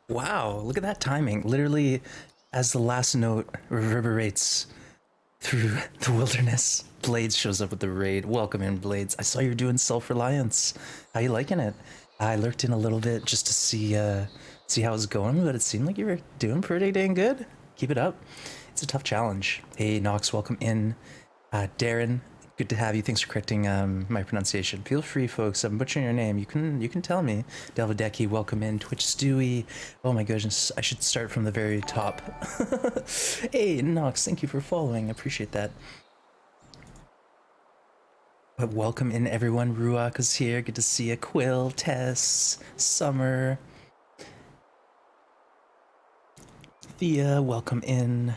Wow, look at that timing. Literally, as the last note reverberates through the wilderness, Blades shows up with the raid. Welcome in, Blades. I saw you're doing Self-Reliance. How you liking it? I lurked in a little bit just to see how it's going, but it seemed like you were doing pretty dang good. Keep it up. It's a tough challenge. Hey, Nox, welcome in. Darren, good to have you. Thanks for correcting my pronunciation. Feel free, folks. I'm butchering your name. You can tell me. Delvedeki, welcome in. Twitch Stewie. Oh my goodness, I should start from the very top. Hey, Nox, thank you for following. I appreciate that. But welcome in, everyone. Ruak is here. Good to see you. Quill, Tess, Summer, Thea, welcome in.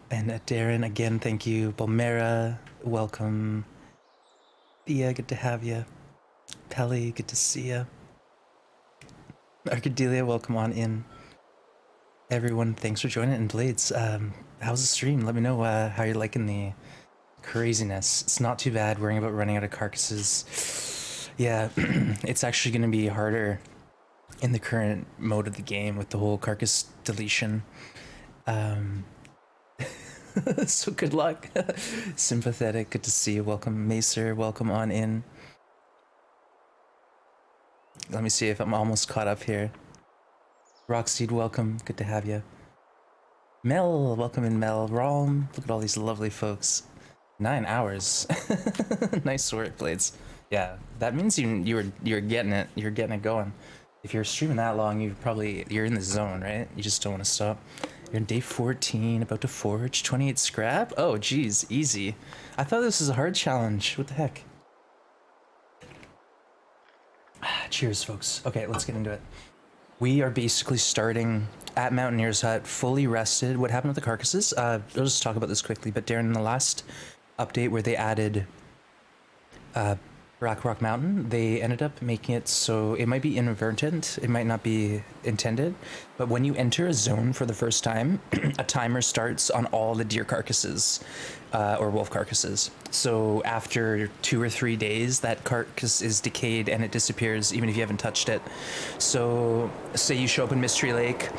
And Darren, again, thank you. Bomera, welcome. Thea, good to have you. Pelly, good to see you. Arcadelia, welcome on in. Everyone, thanks for joining. And Blades, how's the stream? Let me know how you're liking the craziness. It's not too bad worrying about running out of carcasses. Yeah, it's actually going to be harder in the current mode of the game with the whole carcass deletion. So good luck. Sympathetic, good to see you. Welcome, Macer, welcome on in. Let me see if I'm almost caught up here. Rockseed, welcome, good to have you. Mel, welcome in, Mel. Rom, look at all these lovely folks. 9 hours. Nice work, Blades. Yeah, that means you're getting it. You're getting it going. If you're streaming that long, you're in the zone, right? You just don't want to stop. You're on day 14, about to forge 28 scrap. Oh, geez, easy. I thought this was a hard challenge. What the heck? Cheers, folks. Okay, let's get into it. We are basically starting at Mountaineer's Hut, fully rested. What happened with the carcasses? I'll just talk about this quickly, but Darren, in the last update where they added Rock Mountain, they ended up making it so it might be inadvertent, it might not be intended, but when you enter a zone for the first time, a timer starts on all the deer carcasses or wolf carcasses. So after 2 or 3 days, that carcass is decayed and it disappears even if you haven't touched it. So say you show up in Mystery Lake,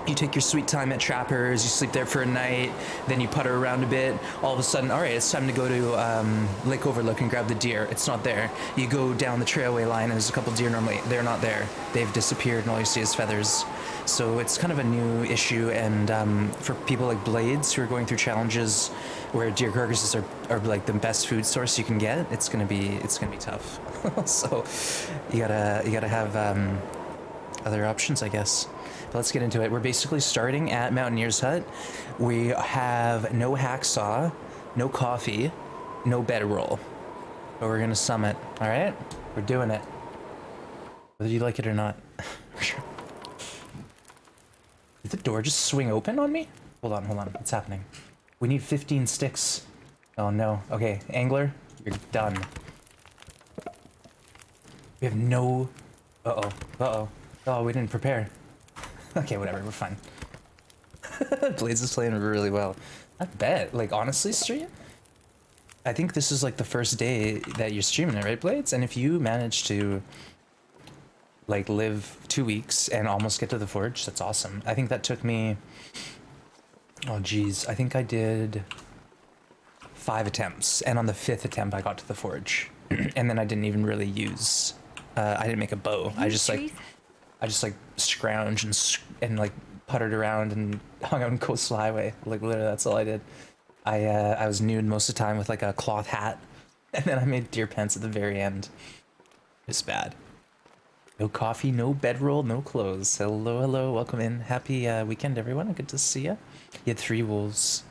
you take your sweet time at Trappers, you sleep there for a night, then you putter around a bit, all of a sudden, all right, it's time to go to Lake Overlook and grab the deer. It's not there. You go down the trailway line and there's a couple deer normally. They're not there. They've disappeared and all you see is feathers. So it's kind of a new issue, and for people like Blades who are going through challenges where deer carcasses are like the best food source you can get, it's gonna be tough. So you gotta have other options, I guess. But let's get into it. We're basically starting at Mountaineer's Hut. We have no hacksaw, no coffee, no bedroll. But we're gonna summit, all right? We're doing it. Whether you like it or not. Did the door just swing open on me? Hold on, what's happening? We need 15 sticks. Oh no, okay, Angler, you're done. We have no, oh, we didn't prepare. Okay, whatever, we're fine. Blades is playing really well. I bet, like, honestly, stream? I think this is like the first day that you're streaming it, right, Blades? And if you manage to, like, live 2 weeks and almost get to the forge, that's awesome. I think that took me, oh geez, I think I did 5 attempts, and on the 5th attempt I got to the forge. And then I didn't even really use, I didn't make a bow. I just like scrounged and like puttered around and hung out on Coastal Highway. Like literally, that's all I did. I was nude most of the time with like a cloth hat, and then I made deer pants at the very end. It's bad. No coffee, no bedroll, no clothes. Hello, welcome in. Happy weekend, everyone. Good to see you. You had 3 wolves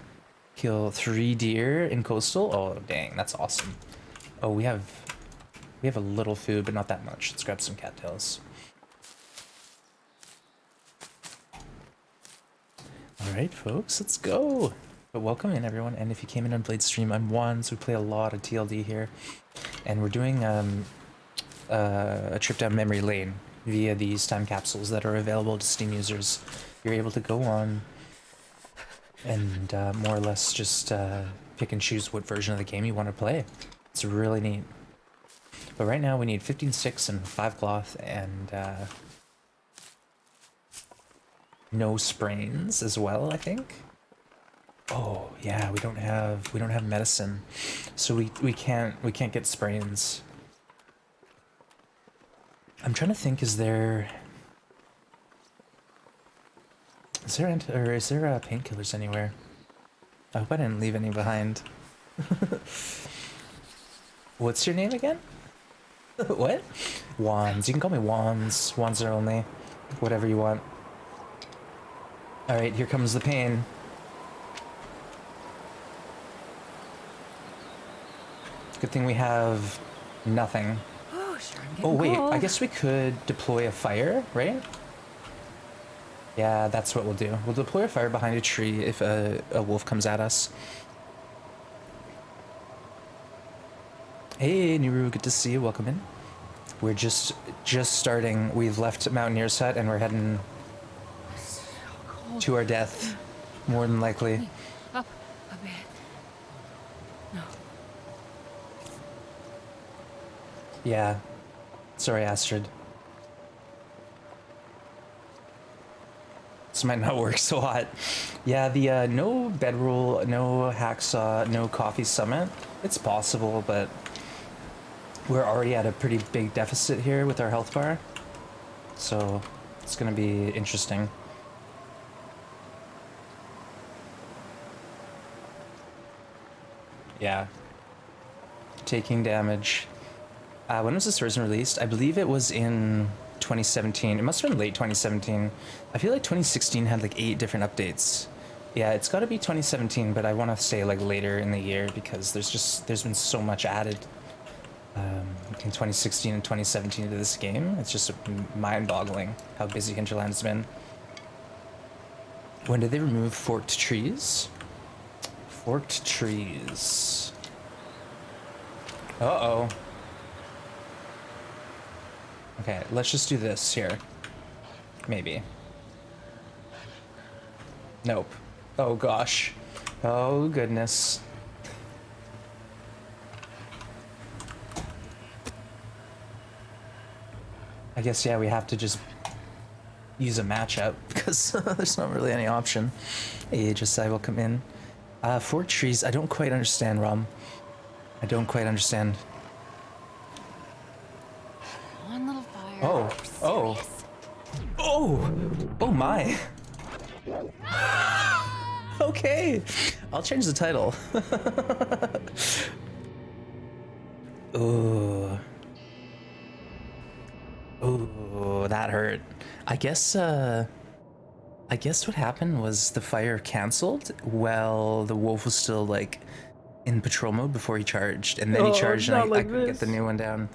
kill 3 deer in Coastal. Oh dang, that's awesome. Oh, we have a little food, but not that much. Let's grab some cattails. Alright folks, let's go! But welcome in everyone, and if you came in on Blade stream, I'm Juan, so we play a lot of TLD here. And we're doing a trip down memory lane via these time capsules that are available to Steam users. You're able to go on and more or less just pick and choose what version of the game you want to play. It's really neat. But right now we need 15 sticks and 5 cloth and no sprains as well, I think. Oh yeah, we don't have medicine, so we can't get sprains. I'm trying to think. Is there painkillers anywhere? I hope I didn't leave any behind. What's your name again? What? Wands. You can call me Wands. Wands are only. Whatever you want. Alright, here comes the pain. Good thing we have nothing. Oh, sure, I'm Oh, wait. cold. I guess we could deploy a fire, right? Yeah, that's what we'll do. We'll deploy a fire behind a tree if a wolf comes at us. Hey, Nuru, good to see you. Welcome in. We're just starting. We've left Mountaineer's Hut and we're heading So cold. to our death, more than likely. Up a bit. No. Yeah. Sorry, Astrid. This might not work so hot. Yeah, the no bedroll, no hacksaw, no coffee summit. It's possible, but we're already at a pretty big deficit here with our health bar. So it's gonna be interesting. Yeah. Taking damage. When was this version released? I believe it was in 2017. It must have been late 2017. I feel like 2016 had like 8 different updates. Yeah, it's got to be 2017, but I want to say like later in the year because there's been so much added in 2016 and 2017 to this game. It's just mind-boggling how busy Hinterland's been. When did they remove forked trees? Forked trees. Uh-oh. Okay, let's just do this here. Maybe. Nope. Oh gosh. Oh goodness. I guess, yeah, we have to just use a matchup because there's not really any option. Hey, Josiah, welcome in. Fork trees, I don't quite understand, Rom. I don't quite understand. One little fire. Oh, oh, oh, oh my. Okay, I'll change the title. Ooh. Ooh, that hurt. I guess what happened was the fire canceled while the wolf was still like in patrol mode before he charged, and then he charged and I couldn't get the new one down.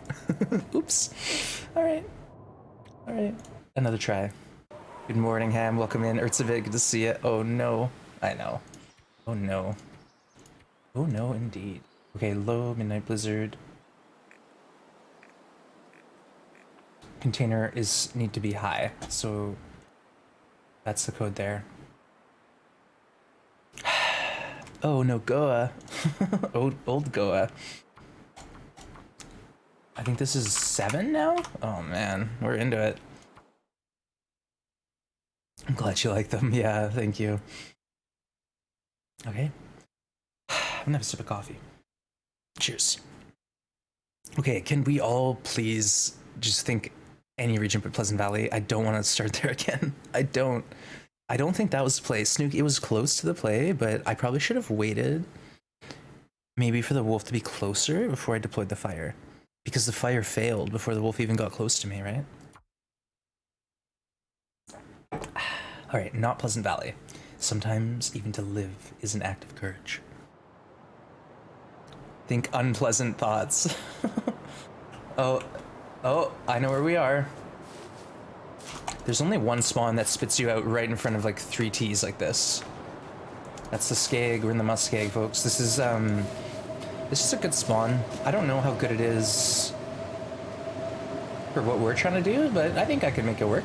Oops. Alright. Alright. Another try. Good morning, Ham. Welcome in. Ertzavik, good to see you. Oh no. I know. Oh no. Oh no, indeed. Okay, low, midnight blizzard. Container need to be high, so that's the code there. Oh, NOGOA. OldGoa. I think this is 7 now? Oh man, we're into it. I'm glad you like them. Yeah, thank you. Okay. I'm gonna have a sip of coffee. Cheers. Okay, can we all please just think any region but Pleasant Valley? I don't want to start there again. I don't think that was the play. Snooky, it was close to the play, but I probably should have waited maybe for the wolf to be closer before I deployed the fire. Because the fire failed before the wolf even got close to me, right? Alright, not Pleasant Valley. Sometimes even to live is an act of courage. Think unpleasant thoughts. Oh, I know where we are. There's only one spawn that spits you out right in front of like 3 T's like this. That's the Skag. We're in the Muskeg, folks. This is a good spawn. I don't know how good it is for what we're trying to do, but I think I could make it work.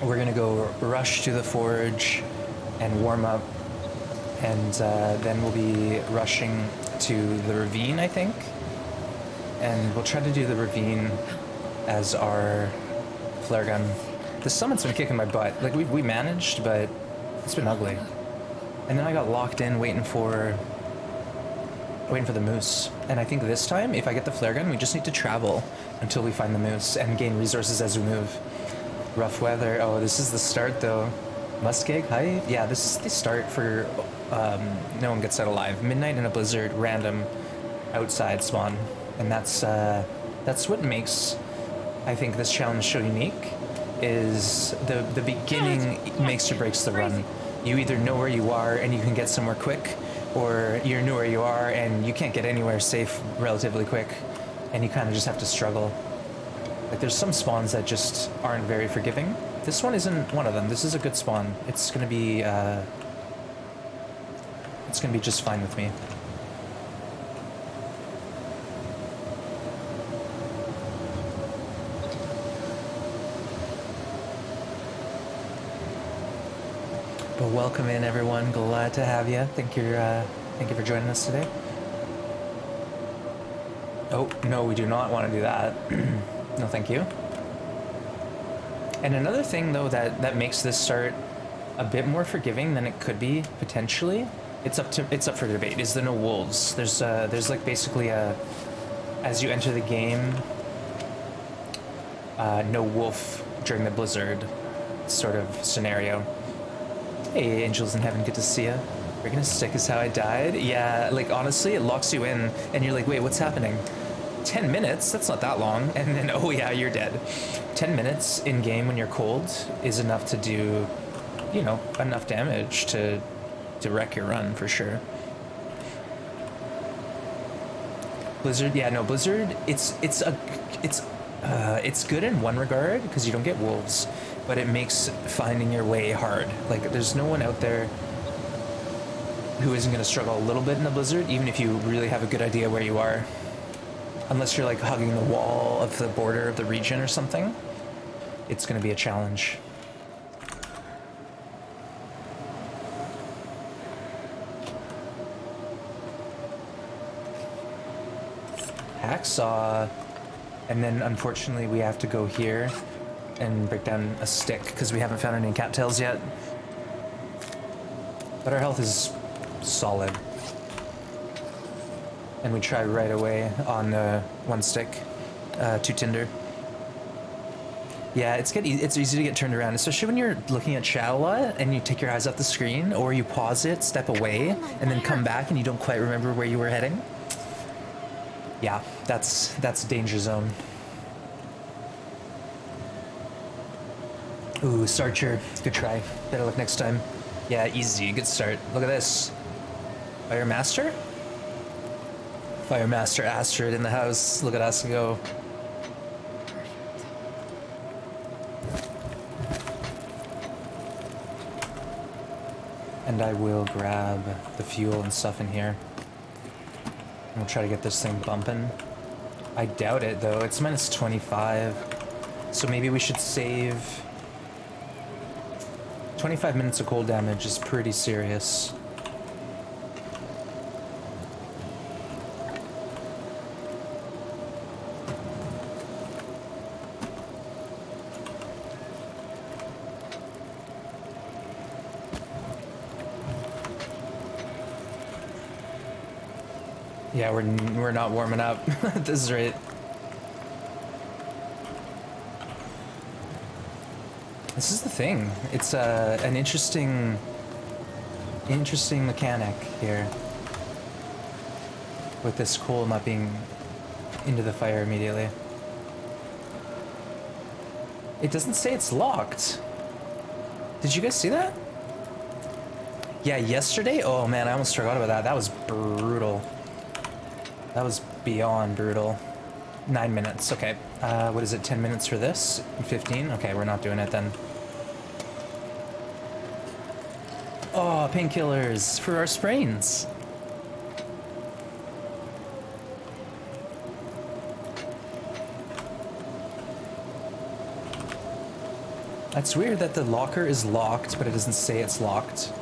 We're gonna go rush to the forge and warm up, and then we'll be rushing to the ravine, I think. And we'll try to do the ravine as our flare gun. The summit's been kicking my butt. Like, we managed, but it's been ugly. And then I got locked in waiting for the moose. And I think this time, if I get the flare gun, we just need to travel until we find the moose and gain resources as we move. Rough weather. Oh, this is the start, though. Muskeg High? Yeah, this is the start for no one gets out alive. Midnight in a blizzard, random, outside spawn. And that's what makes, I think, this challenge so unique, is the beginning makes or breaks the run. You either know where you are and you can get somewhere quick, or you know where you are and you can't get anywhere safe relatively quick, and you kind of just have to struggle. Like, there's some spawns that just aren't very forgiving. This one isn't one of them. This is a good spawn. It's gonna be just fine with me. But welcome in, everyone. Glad to have you. Thank you for joining us today. Oh, no, we do not want to do that. No, thank you. And another thing, though, that makes this start a bit more forgiving than it could be potentially, it's up for debate, is the no wolves. There's like basically as you enter the game, no wolf during the blizzard sort of scenario. Hey, angels in heaven, good to see ya. You're gonna stick is how I died? Yeah, like, honestly, it locks you in, and you're like, wait, what's happening? 10 minutes? That's not that long. And then, oh yeah, you're dead. 10 minutes in-game when you're cold is enough to do, you know, enough damage to wreck your run, for sure. Blizzard, yeah, no, Blizzard, it's good in one regard, because you don't get wolves, but it makes finding your way hard. Like, there's no one out there who isn't going to struggle a little bit in the blizzard, even if you really have a good idea where you are. Unless you're like hugging the wall of the border of the region or something, it's going to be a challenge. Hacksaw. And then unfortunately we have to go here and break down a stick because we haven't found any cattails yet. But our health is solid. And we try right away on one stick, 2 tinder. Yeah, it's easy to get turned around, especially when you're looking at chat a lot and you take your eyes off the screen, or you pause it, step away, and then come back and you don't quite remember where you were heading. Yeah, that's danger zone. Ooh, Starcher, good try. Better luck next time. Yeah, easy, good start. Look at this. Fire Master? Fire Master Astrid in the house. Look at us go. And I will grab the fuel and stuff in here. And we'll try to get this thing bumping. I doubt it, though. It's minus 25. So maybe we should save... 25 minutes of cold damage is pretty serious. Yeah, we're not warming up. This is right. This is the thing. It's an interesting mechanic here, with this coal not being into the fire immediately. It doesn't say it's locked. Did you guys see that? Yeah, yesterday? Oh man, I almost forgot about that. That was brutal. That was beyond brutal. 9 minutes, okay. What is it, 10 minutes for this? 15? Okay, we're not doing it then. Oh, painkillers for our sprains. That's weird that the locker is locked, but it doesn't say it's locked.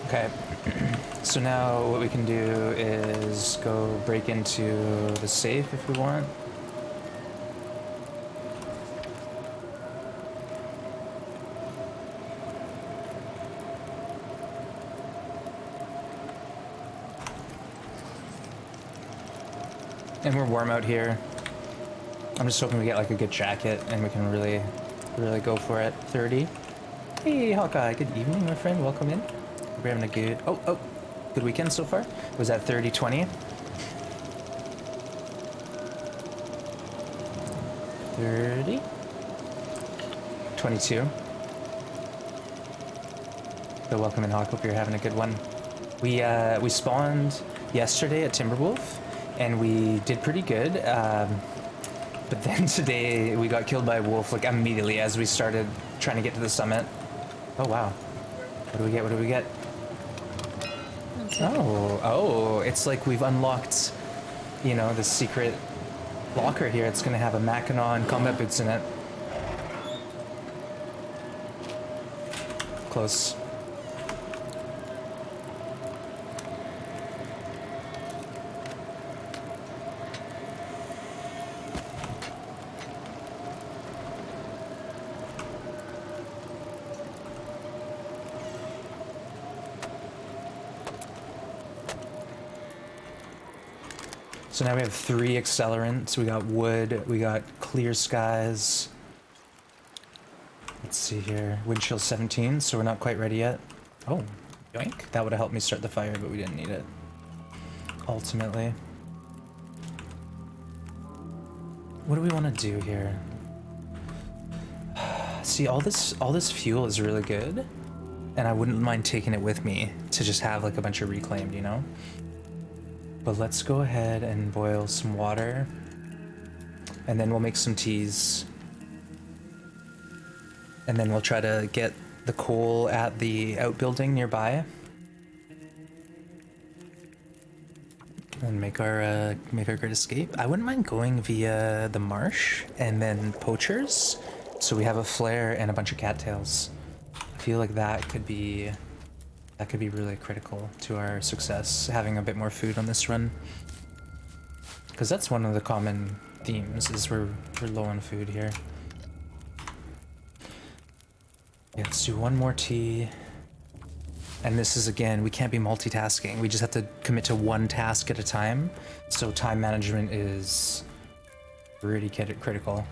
Okay. So now what we can do is go break into the safe if we want. And we're warm out here. I'm just hoping we get like a good jacket and we can really go for it. 30. Hey Hawkeye, good evening my friend, welcome in. We're having a good, oh, good weekend so far. Was that 30, 20? 30? 22. So welcome in Hawk, hope you're having a good one. We spawned yesterday at Timberwolf and we did pretty good. But then today we got killed by a wolf like immediately as we started trying to get to the summit. Oh wow. What do we get? What do we get? Oh, it's like we've unlocked, you know, the secret locker here. It's gonna have a Mackinaw and combat boots in it. Close. So now we have 3 accelerants. We got wood, we got clear skies. Let's see here. Wind chill 17, so we're not quite ready yet. Oh, yoink. That would have helped me start the fire, but we didn't need it. Ultimately. What do we want to do here? See, all this fuel is really good, and I wouldn't mind taking it with me to just have like a bunch of reclaimed, you know? But let's go ahead and boil some water, and then we'll make some teas. And then we'll try to get the coal at the outbuilding nearby. And make our great escape. I wouldn't mind going via the marsh and then poachers. So we have a flare and a bunch of cattails. I feel like that could be really critical to our success, having a bit more food on this run. Because that's one of the common themes, is we're low on food here. Yeah, let's do one more tea. And this is, again, we can't be multitasking. We just have to commit to one task at a time. So time management is really critical.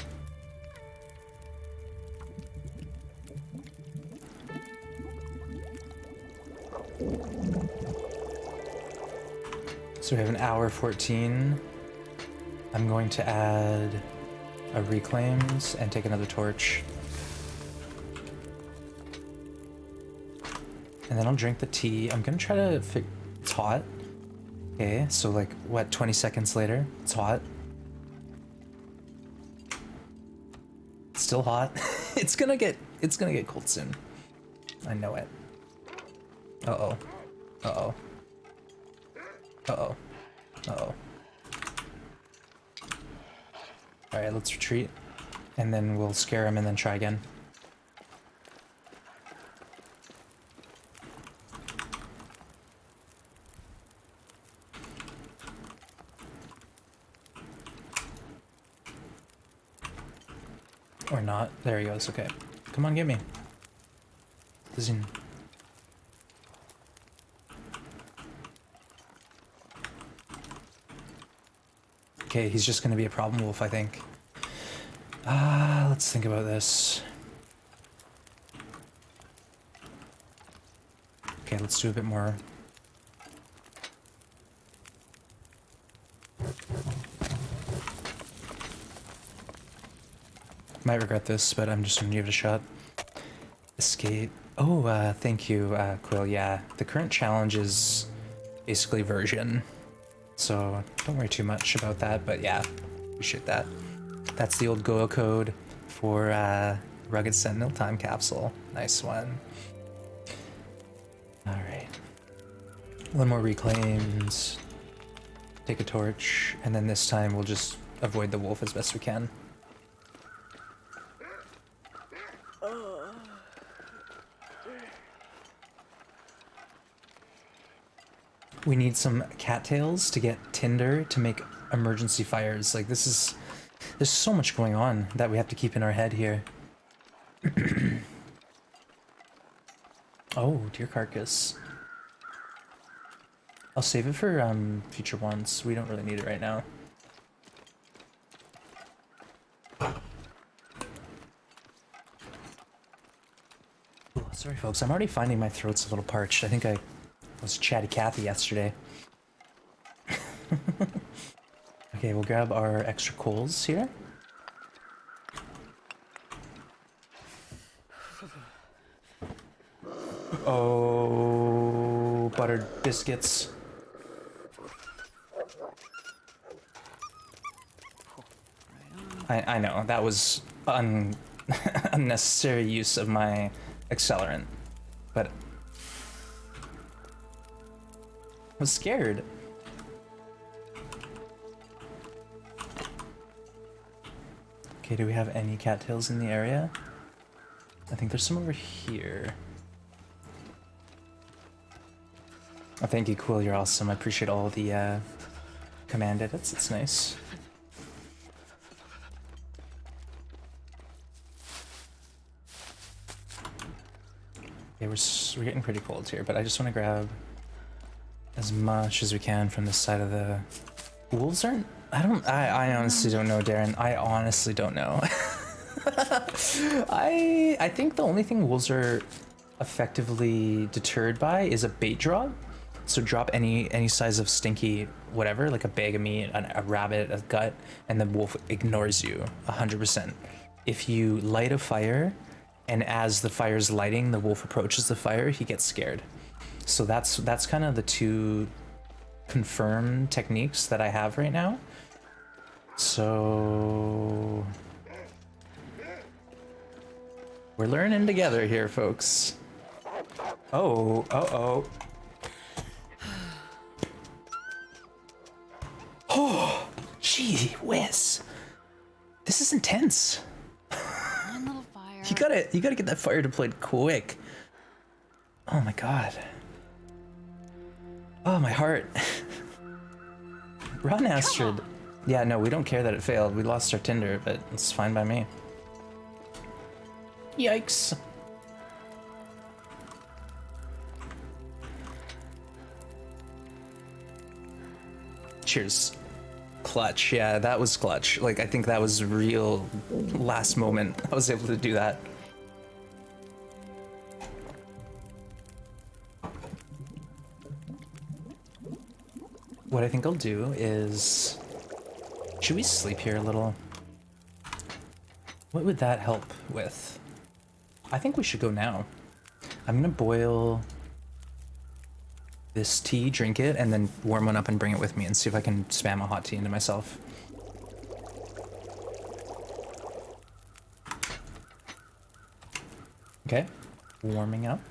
So we have an hour 14. I'm going to add a reclaims and take another torch. And then I'll drink the tea. I'm gonna try to it's hot. Okay, so like, what, 20 seconds later? It's hot. It's still hot. It's gonna get cold soon. I know it. Uh-oh. Uh-oh. Uh-oh. Uh-oh. Alright, let's retreat. And then we'll scare him and then try again. Or not. There he goes. Okay. Come on, get me. Listen. Okay, he's just gonna be a problem wolf, I think. Let's think about this. Okay, let's do a bit more. Might regret this, but I'm just gonna give it a shot. Escape. Oh, thank you, Quill. Yeah, the current challenge is basically version, so don't worry too much about that, but yeah, appreciate that. That's the OldGoa code for Rugged Sentinel Time Capsule. Nice one. Alright. One more reclaimed. Take a torch, and then this time we'll just avoid the wolf as best we can. We need some cattails to get tinder to make emergency fires. Like, there's so much going on that we have to keep in our head here. Oh, deer carcass. I'll save it for future ones. We don't really need it right now. Ooh, sorry folks, I'm already finding my throat's a little parched. I think I was chatty Cathy yesterday. Okay, we'll grab our extra coals here. Oh, buttered biscuits. I know, that was unnecessary use of my accelerant, but I was scared. Okay, do we have any cattails in the area? I think there's some over here. Oh, thank you, Quill, you're awesome. I appreciate all the command edits, it's nice. Okay, we're getting pretty cold here, but I just want to grab as much as we can from this side of the... Wolves aren't... I honestly don't know, Darren. I honestly don't know. I think the only thing wolves are effectively deterred by is a bait drop. So drop any size of stinky whatever, like a bag of meat, a rabbit, a gut, and the wolf ignores you 100%. If you light a fire, and as the fire's lighting, the wolf approaches the fire, he gets scared. So that's kind of the two confirmed techniques that I have right now. So we're learning together here, folks. Oh, uh-oh. Oh, gee whiz. This is intense. One little fire. You gotta get that fire deployed quick. Oh my god. Oh, my heart. Run, Astrid. Yeah, no, we don't care that it failed. We lost our tinder, but it's fine by me. Yikes. Cheers. Clutch. Yeah, that was clutch. Like, I think that was real last moment. I was able to do that. What I think I'll do is... Should we sleep here a little? What would that help with? I think we should go now. I'm gonna boil this tea, drink it, and then warm one up and bring it with me and see if I can spam a hot tea into myself. Okay, warming up.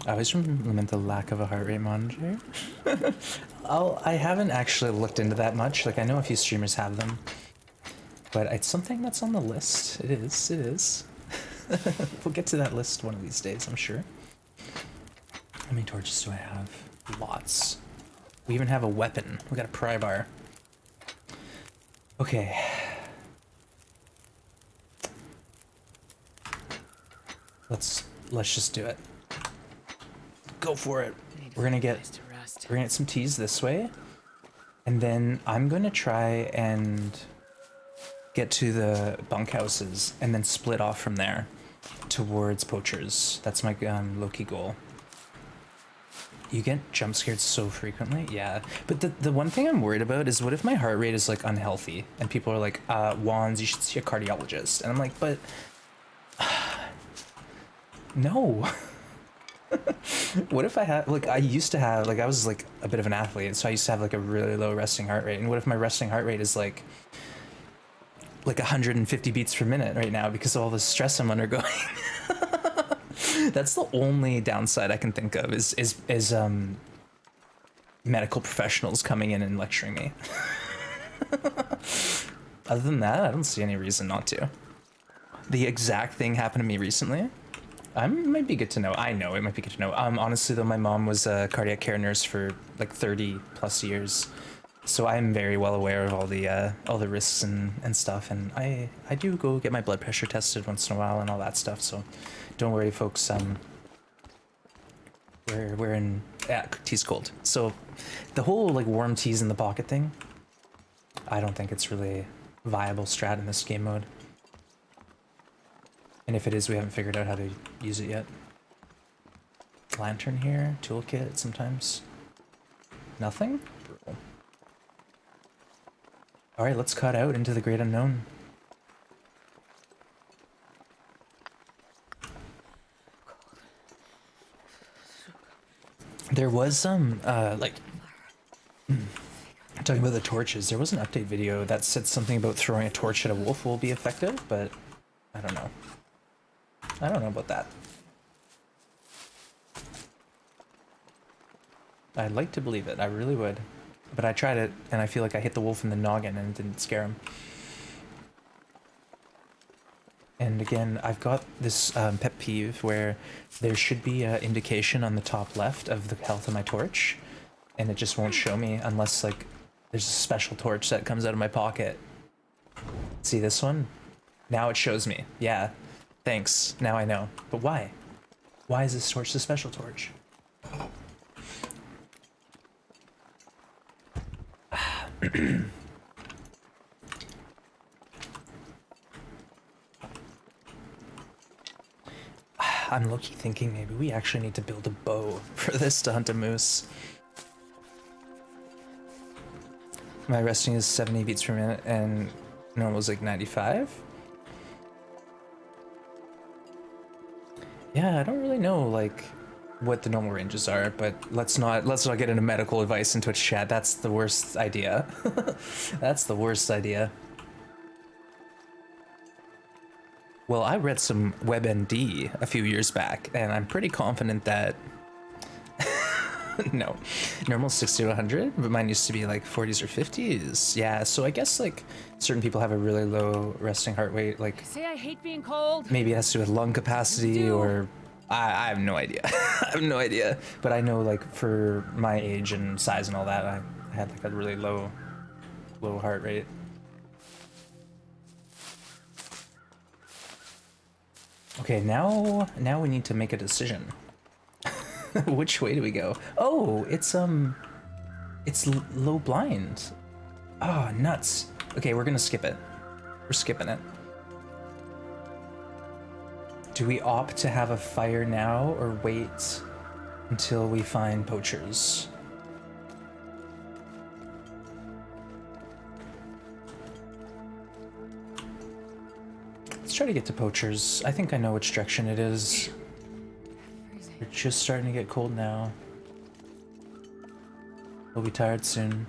I always lament the lack of a heart rate monitor. I haven't actually looked into that much. Like, I know a few streamers have them, but it's something that's on the list. It is. We'll get to that list one of these days, I'm sure. How many torches do I have? Lots. We even have a weapon. We got a pry bar. Okay. Let's just do it. Go for it. We're gonna get some teas this way, and then I'm gonna try and get to the bunkhouses and then split off from there towards poachers. That's my low-key goal. You get jump scared so frequently, yeah. But the one thing I'm worried about is, what if my heart rate is like unhealthy and people are like, Wands, you should see a cardiologist, and I'm like, but no. What if I had, like, I used to have, like, I was like a bit of an athlete, so I used to have like a really low resting heart rate. And what if my resting heart rate is like 150 beats per minute right now because of all the stress I'm undergoing? That's the only downside I can think of is medical professionals coming in and lecturing me. Other than that, I don't see any reason not to. The exact thing happened to me recently. Might be good to know. I know it might be good to know. Honestly though, my mom was a cardiac care nurse for like 30 plus years, so I'm very well aware of all the risks and stuff. And I do go get my blood pressure tested once in a while and all that stuff. So don't worry, folks. We're in tea's cold. So the whole like warm teas in the pocket thing, I don't think it's really viable strat in this game mode. And if it is, we haven't figured out how to use it yet. Lantern here, toolkit sometimes. Nothing? Brutal. Alright, let's cut out into the great unknown. There was some, like, talking about the torches, there was an update video that said something about throwing a torch at a wolf will be effective, but I don't know. I don't know about that. I'd like to believe it, I really would. But I tried it, and I feel like I hit the wolf in the noggin and it didn't scare him. And again, I've got this pet peeve where there should be an indication on the top left of the health of my torch, and it just won't show me unless, like, there's a special torch that comes out of my pocket. See this one? Now it shows me. Yeah. Thanks. Now I know. But why? Why is this torch the special torch? I'm low-key thinking maybe we actually need to build a bow for this to hunt a moose. My resting is 70 beats per minute and normal is like 95. Yeah, I don't really know like what the normal ranges are, but let's not get into medical advice in Twitch chat. That's the worst idea. That's the worst idea. Well, I read some WebMD a few years back, and I'm pretty confident that no, normal 60 to 100, but mine used to be like 40s or 50s. Yeah, so I guess like certain people have a really low resting heart rate. Like, Say I hate being cold. maybe it has to do with lung capacity, or I have no idea. I have no idea. But I know like for my age and size and all that, I had like a really low heart rate. Okay, now we need to make a decision. Which way do we go? Oh, it's low blind. Oh, nuts. Okay, we're gonna skip it. We're skipping it. Do we opt to have a fire now or wait until we find poachers? Let's try to get to poachers. I think I know which direction it is. We're just starting to get cold now. We'll be tired soon.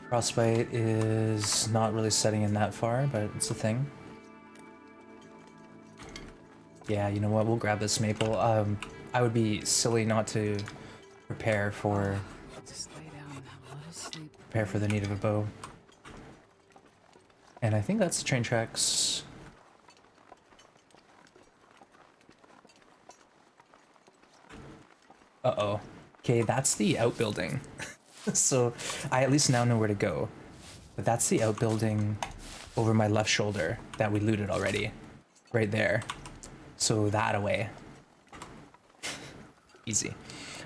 Frostbite is not really setting in that far, but it's a thing. Yeah, you know what? We'll grab this maple. I would be silly not to prepare for Just lay down and have a lot of sleep. prepare for the need of a bow. And I think that's the train tracks. Uh-oh. Okay, that's the outbuilding. So I at least now know where to go. But that's the outbuilding over my left shoulder that we looted already. Right there. So that away. Easy.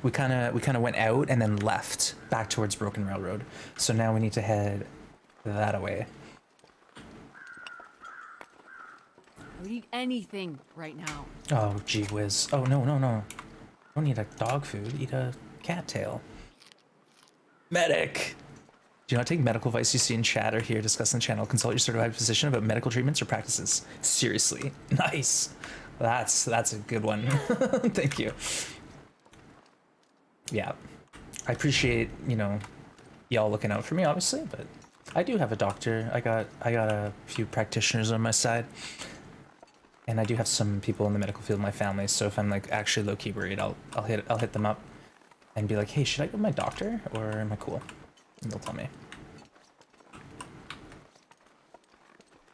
We kind of went out and then left back towards Broken Railroad. So now we need to head that away. I would eat anything right now. Oh, gee whiz. Oh, no, no, no. Don't eat a dog food. Eat a cattail. Medic! Do not take medical advice you see in chat or hear discussed on the channel. Consult your certified physician about medical treatments or practices. Seriously. Nice. That's a good one. Thank you. Yeah. I appreciate, you know, y'all looking out for me, obviously, but I do have a doctor. I got a few practitioners on my side. And I do have some people in the medical field in my family, so if I'm like actually low-key worried, I'll hit them up and be like, hey, should I go to my doctor or am I cool? And they'll tell me.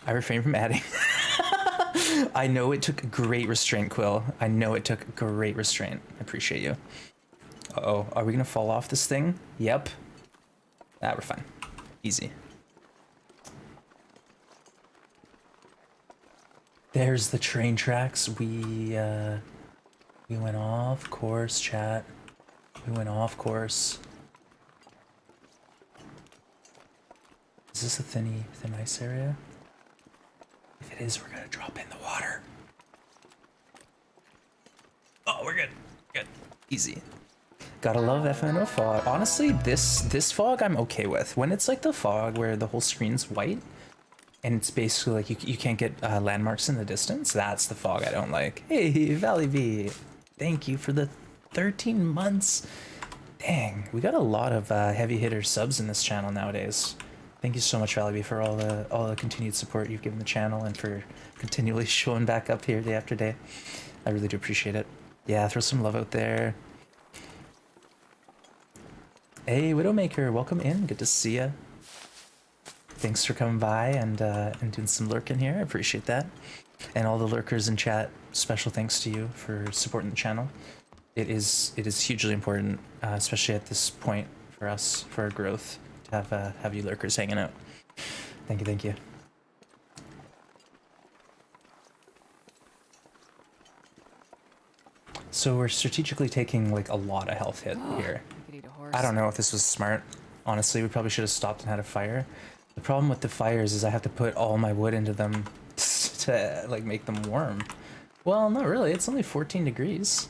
I refrain from adding I know it took great restraint, Quill. I know it took great restraint. I appreciate you. Uh-oh, are we gonna fall off this thing? Yep. Ah, we're fine. Easy. There's the train tracks. We went off course, chat. We went off course. Is this a thin ice area? If it is, we're gonna drop in the water. Oh, we're good. Good. Easy. Gotta love FNO fog. Honestly, this fog I'm okay with. When it's like the fog where the whole screen's white, and it's basically like you can't get landmarks in the distance, that's the fog I don't like. Hey, Valley V, thank you for the 13 months. Dang, we got a lot of heavy hitter subs in this channel nowadays. Thank you so much, Valley V, for all the continued support you've given the channel and for continually showing back up here day after day. I really do appreciate it. Yeah, throw some love out there. Hey, Widowmaker, welcome in. Good to see ya. Thanks for coming by and doing some lurking here. I appreciate that. And all the lurkers in chat, special thanks to you for supporting the channel. It is hugely important, especially at this point for us, for our growth, to have you lurkers hanging out. Thank you, thank you. So we're strategically taking like a lot of health hit here. I don't know if this was smart. Honestly, we probably should have stopped and had a fire. The problem with the fires is I have to put all my wood into them to like make them warm. Well, not really. It's only 14 degrees.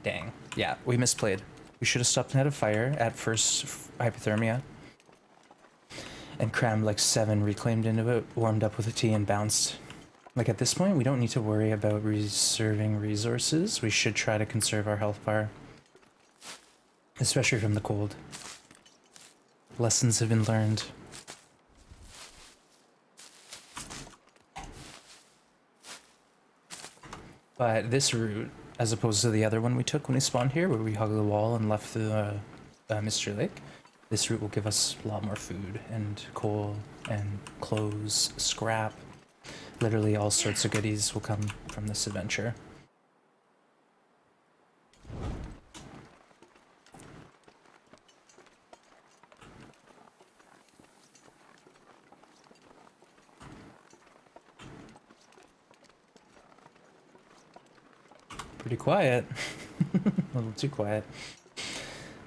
Dang. Yeah, we misplayed. We should have stopped and had a fire at first hypothermia. And crammed like 7 reclaimed into it, warmed up with a tea and bounced. Like at this point, we don't need to worry about reserving resources. We should try to conserve our health bar. Especially from the cold. Lessons have been learned. But this route, as opposed to the other one we took when we spawned here, where we hugged the wall and left the Mystery Lake, this route will give us a lot more food and coal and clothes, scrap. Literally all sorts of goodies will come from this adventure. Pretty quiet. A little too quiet.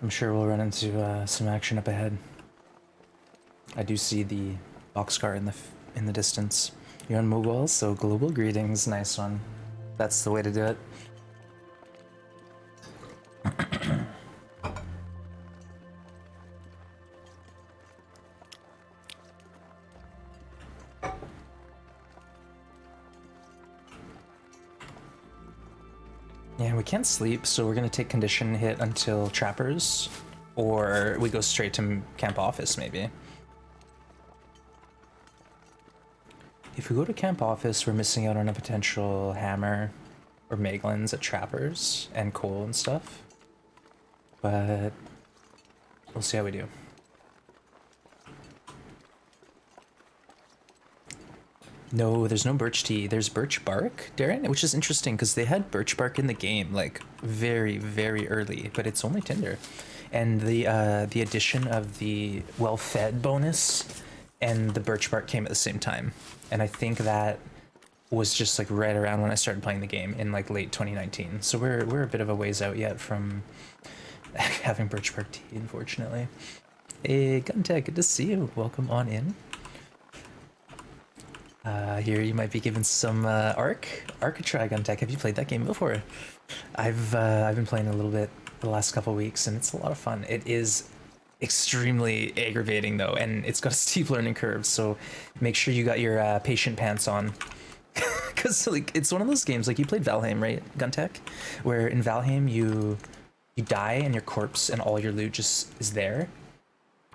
I'm sure we'll run into some action up ahead. I do see the boxcar in the distance. You're on mobile, so global greetings. Nice one. That's the way to do it. Yeah, we can't sleep, so we're gonna take condition hit until Trappers, or we go straight to Camp Office, maybe. If we go to Camp Office, we're missing out on a potential hammer or Meglins at Trappers and coal and stuff. But we'll see how we do. No, there's no birch tea. There's birch bark, Darren, which is interesting because they had birch bark in the game like very, very early, but it's only tinder. And the addition of the well-fed bonus and the birch bark came at the same time. And I think that was just like right around when I started playing the game in like late 2019. So we're a bit of a ways out yet from having birch bark tea, unfortunately. Hey, Guntech, good to see you. Welcome on in. Here you might be given some Ark a try, Guntech. Have you played that game before? I've been playing a little bit the last couple weeks, and it's a lot of fun. It is extremely aggravating though, and it's got a steep learning curve. So make sure you got your patient pants on, because like it's one of those games like you played Valheim, right, Guntech? Where in Valheim you die and your corpse and all your loot just is there.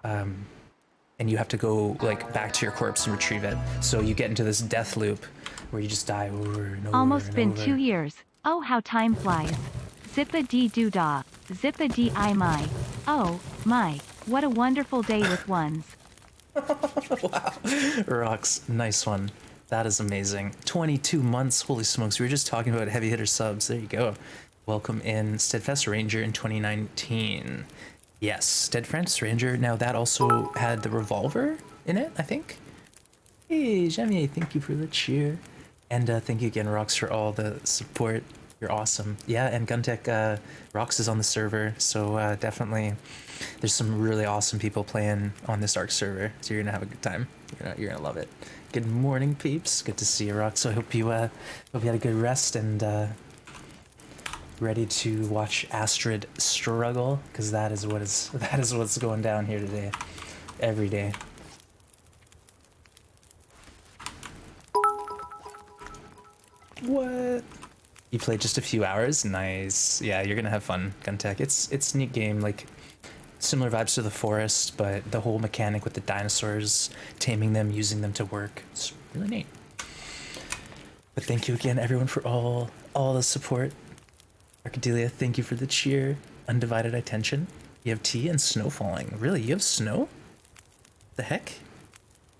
And you have to go like back to your corpse and retrieve it. So you get into this death loop where you just die over and over. Almost been over. 2 years. Oh, how time flies. Zippa-dee-doo-dah. Zippa-dee-I-my. Oh, my. What a wonderful day with ones. Wow. Rocks. Nice one. That is amazing. 22 months. Holy smokes. We were just talking about heavy hitter subs. There you go. Welcome in Steadfast Ranger in 2019. Yes, Steadfast Ranger. Now that also had the revolver in it, I think. Hey, Jamie, thank you for the cheer. And thank you again, Rox, for all the support. You're awesome. Yeah, and Guntech, Rox is on the server, so definitely there's some really awesome people playing on this Arc server, so you're gonna have a good time. You're gonna love it. Good morning, peeps. Good to see you, Rox. So I hope you had a good rest and ready to watch Astrid struggle, because that is what's going down here today, every day. What? You played just a few hours? Nice. Yeah, you're gonna have fun, Guntech. It's a neat game, like similar vibes to The Forest, but the whole mechanic with the dinosaurs, taming them, using them to work, it's really neat. But thank you again, everyone, for all the support. Arcadelia, thank you for the cheer. Undivided attention. You have tea and snow falling. Really? You have snow? The heck?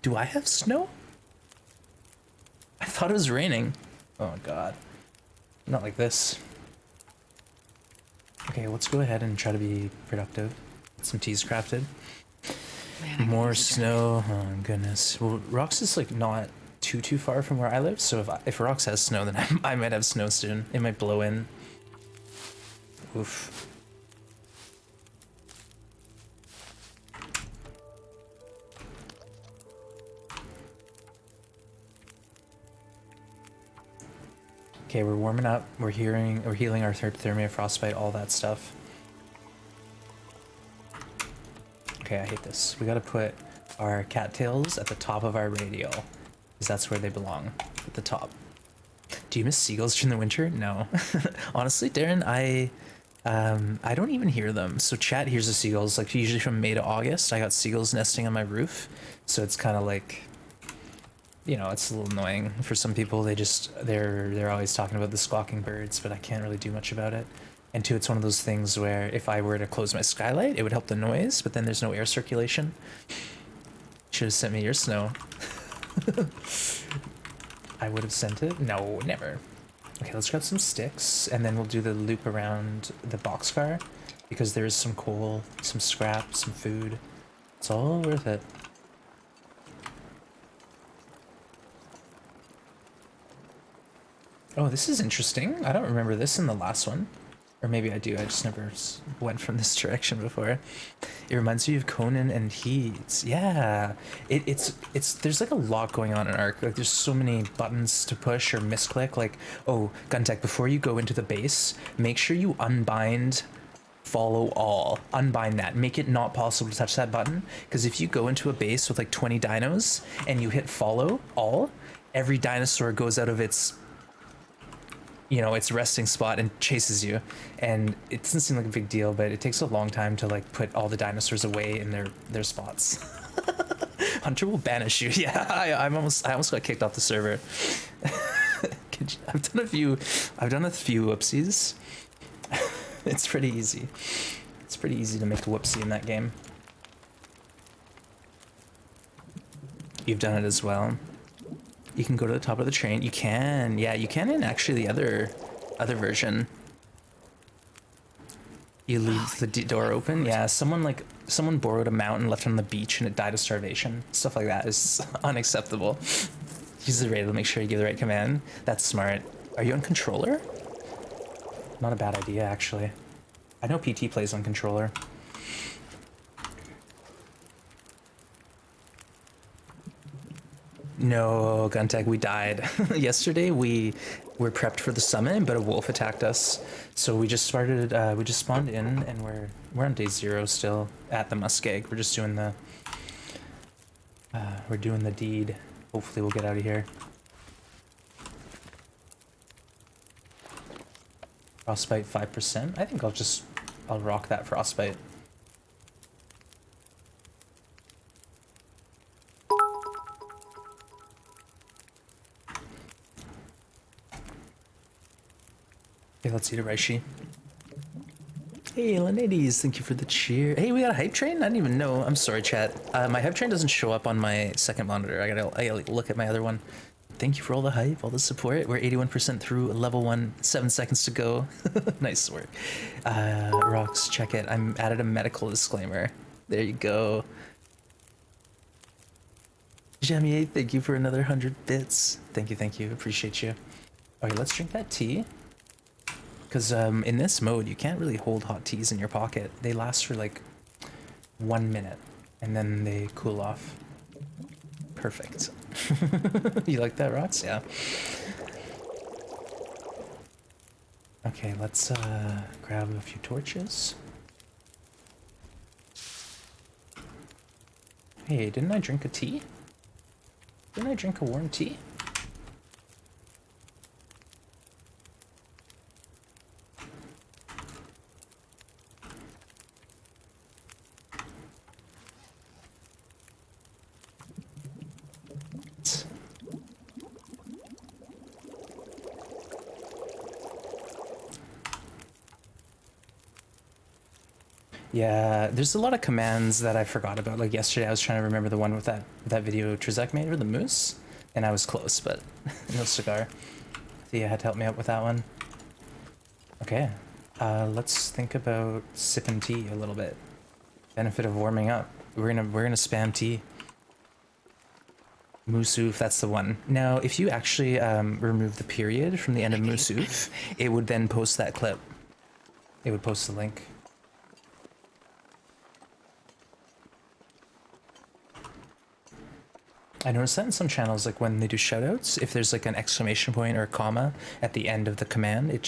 Do I have snow? I thought it was raining. Oh god. Not like this. Okay, let's go ahead and try to be productive. Get some teas crafted. Man, More snow. Oh goodness. Well, Rox is like not too far from where I live, so if Rox has snow, then I might have snow soon. It might blow in. Oof. Okay, we're warming up. We're healing our hypothermia, frostbite, all that stuff. Okay, I hate this. We gotta put our cattails at the top of our radio, because that's where they belong, at the top. Do you miss seagulls during the winter? No. Honestly, Darren, I don't even hear them. So chat hears the seagulls, like usually from May to August. I got seagulls nesting on my roof, so it's kind of like, you know, it's a little annoying for some people. They're always talking about the squawking birds, but I can't really do much about it. And two, it's one of those things where if I were to close my skylight, it would help the noise, but then there's no air circulation. Should have sent me your snow. I would have sent it? No, never. Okay, let's grab some sticks, and then we'll do the loop around the boxcar, because there's some coal, some scrap, some food. It's all worth it. Oh, this is interesting. I don't remember this in the last one. Or maybe I do, I just never went from this direction before. It reminds me of Conan and Heat. Yeah, it's there's like a lot going on in Ark. Like there's so many buttons to push or misclick. Like, oh, Guntech, before you go into the base, make sure you unbind follow all. Unbind that. Make it not possible to touch that button. Because if you go into a base with like 20 dinos and you hit follow all, every dinosaur goes out of its, you know, its resting spot and chases you. And it doesn't seem like a big deal, but it takes a long time to like put all the dinosaurs away in their spots. Hunter will banish you. Yeah, I almost got kicked off the server. I've done a few whoopsies. It's pretty easy. It's pretty easy to make a whoopsie in that game. You've done it as well. You can go to the top of the train. You can, yeah, you can in actually the other version. You leave the door open. Yeah, someone borrowed a mount and left it on the beach and it died of starvation. Stuff like that is unacceptable. Use the radio to make sure you give the right command. That's smart. Are you on controller? Not a bad idea, actually. I know PT plays on controller. No, Guntech, we died. Yesterday we were prepped for the summit, but a wolf attacked us. So we just spawned in, and we're on day 0 still at the Muskeg. We're just doing the deed. Hopefully we'll get out of here. Frostbite 5%. I think I'll rock that frostbite. Okay, let's eat a Reishi. Hey, Lenades, thank you for the cheer. Hey, we got a hype train? I didn't even know. I'm sorry, chat. My hype train doesn't show up on my second monitor. I gotta look at my other one. Thank you for all the hype, all the support. We're 81% through level 1, 7 seconds to go. Nice work. Rox, check it. I'm added a medical disclaimer. There you go. Jamier, thank you for another 100 bits. Thank you. Appreciate you. Alright, let's drink that tea. Because in this mode, you can't really hold hot teas in your pocket. They last for like 1 minute, and then they cool off. Perfect. You like that, Rox? Yeah. Okay, let's grab a few torches. Hey, didn't I drink a tea? Didn't I drink a warm tea? Yeah, there's a lot of commands that I forgot about. Like yesterday, I was trying to remember the one with that video Trizek made with the moose, and I was close, but no cigar. Thea had to help me out with that one. Okay, let's think about sipping tea a little bit. Benefit of warming up. We're gonna spam tea. Musuf, that's the one. Now, if you actually remove the period from the end of Musuf, it would then post that clip. It would post the link. I noticed that in some channels, like when they do shoutouts, if there's like an exclamation point or a comma at the end of the command, it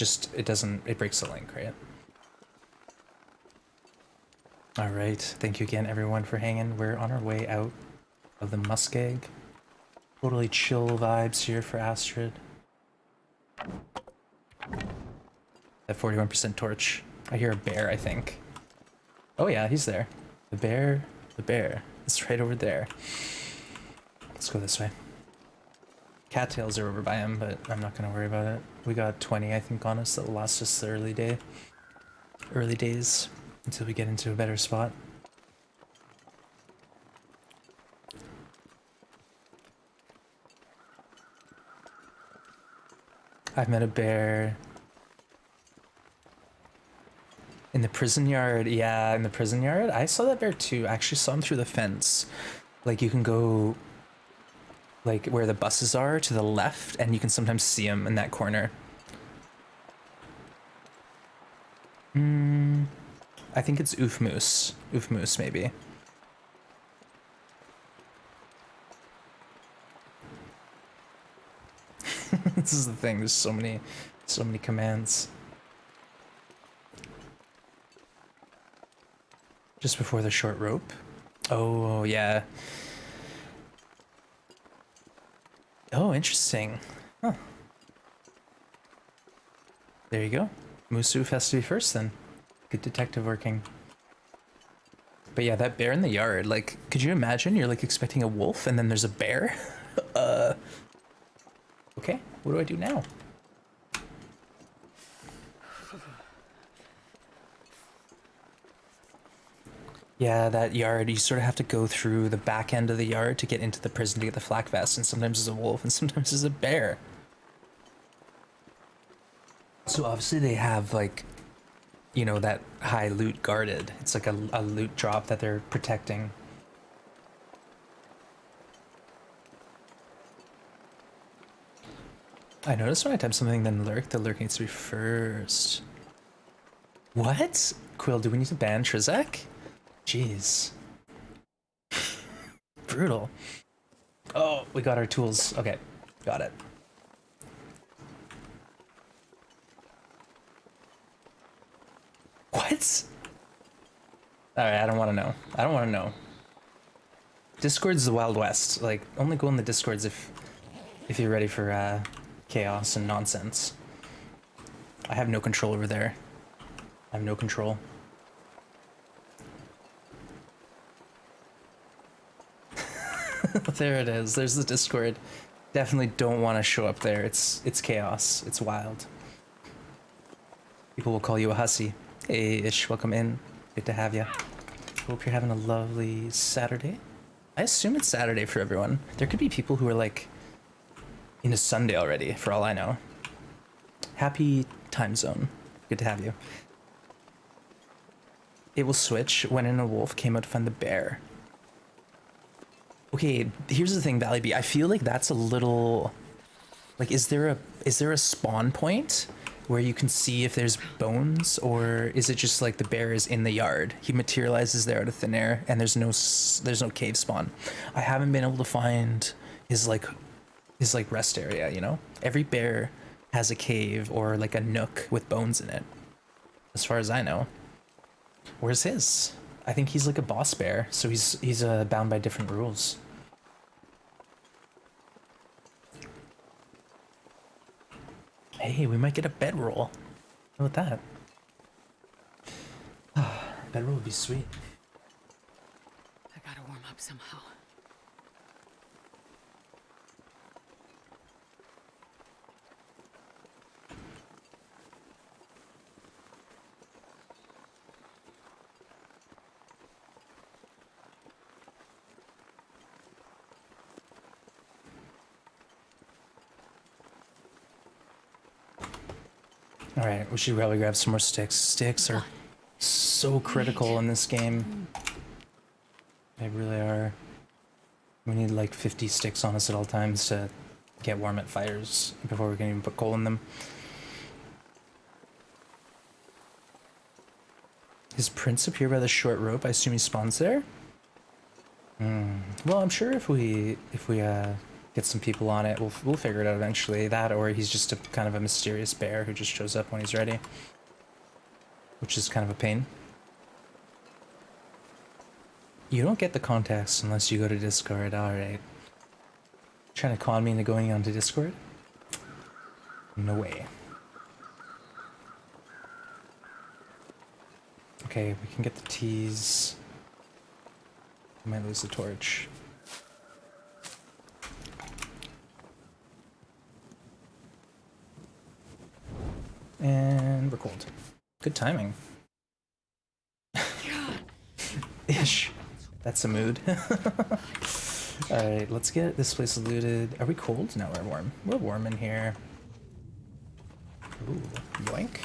breaks the link, right? All right, thank you again, everyone, for hanging. We're on our way out of the muskeg. Totally chill vibes here for Astrid. That 41% torch. I hear a bear, I think. Oh yeah, he's there. The bear. It's right over there. Let's go this way. Cattails are over by him, but I'm not gonna worry about it. We got 20, I think, on us. That'll last us the early days until we get into a better spot. I've met a bear in the prison yard. Yeah, in the prison yard. I saw that bear too. I actually saw him through the fence. Like you can go like where the buses are to the left, and you can sometimes see him in that corner. I think it's Oof Moose. Oof Moose, maybe. This is the thing, there's so many commands. Just before the short rope. Oh, yeah. Oh, interesting. Huh. There you go. Musuf has to be first then. Good detective working. But yeah, that bear in the yard, like, could you imagine you're like expecting a wolf and then there's a bear? Okay, what do I do now? Yeah, that yard, you sort of have to go through the back end of the yard to get into the prison to get the flak vest, and sometimes there's a wolf and sometimes there's a bear. So obviously they have, like, you know, that high loot guarded. It's like a loot drop that they're protecting. I noticed when I type something then lurk, the lurk needs to be first. What? Quill, do we need to ban Trizek? Jeez. Brutal. Oh, we got our tools. Okay, got it. What? Alright, I don't want to know. I don't want to know. Discord's the Wild West. Like, only go in the Discords if you're ready for chaos and nonsense. I have no control over there. I have no control. There it is. There's the Discord. Definitely don't want to show up there. It's chaos. It's wild. People will call you a hussy. Hey, Ish, welcome in. Good to have you. Hope you're having a lovely Saturday. I assume it's Saturday for everyone. There could be people who are like into Sunday already, for all I know. Happy time zone. Good to have you. It will switch when a wolf came out to find the bear. Okay, here's the thing, Valley B. I feel like that's a little... Like, is there a spawn point where you can see if there's bones, or is it just like the bear is in the yard? He materializes there out of thin air, and there's no cave spawn. I haven't been able to find his rest area. You know, every bear has a cave or like a nook with bones in it, as far as I know. Where's his? I think he's like a boss bear, so he's bound by different rules. Hey, we might get a bedroll. How about that? Bedroll would be sweet. I gotta warm up somehow. Alright, we should probably grab some more sticks. Sticks are so critical in this game. They really are. We need like 50 sticks on us at all times to get warm at fires before we can even put coal in them. Is Prince up here by the short rope? I assume he spawns there? Well, I'm sure if we get some people on it, we'll figure it out eventually. That, or he's just a kind of a mysterious bear who just shows up when he's ready, which is kind of a pain. You don't get the contacts unless you go to Discord. All right, trying to con me into going onto Discord? No way. Okay, we can get the teas. I might lose the torch. And we're cold. Good timing. Ish. That's a mood. Alright, let's get this place looted. Are we cold? No, we're warm. We're warm in here. Ooh, yoink.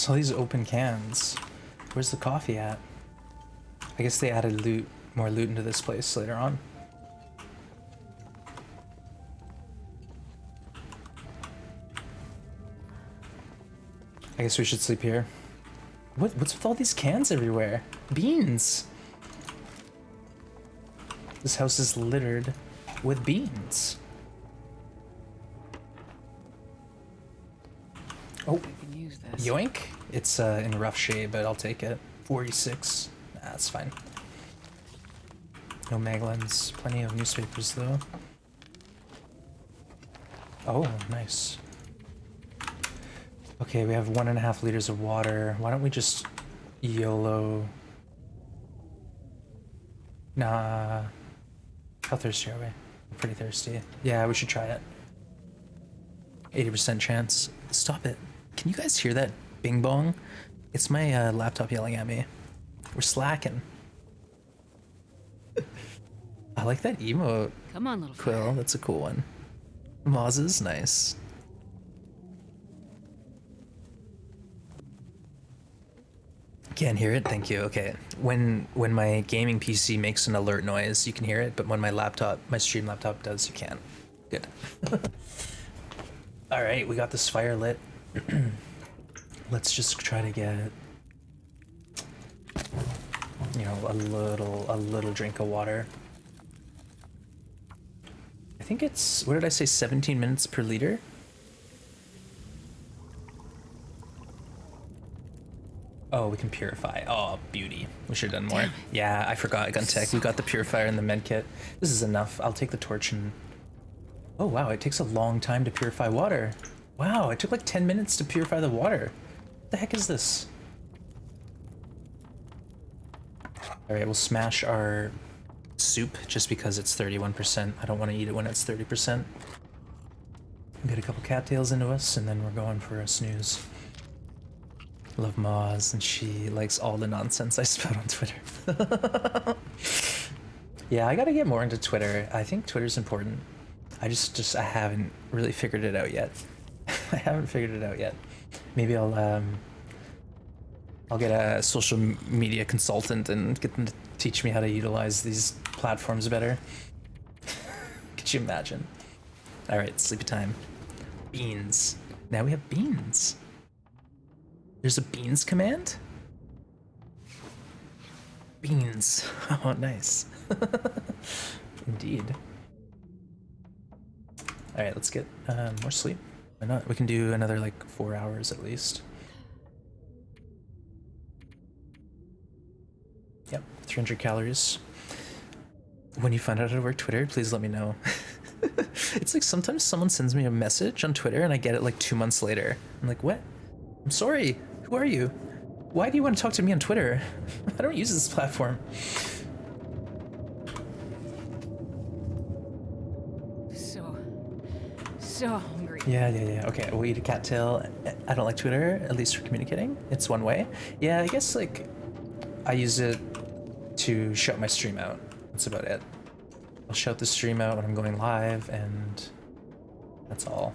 All these open cans. Where's the coffee at? I guess they added more loot into this place later on. I guess we should sleep here. What's with all these cans everywhere? Beans! This house is littered with beans. Oh, I can use this. yoink! It's in rough shape, but I'll take it. 46. Nah, that's fine. No maglins. Plenty of newspapers, though. Oh, nice. Okay, we have 1.5 liters of water. Why don't we just YOLO? Nah. How thirsty are we? I'm pretty thirsty. Yeah, we should try it. 80% chance. Stop it. Can you guys hear that bing bong? It's my laptop yelling at me. We're slacking. I like that emote. Come on, little Quill, fella. that's a cool one. Moz is nice. Can't hear it? Thank you. Okay. When my gaming PC makes an alert noise, you can hear it, but when my stream laptop does, you can't. Good. Alright, we got this fire lit. Let's just try to get, you know, a little drink of water. I think it's, what did I say, 17 minutes per liter? Oh, we can purify. Oh, beauty. We should have done more. Yeah, I forgot gun tech. We got the purifier and the med kit. This is enough. I'll take the torch and... Oh, wow, it takes a long time to purify water. Wow, it took like 10 minutes to purify the water. What the heck is this? All right, we'll smash our soup just because it's 31%. I don't want to eat it when it's 30%. Get a couple cattails into us, and then we're going for a snooze. Love Moz, and she likes all the nonsense I spout on Twitter. Yeah, I gotta get more into Twitter. I think Twitter's important. I haven't really figured it out yet. I haven't figured it out yet. Maybe I'll get a social media consultant and get them to teach me how to utilize these platforms better. Could you imagine? All right, sleepy time. Beans. Now we have beans. There's a beans command? Beans. Oh, nice. Indeed. All right, let's get more sleep. Why not? We can do another like 4 hours at least. Yep, 300 calories. When you find out how to work Twitter, please let me know. It's like sometimes someone sends me a message on Twitter and I get it like 2 months later. I'm like, what? I'm sorry. Who are you? Why do you want to talk to me on Twitter? I don't use this platform. So hungry. Yeah. Okay, we'll eat a cattail. I don't like Twitter, at least for communicating. It's one way. Yeah, I guess like I use it to shout my stream out. That's about it. I'll shout the stream out when I'm going live, and that's all.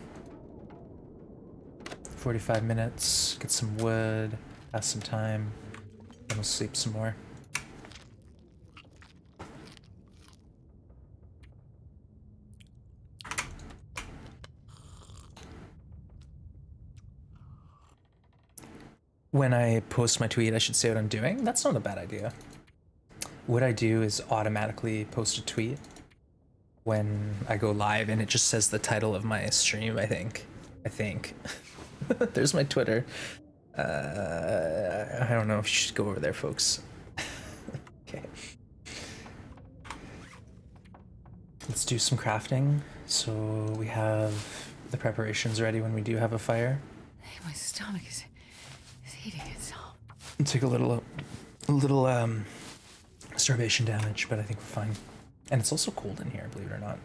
45 minutes, get some wood, pass some time, then we'll sleep some more. When I post my tweet, I should say what I'm doing. That's not a bad idea. What I do is automatically post a tweet when I go live, and it just says the title of my stream, I think. There's my Twitter. I don't know if you should go over there, folks. Okay. Let's do some crafting. So we have the preparations ready when we do have a fire. Hey, my stomach is eating itself. Take a little starvation damage, but I think we're fine. And it's also cold in here, believe it or not.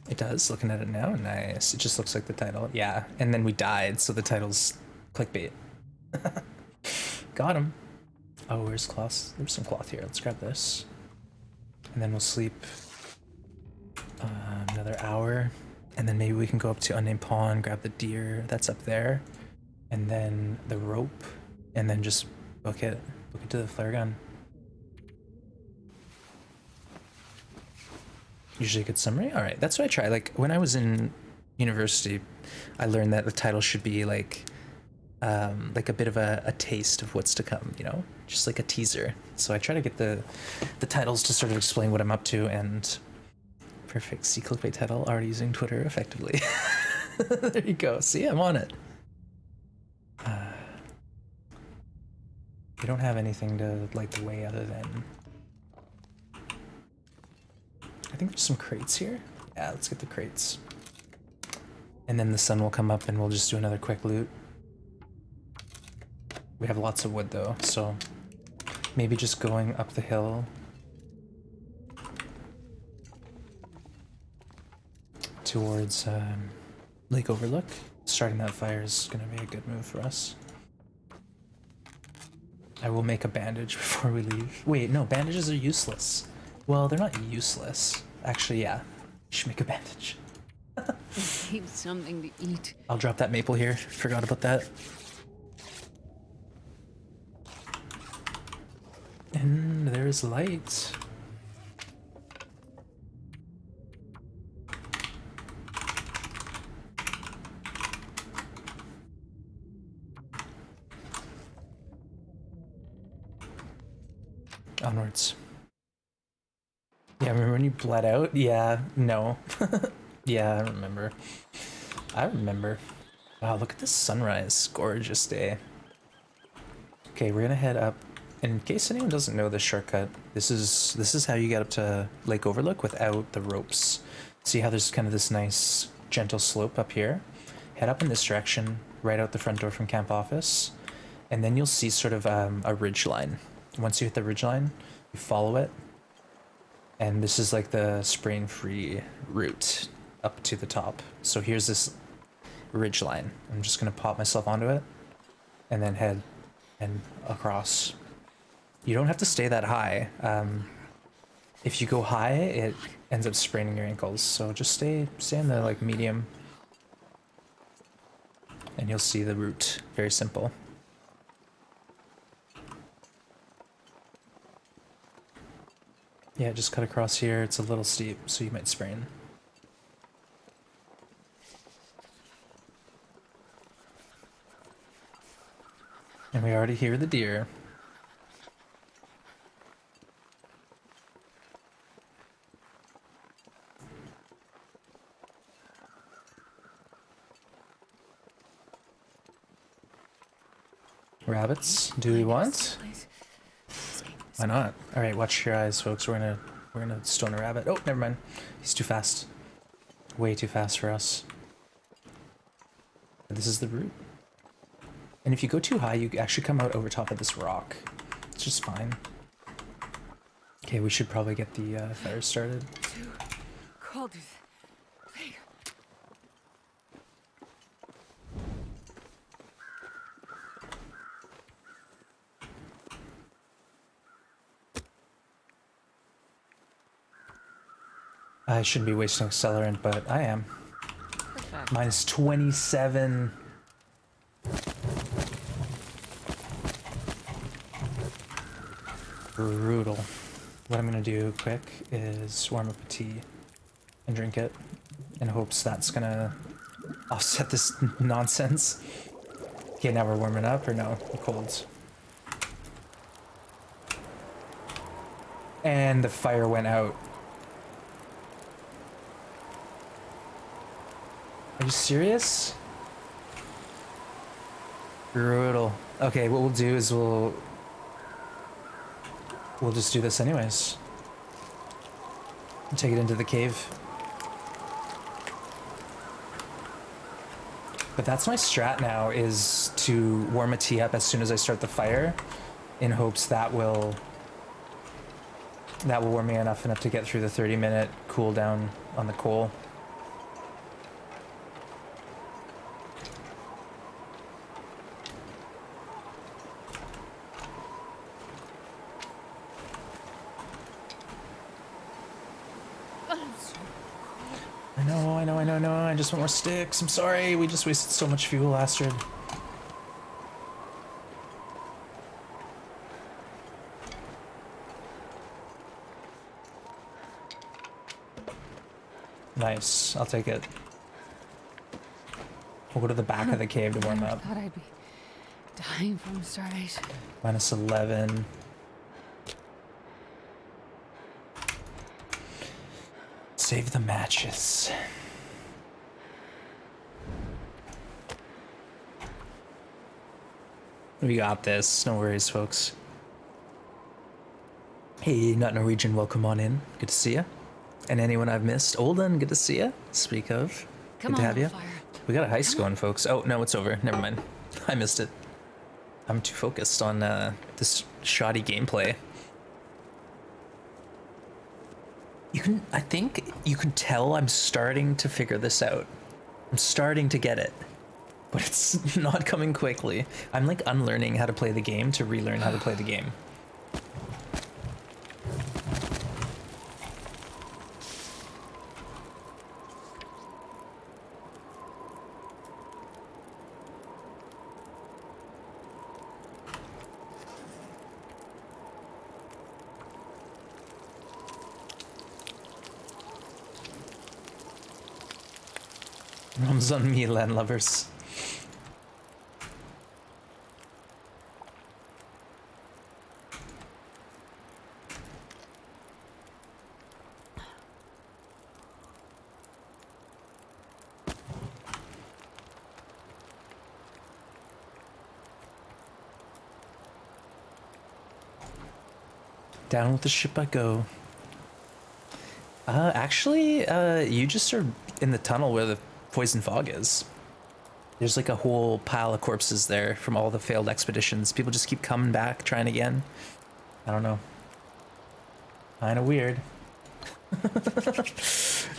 It does, looking at it now, nice. It just looks like the title. Yeah, and then we died, so the title's clickbait. Got him. Oh, where's cloth? There's some cloth here. Let's grab this. And then we'll sleep another hour. And then maybe we can go up to Unnamed Pond, grab the deer that's up there. And then the rope. And then just book it to the flare gun. Usually a good summary? Alright, that's what I try. Like, when I was in university, I learned that the title should be like a bit of a taste of what's to come, you know? Just like a teaser. So I try to get the titles to sort of explain what I'm up to, and perfect. See clickbait title, already using Twitter effectively. There you go. See, I'm on it. We don't have anything to light the way other than... I think there's some crates here. Yeah, let's get the crates. And then the sun will come up and we'll just do another quick loot. We have lots of wood though, so maybe just going up the hill towards Lake Overlook. Starting that fire is gonna be a good move for us. I will make a bandage before we leave. Wait, no, bandages are useless. Well, they're not useless. Actually, yeah. You should make a bandage. Need something to eat. I'll drop that maple here. Forgot about that. And there's light. Onwards. Yeah, remember when you bled out? Yeah, no. Yeah, I remember. Wow, look at this sunrise. Gorgeous day. Okay, we're gonna head up. And in case anyone doesn't know the shortcut, this is how you get up to Lake Overlook without the ropes. See how there's kind of this nice gentle slope up here? Head up in this direction, right out the front door from camp office. And then you'll see sort of a ridge line. Once you hit the ridge line, you follow it. And this is like the spraying-free route up to the top. So here's this ridge line. I'm just gonna pop myself onto it and then head and across. You don't have to stay that high. If you go high, it ends up spraining your ankles. So just stay in the like medium, and you'll see the route. Very simple. Yeah, just cut across here. It's a little steep, so you might sprain. And we already hear the deer. Rabbits, do we want? Why not? All right, watch your eyes, folks. We're gonna stone a rabbit. Oh, never mind. He's too fast. Way too fast for us. But this is the route. And if you go too high, you actually come out over top of this rock. It's just fine. Okay, we should probably get the fire started. Too cold. I shouldn't be wasting accelerant, but I am. Perfect. Minus 27. Brutal. What I'm gonna do quick is warm up a tea and drink it in hopes that's gonna offset this nonsense. Okay, now we're warming up, or no? We're cold. And the fire went out. Are you serious? Brutal. Okay, what we'll do is we'll just do this anyways. Take it into the cave. But that's my strat now, is to warm a tea up as soon as I start the fire, in hopes that will warm me enough to get through the 30-minute cooldown on the coal. I know, I just want more sticks. I'm sorry, we just wasted so much fuel, Astrid. Nice, I'll take it. We'll go to the back of the cave to warm up. I thought I'd be dying from starvation. Minus 11. Save the matches. We got this. No worries, folks. Hey, not Norwegian, welcome on in. Good to see ya. And anyone I've missed, Olden, good to see ya. Speak of, Come good to on, have you. fire. We got a heist going, folks. Oh no, it's over. Never mind. I missed it. I'm too focused on this shoddy gameplay. I think you can tell I'm starting to figure this out. I'm starting to get it. But it's not coming quickly. I'm like unlearning how to play the game to relearn how to play the game. Rum's on me, land lovers. Down with the ship I go. Actually, you just are in the tunnel where the poison fog is. There's like a whole pile of corpses there from all the failed expeditions. People just keep coming back, trying again. I don't know. Kind of weird.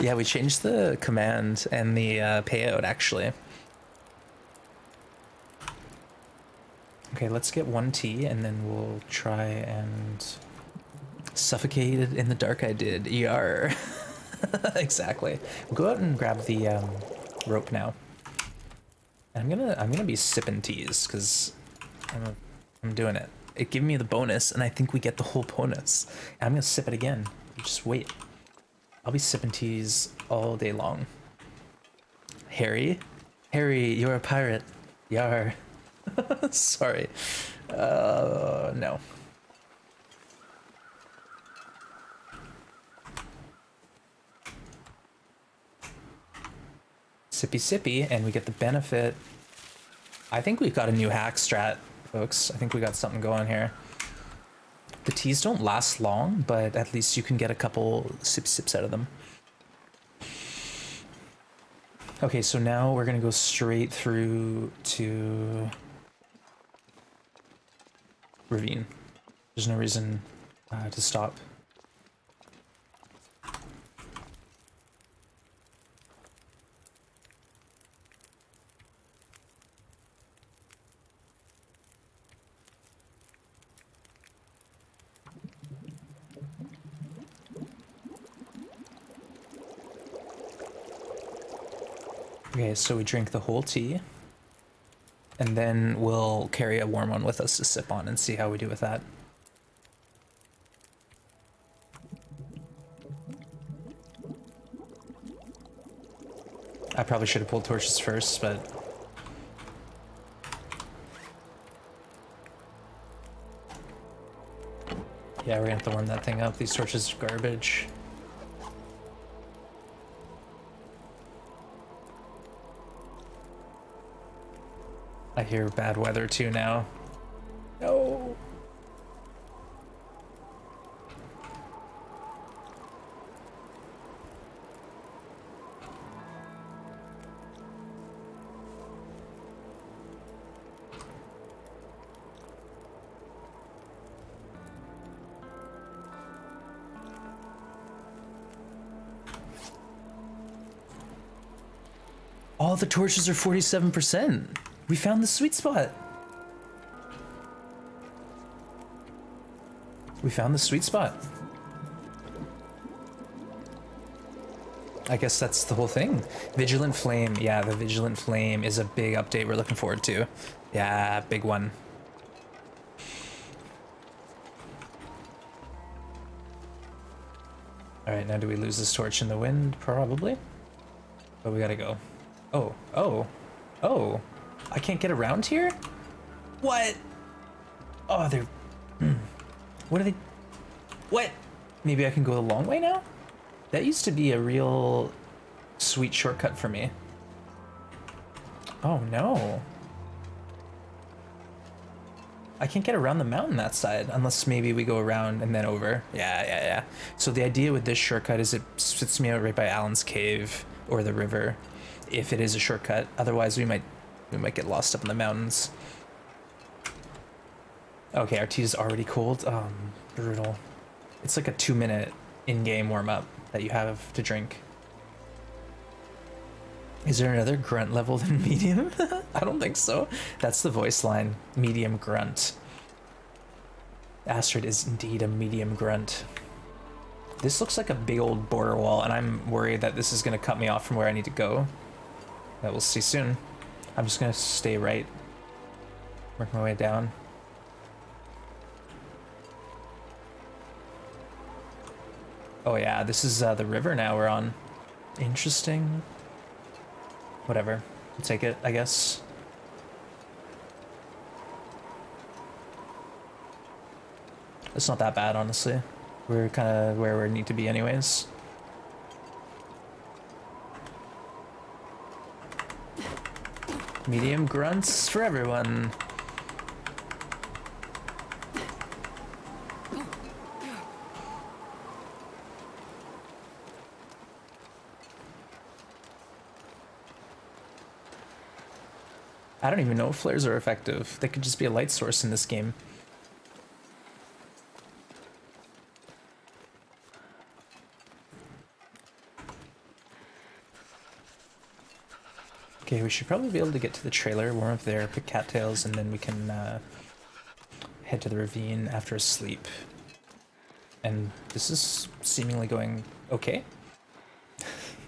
Yeah, we changed the command and the payout actually. Okay, let's get 1 tea and then we'll try and suffocate it in the dark. I did. Yar. Exactly. We'll go out and grab the rope now. I'm gonna be sipping teas because I'm doing it. It gave me the bonus, and I think we get the whole bonus. And I'm gonna sip it again. Just wait. I'll be sipping teas all day long. Harry, Harry, you're a pirate. Yar. Sorry. No. Sippy sippy, and we get the benefit. I think we've got a new hack strat, folks. I think we got something going here. The teas don't last long, but at least you can get a couple sips out of them. Okay, so now we're gonna go straight through to Ravine. There's no reason to stop. Okay, so we drink the whole tea, and then we'll carry a warm one with us to sip on and see how we do with that. I probably should have pulled torches first, but... yeah, we're gonna have to warm that thing up. These torches are garbage. I hear bad weather too now. No. All the torches are 47%. We found the sweet spot. We found the sweet spot. I guess that's the whole thing. Vigilant Flame. Yeah, the Vigilant Flame is a big update we're looking forward to. Yeah, big one. All right, now do we lose this torch in the wind? Probably. But we gotta go. Oh, oh, oh. I can't get around here? What? Oh, they're... What are they... What? Maybe I can go the long way now? That used to be a real sweet shortcut for me. Oh, no. I can't get around the mountain that side unless maybe we go around and then over. Yeah. So the idea with this shortcut is it spits me out right by Alan's cave or the river, if it is a shortcut. Otherwise, we might get lost up in the mountains. Okay, our tea is already cold. Brutal. It's like a 2-minute in-game warm-up that you have to drink. Is there another grunt level than medium? I don't think so. That's the voice line. Medium grunt. Astrid is indeed a medium grunt. This looks like a big old border wall, and I'm worried that this is going to cut me off from where I need to go. But we'll see soon. I'm just going to stay right. Work my way down. Oh yeah, this is the river now we're on. Interesting. Whatever. We'll take it, I guess. It's not that bad, honestly. We're kind of where we need to be anyways. Medium grunts for everyone. I don't even know if flares are effective. They could just be a light source in this game. Okay, we should probably be able to get to the trailer, warm up there, pick cattails, and then we can head to the ravine after a sleep. And this is seemingly going okay.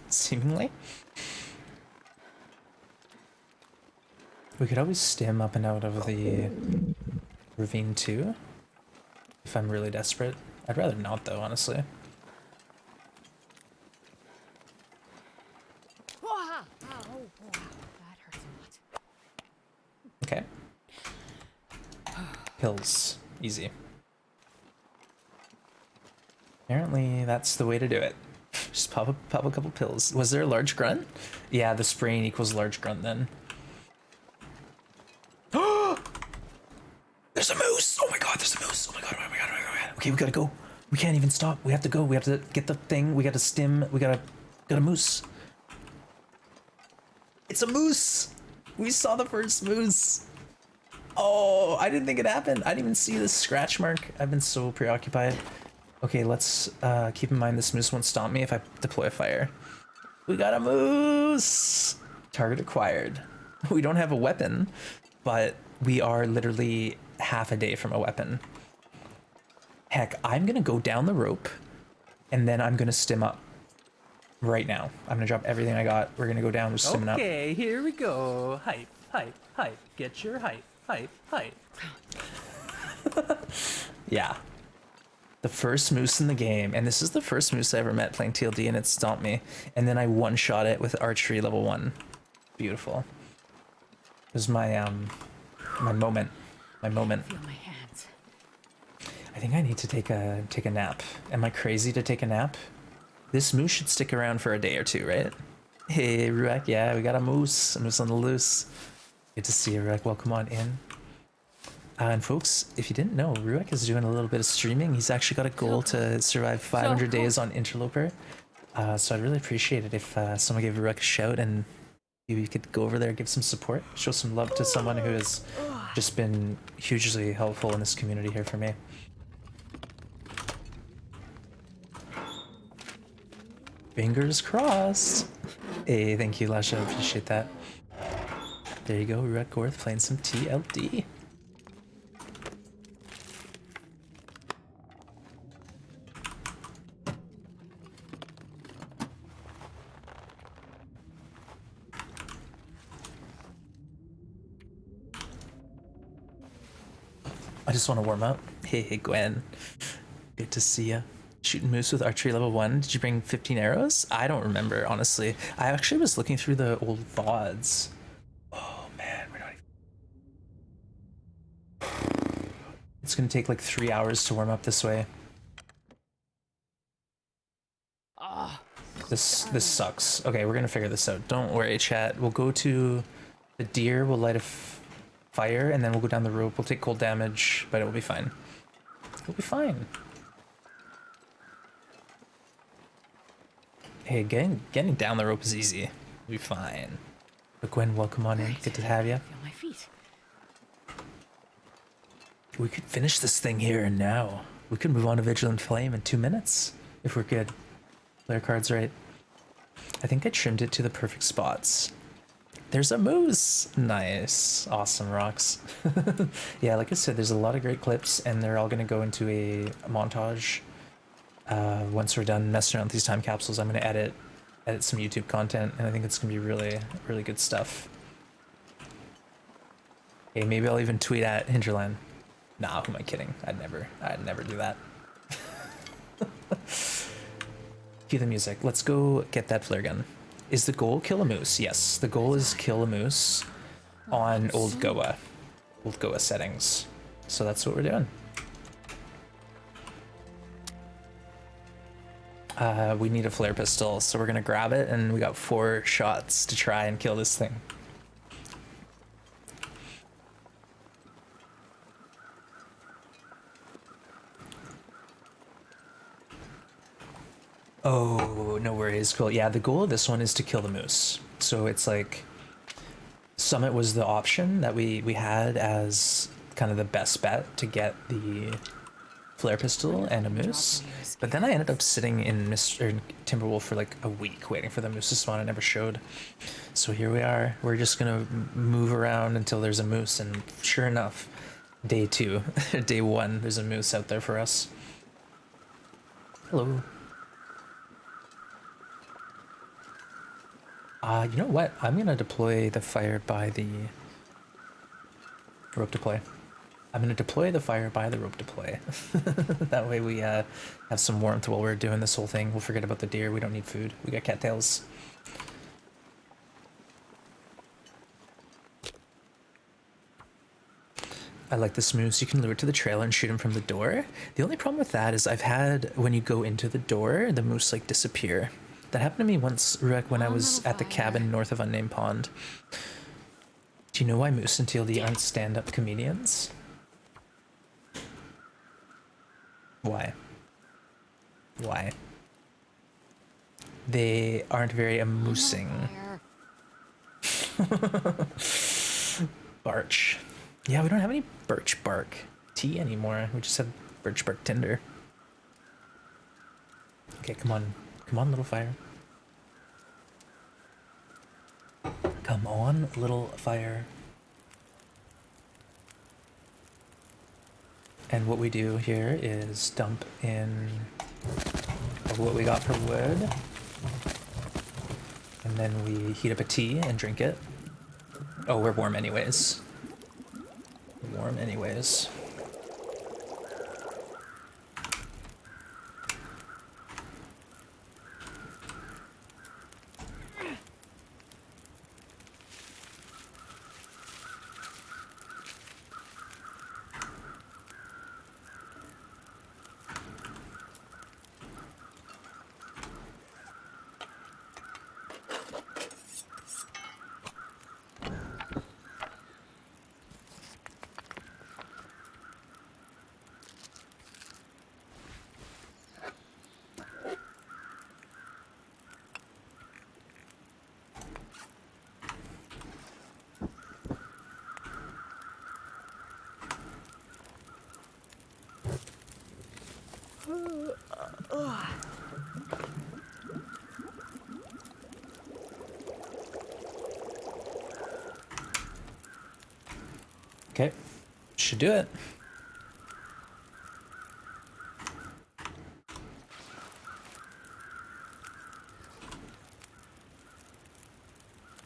Seemingly. We could always stem up and out of the ravine too, if I'm really desperate. I'd rather not though, honestly. Wow, that hurts a lot. Okay. Pills. Easy. Apparently that's the way to do it. Just pop a couple pills. Was there a large grunt? Yeah, the spraying equals large grunt then. There's a moose! Oh my god, there's a moose! Oh my god, oh my god, oh my god. Okay, we gotta go. We can't even stop. We have to go. We have to get the thing. We gotta stim. We got a moose. It's a moose! We saw the first moose. Oh, I didn't think it happened. I didn't even see the scratch mark. I've been so preoccupied. Okay, let's keep in mind this moose won't stomp me if I deploy a fire. We got a moose! Target acquired. We don't have a weapon, but we are literally half a day from a weapon. Heck, I'm gonna go down the rope, and then I'm gonna stim up. Right now. I'm gonna drop everything I got. We're gonna go down, we're stimming up. Okay, here we go. Hype, hype, hype. Get your hype, hype, hype. Yeah. The first moose in the game, and this is the first moose I ever met playing TLD, and it stomped me. And then I one-shot it with archery level 1. Beautiful. It was my my moment. My moment. Feel my hands. I think I need to take a nap. Am I crazy to take a nap? This moose should stick around for a day or two, right? Hey, Ruak, yeah, we got a moose on the loose. Good to see you, Ruak. Welcome on in. And folks, if you didn't know, Ruak is doing a little bit of streaming. He's actually got a goal to survive 500 days on Interloper. So I'd really appreciate it if someone gave Ruak a shout and you could go over there, give some support, show some love to someone who has just been hugely helpful in this community here for me. Fingers crossed. Hey, thank you, Lasha. I appreciate that. There you go, Ruak Gorth playing some TLD. I just want to warm up. Hey, Gwen. Good to see ya. Shooting moose with archery level 1. Did you bring 15 arrows? I don't remember, honestly. I actually was looking through the old VODs. Oh, man. We're not even... It's going to take like 3 hours to warm up this way. This sucks. Okay, we're going to figure this out. Don't worry, chat. We'll go to the deer. We'll light a fire, and then we'll go down the rope. We'll take cold damage, but it will be fine. It'll be fine. Hey, getting down the rope is easy. We'll be fine. But Gwen, welcome on in. Good to have you. Feel my feet. We could finish this thing here and now. We could move on to Vigilant Flame in 2 minutes if we're good. Player cards right. I think I trimmed it to the perfect spots. There's a moose! Nice. Awesome rocks. Yeah, like I said, there's a lot of great clips, and they're all going to go into a montage. Once we're done messing around with these time capsules, I'm going to edit some YouTube content, and I think it's going to be really, really good stuff. Hey, maybe I'll even tweet at Hinterland. Nah, who am I kidding? I'd never do that. Cue the music. Let's go get that flare gun. Is the goal kill a moose? Yes, the goal is kill a moose on OldGoa. OldGoa settings. So that's what we're doing. We need a flare pistol, so we're gonna grab it, and we got 4 shots to try and kill this thing. Oh, no worries. Cool. Yeah, the goal of this one is to kill the moose. So it's like Summit was the option that we had as kind of the best bet to get the flare pistol and a moose. But then I ended up sitting in Mr. Timberwolf for like a week waiting for the moose to spawn. It never showed. So here we are. We're just gonna move around until there's a moose, and sure enough, day 2, day 1, there's a moose out there for us. Hello. You know what? I'm gonna deploy the fire by the rope deploy. I'm gonna deploy the fire by the rope deploy. That way we have some warmth while we're doing this whole thing. We'll forget about the deer. We don't need food. We got cattails. I like this moose. You can lure it to the trailer and shoot him from the door. The only problem with that is I've had, when you go into the door, the moose like disappear. That happened to me once, Ruek, when I was at the cabin north of Unnamed Pond. Do you know why moose and TLD aren't stand-up comedians? Why? Why? They aren't very amusing. Barch. Yeah, we don't have any birch bark tea anymore. We just have birch bark tinder. Okay, come on. Come on, little fire. Come on, little fire. And what we do here is dump in what we got for wood. And then we heat up a tea and drink it. Oh, we're warm anyways. Warm anyways. Okay, should do it.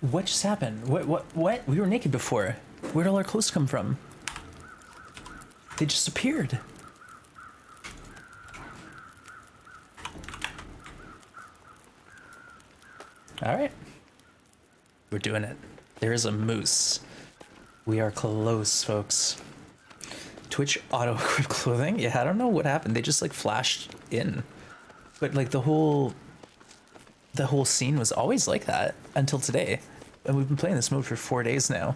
What just happened? What? We were naked before. Where'd all our clothes come from? They just appeared. Alright. We're doing it. There is a moose. We are close, folks. Twitch auto-equip clothing? Yeah, I don't know what happened. They just like flashed in. But like the whole scene was always like that until today. And we've been playing this mode for 4 days now.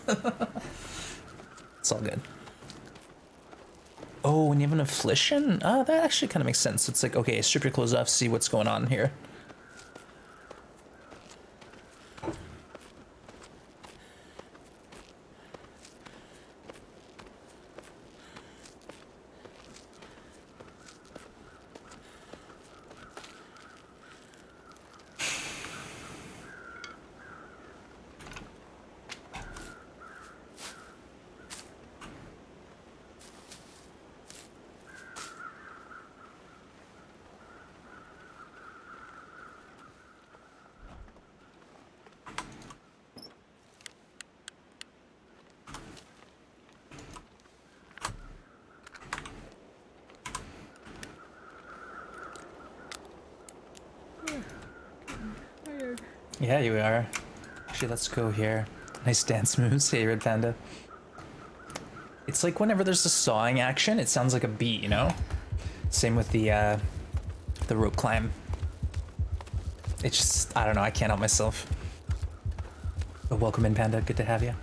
It's all good. Oh, when you have an affliction? That actually kind of makes sense. It's like, okay, strip your clothes off, see what's going on here. Yeah, you are. Actually, let's go here. Nice dance moves. Hey, Red Panda. It's like whenever there's a sawing action, it sounds like a beat, you know? Same with the rope climb. It's just, I don't know, I can't help myself. But welcome in, Panda. Good to have you.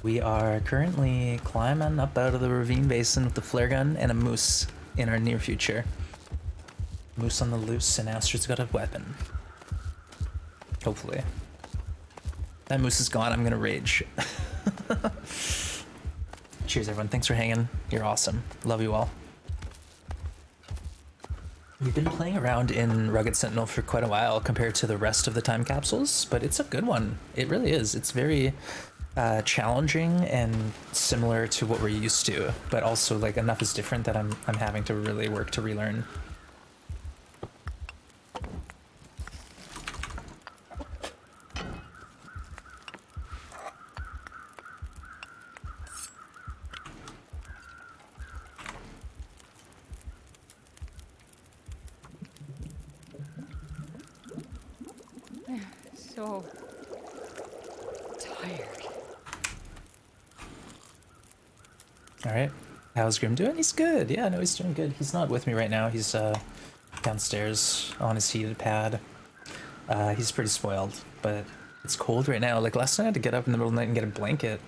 We are currently climbing up out of the ravine basin with the flare gun and a moose in our near future. Moose on the loose, and Astrid's got a weapon. Hopefully. That moose is gone. I'm gonna rage. Cheers, everyone. Thanks for hanging. You're awesome. Love you all. We've been playing around in Rugged Sentinel for quite a while compared to the rest of the time capsules, but it's a good one. It really is. It's very challenging and similar to what we're used to, but also like enough is different that I'm having to really work to relearn. So tired. All right. How's Grim doing? He's good. Yeah, no, he's doing good. He's not with me right now. He's downstairs on his heated pad. He's pretty spoiled, but it's cold right now. Like last night I had to get up in the middle of the night and get a blanket.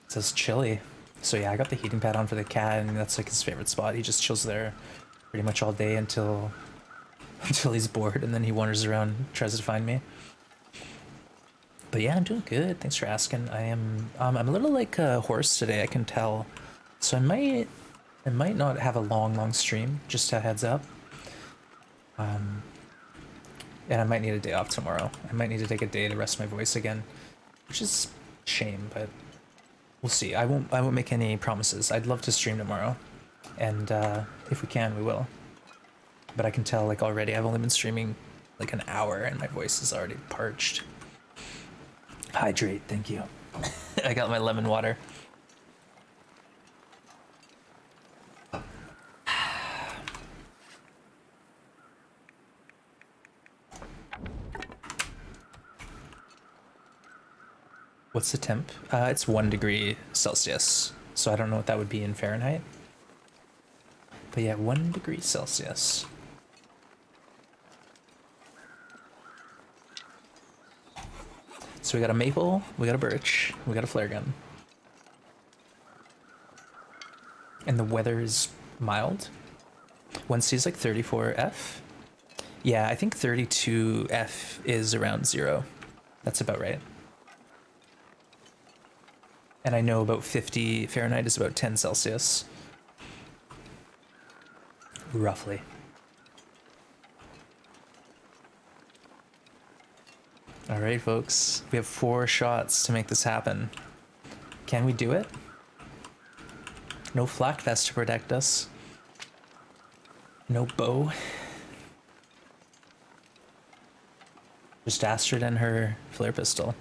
It's chilly. So yeah, I got the heating pad on for the cat, and that's like his favorite spot. He just chills there pretty much all day until he's bored, and then he wanders around, tries to find me. But yeah, I'm doing good. Thanks for asking. I am. I'm a little like a horse today. I can tell. So I might not have a long stream. Just a heads up. And I might need a day off tomorrow. I might need to take a day to rest my voice again, which is a shame, but we'll see. I won't make any promises. I'd love to stream tomorrow, and if we can, we will. But I can tell like already. I've only been streaming like an hour, and my voice is already parched. Hydrate, thank you. I got my lemon water. What's the temp? It's 1 degree Celsius, so I don't know what that would be in Fahrenheit. But yeah, 1 degree Celsius. So we got a maple, we got a birch, we got a flare gun. And the weather is mild. 1C is like 34F. Yeah, I think 32F is around 0. That's about right. And I know about 50 Fahrenheit is about 10 Celsius. Roughly. All right, folks. We have 4 shots to make this happen. Can we do it? No flak vest to protect us. No bow. Just Astrid and her flare pistol.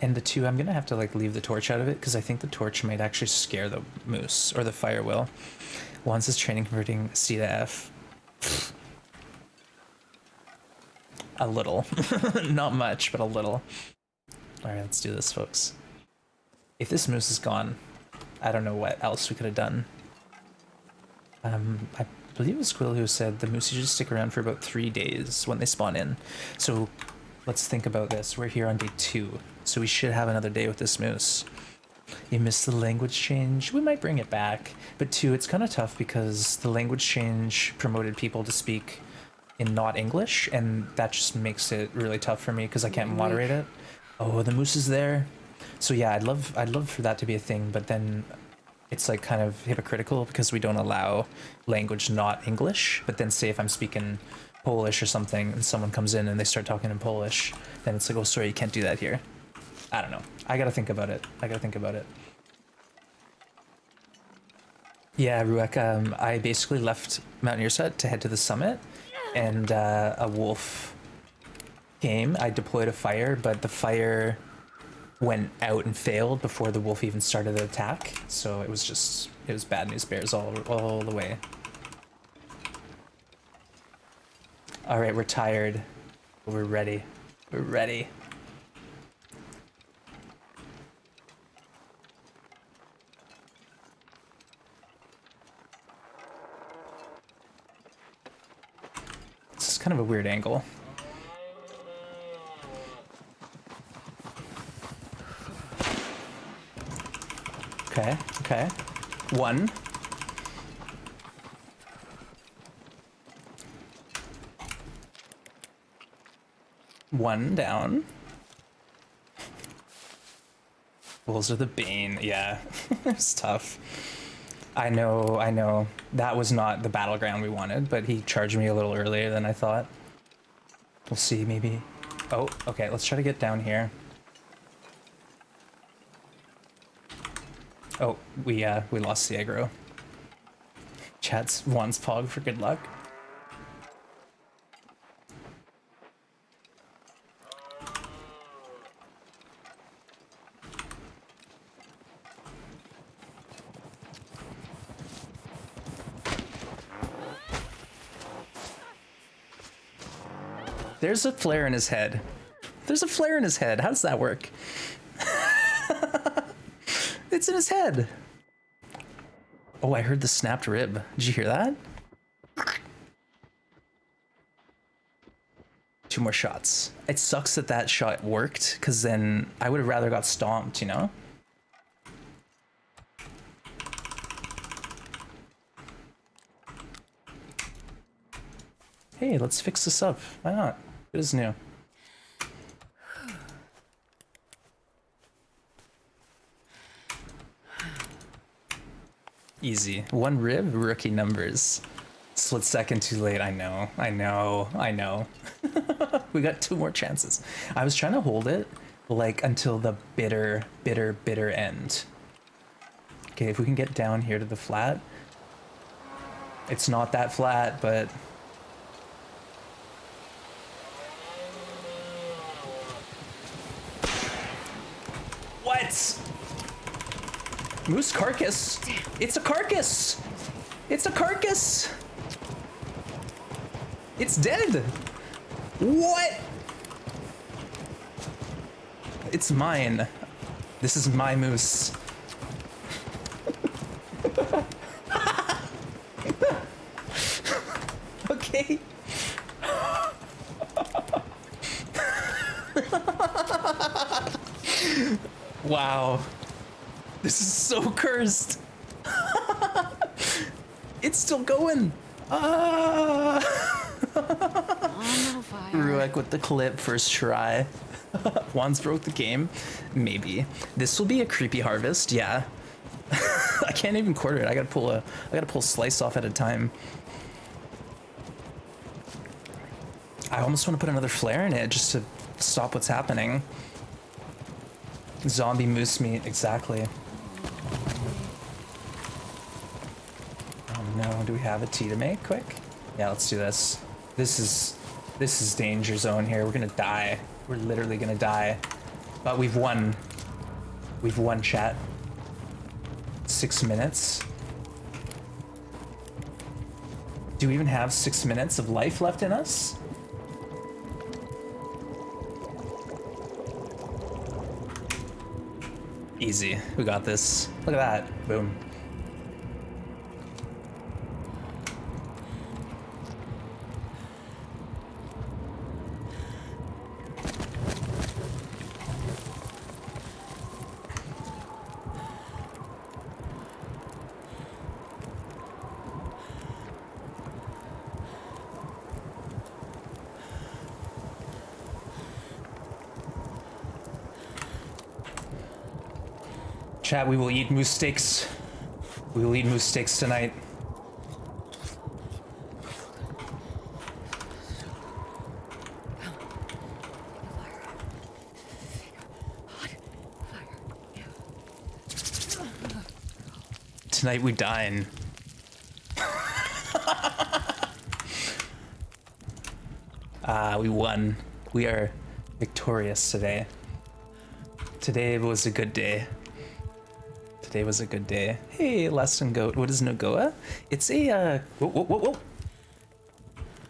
And the 2, I'm gonna have to like leave the torch out of it because I think the torch might actually scare the moose, or the fire will. Once is training converting C to F. A little. Not much, but a little. Alright, let's do this, folks. If this moose is gone, I don't know what else we could have done. I believe it was Quill who said the moose usually stick around for about 3 days when they spawn in. So let's think about this. We're here on day 2, so we should have another day with this moose. You missed the language change. We might bring it back. But 2, it's kind of tough because the language change promoted people to speak in not English, and that just makes it really tough for me because I can't moderate it. Oh, the moose is there. So yeah, I'd love for that to be a thing, but then it's like kind of hypocritical because we don't allow language not English. But then say if I'm speaking Polish or something and someone comes in and they start talking in Polish, then it's like, oh sorry, you can't do that here. I don't know. I gotta think about it. Yeah, Ruek, I basically left Mountaineer Set to head to the summit, and a wolf came. I deployed a fire, but the fire went out and failed before the wolf even started the attack. So it was bad news bears all the way. All right, we're tired. We're ready. We're ready. This is kind of a weird angle. Okay. 1. One down. Wolves are the bane. Yeah, it's tough. I know. That was not the battleground we wanted, but he charged me a little earlier than I thought. We'll see, maybe. Oh, okay, let's try to get down here. Oh, we lost the aggro. Chat's wants Pog for good luck. There's a flare in his head. There's a flare in his head. How does that work? It's in his head. Oh, I heard the snapped rib. Did you hear that? 2 more shots. It sucks that that shot worked, because then I would have rather got stomped, you know? Hey, let's fix this up. Why not? It is new. Easy. 1 rib, rookie numbers. Split second too late. I know. We got 2 more chances. I was trying to hold it like until the bitter end. Okay, if we can get down here to the flat. It's not that flat, but what? Moose carcass. It's a carcass. It's a carcass. It's dead. What? It's mine. This is my moose. Okay. Wow. This is so cursed. It's still going. Ruek with the clip, first try. Juan's broke the game. Maybe. This will be a creepy harvest, yeah. I can't even quarter it. I gotta pull slice off at a time. I almost want to put another flare in it just to stop what's happening. Zombie moose meat, exactly. Oh no, do we have a tea to make quick? Yeah, let's do this. This is danger zone here. We're gonna die. We're literally gonna die. But we've won. We've won, chat. 6 minutes. Do we even have 6 minutes of life left in us? Easy. We got this. Look at that. Boom. Chat, we will eat moose steaks. We will eat moose steaks tonight. Tonight we dine. We won. We are victorious today. Today was a good day. Today was a good day. Hey, Less Than Goat. What is NOGOA? It's a, whoa.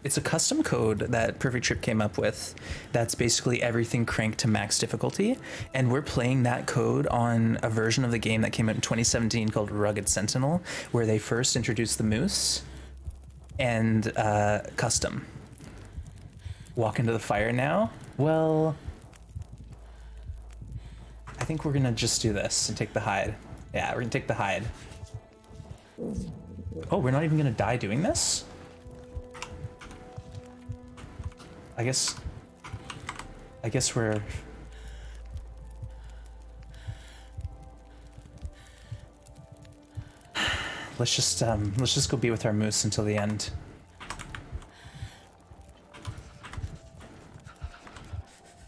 It's a custom code that Perfect Trip came up with that's basically everything cranked to max difficulty. And we're playing that code on a version of the game that came out in 2017 called Rugged Sentinel, where they first introduced the moose and custom. Walk into the fire now? Well, I think we're gonna just do this and take the hide. Yeah, we're gonna take the hide. Oh, we're not even gonna die doing this? I guess we're... let's just go be with our moose until the end.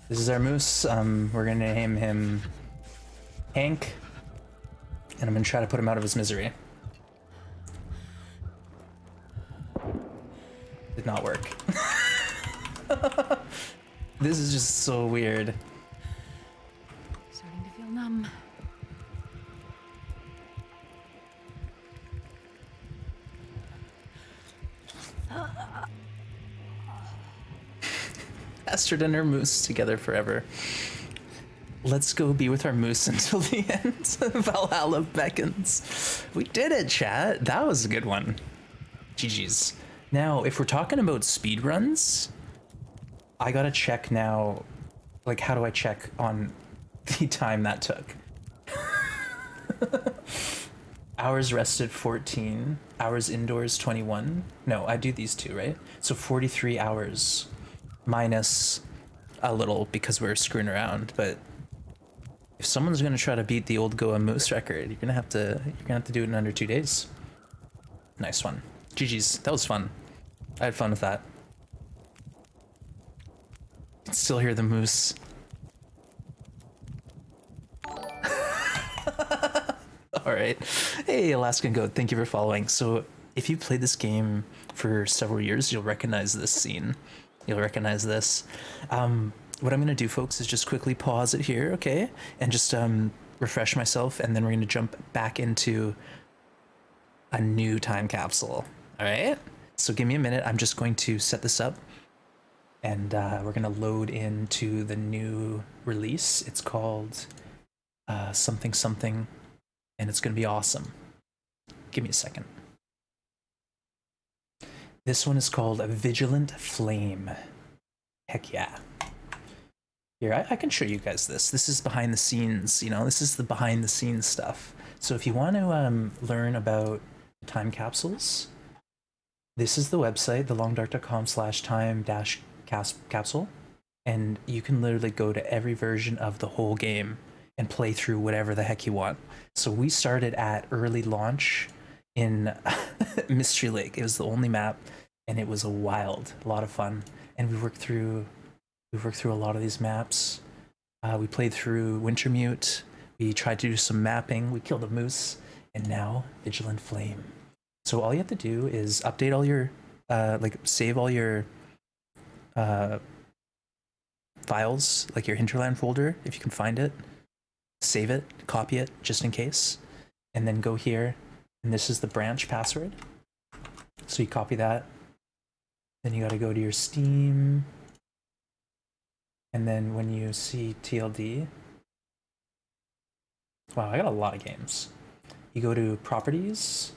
This is our moose. We're gonna name him Hank, and I'm gonna try to put him out of his misery. Did not work. This is just so weird. Starting to feel numb. Astrid and her moose together forever. Let's go be with our moose until the end. Valhalla beckons. We did it, chat. That was a good one. GG's. Now, if we're talking about speed runs, I gotta check now. Like, how do I check on the time that took? Hours rested 14, hours indoors 21. No, I do these two, right? So 43 hours minus a little because we're screwing around. But if someone's gonna try to beat the OldGoa moose record, you're gonna have to do it in under 2 days. Nice one. GG's. That was fun. I had fun with that. I can still hear the moose. Alright. Hey, Alaskan Goat, thank you for following. So, if you played this game for several years, you'll recognize this scene. You'll recognize this. What I'm going to do, folks, is just quickly pause it here, okay? And just refresh myself, and then we're going to jump back into a new time capsule. Alright? So give me a minute. I'm just going to set this up, and we're going to load into the new release. It's called something something, and it's going to be awesome. Give me a second. This one is called a Vigilant Flame. Heck yeah. Here, I can show you guys this. This is behind the scenes, you know, this is the behind the scenes stuff. So if you want to learn about time capsules, this is the website, thelongdark.com/time-capsule, and you can literally go to every version of the whole game and play through whatever the heck you want. So we started at early launch in Mystery Lake. It was the only map, and it was a lot of fun. And we've worked through a lot of these maps. We played through Wintermute. We tried to do some mapping. We killed a moose, and now Vigilant Flame. So all you have to do is update all your, save all your files, like your hinterland folder, if you can find it. Save it, copy it, just in case, and then go here, and this is the branch password. So you copy that, then you got to go to your Steam, and then when you see TLD, wow, I got a lot of games. You go to Properties,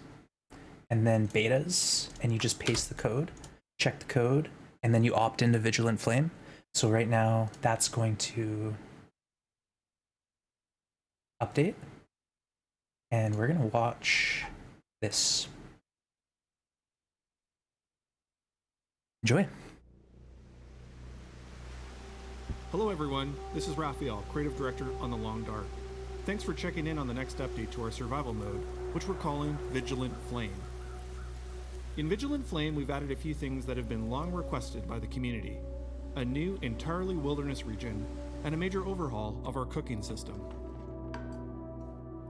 and then Betas, and you just paste the code, check the code, and then you opt into Vigilant Flame. So right now, that's going to update, and we're gonna watch this. Enjoy. Hello everyone, this is Raphael, Creative Director on The Long Dark. Thanks for checking in on the next update to our survival mode, which we're calling Vigilant Flame. In Vigilant Flame, we've added a few things that have been long requested by the community. A new, entirely wilderness region, and a major overhaul of our cooking system.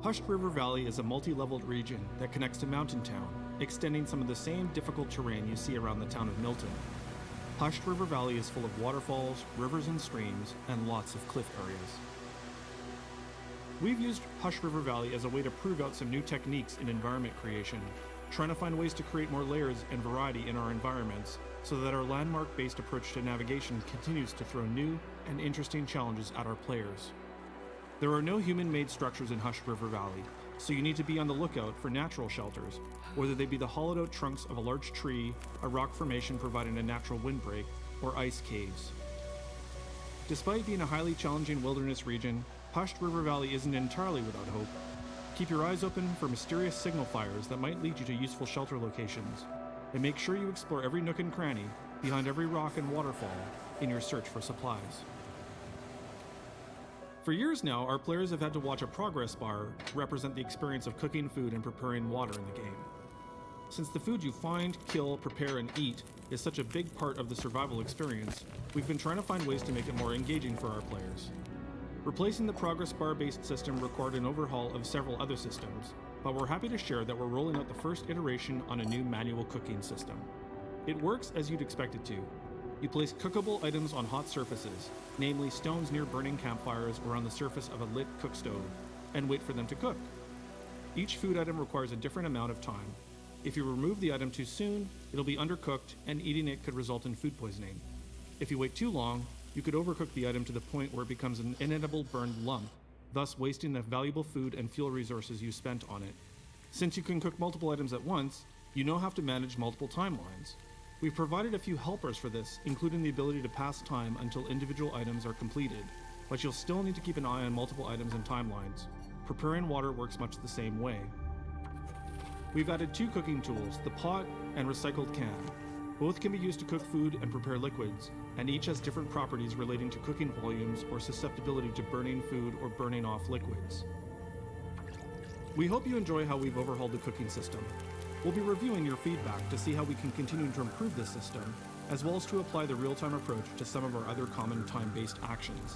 Hushed River Valley is a multi-leveled region that connects to Mountain Town, extending some of the same difficult terrain you see around the town of Milton. Hushed River Valley is full of waterfalls, rivers and streams, and lots of cliff areas. We've used Hushed River Valley as a way to prove out some new techniques in environment creation, trying to find ways to create more layers and variety in our environments so that our landmark-based approach to navigation continues to throw new and interesting challenges at our players. There are no human-made structures in Hushed River Valley, so you need to be on the lookout for natural shelters, whether they be the hollowed-out trunks of a large tree, a rock formation providing a natural windbreak, or ice caves. Despite being a highly challenging wilderness region, Hushed River Valley isn't entirely without hope. Keep your eyes open for mysterious signal fires that might lead you to useful shelter locations, and make sure you explore every nook and cranny, behind every rock and waterfall, in your search for supplies. For years now, our players have had to watch a progress bar represent the experience of cooking food and preparing water in the game. Since the food you find, kill, prepare, and eat is such a big part of the survival experience, we've been trying to find ways to make it more engaging for our players. Replacing the progress bar-based system required an overhaul of several other systems, but we're happy to share that we're rolling out the first iteration on a new manual cooking system. It works as you'd expect it to. You place cookable items on hot surfaces, namely stones near burning campfires or on the surface of a lit cook stove, and wait for them to cook. Each food item requires a different amount of time. If you remove the item too soon, it'll be undercooked, and eating it could result in food poisoning. If you wait too long, you could overcook the item to the point where it becomes an inedible burned lump, thus wasting the valuable food and fuel resources you spent on it. Since you can cook multiple items at once, you now have to manage multiple timelines. We've provided a few helpers for this, including the ability to pass time until individual items are completed, but you'll still need to keep an eye on multiple items and timelines. Preparing water works much the same way. We've added 2 cooking tools, the pot and recycled can. Both can be used to cook food and prepare liquids, and each has different properties relating to cooking volumes or susceptibility to burning food or burning off liquids. We hope you enjoy how we've overhauled the cooking system. We'll be reviewing your feedback to see how we can continue to improve this system, as well as to apply the real-time approach to some of our other common time-based actions.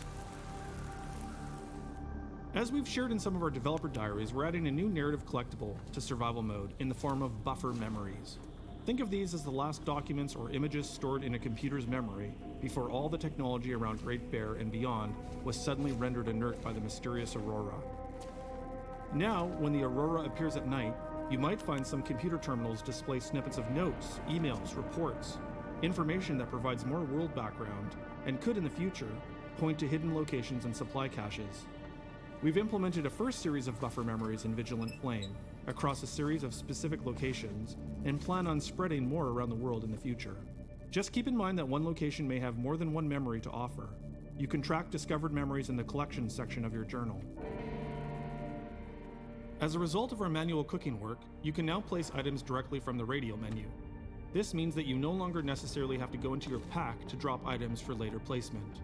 As we've shared in some of our developer diaries, we're adding a new narrative collectible to survival mode in the form of buffer memories. Think of these as the last documents or images stored in a computer's memory before all the technology around Great Bear and beyond was suddenly rendered inert by the mysterious aurora. Now, when the aurora appears at night, you might find some computer terminals display snippets of notes, emails, reports, information that provides more world background, and could in the future point to hidden locations and supply caches. We've implemented a first series of buffer memories in Vigilant Flame across a series of specific locations and plan on spreading more around the world in the future. Just keep in mind that one location may have more than one memory to offer. You can track discovered memories in the collections section of your journal. As a result of our manual cooking work, you can now place items directly from the radial menu. This means that you no longer necessarily have to go into your pack to drop items for later placement.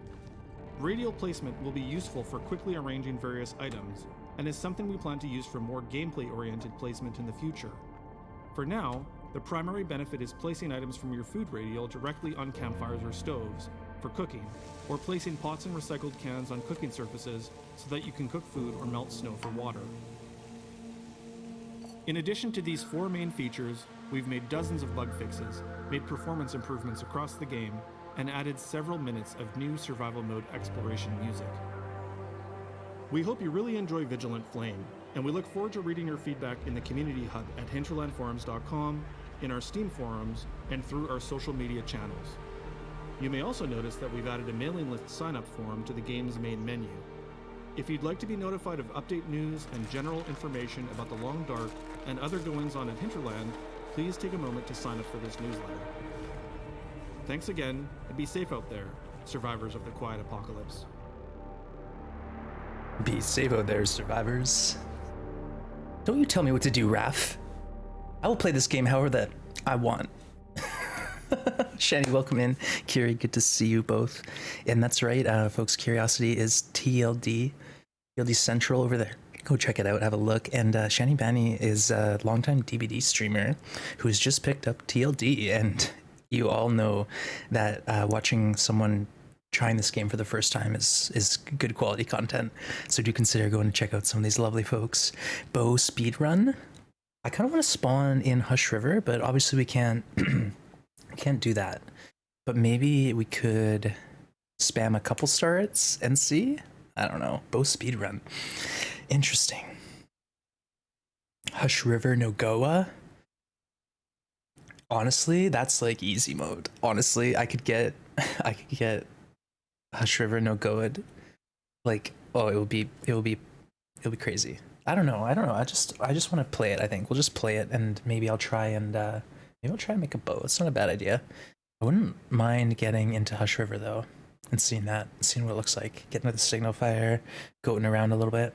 Radial placement will be useful for quickly arranging various items, and is something we plan to use for more gameplay-oriented placement in the future. For now, the primary benefit is placing items from your food radial directly on campfires or stoves for cooking, or placing pots and recycled cans on cooking surfaces so that you can cook food or melt snow for water. In addition to these 4 main features, we've made dozens of bug fixes, made performance improvements across the game, and added several minutes of new survival mode exploration music. We hope you really enjoy Vigilant Flame, and we look forward to reading your feedback in the community hub at hinterlandforums.com, in our Steam forums, and through our social media channels. You may also notice that we've added a mailing list sign-up form to the game's main menu. If you'd like to be notified of update news and general information about the Long Dark and other goings-on at Hinterland, please take a moment to sign up for this newsletter. Thanks again, and be safe out there, survivors of the quiet apocalypse. Be safe out there, survivors. Don't you tell me what to do, Raph. I will play this game however that I want. Shani, welcome in. Kiri, good to see you both. And that's right, folks, Curiosity is TLD Central over there. Go check it out, have a look. And Shani Bani is a longtime DVD streamer who's just picked up TLD. And you all know that watching someone trying this game for the first time is good quality content. So do consider going to check out some of these lovely folks. Bo Speedrun. I kind of want to spawn in Hush River, but obviously we can't do that. But maybe we could spam a couple starts and see? I don't know. Bo Speedrun. Interesting. Hush River NOGOA. Honestly, that's like easy mode. Honestly, I could get Hush River NOGOA. Like, oh, it would be crazy. I don't know. I just want to play it. I think we'll just play it, and maybe I'll try and make a bow. It's not a bad idea. I wouldn't mind getting into Hush River though, and seeing what it looks like. Getting to the signal fire, goating around a little bit.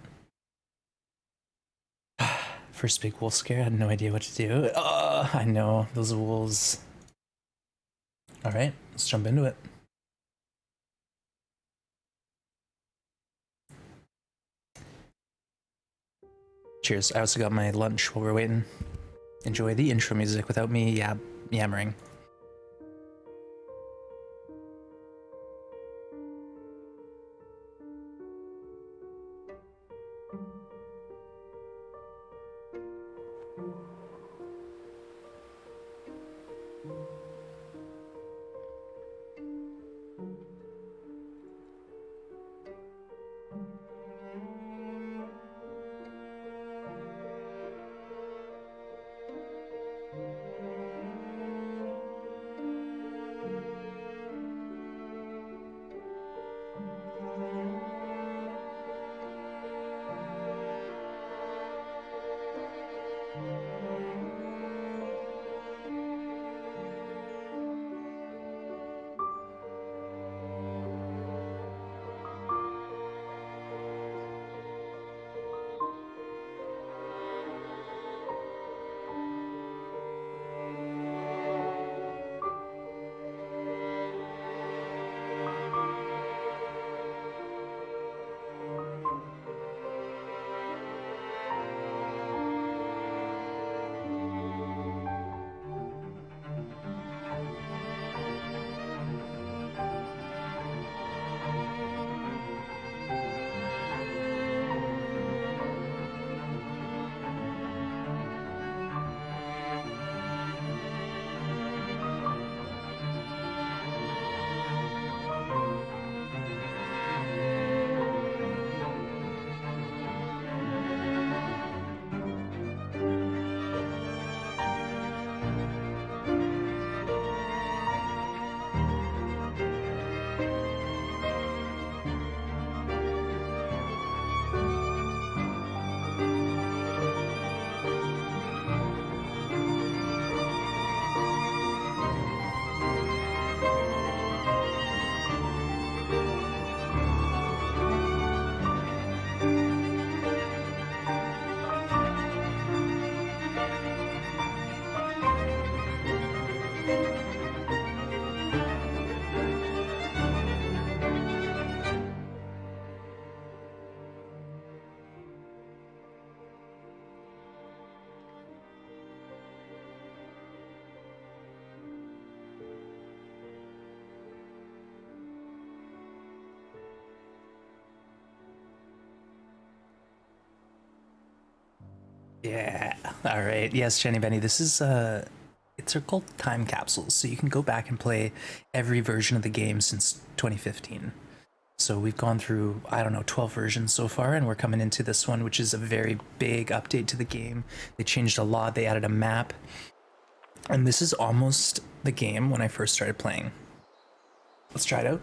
First big wolf scare. I had no idea what to do. I know those wolves. All right, let's jump into it. Cheers. I also got my lunch while we're waiting. Enjoy the intro music without me yammering. Yeah. All right. Yes, Jenny Benny. This is it's called Time Capsules, so you can go back and play every version of the game since 2015. So we've gone through, I don't know, 12 versions so far, and we're coming into this one, which is a very big update to the game. They changed a lot. They added a map, and this is almost the game when I first started playing. Let's try it out.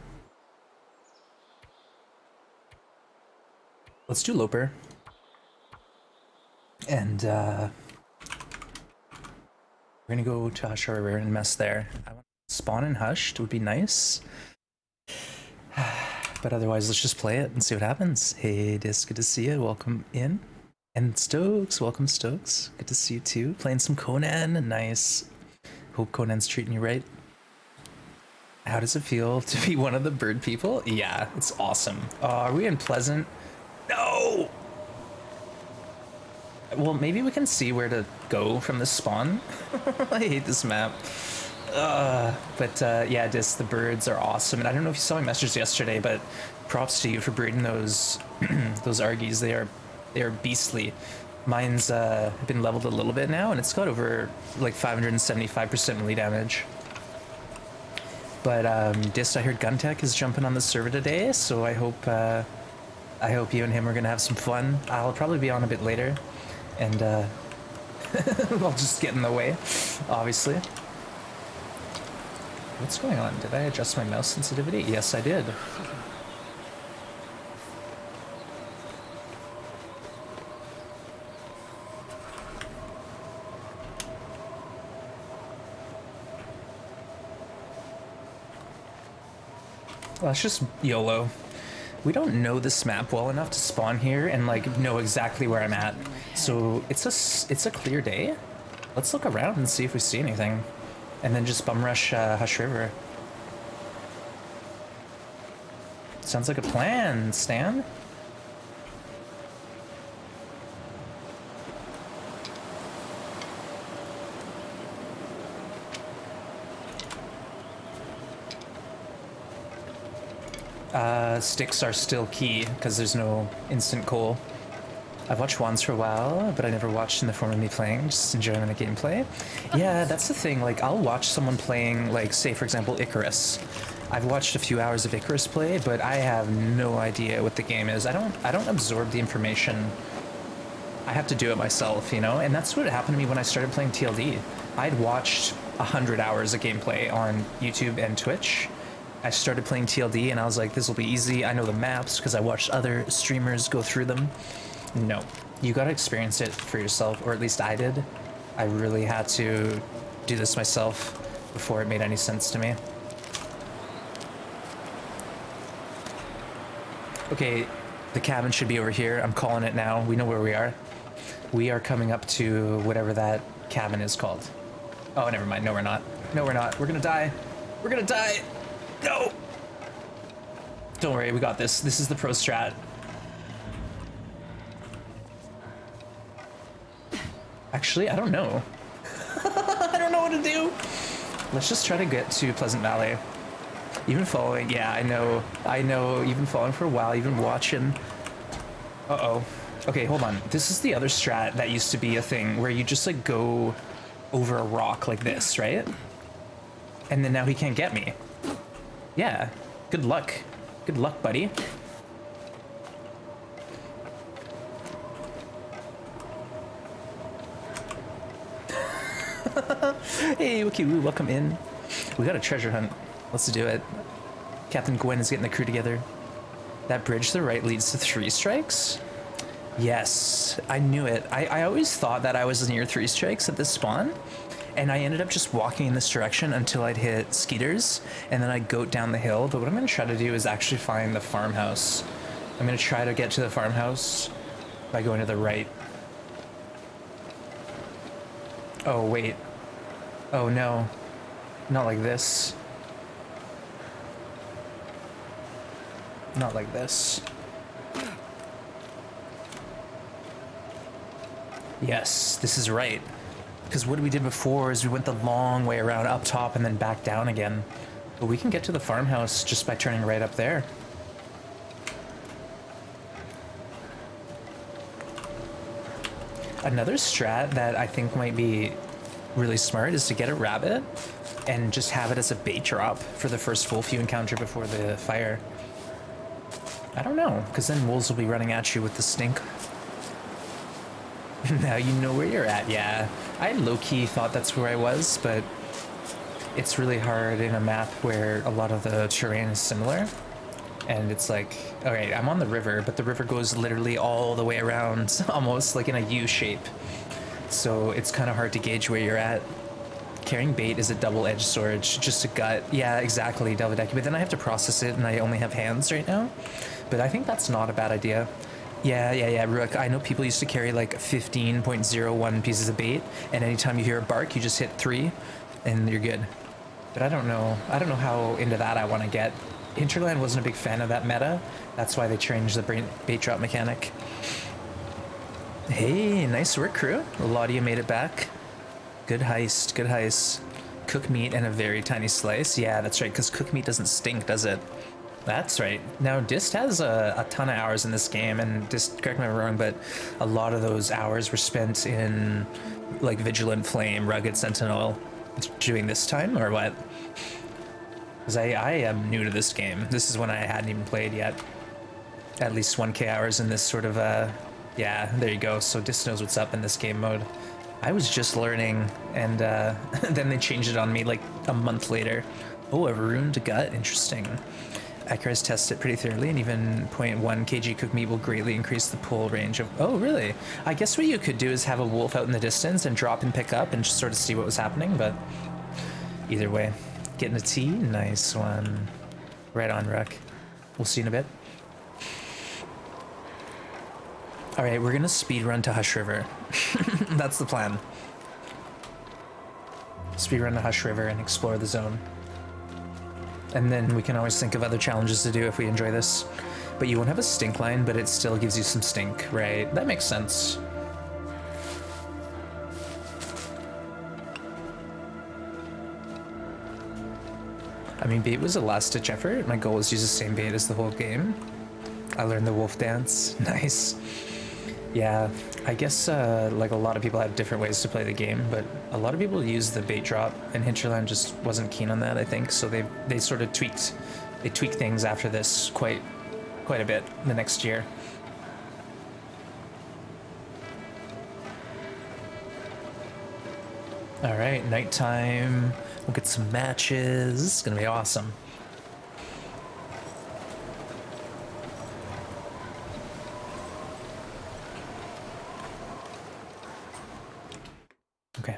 Let's do Loper. And we're gonna go to Hush River and mess there. I want to spawn in Hushed would be nice. But otherwise, let's just play it and see what happens. Hey, Disc, good to see you. Welcome in. And Stokes, welcome Stokes. Good to see you too. Playing some Conan, nice. Hope Conan's treating you right. How does it feel to be one of the bird people? Yeah, it's awesome. Are we in Pleasant? No! Well, maybe we can see where to go from this spawn. I hate this map. Yeah, Disc, the birds are awesome. And I don't know if you saw my messages yesterday, but props to you for breeding those those Argies. They are beastly. Mine's been leveled a little bit now, and it's got over like 575% melee damage. But Disc, I heard Guntech is jumping on the server today, so I hope you and him are gonna have some fun. I'll probably be on a bit later, and I'll just get in the way, obviously. What's going on? Did I adjust my mouse sensitivity? Yes, I did. Well, it's just YOLO. We don't know this map well enough to spawn here and like know exactly where I'm at. So it's a clear day. Let's look around and see if we see anything. And then just bum rush Hush River. Sounds like a plan, Stan. Sticks are still key because there's no instant coal. I've watched Wands for a while, but I never watched in the form of me playing, just enjoying the gameplay. Yeah, that's the thing, like, I'll watch someone playing, like, say, for example, Icarus. I've watched a few hours of Icarus play, but I have no idea what the game is. I don't absorb the information. I have to do it myself, you know? And that's what happened to me when I started playing TLD. I'd watched 100 hours of gameplay on YouTube and Twitch. I started playing TLD, and I was like, this will be easy. I know the maps because I watched other streamers go through them. No, you gotta experience it for yourself, or at least I did. I really had to do this myself before it made any sense to me. Okay, the cabin should be over here. I'm calling it now. We know where we are. We are coming up to whatever that cabin is called. Oh, never mind. No, we're not. No, we're not. We're gonna die. We're gonna die. No! Don't worry, we got this. This is the pro strat. Actually, I don't know. I don't know what to do. Let's just try to get to Pleasant Valley. You've been following, yeah, I know. You've been following for a while, you've been watching. Uh-oh. Okay, hold on. This is the other strat that used to be a thing where you just like go over a rock like this, right? And then now he can't get me. Yeah, good luck. Good luck, buddy. Hey, okay, welcome in. We got a treasure hunt. Let's do it. Captain Gwen is getting the crew together. That bridge to the right leads to 3 strikes? Yes, I knew it. I always thought that I was near 3 strikes at this spawn, and I ended up just walking in this direction until I'd hit Skeeters, and then I'd goat down the hill. But what I'm going to try to do is actually find the farmhouse. I'm going to try to get to the farmhouse by going to the right. Oh, wait. Oh, no. Not like this. Not like this. Yes, this is right. Because what we did before is we went the long way around up top and then back down again. But we can get to the farmhouse just by turning right up there. Another strat that I think might be really smart is to get a rabbit and just have it as a bait drop for the first wolf you encounter before the fire. I don't know, because then wolves will be running at you with the stink. Now you know where you're at, yeah. I low-key thought that's where I was, but it's really hard in a map where a lot of the terrain is similar. And it's like, alright, I'm on the river, but the river goes literally all the way around, almost like in a U shape. So it's kind of hard to gauge where you're at. Carrying bait is a double-edged sword, just a gut. Yeah, exactly, Delvedeki, but then I have to process it and I only have hands right now. But I think that's not a bad idea. Yeah, Rook, I know people used to carry like 15.01 pieces of bait, and anytime you hear a bark, you just hit 3, and you're good. But I don't know how into that I want to get. Hinterland wasn't a big fan of that meta. That's why they changed the bait drop mechanic. Hey, nice work, crew. A lot of you made it back. Good heist, good heist. Cook meat and a very tiny slice. Yeah, that's right, because cook meat doesn't stink, does it? That's right. Now, Dist has a ton of hours in this game, and Dist, correct me if I'm wrong, but a lot of those hours were spent in, like, Vigilant Flame, Rugged Sentinel, doing this time, or what? Because I am new to this game. This is when I hadn't even played yet. At least 1k hours in this sort of, yeah, there you go. So Dist knows what's up in this game mode. I was just learning, and then they changed it on me, like, a month later. Oh, a ruined gut, interesting. Icarus tests it pretty thoroughly, and even 0.1 kg cooked meat will greatly increase the pull range of... Oh, really? I guess what you could do is have a wolf out in the distance and drop and pick up and just sort of see what was happening, but either way. Getting a T? Nice one. Right on, Ruck. We'll see you in a bit. Alright, we're gonna speed run to Hush River. That's the plan. Speed run to Hush River and explore the zone. And then we can always think of other challenges to do if we enjoy this. But you won't have a stink line, but it still gives you some stink, right? That makes sense. I mean, bait was a last-ditch effort. My goal was to use the same bait as the whole game. I learned the wolf dance. Nice. Yeah, I guess like a lot of people have different ways to play the game, but a lot of people use the bait drop, and Hinterland just wasn't keen on that, I think. So they sort of tweaked things after this quite a bit the next year. All right, nighttime. We'll get some matches. It's gonna be awesome. Okay.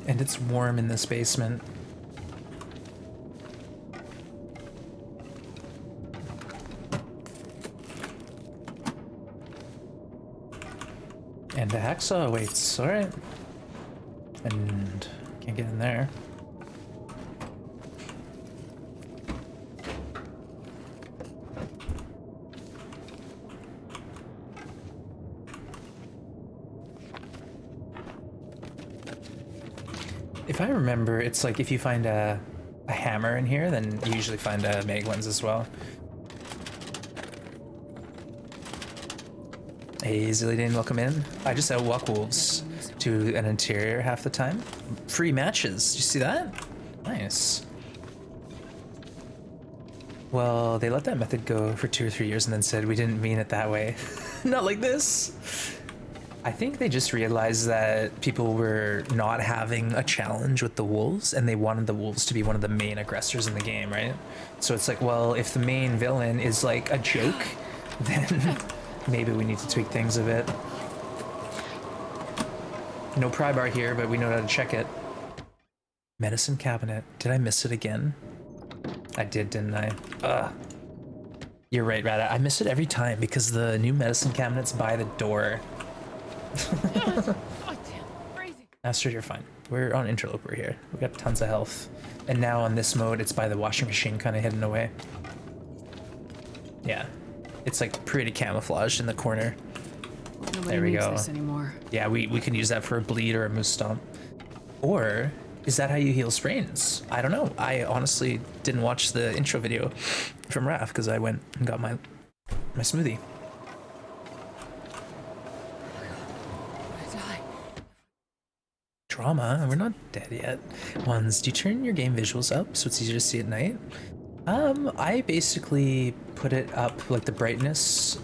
And it's warm in this basement. And the hacksaw awaits, alright. And can't get in there. If I remember, it's like if you find a hammer in here, then you usually find a mag lens as well. Hey, Zillidan, welcome in. I just outwalk wolves to an interior half the time. Free matches, you see that? Nice. Well, they let that method go for 2 or 3 years and then said, we didn't mean it that way. Not like this. I think they just realized that people were not having a challenge with the wolves, and they wanted the wolves to be one of the main aggressors in the game, right? So it's like, well, if the main villain is like a joke, then maybe we need to tweak things a bit. No pry bar here, but we know how to check it. Medicine cabinet. Did I miss it again? I did, didn't I? Ugh. You're right, Rada. I miss it every time because the new medicine cabinet's by the door. Astrid, you're fine. We're on interloper here. We got tons of health. And now on this mode, it's by the washing machine kind of hidden away. Yeah. It's like pretty camouflaged in the corner. Nobody there we needs go. this anymore. Yeah, we can use that for a bleed or a moose stomp. Or is that how you heal sprains? I don't know. I honestly didn't watch the intro video from Raph because I went and got my smoothie. Drama? We're not dead yet. Ones, do you turn your game visuals up so it's easier to see at night? I basically put it up, like the brightness,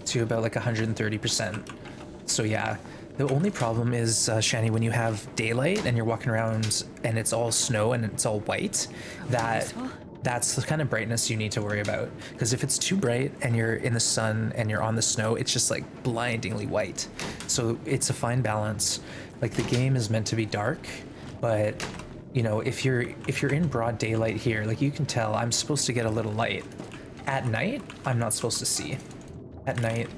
to about like 130%. So yeah, the only problem is, Shani, when you have daylight and you're walking around and it's all snow and it's all white, that's the kind of brightness you need to worry about. Because if it's too bright and you're in the sun and you're on the snow, it's just like blindingly white. So it's a fine balance. Like the game is meant to be dark, but you know, if you're in broad daylight here, like you can tell I'm supposed to get a little light. At night, I'm not supposed to see. At night,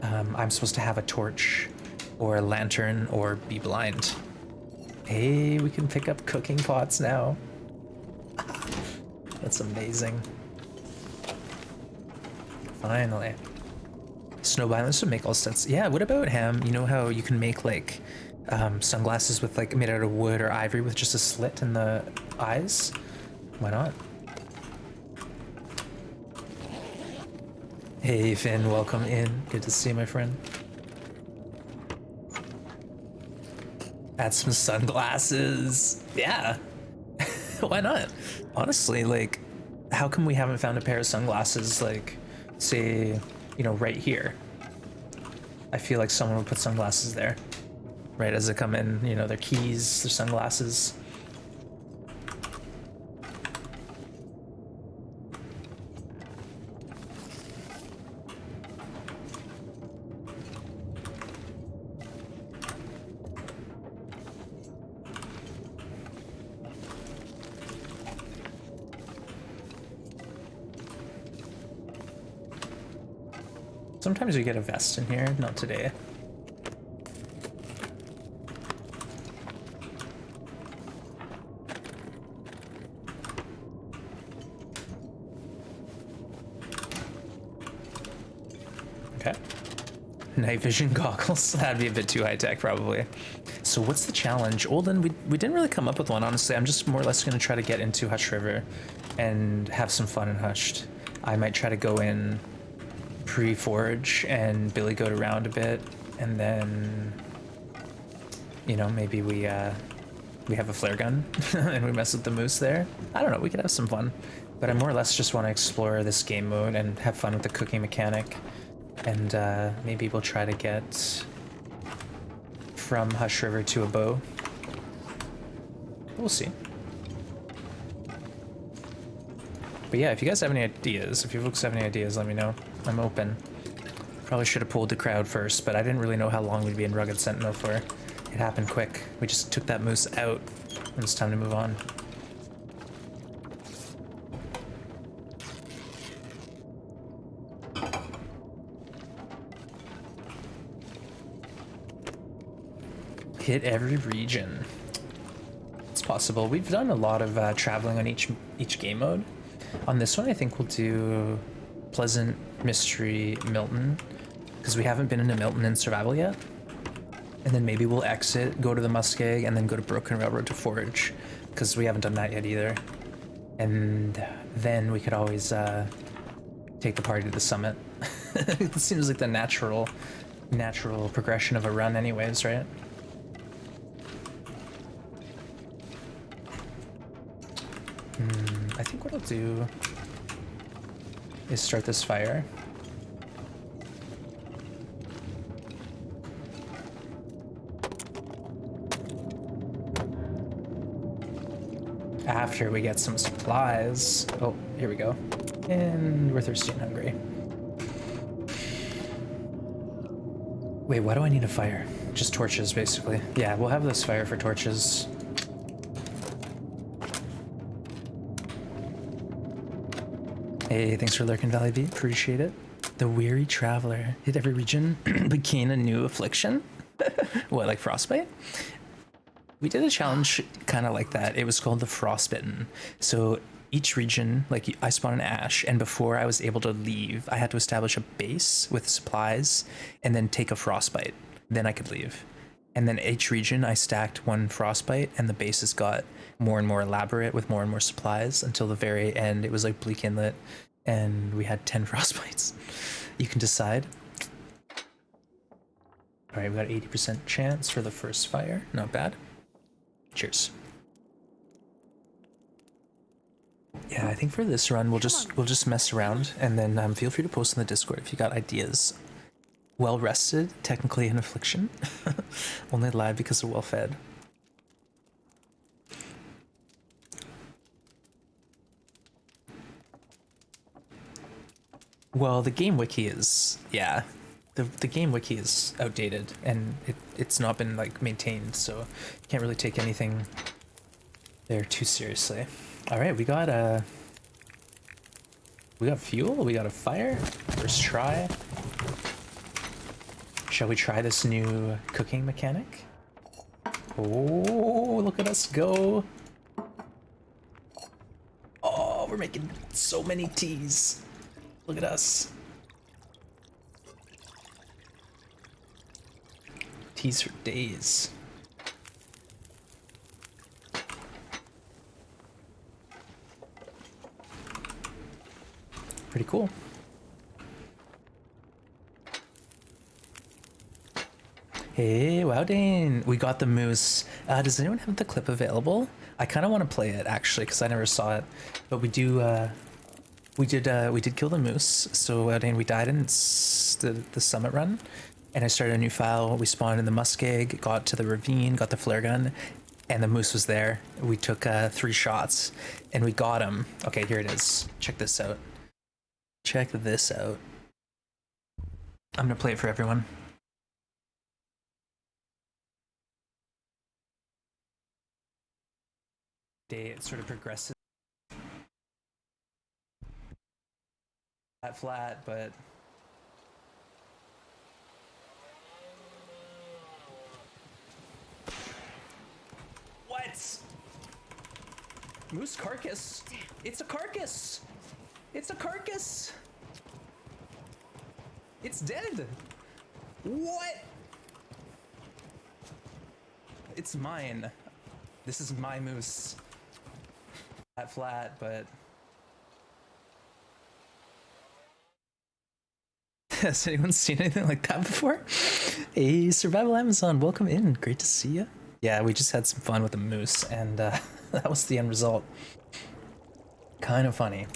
I'm supposed to have a torch or a lantern or be blind. Hey, we can pick up cooking pots now. That's amazing. Finally. Snow violence would make all sense. Yeah, what about Ham? You know how you can make like sunglasses with like made out of wood or ivory with just a slit in the eyes? Why not? Hey Finn, welcome in. Good to see you, my friend. Add some sunglasses. Yeah. Why not? Honestly, like, how come we haven't found a pair of sunglasses, like, say, you know, right here? I feel like someone would put sunglasses there. Right as they come in, you know, their keys, their sunglasses. Sometimes we get a vest in here, not today. Okay. Night vision goggles. That'd be a bit too high tech, probably. So what's the challenge? Olden, we didn't really come up with one, honestly. I'm just more or less going to try to get into Hush River and have some fun in Hushed. I might try to go in pre-forge and Billy goat around a bit, and then, you know, maybe we have a flare gun and we mess with the moose there. I don't know, we could have some fun. But I more or less just want to explore this game mode and have fun with the cooking mechanic. And maybe we'll try to get from Hush River to a bow. We'll see. But yeah, if you guys have any ideas, if you folks have any ideas, let me know. I'm open. Probably should have pulled the crowd first, but I didn't really know how long we'd be in Rugged Sentinel for. It happened quick. We just took that moose out, and it's time to move on. Hit every region. It's possible. We've done a lot of traveling on each game mode. On this one, I think we'll do Pleasant, Mystery, Milton, because we haven't been into Milton in survival yet. And then maybe we'll exit, go to the Muskeg, and then go to Broken Railroad to forage, because we haven't done that yet either. And then we could always take the party to the summit. It seems like the natural progression of a run anyways, right? I think what I'll do is start this fire. After we get some supplies. Oh, here we go. And we're thirsty and hungry. Wait, why do I need a fire? Just torches, basically. Yeah, we'll have this fire for torches. Hey, thanks for lurking, Valley V. Appreciate it. The Weary Traveler. Hit every region, but gain a new affliction? What, like frostbite? We did a challenge kind of like that. It was called the Frostbitten. So each region, like I spawned an ash, and before I was able to leave, I had to establish a base with supplies and then take a frostbite. Then I could leave. And then each region, I stacked one frostbite, and the bases got more and more elaborate with more and more supplies until the very end. It was like Bleak Inlet, and we had 10 frostbites. You can decide. All right, we got 80% chance for the first fire. Not bad. Cheers. Yeah, I think for this run we'll just mess around, and then feel free to post in the Discord if you got ideas. Well rested, technically an affliction. Only live because of well fed. Well, the game wiki is, yeah, the game wiki is outdated, and it's not been like maintained, so you can't really take anything there too seriously. All right, we got fuel, we got a fire. First try. Shall we try this new cooking mechanic? Oh, look at us go. Oh, we're making so many teas. Look at us. Teas for days. Pretty cool. Hey, wow, Dane. We got the moose. Does anyone have the clip available? I kind of want to play it actually because I never saw it. But we did kill the moose. So Dane, we died in the summit run, and I started a new file. We spawned in the Muskeg, got to the ravine, got the flare gun, and the moose was there. We took 3 shots, and we got him. Okay, here it is. Check this out. Check this out. I'm gonna play it for everyone. It sort of progresses flat, but what? Moose carcass? It's a carcass. It's a carcass. It's dead. What? It's mine. This is my moose. Flat, but... Has anyone seen anything like that before? Hey, Survival Amazon, welcome in. Great to see you. Yeah, we just had some fun with the moose, and that was the end result. Kind of funny.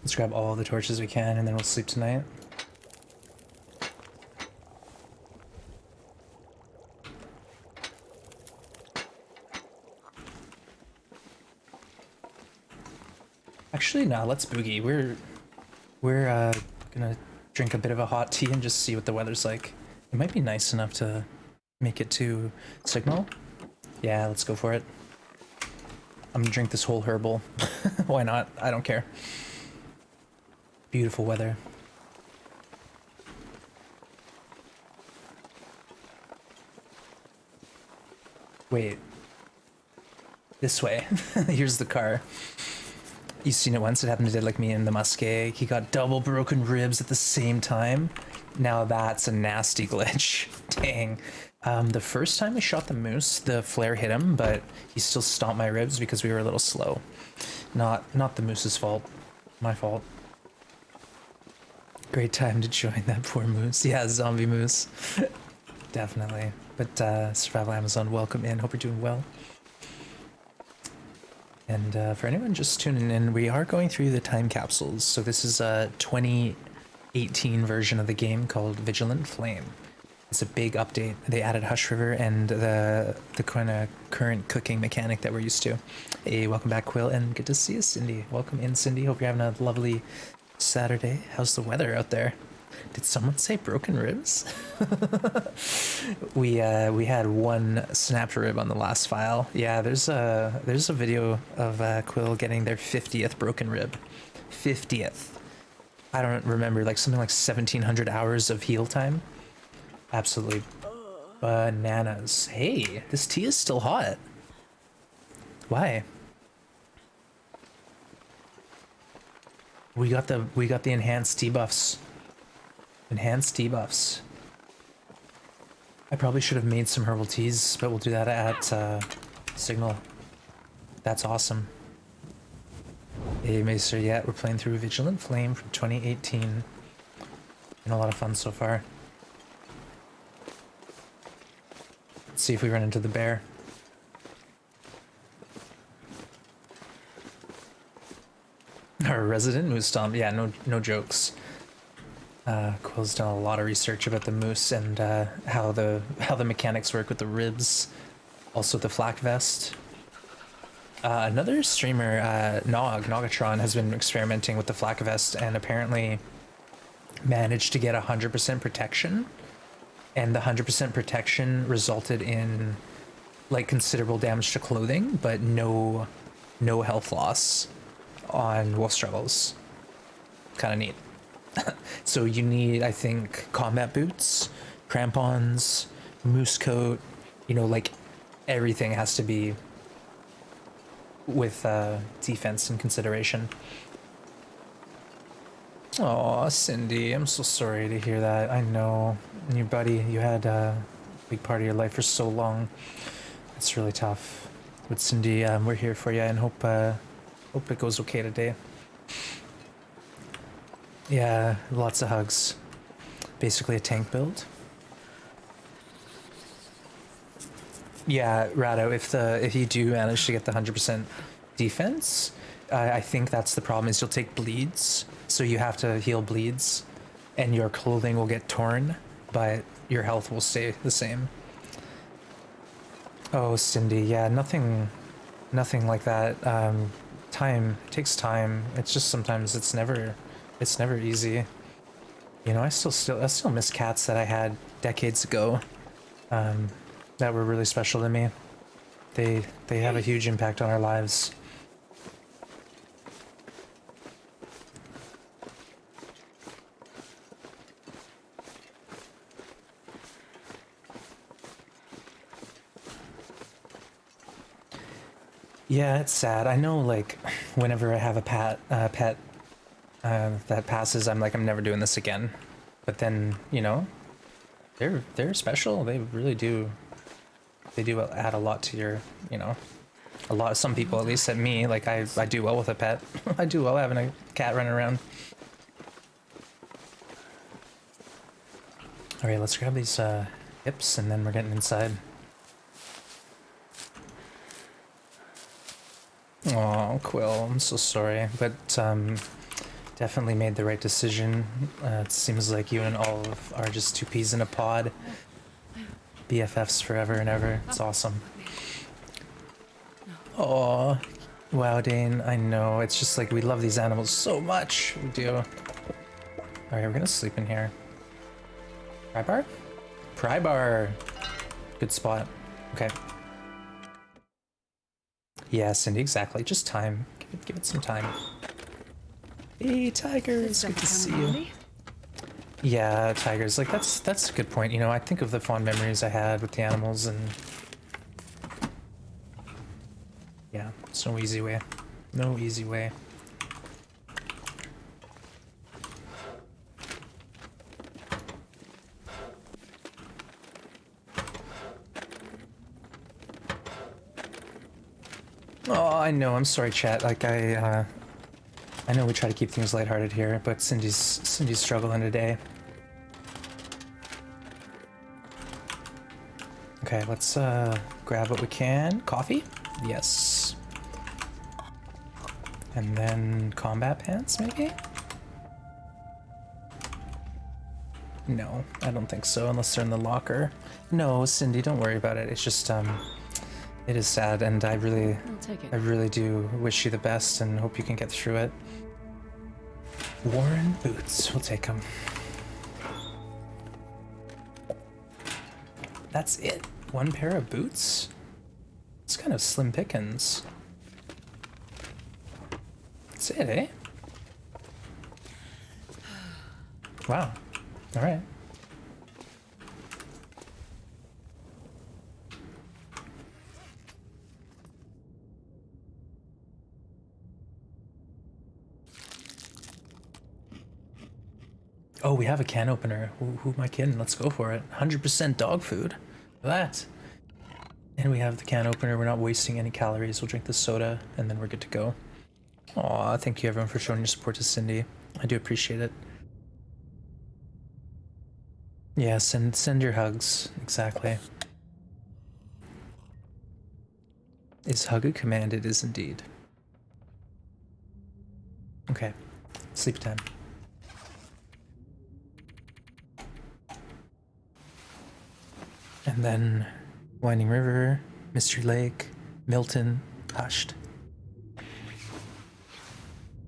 Let's grab all the torches we can, and then we'll sleep tonight. Actually, no, let's boogie. We're gonna drink a bit of a hot tea and just see what the weather's like. It might be nice enough to make it to Signal. Yeah, let's go for it. I'm gonna drink this whole herbal. Why not? I don't care. Beautiful weather. Wait. This way. Here's the car. You've seen it once. It happened to Dead Like Me in the Muskeg. He got double broken ribs at the same time. Now that's a nasty glitch. Dang. The first time I shot the moose, the flare hit him, but he still stomped my ribs because we were a little slow. Not the moose's fault. My fault. Great time to join that poor moose. Yeah, zombie moose. Definitely. But Survival Amazon, welcome in. Hope you're doing well. And for anyone just tuning in, we are going through the time capsules. So this is a 2018 version of the game called Vigilant Flame. It's a big update. They added Hush River and the kind of current cooking mechanic that we're used to. Hey, welcome back, Quill, and good to see you, Cindy. Welcome in, Cindy. Hope you're having a lovely Saturday. How's the weather out there? Did someone say broken ribs? we had one snapped rib on the last file. Yeah, there's a video of Quill getting their 50th broken rib. 50th. I don't remember, like something like 1700 hours of heal time. Absolutely bananas. Hey, this tea is still hot. Why? We got the enhanced debuffs. Enhanced debuffs. I probably should have made some herbal teas, but we'll do that at Signal. That's awesome. Hey, Maester, yeah, we're playing through Vigilant Flame from 2018. Been a lot of fun so far. Let's see if we run into the bear. Our resident moose stomp. Yeah, no jokes. Quill's done a lot of research about the moose and how the mechanics work with the ribs, also the Flak Vest. Another streamer, Nogatron, has been experimenting with the Flak Vest and apparently managed to get 100% protection, and the 100% protection resulted in like considerable damage to clothing, but no health loss on wolf struggles. Kind of neat. So you need, I think, combat boots, crampons, moose coat, you know, like everything has to be with defense in consideration. Aw, Cindy, I'm so sorry to hear that. I know, your buddy, you had a big part of your life for so long. It's really tough. But Cindy, we're here for you and hope it goes okay today. Yeah, lots of hugs. Basically a tank build. Yeah, Rado, if you do manage to get the 100% defense, I think that's the problem, is you'll take bleeds, so you have to heal bleeds, and your clothing will get torn, but your health will stay the same. Oh, Cindy, yeah, nothing like that. Time, it takes time. It's just sometimes it's never easy. You know, I still miss cats that I had decades ago, that were really special to me. They have a huge impact on our lives. Yeah, it's sad. I know, like, whenever I have a pet that passes, I'm like, I'm never doing this again. But then, you know, they're special. They really do. They do add a lot to your, you know, a lot. Some people, at least at me, like I do well with a pet. I do well having a cat running around. All right, let's grab these hips, and then we're getting inside. Oh, Quill, I'm so sorry, but definitely made the right decision. It seems like you and Olive are just two peas in a pod. BFFs forever and ever. It's awesome. Oh, wow, Dane, I know. It's just like we love these animals so much. We do. All right, we're gonna sleep in here. Pry bar? Pry bar. Good spot. Okay. Yeah, Cindy, exactly. Just time. Give it some time. Hey, Tigers, good to see you. Yeah, Tigers, like that's a good point. You know, I think of the fond memories I had with the animals, and yeah, it's no easy way. No easy way. Oh, I know. I'm sorry, chat. Like I know we try to keep things lighthearted here, but Cindy's struggling today. Okay, let's grab what we can. Coffee? Yes. And then combat pants, maybe? No, I don't think so, unless they're in the locker. No, Cindy, don't worry about it. It's just it is sad, and I really do wish you the best and hope you can get through it. Warren boots, we'll take them. That's it? One pair of boots? It's kind of slim pickings. That's it, eh? Wow. All right. Oh, we have a can opener. Who am I kidding? Let's go for it. 100% dog food. Look at that. And we have the can opener. We're not wasting any calories. We'll drink the soda, and then we're good to go. Aw, thank you everyone for showing your support to Cindy. I do appreciate it. Yeah, send your hugs. Exactly. Is hug a command? It is indeed. Okay. Sleep time. And then Winding River, Mystery Lake, Milton, Hushed.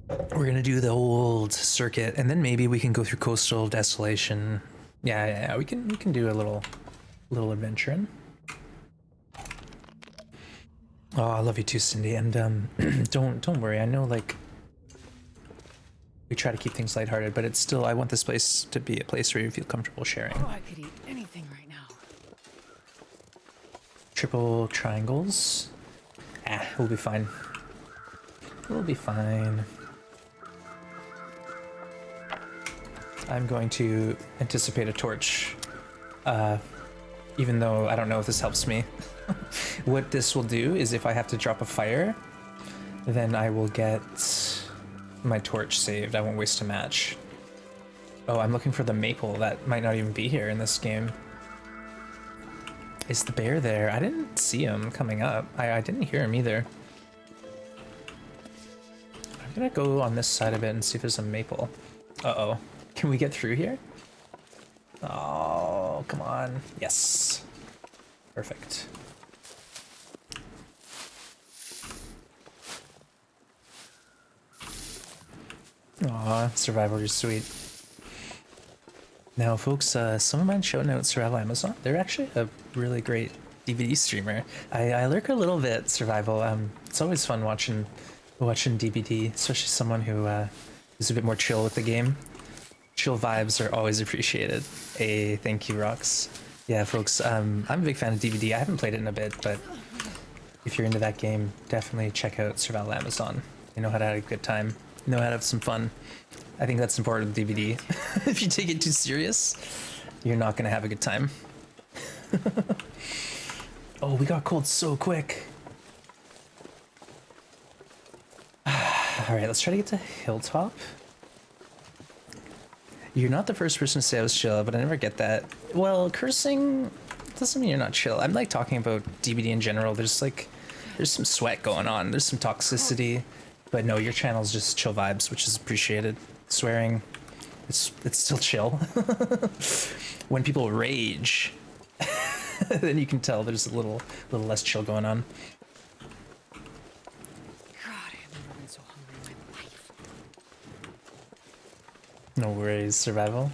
We're gonna do the old circuit, and then maybe we can go through Coastal Desolation. Yeah, we can do a little adventuring. Oh, I love you too, Cindy, and don't worry. I know, like, we try to keep things lighthearted, but it's still, I want this place to be a place where you feel comfortable sharing. Oh, I could eat anything right now. Triple triangles. We'll be fine. We'll be fine. I'm going to anticipate a torch, even though I don't know if this helps me. What this will do is if I have to drop a fire, then I will get my torch saved. I won't waste a match. Oh, I'm looking for the maple. That might not even be here in this game. Is the bear there? I didn't see him coming up. I didn't hear him either. I'm gonna go on this side of it and see if there's a maple. Uh-oh. Can we get through here? Oh, come on. Yes. Perfect. Aw, Survival is sweet. Now, folks, some of mine show notes Survival Amazon. They're actually a really great DVD streamer. I lurk a little bit, Survival. It's always fun watching DVD, especially someone who is a bit more chill with the game. Chill vibes are always appreciated. Hey, thank you, Rox. Yeah, folks, I'm a big fan of DVD. I haven't played it in a bit, but if you're into that game, definitely check out Survival Amazon. You know how to have a good time. You know how to have some fun. I think that's important with DVD. If you take it too serious, you're not gonna have a good time. Oh, we got cold so quick. Alright, let's try to get to Hilltop. You're not the first person to say I was chill, but I never get that. Well, cursing doesn't mean you're not chill. I'm like talking about DBD in general. There's some sweat going on. There's some toxicity. But no, your channel's just chill vibes, which is appreciated. Swearing, it's still chill. When people rage, then you can tell there's a little less chill going on. God, I've never been so hungry in my life. No worries, survival.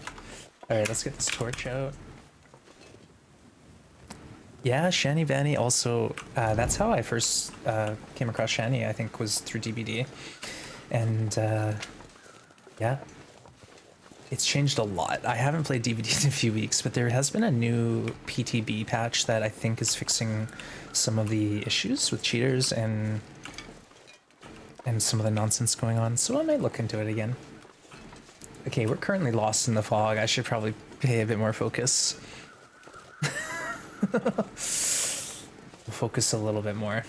Alright, let's get this torch out. Yeah, Shani Vanny also, that's how I first came across Shani, I think, was through DBD. And yeah, it's changed a lot. I haven't played DBD in a few weeks, but there has been a new PTB patch that I think is fixing some of the issues with cheaters and some of the nonsense going on, so I might look into it again. Okay, we're currently lost in the fog. I should probably pay a bit more focus. We'll focus a little bit more.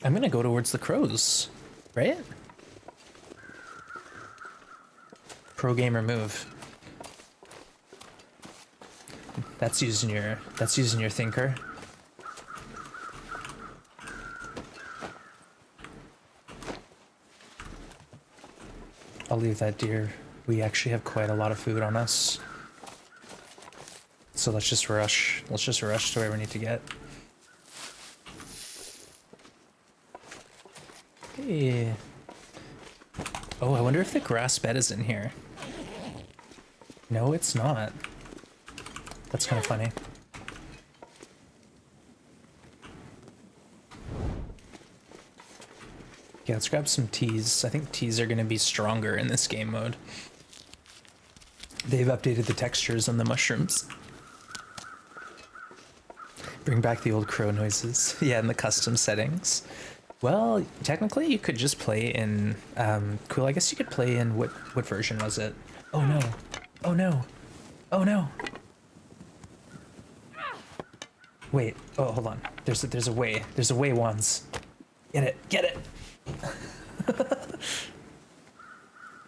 I'm gonna go towards the crows, right? Pro gamer move. That's using your thinker. I'll leave that deer. We actually have quite a lot of food on us. So let's just rush. Let's just rush to where we need to get. Hey. Oh, I wonder if the grass bed is in here. No, it's not. That's kind of funny. Yeah, let's grab some teas. I think teas are going to be stronger in this game mode. They've updated the textures on the mushrooms. Bring back the old crow noises. Yeah, in the custom settings. Well, technically you could just play in... cool, I guess you could play in... What version was it? Oh no. Oh no. Oh no. Wait. Oh, hold on. There's a way. There's a way, Wands. Get it. Get it.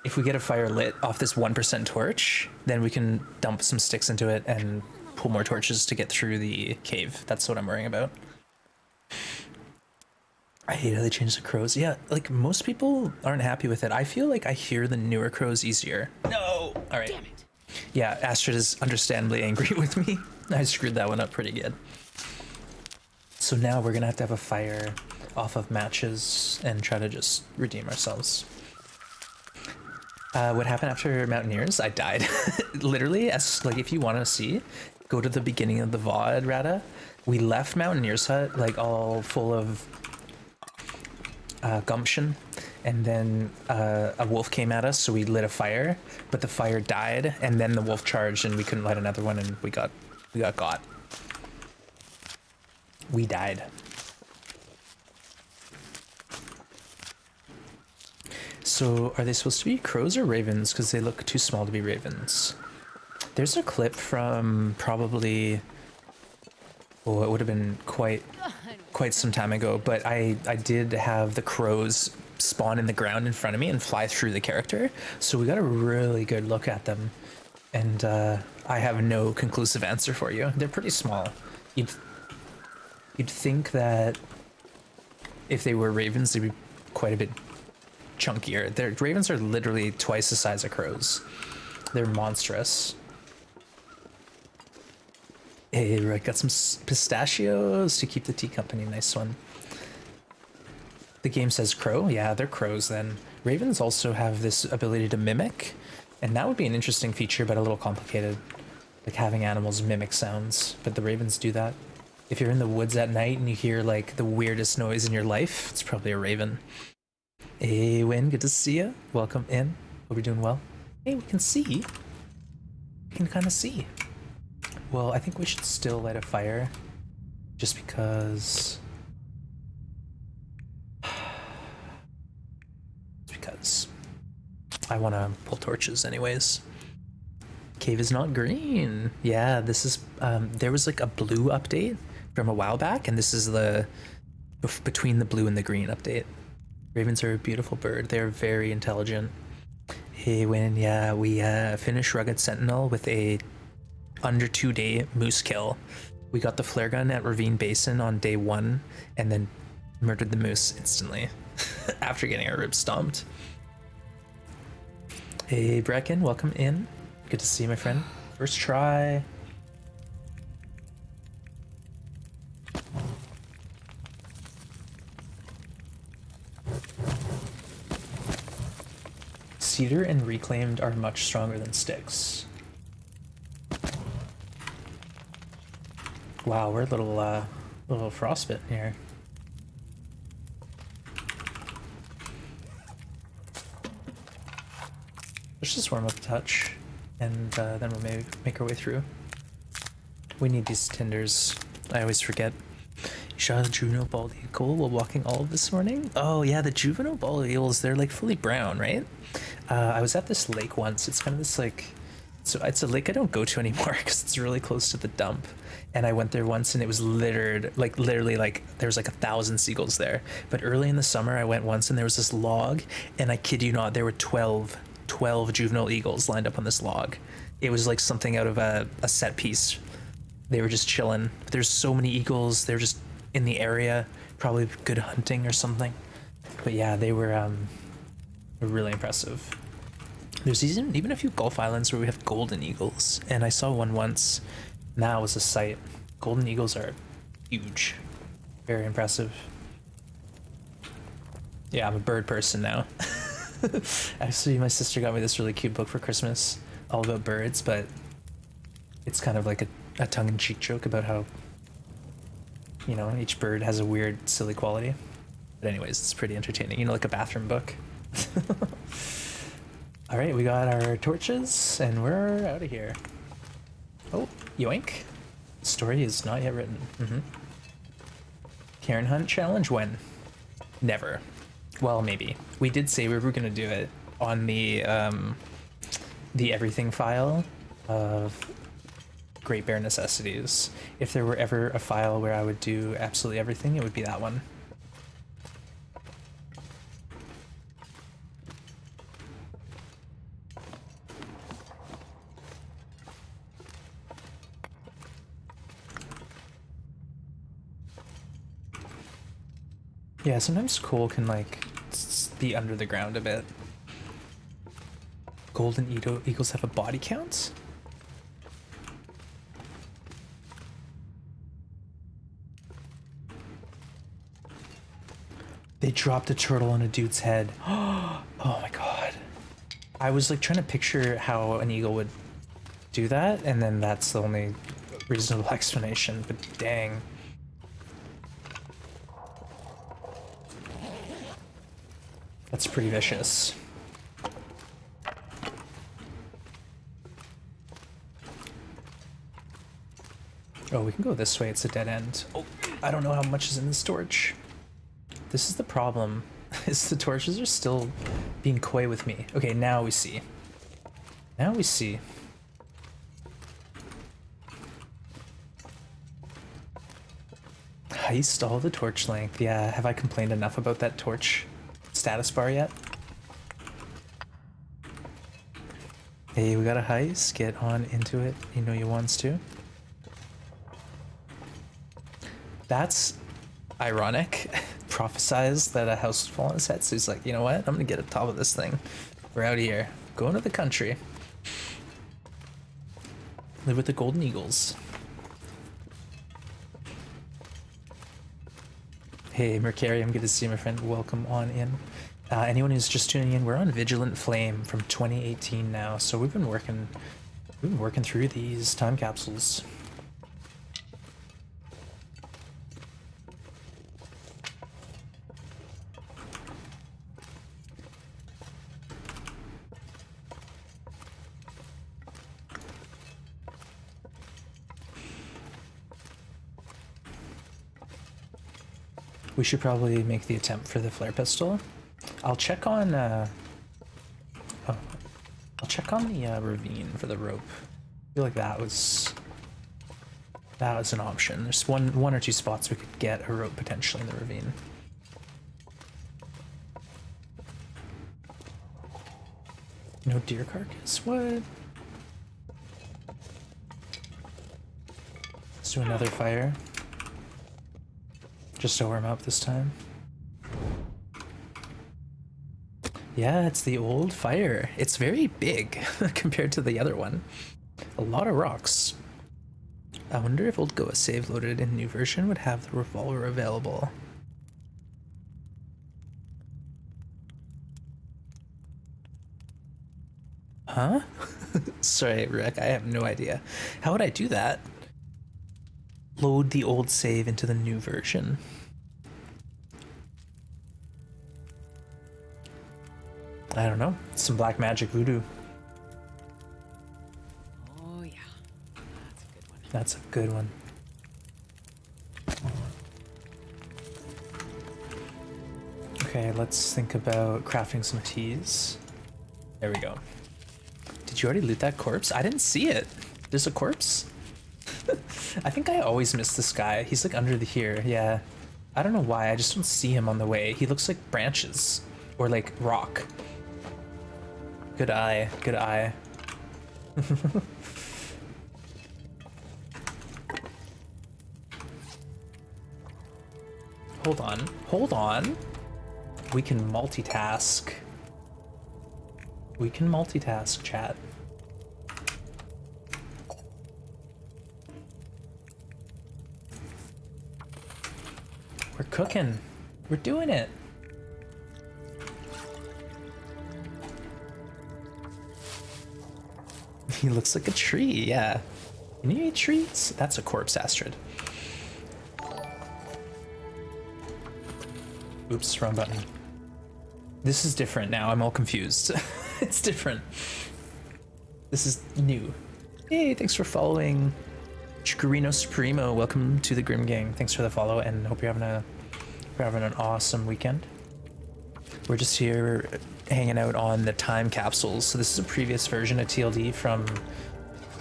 If we get a fire lit off this 1% torch, then we can dump some sticks into it and pull more torches to get through the cave. That's what I'm worrying about. I hate how they changed the crows. Yeah, like most people aren't happy with it. I feel like I hear the newer crows easier. No! Alright. Damn it. Yeah, Astrid is understandably angry with me. I screwed that one up pretty good. So now we're gonna have a fire off of matches and try to just redeem ourselves. What happened after Mountaineers? I died. Literally, as like if you want to see, go to the beginning of the VOD, Rada. We left Mountaineers hut like all full of gumption, and then a wolf came at us, so we lit a fire, but the fire died, and then the wolf charged, and we couldn't light another one, and we got got. We died. So, are they supposed to be crows or ravens? Because they look too small to be ravens. There's a clip from probably... Oh, it would have been quite some time ago, but I did have the crows spawn in the ground in front of me and fly through the character, so we got a really good look at them. And I have no conclusive answer for you. They're pretty small. You'd think that if they were ravens, they'd be quite a bit chunkier. Their ravens are literally twice the size of crows. They're monstrous. Hey, right, got some pistachios to keep the tea company. Nice one. The game says crow. Yeah, they're crows then. Ravens also have this ability to mimic, and that would be an interesting feature, but a little complicated. Like having animals mimic sounds, but the ravens do that. If you're in the woods at night and you hear like the weirdest noise in your life, it's probably a raven. Hey, Win, good to see you. Welcome in. Hope you're doing well. Hey, we can see. you can kind of see. Well, I think we should still light a fire, just because. Because I want to pull torches anyways. Cave is not green. Yeah, this is there was like a blue update from a while back, and this is the between the blue and the green update. Ravens are a beautiful bird. They're very intelligent. Hey, when we finished Rugged Sentinel with a under 2-day moose kill. We got the flare gun at Ravine Basin on day 1 and then murdered the moose instantly after getting our ribs stomped. Hey Brecken, welcome in. Good to see you, my friend. First try. Cedar and reclaimed are much stronger than sticks. Wow, we're a little frostbitten here. Let's just warm up a touch, and then we'll maybe make our way through. We need these tinders. I always forget. You shot a juvenile bald eagle while walking all this morning? Oh yeah, the juvenile bald eagles, they're like fully brown, right? I was at this lake once. It's kind of this like, so it's a lake I don't go to anymore because it's really close to the dump. And I went there once and it was littered, like literally like there was like 1,000 seagulls there. But early in the summer I went once and there was this log, and I kid you not, there were 12 juvenile eagles lined up on this log. It was like something out of a set piece. They were just chilling. There's so many eagles, they're just in the area, probably good hunting or something. But yeah, they were really impressive. There's even a few Gulf Islands where we have golden eagles, and I saw one once. That was a sight. Golden eagles are huge. Very impressive. Yeah, I'm a bird person now. Actually, my sister got me this really cute book for Christmas, all about birds, but it's kind of like a tongue-in-cheek joke about how, you know, each bird has a weird, silly quality. But anyways, it's pretty entertaining. You know, like a bathroom book. All right, we got our torches, and we're out of here. Oh, yoink. Story is not yet written. Karen Hunt challenge when? Never. Well, maybe. We did say we were going to do it on the everything file of Great Bear Necessities. If there were ever a file where I would do absolutely everything, it would be that one. Yeah, sometimes coal can like be under the ground a bit. Golden eagles have a body count? They dropped a turtle on a dude's head. Oh my god. I was like trying to picture how an eagle would do that, and then that's the only reasonable explanation, but dang. That's pretty vicious. Oh, we can go this way. It's a dead end. Oh, I don't know how much is in the storage. This is the problem, is the torches are still being coy with me. Okay, now we see. Now we see. Heist all the torch length. Yeah, have I complained enough about that torch status bar yet? Hey, we got a heist. Get on into it. You know you wants to. That's ironic. Prophesized that a house would fall on his head, so he's like, you know what? I'm gonna get on top of this thing. We're out here. Going to the country. Live with the golden eagles. Hey, Mercarium, good to see you, my friend. Welcome on in. Anyone who's just tuning in, we're on Vigilant Flame from 2018 now, so we've been working through these time capsules. We should probably make the attempt for the flare pistol. I'll check on I'll check on the ravine for the rope. I feel like that was an option. There's one or two spots we could get a rope potentially in the ravine. No deer carcass? What? Let's do another fire. Just to warm up this time. Yeah, it's the old fire. It's very big compared to the other one. A lot of rocks. I wonder if OldGoa save loaded in new version would have the revolver available. Huh? Sorry, Rick, I have no idea. How would I do that? Load the old save into the new version. I don't know. Some black magic voodoo. Oh yeah, that's a good one. That's a good one. Okay, let's think about crafting some teas. There we go. Did you already loot that corpse? I didn't see it. There's a corpse? I think I always miss this guy. He's like under the here, yeah. I don't know why, I just don't see him on the way. He looks like branches or like rock. Good eye, good eye. Hold on. We can multitask. We can multitask, chat. We're cooking. We're doing it. He looks like a tree, yeah. Can you eat trees? That's a corpse, Astrid. Oops, wrong button. This is different now, I'm all confused. It's different. This is new. Hey, thanks for following. Chicorino Supremo, welcome to the Grim Gang. Thanks for the follow and hope you're having an awesome weekend. We're just here hanging out on the time capsules. So this is a previous version of TLD from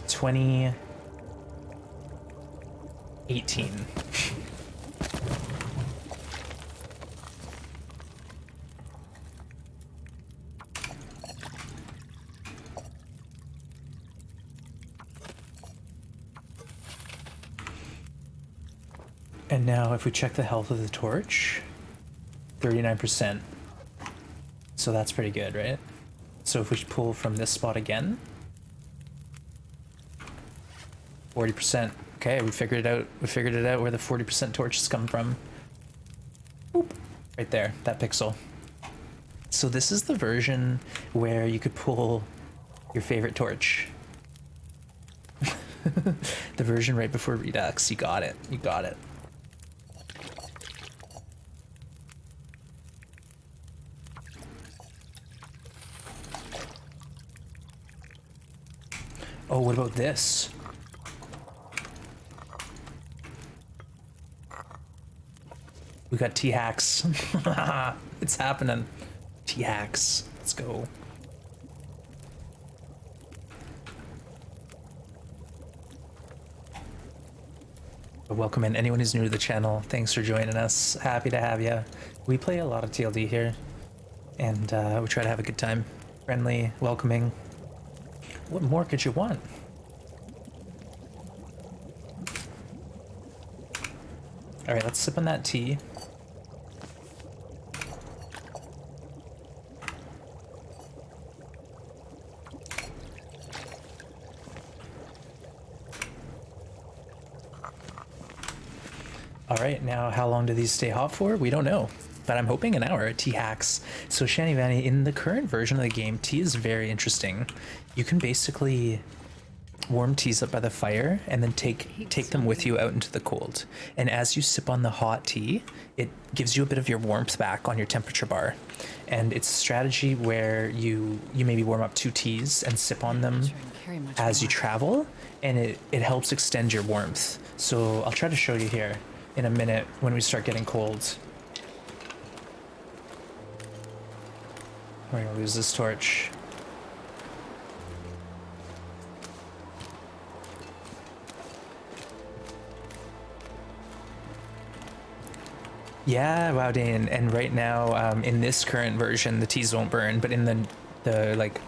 2018. And now if we check the health of the torch, 39%. So that's pretty good, right? So if we pull from this spot again, 40%. Okay, we figured it out. We figured it out where the 40% torches come from. Boop. Right there, that pixel. So this is the version where you could pull your favorite torch. The version right before Redux. You got it. You got it. Oh, what about this? We got T-hacks. It's happening. T-hacks. Let's go. Welcome in anyone who's new to the channel. Thanks for joining us. Happy to have you. We play a lot of TLD here, and we try to have a good time. Friendly, welcoming. What more could you want? All right, let's sip on that tea. All right, now how long do these stay hot for? We don't know, but I'm hoping an hour. Tea hacks. So Shani Vanny, in the current version of the game, tea is very interesting. You can basically warm teas up by the fire and then take them with you out into the cold. And as you sip on the hot tea, it gives you a bit of your warmth back on your temperature bar. And it's a strategy where you maybe warm up 2 teas and sip on them as you travel, and it helps extend your warmth. So I'll try to show you here in a minute when we start getting cold. We're gonna lose this torch. Yeah, wow, Dane. And right now, in this current version, the teas won't burn, but in the like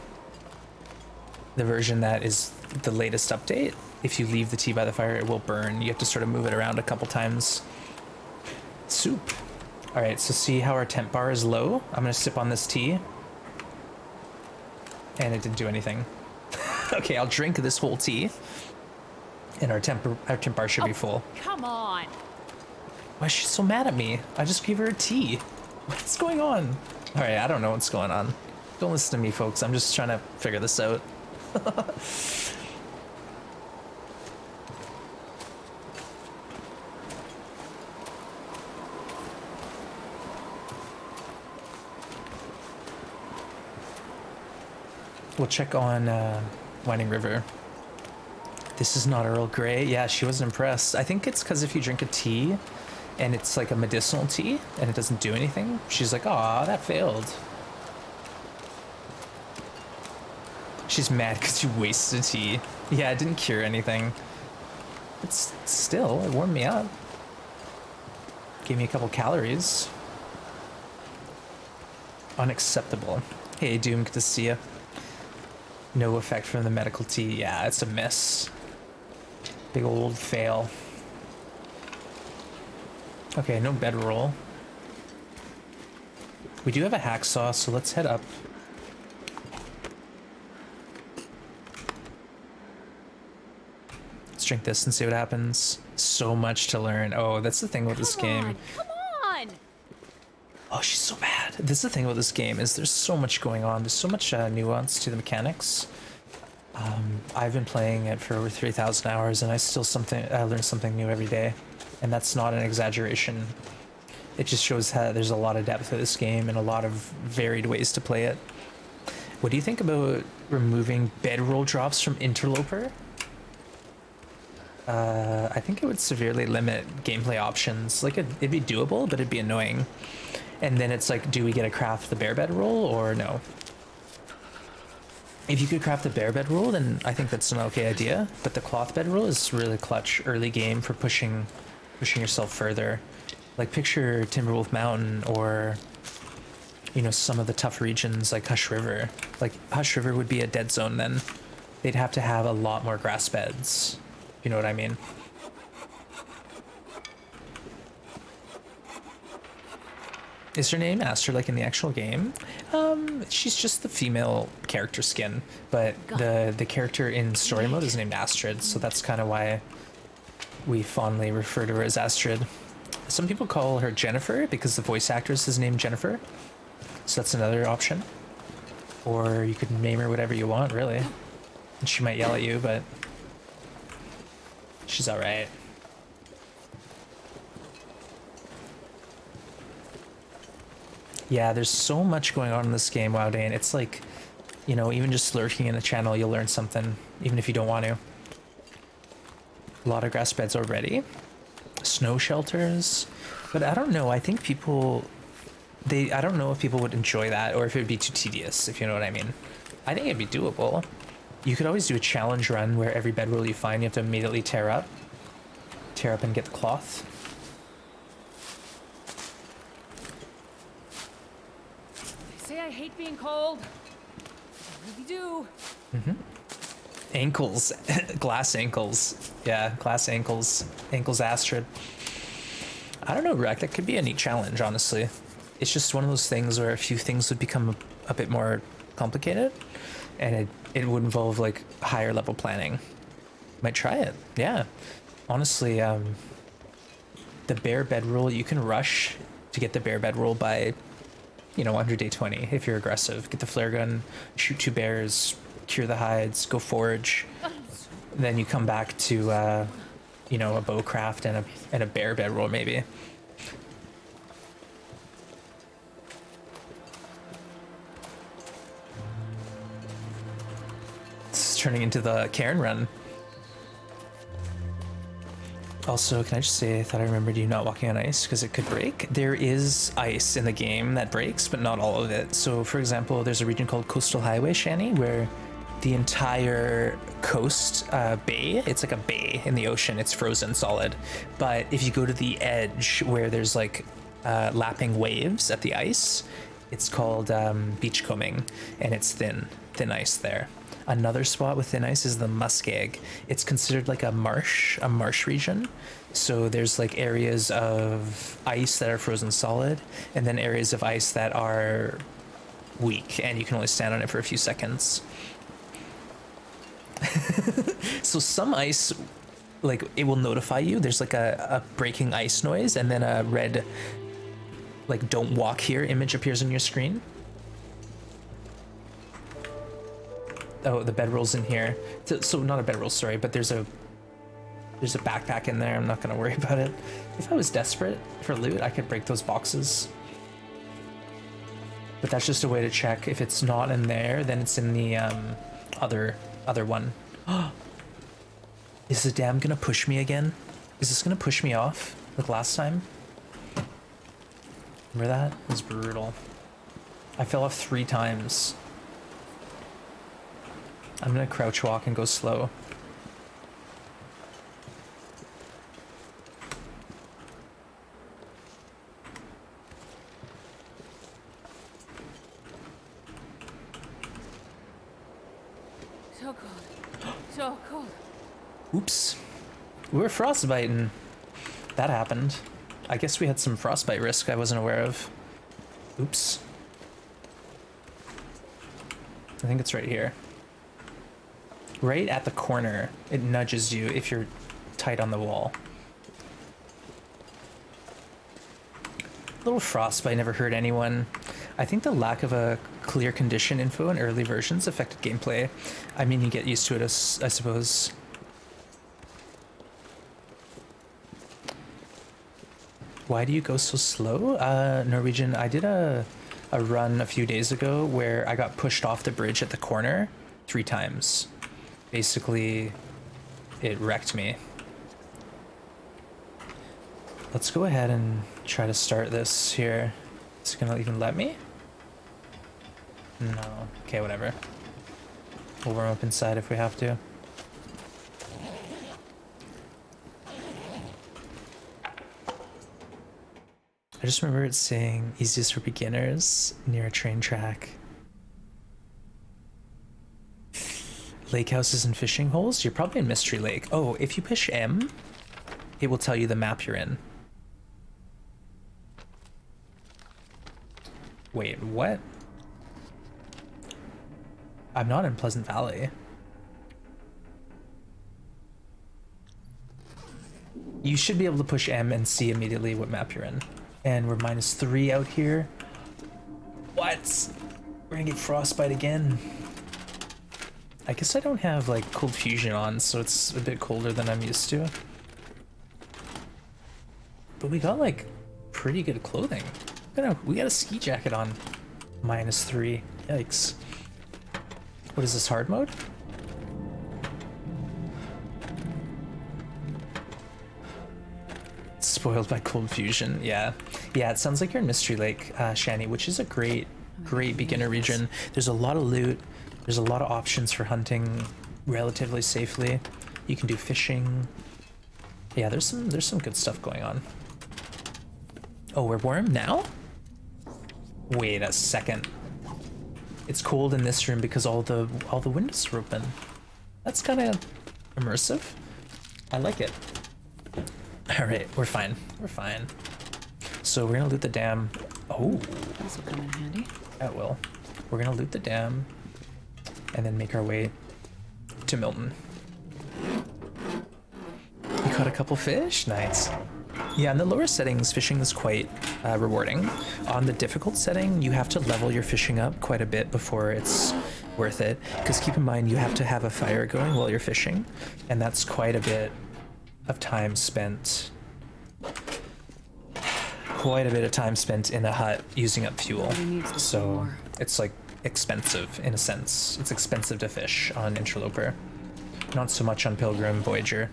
the version that is the latest update, if you leave the tea by the fire, it will burn. You have to sort of move it around a couple times. Soup. All right, so see how our temp bar is low? I'm gonna sip on this tea. And it didn't do anything. Okay, I'll drink this whole tea. And our temp bar should be full. Come on. Why is she so mad at me? I just gave her a tea. What's going on? All right, I don't know what's going on. Don't listen to me, folks. I'm just trying to figure this out. We'll check on Winding River. This is not Earl Grey. Yeah, she wasn't impressed. I think it's because if you drink a tea and it's like a medicinal tea and it doesn't do anything, she's like, "Aw, that failed." She's mad because you wasted tea. Yeah, it didn't cure anything. It's still, it warmed me up. Gave me a couple calories. Unacceptable. Hey, Doom, good to see you. No effect from the medical tea. Yeah, it's a miss. Big old fail. Okay, no bedroll. We do have a hacksaw, so let's head up. Let's drink this and see what happens. So much to learn. Oh, that's the thing with this game. Come on. Oh, she's so bad. This is the thing with this game is there's so much going on. There's so much nuance to the mechanics. I've been playing it for over 3,000 hours, and I learn something new every day, and that's not an exaggeration. It just shows how there's a lot of depth to this game and a lot of varied ways to play it. What do you think about removing bedroll drops from Interloper? I think it would severely limit gameplay options. Like it'd be doable, but it'd be annoying. And then it's like, do we get to craft the bare bedroll or no? If you could craft the bare bedroll, then I think that's an okay idea. But the cloth bedroll is really clutch early game for pushing yourself further. Like picture Timberwolf Mountain or, you know, some of the tough regions like Hush River. Like Hush River would be a dead zone then. They'd have to have a lot more grass beds. You know what I mean? Is her name Aster like in the actual game? She's just the female character skin, but the character in story mode is named Astrid, so that's kind of why we fondly refer to her as Astrid. Some people call her Jennifer because the voice actress is named Jennifer, so that's another option. Or you could name her whatever you want, really. And she might yell at you, but she's alright. Yeah, there's so much going on in this game, wow, Dane. It's like, you know, even just lurking in the channel, you'll learn something, even if you don't want to. A lot of grass beds already. Snow shelters. But I don't know, I think people... I don't know if people would enjoy that, or if it would be too tedious, if you know what I mean. I think it'd be doable. You could always do a challenge run where every bedroll you find, you have to immediately tear up and get the cloth. They say I hate being cold. I really do. Ankles. Glass ankles. Yeah, glass ankles. Ankles Astrid. I don't know, Rek. That could be a neat challenge, honestly. It's just one of those things where a few things would become a bit more complicated, and it would involve, like, higher level planning. Might try it. Yeah. Honestly, the bare bedroll, you can rush to get the bare bedroll by, you know, under day 20 if you're aggressive. Get the flare gun, shoot 2 bears, cure the hides, go forage. Then you come back to, you know, a bow craft and a bare bedroll maybe. It's turning into the Cairn run. Also, can I just say, I thought I remembered you not walking on ice because it could break. There is ice in the game that breaks, but not all of it. So, for example, there's a region called Coastal Highway, Shani, where the entire coast bay, it's like a bay in the ocean, it's frozen solid. But if you go to the edge where there's like lapping waves at the ice, it's called beachcombing, and it's thin ice there. Another spot with thin ice is the Muskeg. It's considered like a marsh region. So there's like areas of ice that are frozen solid, and then areas of ice that are weak, and you can only stand on it for a few seconds. So some ice, like, it will notify you. There's like a breaking ice noise, and then a red, like, don't walk here image appears on your screen. Oh, the bedroll's in here. So not a bedroll, sorry, but there's a backpack in there. I'm not gonna worry about it. If I was desperate for loot, I could break those boxes. But that's just a way to check. If it's not in there, then it's in the other one. Is the dam gonna push me again? Is this gonna push me off like last time? Remember that? It was brutal. I fell off 3 times. I'm gonna crouch walk and go slow. So cold. So cold. Oops. We were frostbiting. That happened. I guess we had some frostbite risk I wasn't aware of. Oops. I think it's right here. Right at the corner, it nudges you if you're tight on the wall. Little frostbite never hurt anyone. I think the lack of a clear condition info in early versions affected gameplay. I mean, you get used to it, I suppose. Why do you go so slow? Norwegian, I did a run a few days ago where I got pushed off the bridge at the corner 3 times. Basically, it wrecked me. Let's go ahead and try to start this here. Is it gonna even let me? No. Okay, whatever. We'll warm up inside if we have to. I just remember it saying easiest for beginners near a train track. Lake houses and fishing holes? You're probably in Mystery Lake. Oh, if you push M, it will tell you the map you're in. Wait, what? I'm not in Pleasant Valley. You should be able to push M and see immediately what map you're in. And we're -3 out here. What? We're gonna get frostbite again. I guess I don't have like cold fusion on, so it's a bit colder than I'm used to. But we got like pretty good clothing. We got a ski jacket on. -3. Yikes. What is this, hard mode? Spoiled by cold fusion. Yeah, it sounds like you're in Mystery Lake, Shani, which is a great beginner region. There's a lot of loot. There's a lot of options for hunting relatively safely. You can do fishing. Yeah, there's some good stuff going on. Oh, we're warm now? Wait a second. It's cold in this room because all the windows are open. That's kind of immersive. I like it. All right, we're fine. We're fine. So we're gonna loot the dam. Oh, This will come in handy. that will. We're gonna loot the dam and then make our way to Milton. We caught a couple fish. Nice. Yeah, in the lower settings, fishing is quite rewarding. On the difficult setting, you have to level your fishing up quite a bit before it's worth it. Because keep in mind, you have to have a fire going while you're fishing, and that's quite a bit of time spent. Quite a bit of time spent in a hut using up fuel. So it's like expensive in a sense. It's expensive to fish on Interloper. Not so much on Pilgrim Voyager.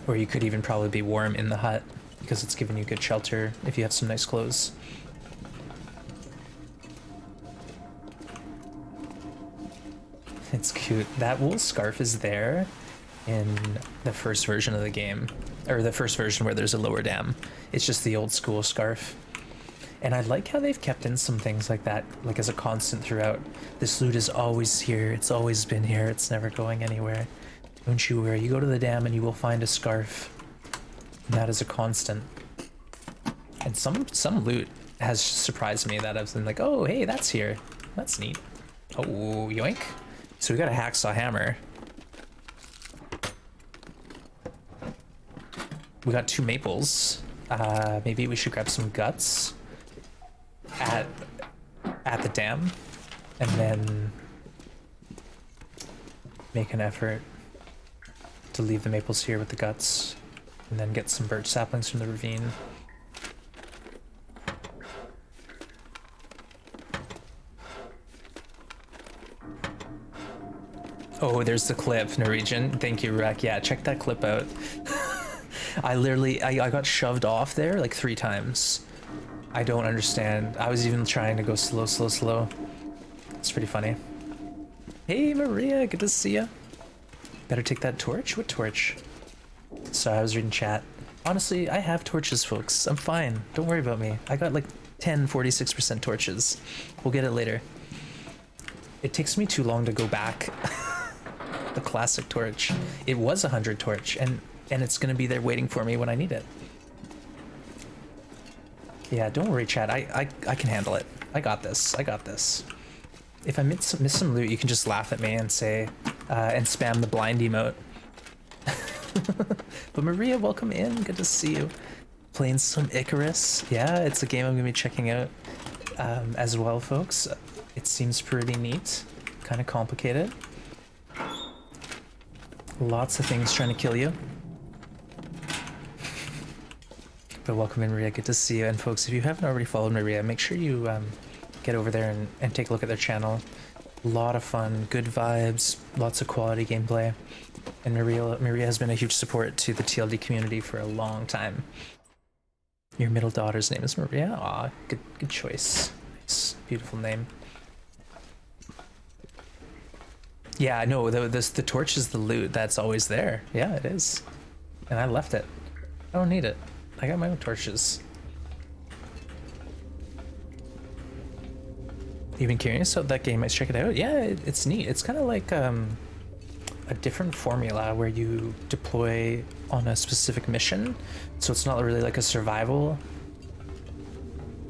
Or you could even probably be warm in the hut because it's giving you good shelter if you have some nice clothes. It's cute. That wool scarf is there in the first version of the game, or the first version where there's a lower dam. It's just the old school scarf. And I like how they've kept in some things like that, like as a constant throughout. This loot is always here, it's always been here, it's never going anywhere. Don't you worry, you go to the dam and you will find a scarf. And that is a constant. And some loot has surprised me that I've been like, oh hey, that's here. That's neat. Oh, yoink. So we got a hacksaw hammer. We got 2 maples. Maybe we should grab some guts at the dam, and then make an effort to leave the maples here with the guts, and then get some birch saplings from the ravine. Oh, there's the clip, Norwegian. Thank you, Rek. Yeah, check that clip out. I got shoved off there like 3 times. I don't understand. I was even trying to go slow, slow, slow. It's pretty funny. Hey, Maria, good to see ya. Better take that torch? What torch? Sorry, I was reading chat. Honestly, I have torches, folks. I'm fine. Don't worry about me. I got like 46% torches. We'll get it later. It takes me too long to go back. The classic torch. It was 100 torch, and it's gonna be there waiting for me when I need it. Yeah, don't worry, chat. I can handle it. I got this. I got this. If I miss some loot, you can just laugh at me and say, and spam the blind emote. But Maria, welcome in. Good to see you. Playing some Icarus. Yeah, it's a game I'm gonna be checking out as well, folks. It seems pretty neat. Kind of complicated. Lots of things trying to kill you. But welcome in, Maria. Good to see you. And folks, if you haven't already followed Maria, make sure you get over there and take a look at their channel. A lot of fun, good vibes, lots of quality gameplay. And Maria has been a huge support to the TLD community for a long time. Your middle daughter's name is Maria? Aw, good choice. Nice, beautiful name. Yeah, no, the torch is the loot that's always there. Yeah, it is. And I left it. I don't need it. I got my own torches. You been curious about that game? Let's check it out. Yeah, it's neat. It's kind of like a different formula where you deploy on a specific mission. So it's not really like a survival.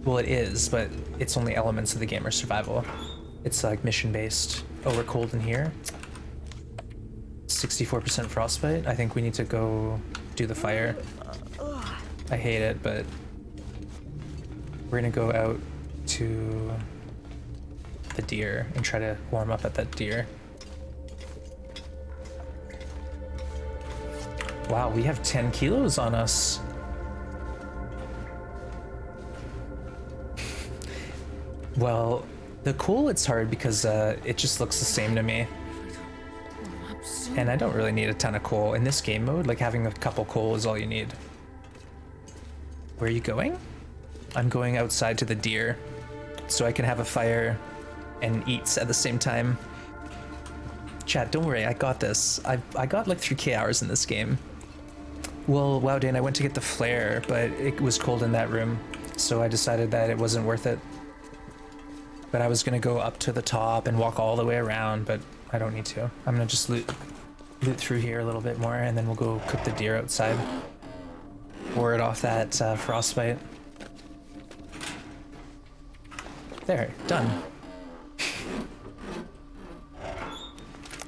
Well, it is, but it's only elements of the game are survival. It's like mission based. Oh, we're cold in here. 64% frostbite. I think we need to go do the fire. I hate it, but we're gonna go out to the deer and try to warm up at that deer. Wow, we have 10 kilos on us. Well, the coal, it's hard because it just looks the same to me. And I don't really need a ton of coal. In this game mode, like having a couple coal is all you need. Where are you going? I'm going outside to the deer so I can have a fire and eat at the same time. Chat, don't worry, I got this. I got like 3k hours in this game. Well, wow, Dan, I went to get the flare, but it was cold in that room, so I decided that it wasn't worth it. But I was gonna go up to the top and walk all the way around, but I don't need to. I'm gonna just loot through here a little bit more, and then we'll go cook the deer outside. Ward off that frostbite. There, done.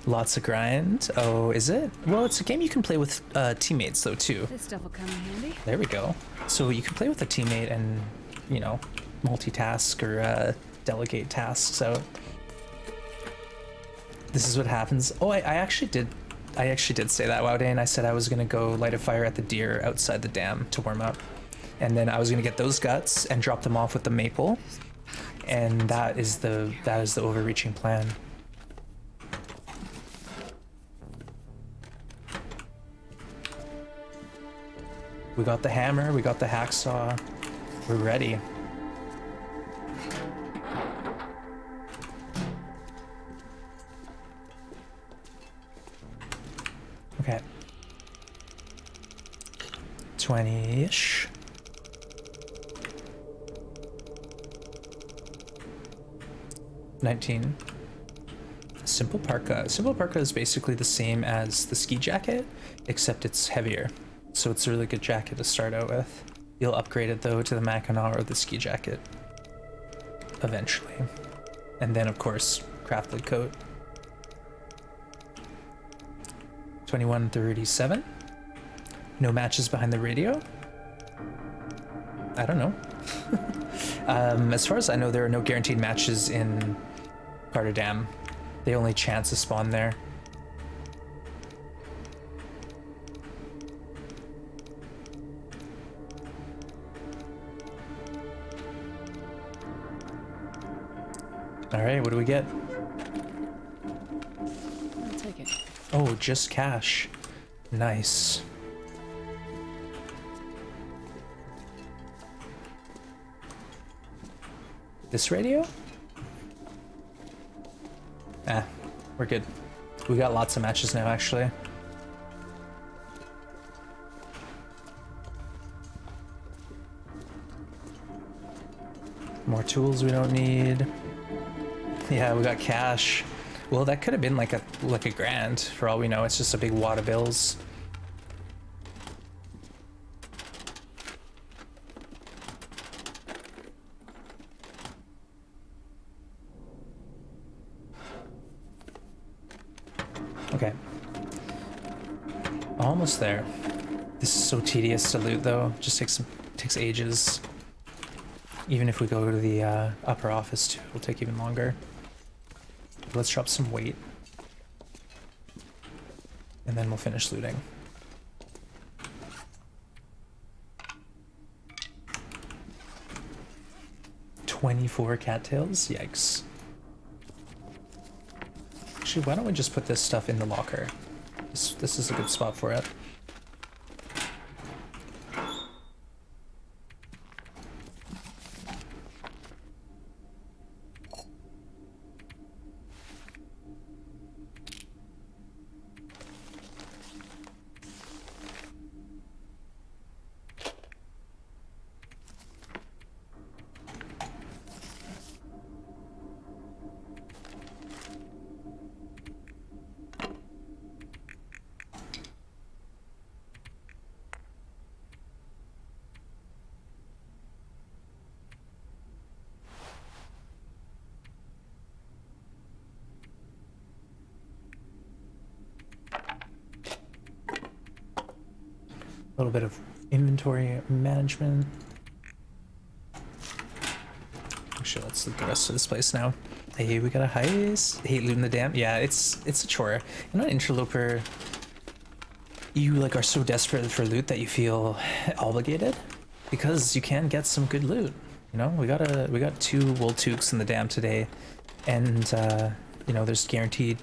Lots of grind. Oh, is it? Well, it's a game you can play with teammates though too. This stuff will come in handy. There we go. So you can play with a teammate and, you know, multitask or delegate tasks out. This is what happens. Oh, I actually did say that, wow, Dane. I said I was gonna go light a fire at the deer outside the dam to warm up, and then I was gonna get those guts and drop them off with the maple, and that is the overreaching plan. We got the hammer, we got the hacksaw. We're ready. Okay. 20-ish. $19. Simple parka. Simple parka is basically the same as the ski jacket, except it's heavier. So it's a really good jacket to start out with. You'll upgrade it though to the Mackinac or the ski jacket eventually. And then of course, crafted coat. 2137. No matches behind the radio. I don't know. As far as I know, there are no guaranteed matches in Carter Dam. They only chance to spawn there. All right, what do we get? I'll take it. Oh, just cash. Nice. This radio? Ah, we're good. We got lots of matches now, actually. More tools we don't need. Yeah, we got cash. Well, that could have been like a grand for all we know. It's just a big wad of bills. Okay. Almost there. This is so tedious to loot though. Just takes ages. Even if we go to the upper office too, it'll take even longer. Let's drop some weight. And then we'll finish looting. $24 cattails? Yikes. Actually, why don't we just put this stuff in the locker? This is a good spot for it. A little bit of inventory management. Actually, let's loot the rest of this place now. Hey, we got a heist. Hate looting the dam. Yeah, it's a chore. You know, an interloper, you like are so desperate for loot that you feel obligated because you can get some good loot. You know, we got 2 wool toques in the dam today, and you know, there's guaranteed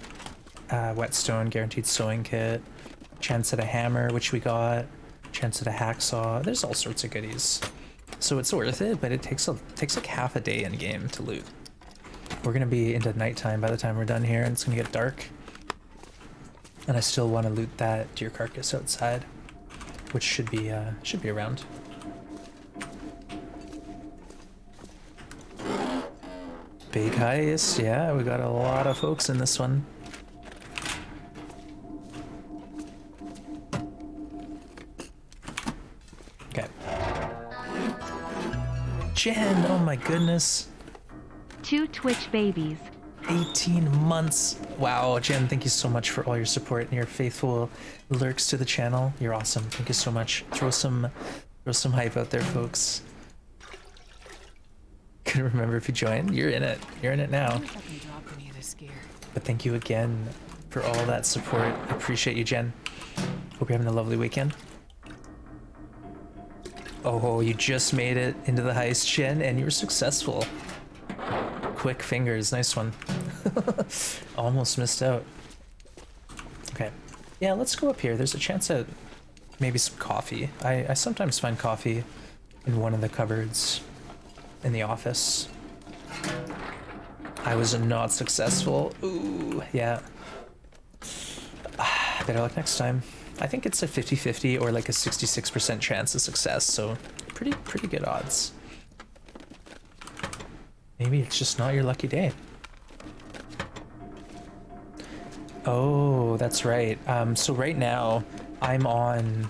whetstone, guaranteed sewing kit, chance at a hammer, which we got. Chance at a hacksaw. There's all sorts of goodies, so it's worth it. But it takes like half a day in game to loot. We're gonna be into nighttime by the time we're done here, and it's gonna get dark. And I still want to loot that deer carcass outside, which should be around. Big heist, yeah. We got a lot of folks in this one. Jen, oh my goodness. 2 Twitch babies. 18 months. Wow, Jen, thank you so much for all your support and your faithful lurks to the channel. You're awesome. Thank you so much. Throw some hype out there, folks. Couldn't remember if you joined. You're in it. You're in it now. But thank you again for all that support. I appreciate you, Jen. Hope you're having a lovely weekend. Oh, you just made it into the heist, Jen, and you were successful. Quick fingers, nice one. Almost missed out. Okay, yeah, let's go up here. There's a chance at Maybe some coffee. I sometimes find coffee in one of the cupboards in the office. I was not successful. Ooh, yeah. Better luck next time. I think it's a 50-50 or like a 66% chance of success, so pretty good odds. Maybe it's just not your lucky day. Oh, that's right. So right now I'm on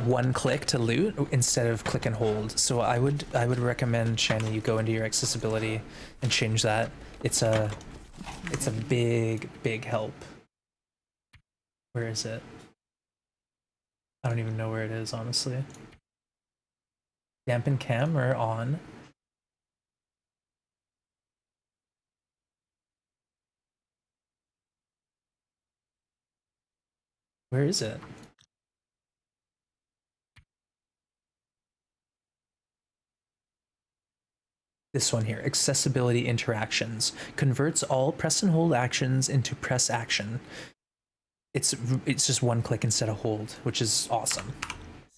one click to loot instead of click and hold. So I would recommend, Shani, you go into your accessibility and change that. It's a big help. Where is it? I don't even know where it is, honestly. Dampen cam or on? Where is it? This one here, accessibility interactions. Converts all press and hold actions into press action. It's just one click instead of hold, which is awesome.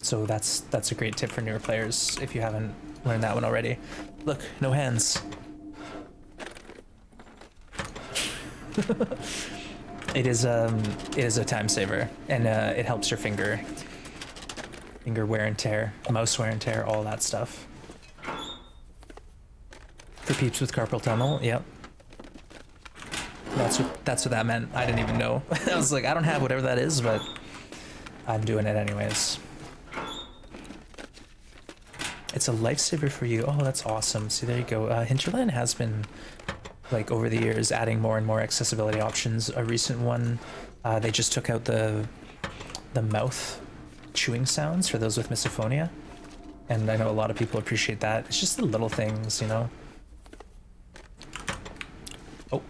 So that's a great tip for newer players if you haven't learned that one already. Look, no hands. It is a time saver, and it helps your finger wear and tear, mouse wear and tear, all that stuff. For peeps with carpal tunnel, yep. That's what that meant. I didn't even know. I was like, I don't have whatever that is, but I'm doing it anyways. It's a lifesaver for you. Oh, that's awesome. See, there you go. Hinterland has been, like, over the years, adding more and more accessibility options. A recent one, they just took out the mouth chewing sounds for those with misophonia, and I know a lot of people appreciate that. It's just the little things, you know.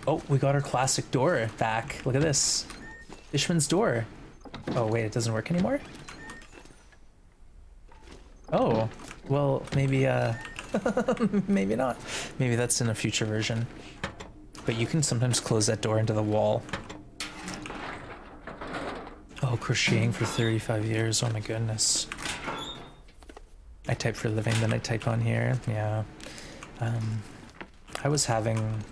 Oh, we got our classic door back. Look at this. Fishman's door. Oh, wait, it doesn't work anymore? Oh, well, maybe, maybe not. Maybe that's in a future version. But you can sometimes close that door into the wall. Oh, crocheting for 35 years. Oh my goodness. I type for a living, then I type on here. Yeah. I was having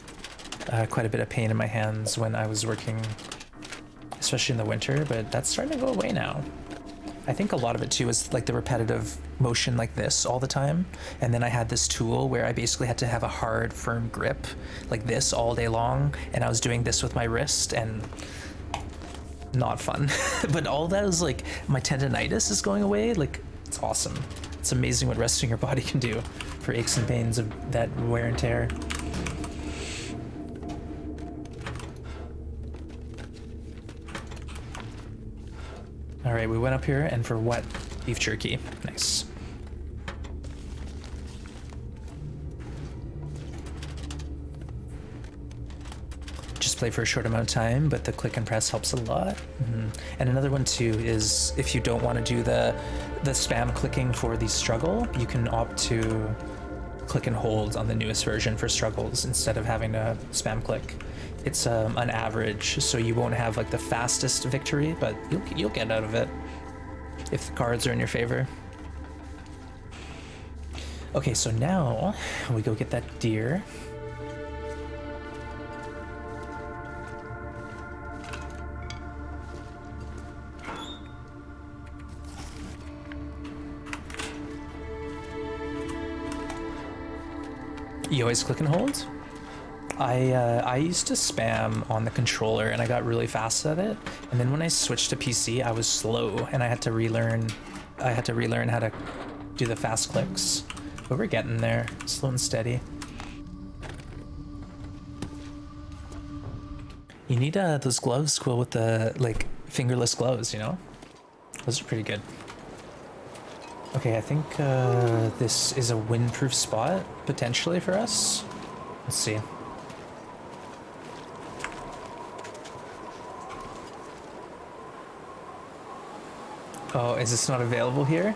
quite a bit of pain in my hands when I was working, especially in the winter, but that's starting to go away now. I think a lot of it too is like the repetitive motion like this all the time, and then I had this tool where I basically had to have a hard, firm grip like this all day long, and I was doing this with my wrist, and not fun. But all that is like, my tendonitis is going away. Like, it's awesome. It's amazing what resting your body can do for aches and pains of that wear and tear. All right, we went up here, and for what? Beef jerky. Nice. Just play for a short amount of time, but the click and press helps a lot. And another one too is if you don't want to do the spam clicking for the struggle, you can opt to click and hold on the newest version for struggles instead of having to spam click. It's an average, so you won't have like the fastest victory, but you'll get out of it if the cards are in your favor. Okay, so now we go get that deer. You always click and hold? I used to spam on the controller and I got really fast at it, and then when I switched to PC I was slow and I had to relearn how to do the fast clicks, but we're getting there, slow and steady. You need those gloves, Quill, with the like fingerless gloves, you know? Those are pretty good. Okay, I think this is a windproof spot potentially for us. Let's see. Oh, is this not available here?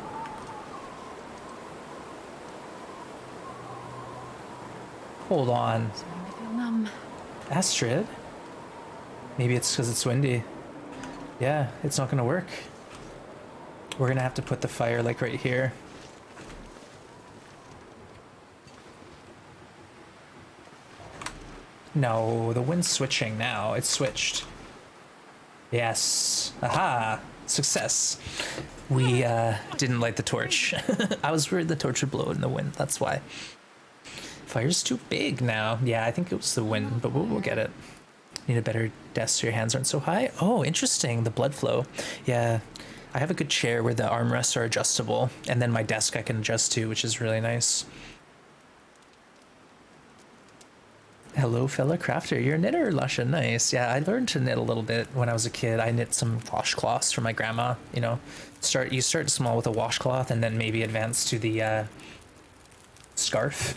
Hold on. Starting to feel numb. Astrid? Maybe it's because it's windy. Yeah, it's not gonna work. We're gonna have to put the fire like right here. No, the wind's switching now. It's switched. Yes. Aha! Success. We didn't light the torch. I was worried the torch would blow in the wind. That's why. Fire's too big now. Yeah, I think it was the wind, but we'll get it. Need a better desk so your hands aren't so high. Oh, interesting. The blood flow. Yeah, I have a good chair where the armrests are adjustable, and then my desk I can adjust to, which is really nice. Hello, fella crafter. You're a knitter, Lusha. Nice. Yeah, I learned to knit a little bit when I was a kid. I knit some washcloths for my grandma. You know, you start small with a washcloth, and then maybe advance to the scarf.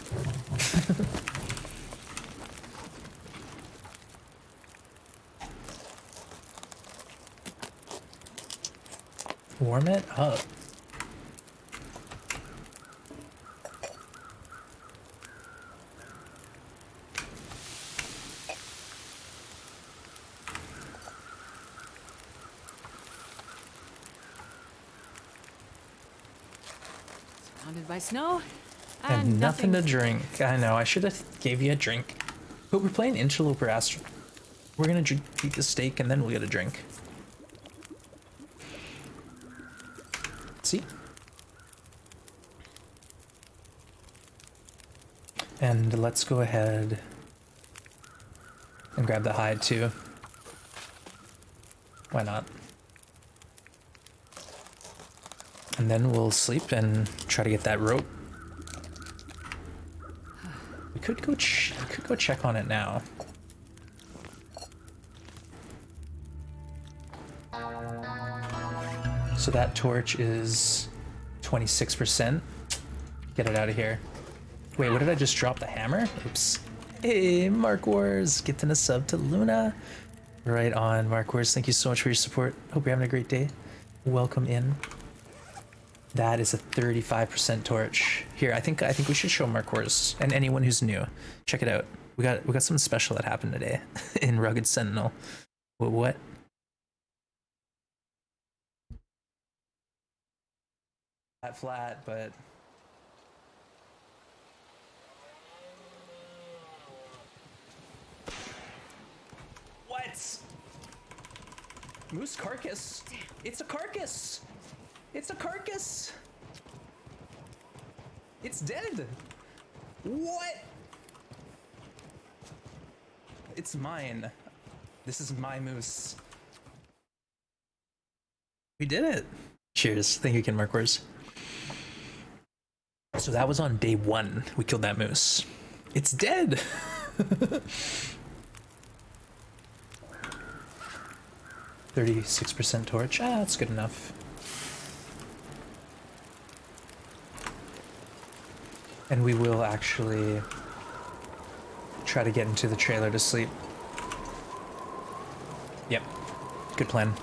Warm it up. Surrounded by snow. And nothing to drink. I know, I should have gave you a drink. But we're playing Interloper Astro. We're gonna eat the steak and then we'll get a drink. See? And let's go ahead and grab the hide too. Why not? And then we'll sleep and try to get that rope. We could go check on it now. So that torch is 26%. Get it out of here. Wait, what did I just drop? The hammer? Oops. Hey, Mark Wars, getting a sub to Luna. Right on, Mark Wars. Thank you so much for your support. Hope you're having a great day. Welcome in. That is a 35% torch. Here, I think we should show Mark Wars and anyone who's new. Check it out. We got something special that happened today in Rugged Sentinel. What? Flat, but what? Moose carcass? It's a carcass. It's a carcass. It's dead. What? It's mine. This is my moose. We did it. Cheers. Thank you again, Mark Wars. So that was on day 1. We killed that moose. It's dead. 36% torch. Ah, that's good enough. And we will actually try to get into the trailer to sleep. Yep. Good plan.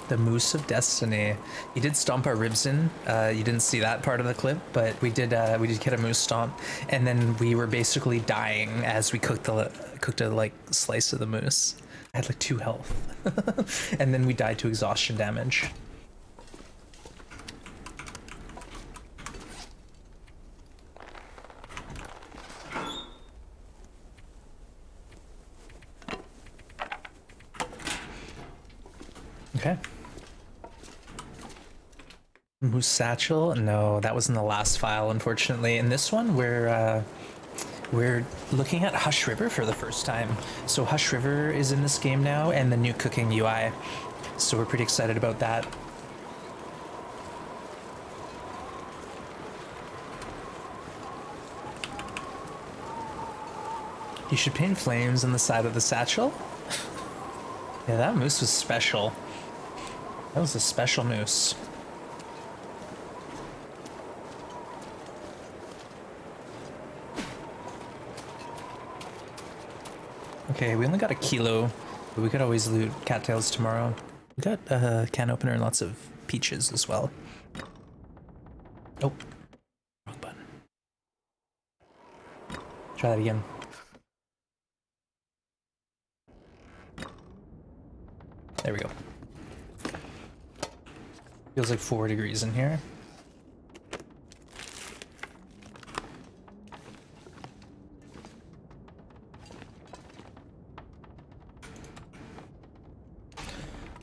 The Moose of Destiny. You did stomp our ribs in. You didn't see that part of the clip, but we did get a moose stomp, and then we were basically dying as we cooked a like slice of the moose. I had like 2 health, and then we died to exhaustion damage. Okay. Moose satchel? No, that was in the last file, unfortunately. In this one, we're looking at Hush River for the first time. So Hush River is in this game now, and the new cooking UI. So we're pretty excited about that. You should paint flames on the side of the satchel. Yeah, that moose was special. That was a special moose. Okay, we only got a kilo, but we could always loot cattails tomorrow. We got a can opener and lots of peaches as well. Oh, wrong button. Try that again. There we go. Feels like 4 degrees in here.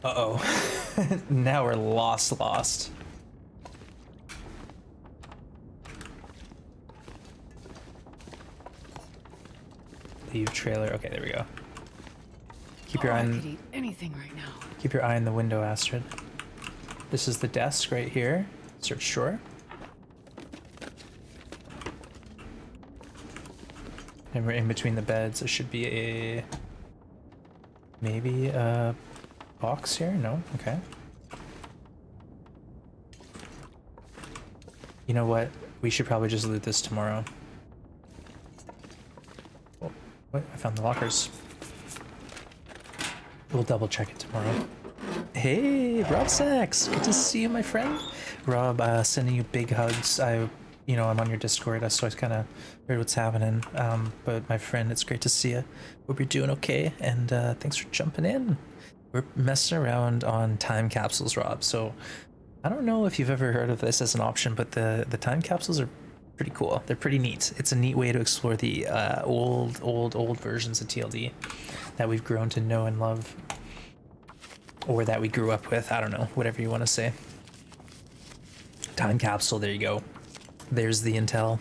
Uh-oh. Now we're lost. Leave trailer. Okay, there we go. Keep your eye I on, could eat anything right now. keep your eye on the window, Astrid. This is the desk right here. Search drawer. And we're in between the beds. There should be a... maybe a box here? No? Okay. You know what? We should probably just loot this tomorrow. Oh, what? I found the lockers. We'll double check it tomorrow. Hey, Rob Sachs! Good to see you, my friend. Rob, sending you big hugs. I'm on your Discord, so I kind of heard what's happening. But my friend, it's great to see you. Hope you're doing okay, and thanks for jumping in. We're messing around on time capsules, Rob. So I don't know if you've ever heard of this as an option, but the time capsules are pretty cool. They're pretty neat. It's a neat way to explore the old versions of TLD that we've grown to know and love, or that we grew up with. I don't know, whatever you want to say. Time capsule, there you go. There's the intel.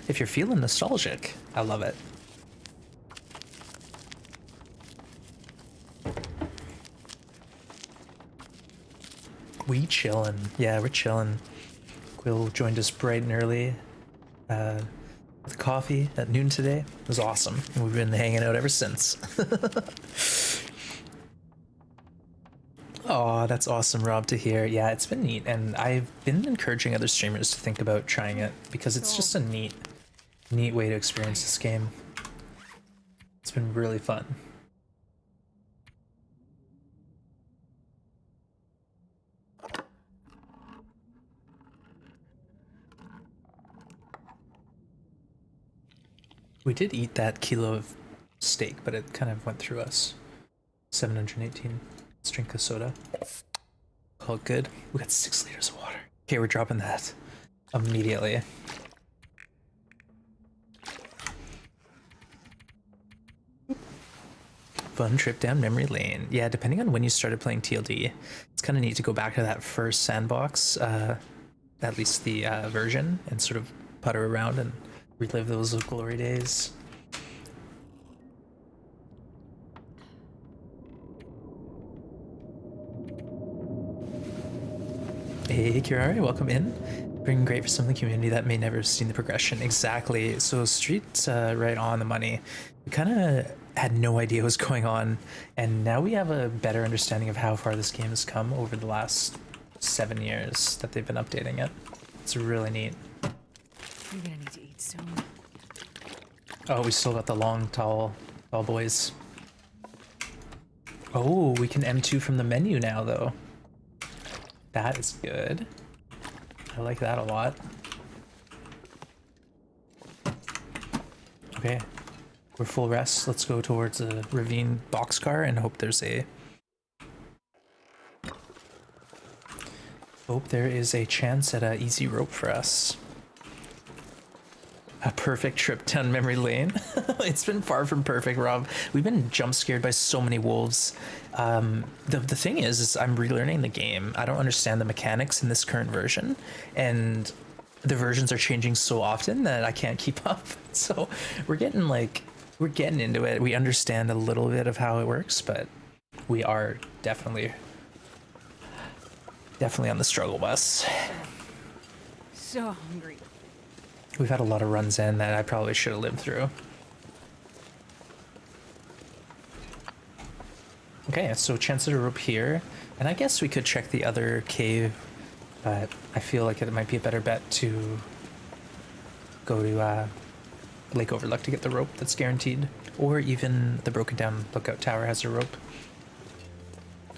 If you're feeling nostalgic, I love it. We chillin'. Yeah, we're chillin'. Quill joined us bright and early with coffee at noon today. It was awesome. And we've been hanging out ever since. Oh, that's awesome, Rob, to hear. Yeah, it's been neat, and I've been encouraging other streamers to think about trying it because it's just a neat way to experience this game. It's been really fun. We did eat that kilo of steak, but it kind of went through us. 718. Let's drink a soda. Call it good. We got 6 liters of water. Okay, we're dropping that immediately. Fun trip down memory lane. Yeah, depending on when you started playing TLD, it's kind of neat to go back to that first sandbox, at least the version, and sort of putter around and relive those glory days. Hey Kirari, welcome in. Bring great for some of the community that may never have seen the progression. Exactly. So Street's right on the money. We kind of had no idea what was going on, and now we have a better understanding of how far this game has come over the last 7 years that they've been updating it. It's really neat. I'm gonna need to eat soon. Oh, we still got the long, tall boys. Oh, we can M2 from the menu now, though. That is good. I like that a lot. Okay, we're full rest. Let's go towards a ravine boxcar and hope there is a chance at an easy rope for us. A perfect trip down memory lane. It's been far from perfect, Rob. We've been jump scared by so many wolves. The thing is I'm relearning the game. I don't understand the mechanics in this current version, and the versions are changing so often that I can't keep up. So we're getting into it. We understand a little bit of how it works, but we are definitely on the struggle bus. So hungry. We've had a lot of runs in that I probably should have lived through. Okay, so chance at a rope here, and I guess we could check the other cave, but I feel like it might be a better bet to go to Lake Overlook to get the rope that's guaranteed, or even the broken down lookout tower has a rope.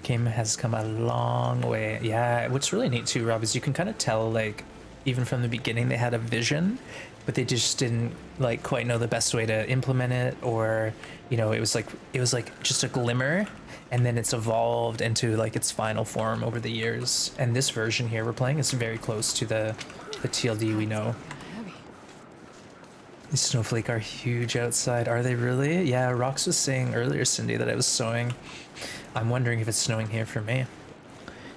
Game has come a long way. Yeah, what's really neat too, Rob, is you can kind of tell, like, even from the beginning they had a vision, but they just didn't quite know the best way to implement it, or it was like just a glimmer, and then it's evolved into like its final form over the years. And this version here we're playing is very close to the TLD we know. Heavy. These snowflake are huge outside. Are they really? Yeah, Rox was saying earlier, Cindy, that it was snowing. I'm wondering if it's snowing here for me.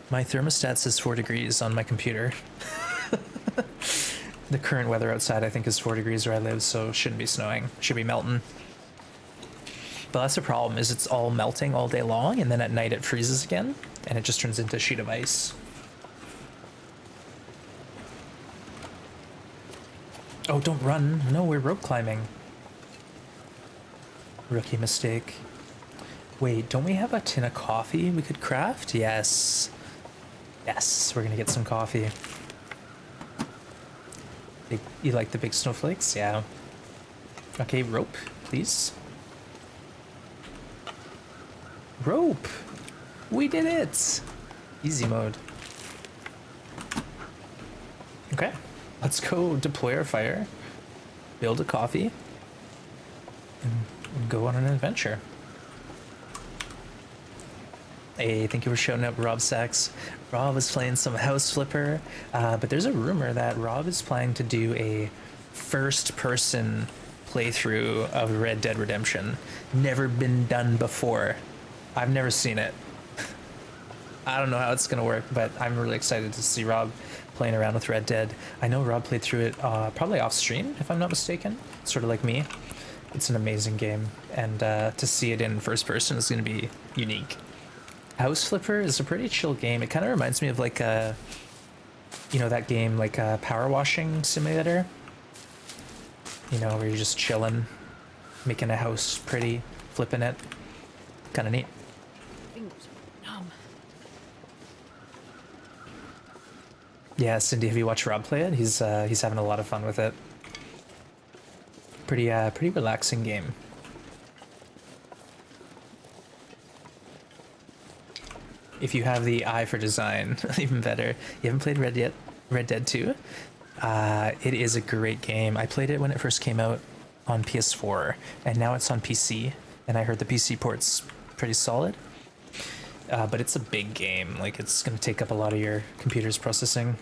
My thermostat says 4 degrees on my computer. The current weather outside I think is 4 degrees where I live, so shouldn't be snowing. Should be melting. But that's the problem, is it's all melting all day long, and then at night it freezes again, and it just turns into a sheet of ice. Oh, don't run. No, we're rope climbing. Rookie mistake. Wait, don't we have a tin of coffee we could craft? Yes. Yes, we're gonna get some coffee. You like the big snowflakes? Yeah. Okay, rope, please. Rope! We did it! Easy mode. Okay, let's go deploy our fire, build a coffee, and go on an adventure. Hey, thank you for showing up, Rob Sachs. Rob is playing some House Flipper, but there's a rumor that Rob is planning to do a first-person playthrough of Red Dead Redemption. Never been done before. I've never seen it. I don't know how it's gonna work, but I'm really excited to see Rob playing around with Red Dead. I know Rob played through it probably off stream, if I'm not mistaken. Sort of like me. It's an amazing game, and to see it in first person is gonna be unique. House Flipper is a pretty chill game. It kind of reminds me of like a, you know, that game like a power washing simulator. You know, where you're just chilling, making a house pretty, flipping it. Kind of neat. Fingers are numb. Yeah, Cindy, have you watched Rob play it? He's having a lot of fun with it. Pretty relaxing game. If you have the eye for design, even better. You haven't played Red Dead 2? It is a great game. I played it when it first came out on PS4, and now it's on PC, and I heard the PC port's pretty solid. But it's a big game. Like, it's going to take up a lot of your computer's processing.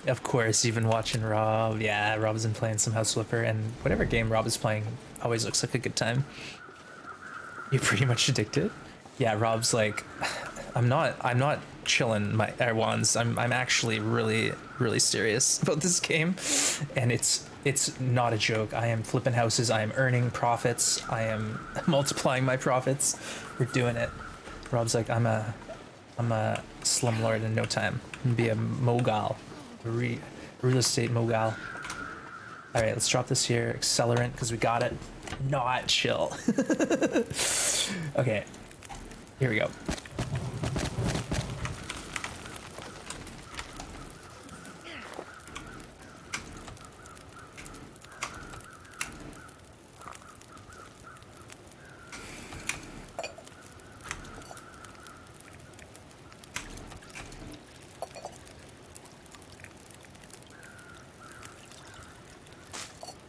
Of course, you've been watching Rob. Yeah, Rob's been playing some House Flipper, and whatever game Rob is playing always looks like a good time. You're pretty much addicted? Yeah, Rob's like, I'm not chilling my wands. I'm actually really serious about this game, and it's not a joke. I am flipping houses. I am earning profits. I am multiplying my profits. We're doing it. Rob's like, I'm a slumlord in no time. I'm gonna be a mogul, real estate mogul. All right, let's drop this here. Accelerant, because we got it. Not chill. Okay, here we go.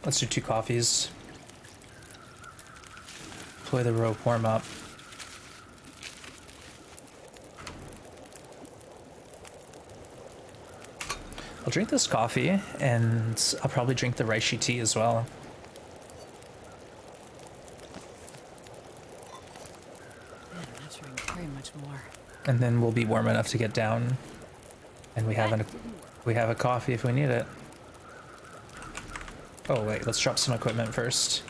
Let's do 2 coffees. Deploy the rope, warm up. I'll drink this coffee, and I'll probably drink the reishi tea as well. Man, I'm not sure very much more. And then we'll be warm enough to get down, and we have a coffee if we need it. Oh wait, let's drop some equipment first.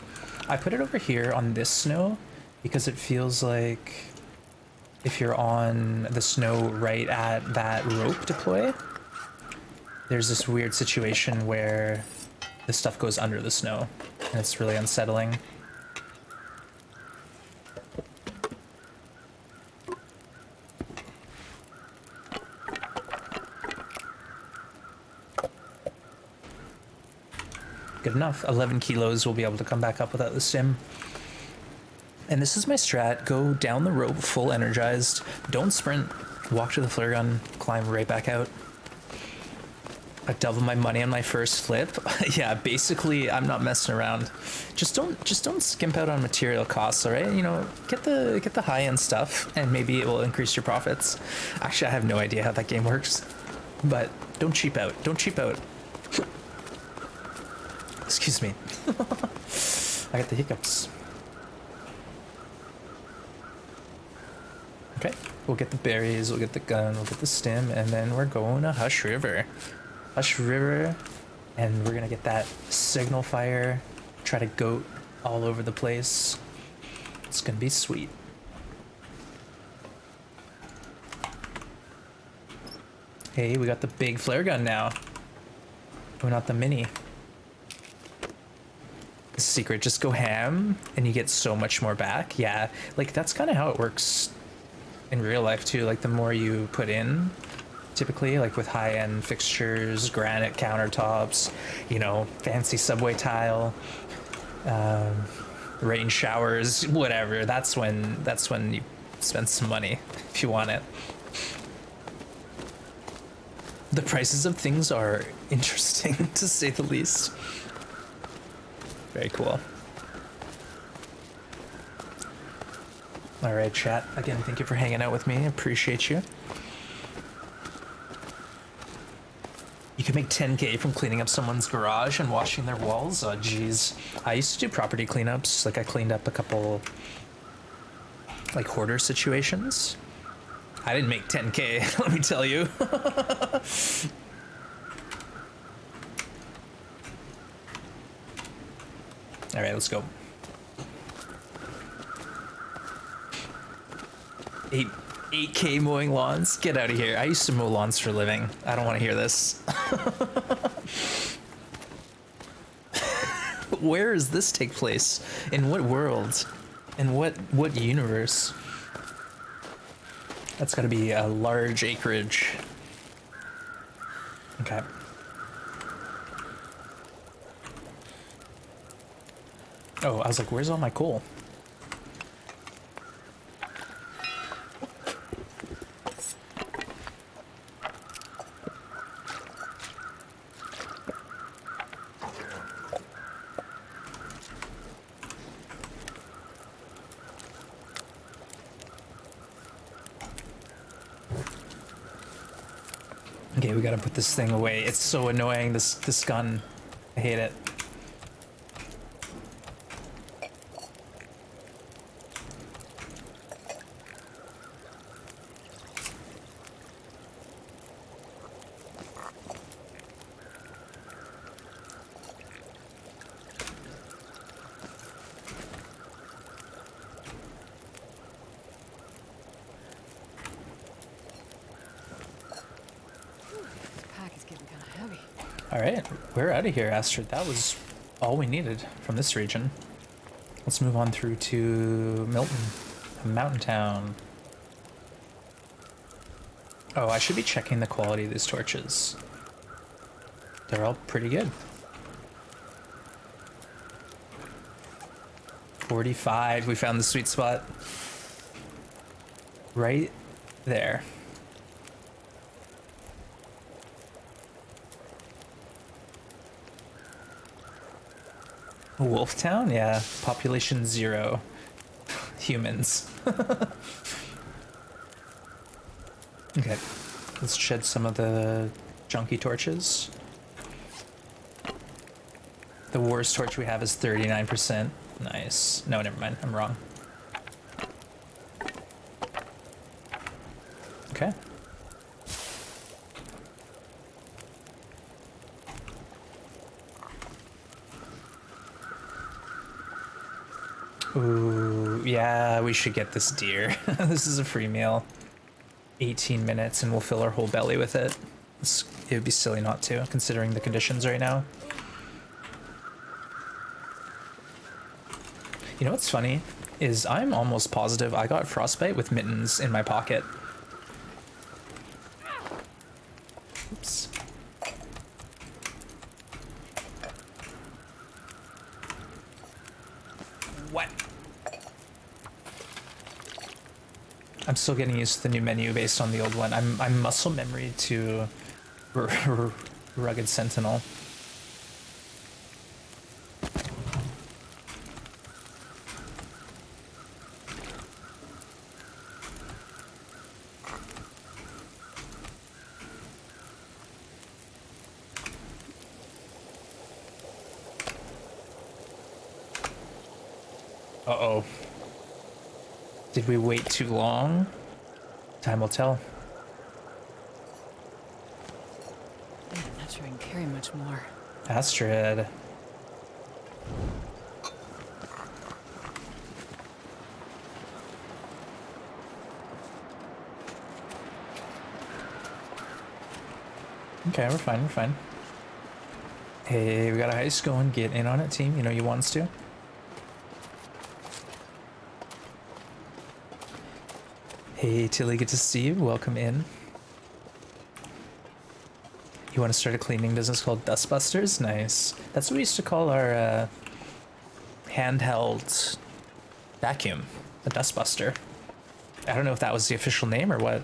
I put it over here on this snow because it feels like if you're on the snow right at that rope deploy, there's this weird situation where the stuff goes under the snow, and it's really unsettling. Good enough. 11 kilos, we'll be able to come back up without the stim. And this is my strat. Go down the rope full energized. Don't sprint. Walk to the flare gun. Climb right back out. I double my money on my first flip. Yeah, basically, I'm not messing around. Just don't skimp out on material costs, all right? You know, get the high end stuff, and maybe it will increase your profits. Actually, I have no idea how that game works, but don't cheap out. Don't cheap out. Excuse me. I got the hiccups. Okay, we'll get the berries, we'll get the gun, we'll get the stem, and then we're going to Hush River. Hush River, and we're gonna get that signal fire, try to goat all over the place. It's gonna be sweet. Hey, we got the big flare gun now. Oh, not the mini. The secret, just go ham and you get so much more back. Yeah, like that's kind of how it works in real life too. Like the more you put in, typically, like with high-end fixtures, granite countertops, you know, fancy subway tile, rain showers, whatever. That's when you spend some money if you want it. The prices of things are interesting, to say the least. Very cool. All right, chat. Again, thank you for hanging out with me. Appreciate you. You can make 10K from cleaning up someone's garage and washing their walls. Oh, geez. I used to do property cleanups. Like, I cleaned up a couple, like, hoarder situations. I didn't make 10K, let me tell you. All right, let's go. 8K mowing lawns? Get out of here. I used to mow lawns for a living. I don't want to hear this. Where does this take place? In what world? In what universe? That's got to be a large acreage. Okay. Oh, I was like, where's all my coal? Okay, we gotta put this thing away. It's so annoying, this gun. I hate it. Alright, we're out of here, Astrid. That was all we needed from this region. Let's move on through to Milton, a mountain town. Oh, I should be checking the quality of these torches. They're all pretty good. 45, we found the sweet spot. Right there. Wolf Town? Yeah, population 0. Humans. Okay, let's shed some of the junky torches. The worst torch we have is 39%. Nice. No, never mind, I'm wrong. Okay. Ooh, yeah, we should get this deer. This is a free meal. 18 minutes and we'll fill our whole belly with it. It would be silly not to, considering the conditions right now. You know what's funny? Is I'm almost positive I got frostbite with mittens in my pocket. Oops. What? I'm still getting used to the new menu based on the old one. I'm muscle memory to Rugged sentinel. Uh-oh. Did we wait too long? Time will tell. I'm not sure I can carry much more. Astrid. Okay, we're fine, we're fine. Hey, we got a heist going. Get in on it, team. You know you want us to. Hey, Tilly, good to see you. Welcome in. You want to start a cleaning business called Dustbusters? Nice. That's what we used to call our handheld vacuum, a dustbuster. I don't know if that was the official name or what,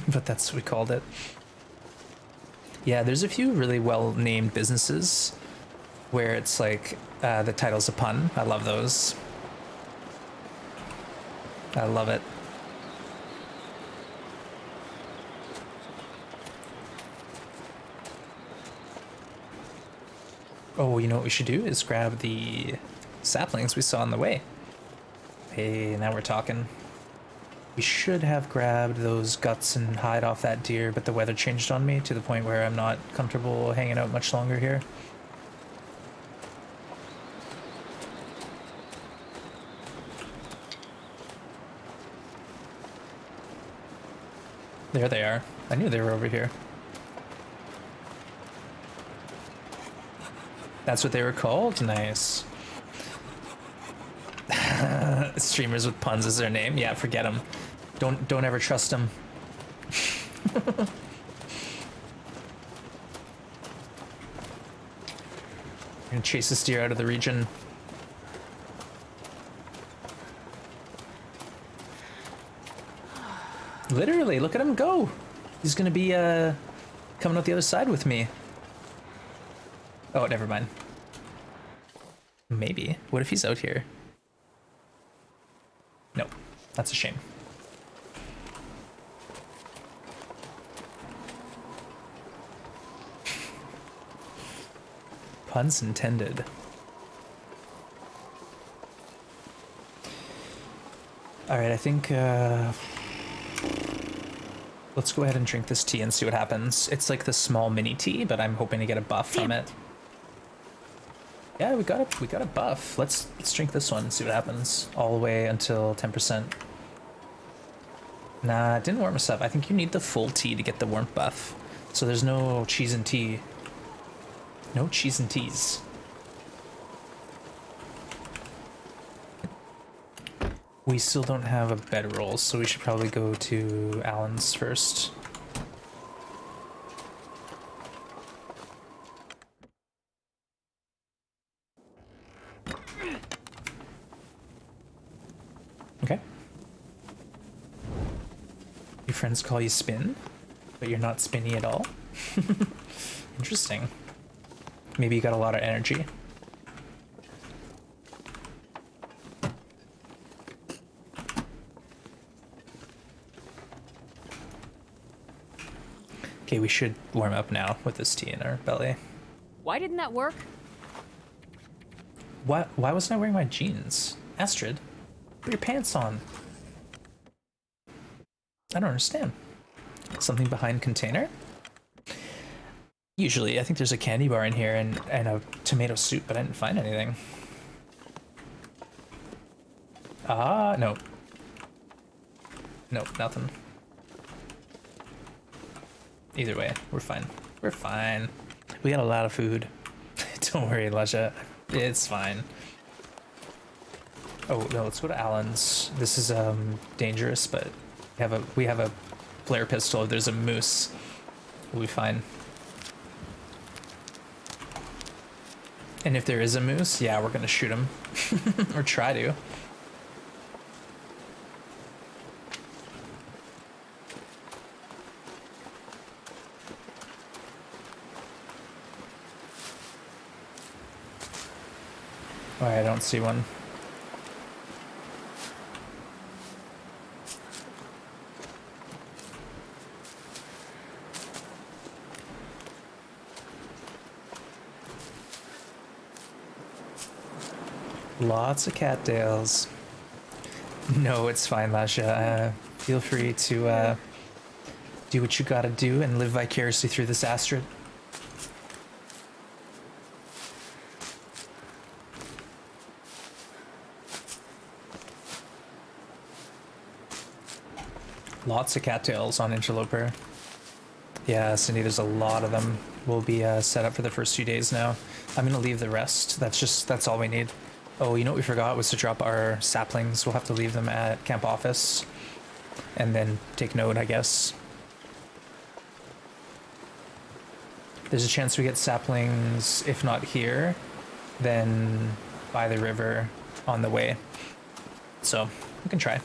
but that's what we called it. Yeah, there's a few really well-named businesses where it's like the title's a pun. I love those. I love it. Oh, you know what we should do is grab the saplings we saw on the way. Hey, now we're talking. We should have grabbed those guts and hide off that deer, but the weather changed on me to the point where I'm not comfortable hanging out much longer here. There they are. I knew they were over here. That's what they were called? Nice. Streamers with puns is their name. Yeah, forget them. Don't ever trust them. Gonna chase this deer out of the region. Literally, look at him go. He's gonna be coming out the other side with me. Oh, never mind. Maybe. What if he's out here? No, that's a shame. Puns intended. All right, I think let's go ahead and drink this tea and see what happens. It's like the small mini tea, but I'm hoping to get a buff from it. Yeah, we got a buff. Let's drink this one and see what happens. All the way until 10%. Nah, it didn't warm us up. I think you need the full tea to get the warmth buff. So there's no cheese and tea. No cheese and teas. We still don't have a bedroll, so we should probably go to Alan's first. Okay. Your friends call you Spin, but you're not spinny at all. Interesting. Maybe you got a lot of energy. Okay, we should warm up now with this tea in our belly. Why didn't that work? Why wasn't I wearing my jeans? Astrid, put your pants on. I don't understand. Something behind container? Usually, I think there's a candy bar in here and a tomato soup, but I didn't find anything. Ah, no. Nope, nothing. Either way, we're fine. We're fine. We got a lot of food. Don't worry, Lasha. It's fine. Oh, no, let's go to Alan's. This is dangerous, but we have a flare pistol. If there's a moose, we'll be fine. And if there is a moose, yeah, we're gonna shoot him. Or try to. Oh, I don't see one. Lots of cattails. No, it's fine, Lasha. Feel free to do what you gotta do and live vicariously through this Astrid. Lots of cattails on Interloper. Yeah, Cindy, there's a lot of them. We'll be set up for the first few days now. I'm gonna leave the rest. That's all we need. Oh, you know what we forgot was to drop our saplings. We'll have to leave them at camp office and then take note, I guess. There's a chance we get saplings, if not here, then by the river on the way. So we can try.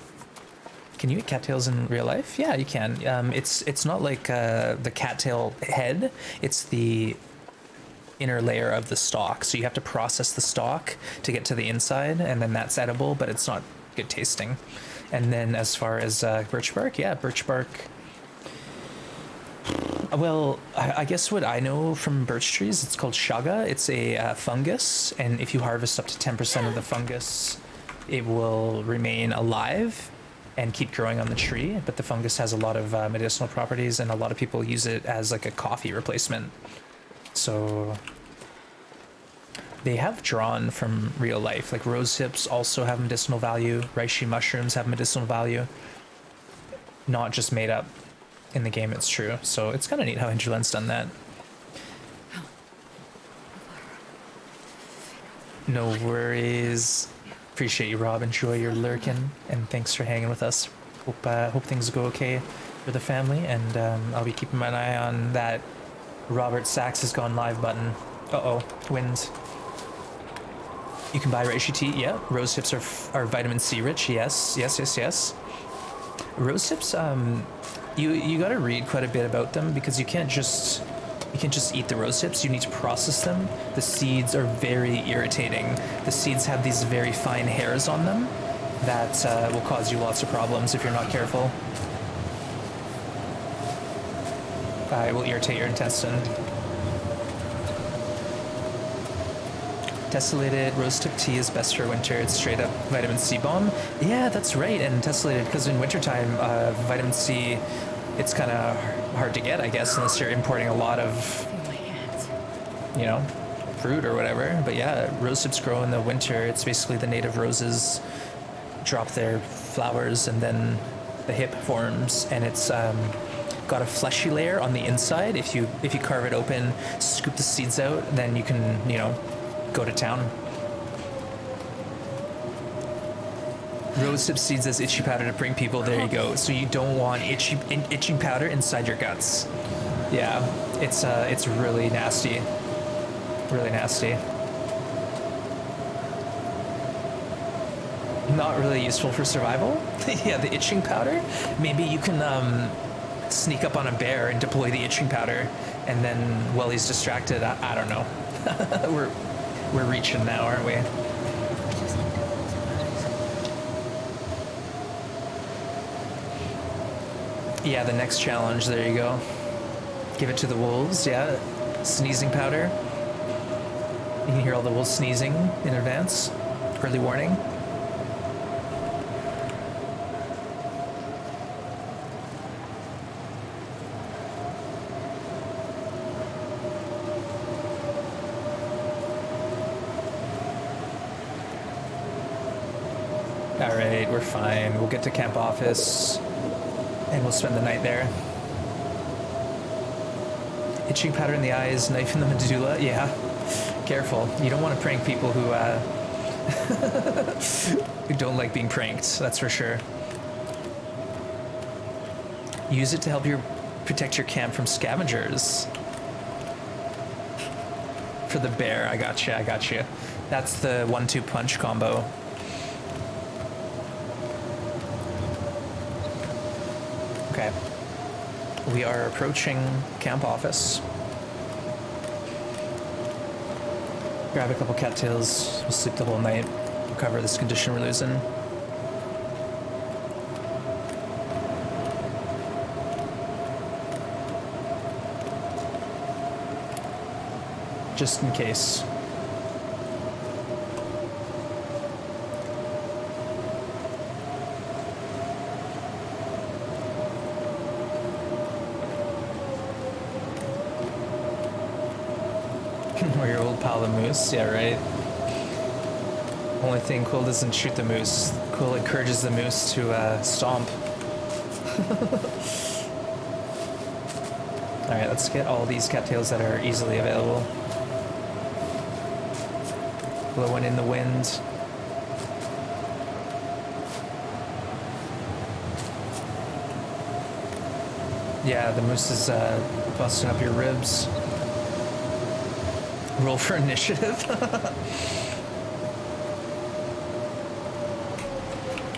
Can you eat cattails in real life? Yeah, you can. It's not like the cattail head. It's the inner layer of the stalk. So you have to process the stalk to get to the inside, and then that's edible, but it's not good tasting. And then as far as birch bark, yeah, birch bark. Well, I guess what I know from birch trees, it's called shaga. It's a fungus, and if you harvest up to 10% of the fungus, it will remain alive and keep growing on the tree. But the fungus has a lot of medicinal properties, and a lot of people use it as like a coffee replacement. So they have drawn from real life, like rose hips also have medicinal value. Reishi mushrooms have medicinal value. Not just made up in the game, it's true. So it's kind of neat how Hinterland's done that. No worries. Appreciate you, Rob. Enjoy your lurking, and thanks for hanging with us. Hope things go okay for the family, and I'll be keeping my eye on that Robert Sachs has gone live button. Uh-oh, wind. You can buy reishi tea. Yeah, rose hips are vitamin C rich. Yes. Rose hips, you got to read quite a bit about them, because you can't just eat the rose hips. You need to process them. The seeds are very irritating. The seeds have these very fine hairs on them that will cause you lots of problems if you're not careful. It will irritate your intestine. Tessellated rose tip tea is best for winter. It's straight up vitamin C bomb. Yeah, that's right. And tessellated, because in wintertime, vitamin C, it's kind of hard to get, I guess, unless you're importing a lot of, you know, fruit or whatever. But yeah, rose hips grow in the winter. It's basically the native roses drop their flowers, and then the hip forms, and it's got a fleshy layer on the inside. If you carve it open, scoop the seeds out, then you can, you know, go to town. Rose hip seeds as itchy powder to bring people. There you go. So you don't want itching powder inside your guts. Yeah, it's really nasty. Really nasty. Not really useful for survival. Yeah, the itching powder. Maybe you can sneak up on a bear and deploy the itching powder, and then while he's distracted, I don't know. We're reaching now, aren't we? Yeah, the next challenge, there you go. Give it to the wolves, yeah. Sneezing powder. You can hear all the wolves sneezing in advance. Early warning. Alright, we're fine. We'll get to camp office and we'll spend the night there. Itching powder in the eyes, knife in the medulla. Yeah, careful. You don't want to prank people who who don't like being pranked, that's for sure. Use it to help you protect your camp from scavengers. For the bear, I got you. That's the 1-2 punch combo. Okay, we are approaching camp office. Grab a couple cattails. We'll sleep the whole night. Recover this condition we're losing. Just in case. Or your old pal the moose, yeah, right. Only thing, Quill doesn't shoot the moose. Quill encourages the moose to stomp. Alright, let's get all these cattails that are easily available. Blowing in the wind. Yeah, the moose is busting up your ribs. Roll for initiative.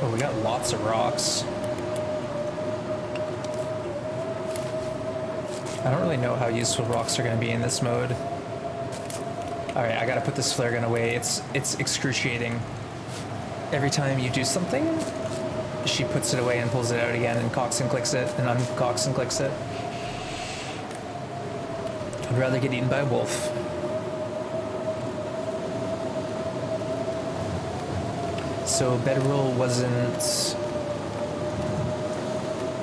Oh, we got lots of rocks. I don't really know how useful rocks are going to be in this mode. Alright, I gotta put this flare gun away. It's excruciating. Every time you do something, she puts it away and pulls it out again and cocks and clicks it and uncocks and clicks it. I'd rather get eaten by a wolf. So bedroll wasn't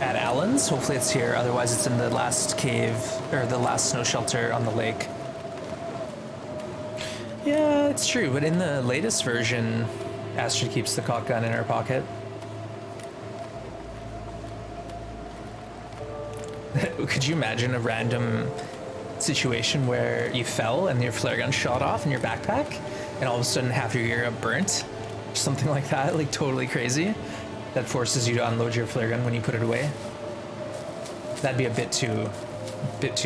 at Allen's. Hopefully it's here. Otherwise it's in the last cave, or the last snow shelter on the lake. Yeah, it's true, but in the latest version, Astrid keeps the cock gun in her pocket. Could you imagine a random situation where you fell and your flare gun shot off in your backpack and all of a sudden half your gear got burnt? Something like that, like totally crazy. That forces you to unload your flare gun when you put it away. That'd be a bit too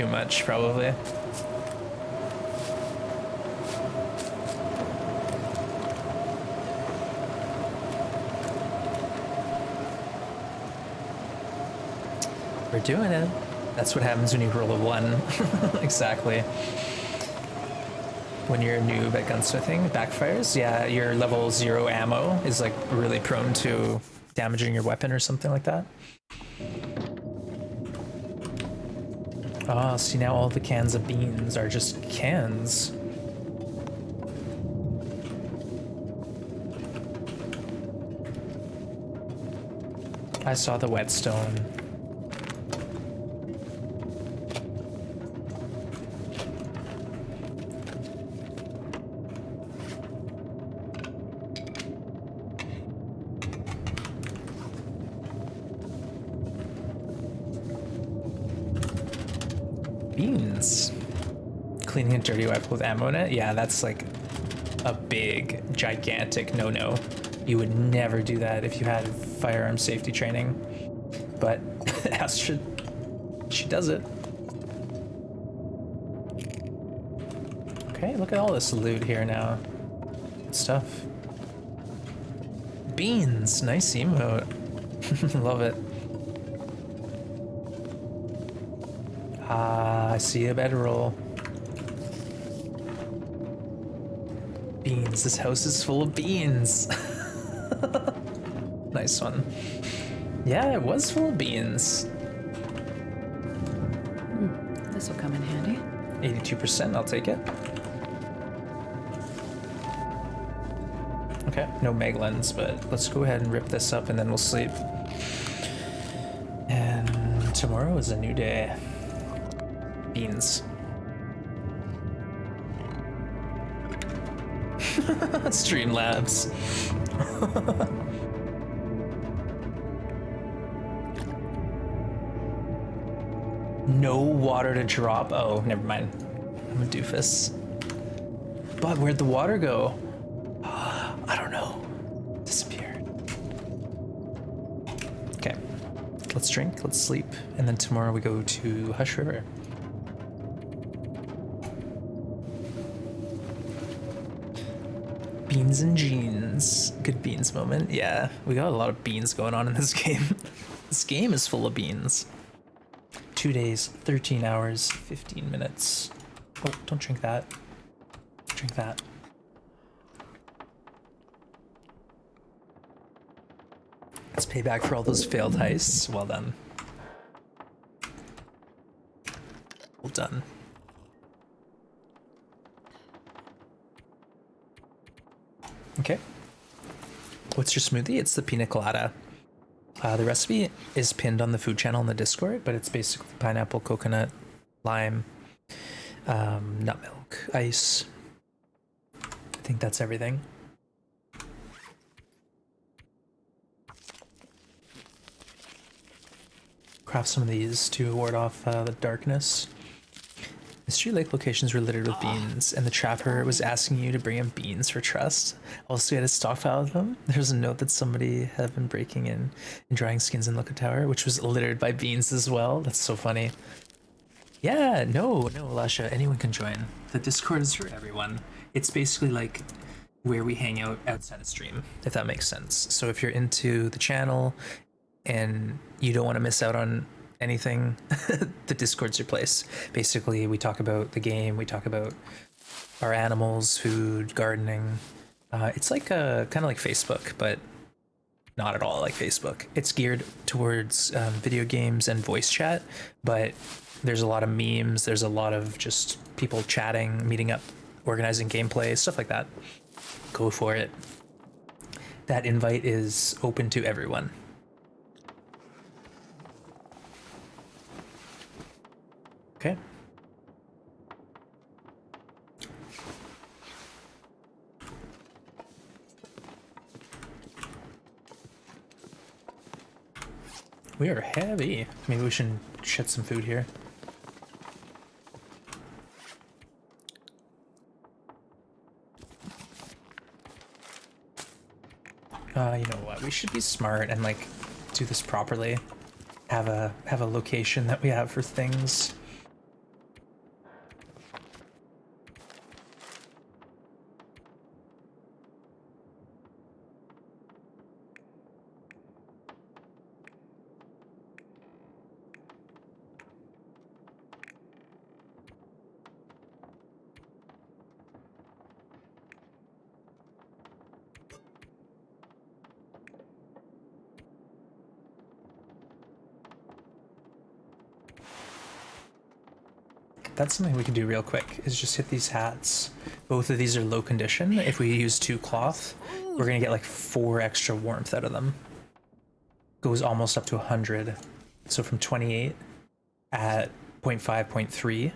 much, probably. We're doing it. That's what happens when you roll a 1. Exactly. When you're a noob at gunsmithing, it backfires. Yeah, your level 0 ammo is like really prone to damaging your weapon or something like that. Ah, see, now all the cans of beans are just cans. I saw the whetstone. Beans. Cleaning a dirty weapon with ammo in it? Yeah, that's like a big, gigantic no-no. You would never do that if you had firearm safety training. But Astrid, she does it. Okay, look at all this loot here now. Good stuff. Beans, nice emote. Love it. Ah, I see a bedroll. Beans, this house is full of beans. Nice one. Yeah, it was full of beans. This will come in handy. 82%, I'll take it. Okay, no Meglins, but let's go ahead and rip this up and then we'll sleep. And tomorrow is a new day. Beans. Streamlabs. No water to drop. Oh, never mind. I'm a doofus. But where'd the water go? I don't know. Disappeared. Okay. Let's drink, let's sleep, and then tomorrow we go to Hush River. Beans and jeans. Good beans moment. Yeah, we got a lot of beans going on in this game. This game is full of beans. 2 days, 13 hours, 15 minutes. Oh, don't drink that. Drink that. It's payback for all those failed heists. Well done. Well done. Okay. What's your smoothie? It's the pina colada. The recipe is pinned on the food channel in the Discord, but it's basically pineapple, coconut, lime, nut milk, ice. I think that's everything. Craft some of these to ward off the darkness. Mystery Lake locations were littered with beans, and the trapper was asking you to bring him beans for trust. Also, you had a stockpile of them. There's a note that somebody had been breaking in and drying skins in Lookout Tower, which was littered by beans as well. That's so funny. Yeah, no, Lasha, anyone can join. The Discord is for everyone. It's basically like where we hang out outside of stream, if that makes sense. So if you're into the channel and you don't want to miss out on anything, the Discord's your place. Basically, we talk about the game, we talk about our animals, food, gardening. It's like kind of like Facebook, but not at all like Facebook. It's geared towards video games and voice chat, but there's a lot of memes, there's a lot of just people chatting, meeting up, organizing gameplay, stuff like that. Go for it. That invite is open to everyone. Okay. We are heavy. Maybe we should shit some food here. You know what? We should be smart and like do this properly. Have a location that we have for things. That's something we can do real quick, is just hit these hats. Both of these are low condition. If we use 2 cloth, we're gonna get like 4 extra warmth out of them. Goes almost up to 100. So from 28 at 0.5, 0.3,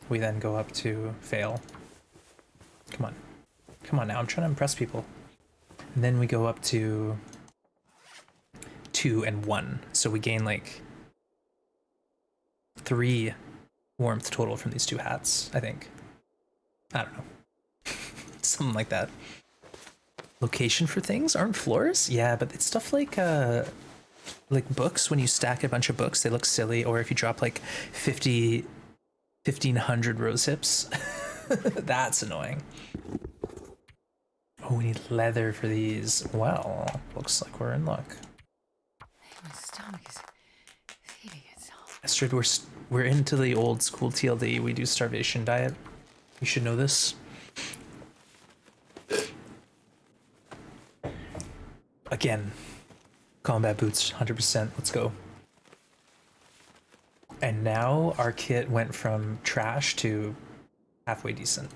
we then go up to fail. Come on. Come on now, I'm trying to impress people. And then we go up to 2 and 1. So we gain like 3 warmth total from these 2 hats, I think. I don't know. Something like that. Location for things aren't floors? Yeah, but it's stuff like books. When you stack a bunch of books, they look silly. Or if you drop like 1,500 rose hips, that's annoying. Oh, we need leather for these. Well, looks like we're in luck. My stomach is feeding itself. Astrid, we're into the old school TLD. We do starvation diet. You should know this. Again, combat boots, 100%. Let's go. And now our kit went from trash to halfway decent.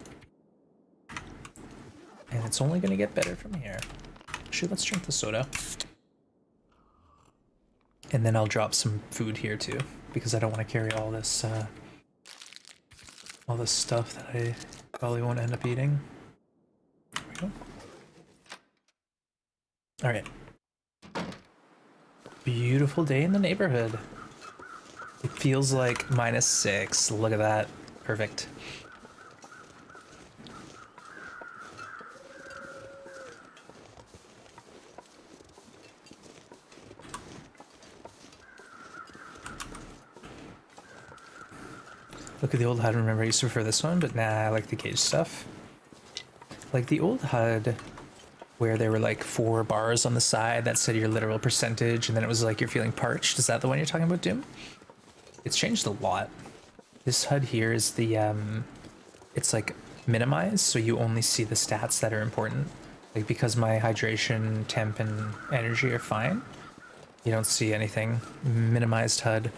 And it's only going to get better from here. Actually, let's drink the soda. And then I'll drop some food here too, because I don't want to carry all this stuff that I probably won't end up eating. There we go. All right. Beautiful day in the neighborhood. It feels like -6. Look at that. Perfect. Look at the old HUD. Remember, I used to prefer this one, but nah, I like the gauge stuff. Like the old HUD where there were like 4 bars on the side that said your literal percentage, and then it was like you're feeling parched. Is that the one you're talking about, Doom? It's changed a lot. This HUD here is the, it's like minimized, so you only see the stats that are important. Like, because my hydration, temp, and energy are fine, you don't see anything. Minimized HUD.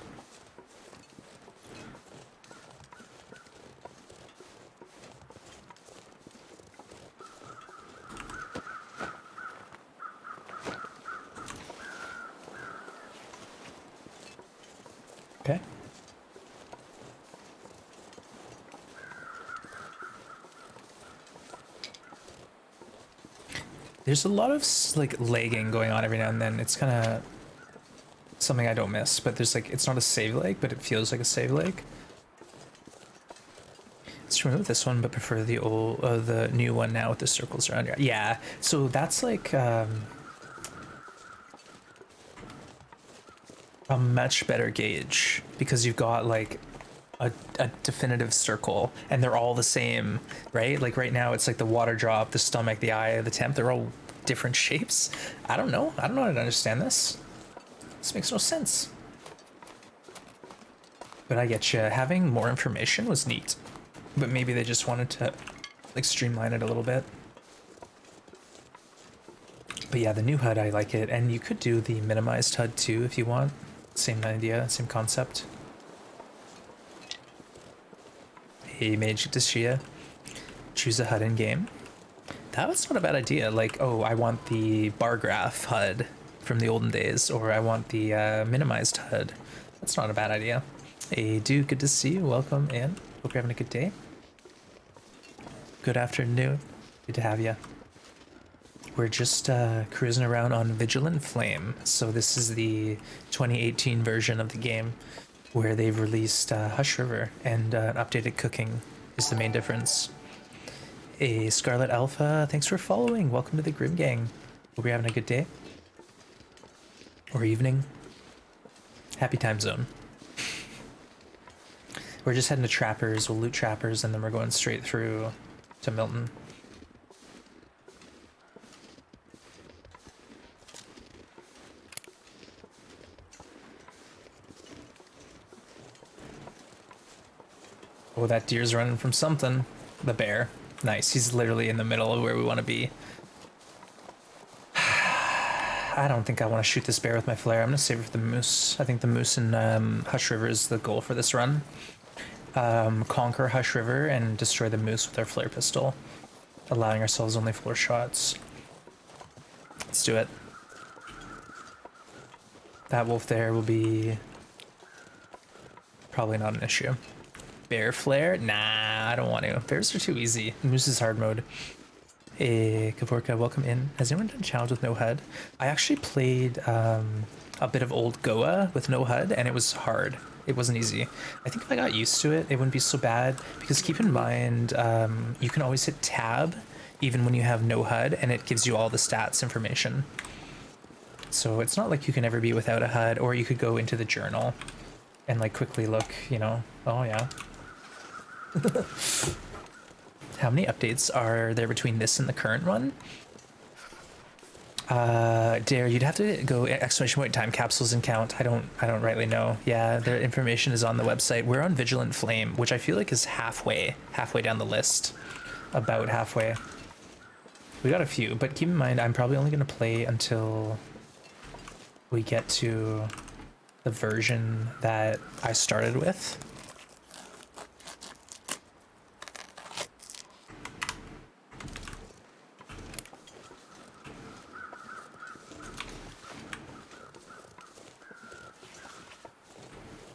Okay. There's a lot of like lagging going on every now and then. It's kind of something I don't miss, but there's like, it's not a save lag, but it feels like a save lag. Let's remove this one, but prefer the the new one now with the circles around here. Yeah, so that's like a much better gauge because you've got like a definitive circle and they're all the same, right? Like right now it's like the water drop, the stomach, the eye, the temp, they're all different shapes. I don't know how to understand this. This makes no sense. But I get you. Having more information was neat, but maybe they just wanted to like streamline it a little bit. But yeah, the new HUD, I like it. And you could do the minimized HUD too if you want. Same idea, same concept. Hey, Mage Dashia. Choose a HUD in game. That was not a bad idea. Like, oh, I want the bar graph HUD from the olden days, or I want the minimized HUD. That's not a bad idea. Hey, dude, good to see you. Welcome in. Hope you're having a good day. Good afternoon. Good to have you. We're just cruising around on Vigilant Flame. So this is the 2018 version of the game where they've released Hush River and updated cooking is the main difference. A Scarlet Alpha, thanks for following. Welcome to the Grim Gang. Hope you're having a good day. Or evening. Happy time zone. We're just heading to Trappers. We'll loot Trappers and then we're going straight through to Milton. Oh, that deer's running from something. The bear. Nice. He's literally in the middle of where we want to be. I don't think I want to shoot this bear with my flare. I'm going to save it for the moose. I think the moose and Hush River is the goal for this run. Conquer Hush River and destroy the moose with our flare pistol, allowing ourselves only 4 shots. Let's do it. That wolf there will be probably not an issue. Bear flare? Nah, I don't want to. Bears are too easy. Moose is hard mode. Hey, Kavorka, welcome in. Has anyone done a challenge with no HUD? I actually played a bit of OldGoa with no HUD, and it was hard. It wasn't easy. I think if I got used to it, it wouldn't be so bad, because keep in mind, you can always hit tab, even when you have no HUD, and it gives you all the stats information. So it's not like you can ever be without a HUD, or you could go into the journal and like quickly look, you know, oh yeah. How many updates are there between this and the current one? Dare, you'd have to go exclamation point time capsules and count. I don't rightly know. Yeah, their information is on the website. We're on Vigilant Flame, which I feel like is halfway down the list. About halfway. We got a few, but keep in mind I'm probably only gonna play until we get to the version that I started with.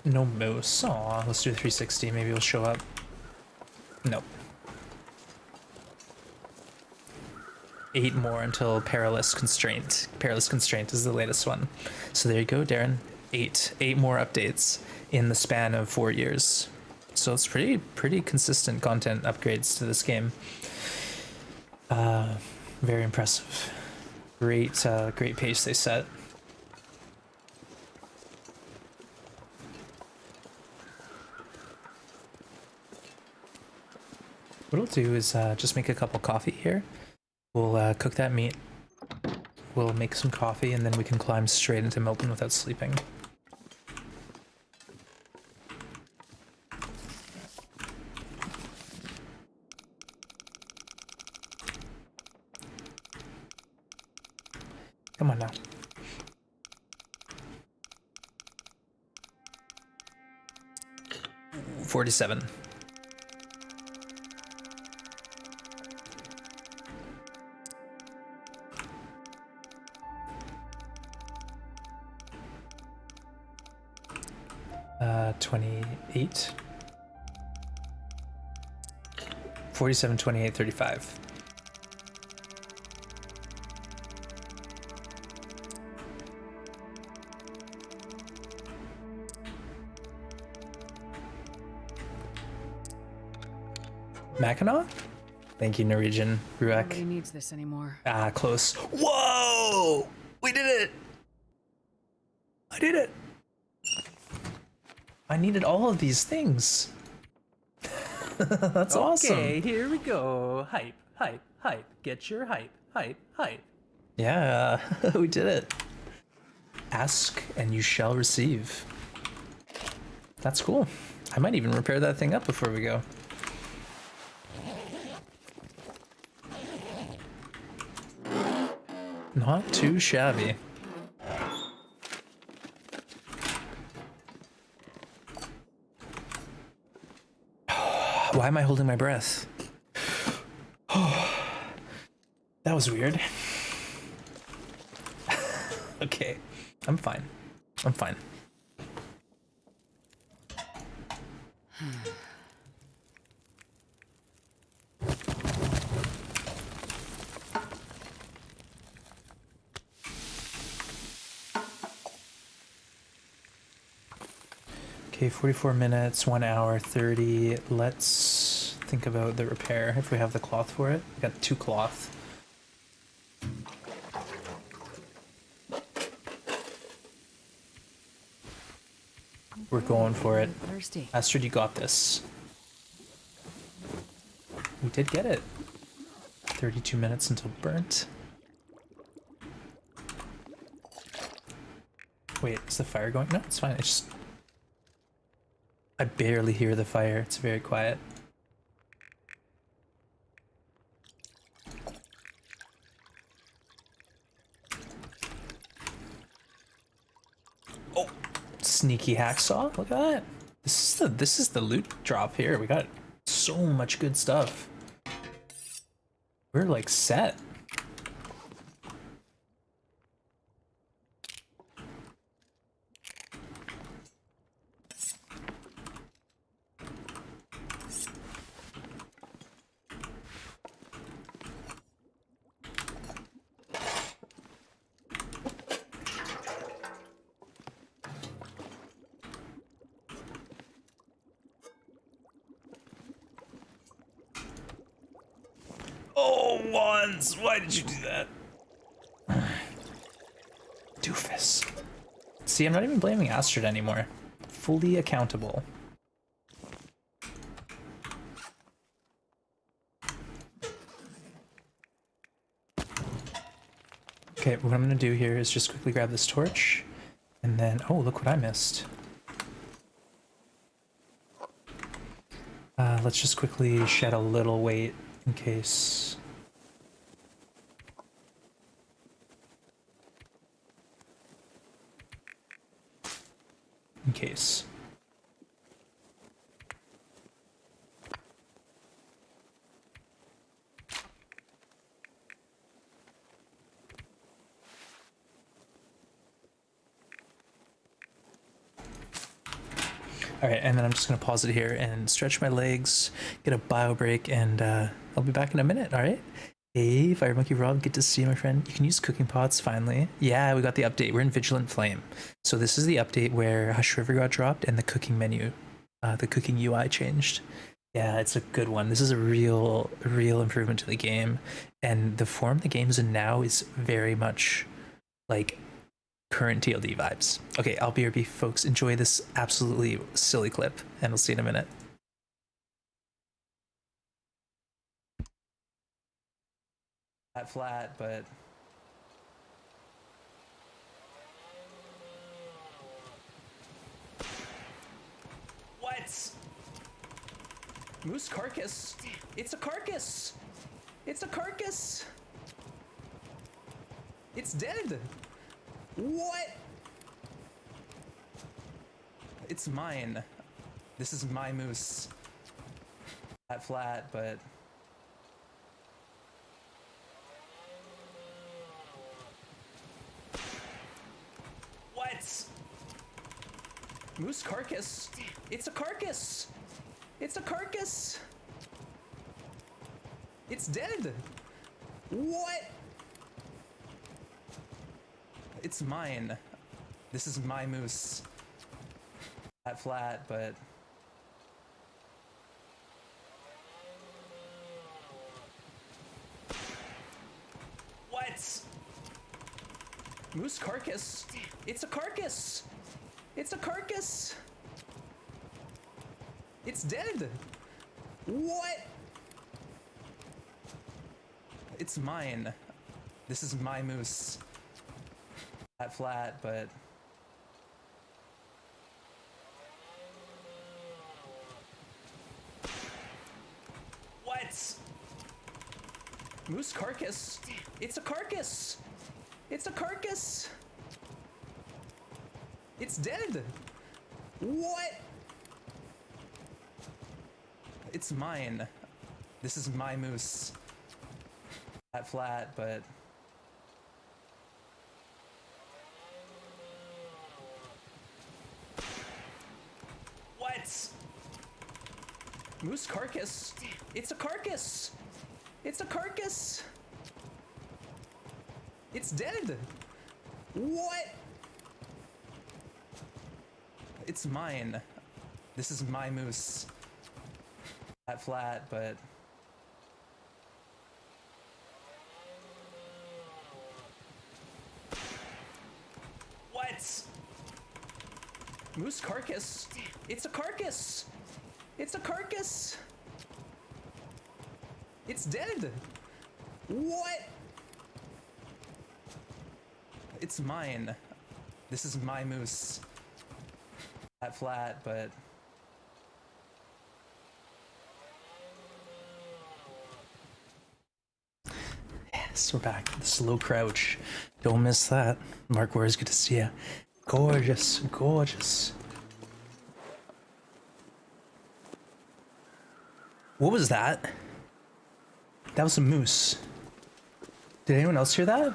No moose. Aw, let's do 360. Maybe it'll show up. Nope. 8 more until Perilous Constraint. Perilous Constraint is the latest one. So there you go, Darren. 8 more updates in the span of 4 years. So it's pretty consistent content upgrades to this game. Very impressive. Great pace they set. What I'll do is just make a cup of coffee here. We'll cook that meat. We'll make some coffee, and then we can climb straight into Milton without sleeping. no. $47. $28. 47, 28, 35. Mackinac? Thank you, Norwegian Nobody Ruek. needs this anymore. Ah, close. Whoa! We did it! I did it! I needed all of these things. That's awesome. Okay, here we go. Hype, hype, hype. Get your hype, hype, hype. Yeah, we did it. Ask and you shall receive. That's cool. I might even repair that thing up before we go. Not too shabby. Why am I holding my breath? That was weird. Okay, I'm fine. I'm fine. Okay, 44 minutes, 1 hour, 30. Let's think about the repair if we have the cloth for it. We got 2 cloth. We're going for it. I'm thirsty. Astrid, you got this. We did get it. 32 minutes until burnt. Wait, is the fire going? No, it's fine. It's just... I barely hear the fire. It's very quiet. Oh, sneaky hacksaw. Look at that. This is the loot drop here. We got so much good stuff. We're like set. Oh, Wands, why did you do that? Doofus. See, I'm not even blaming Astrid anymore. Fully accountable. Okay, what I'm gonna do here is just quickly grab this torch, and then, oh, look what I missed. Let's just quickly shed a little weight in case. In case. All right, and then I'm just gonna pause it here and stretch my legs, get a bio break, and I'll be back in a minute. All right. Hey, Fire Monkey Rob, good to see you, my friend. You can use cooking pots finally. Yeah, we got the update. We're in Vigilant Flame, so this is the update where Hush River got dropped and the cooking menu, the cooking UI changed. Yeah, it's a good one. This is a real improvement to the game, and the form the game's in now is very much like current TLD vibes. Okay, I'll be RB, folks. Enjoy this absolutely silly clip, and we'll see you in a minute. Flat, but what? Moose carcass? It's a carcass. It's a carcass. It's dead. What? It's mine. This is my moose. That flat, but... What? Moose carcass? It's a carcass! It's a carcass! It's dead! What? It's mine. This is my moose. That flat, but... What? Moose carcass? It's a carcass! It's a carcass! It's dead! What? It's mine. This is my moose. That flat, but... What? Moose carcass? It's a carcass! It's a carcass! It's dead! What? It's mine. This is my moose. That flat, but... What? Moose carcass? It's a carcass! It's a carcass! It's dead! What? It's mine. This is my moose. That flat, but... What? Moose carcass? It's a carcass! It's a carcass! It's dead! What? It's mine. This is my moose. That flat, but... Yes, we're back. The slow crouch. Don't miss that. Mark Wars, good to see you. Gorgeous, gorgeous. What was that? That was a moose. Did anyone else hear that?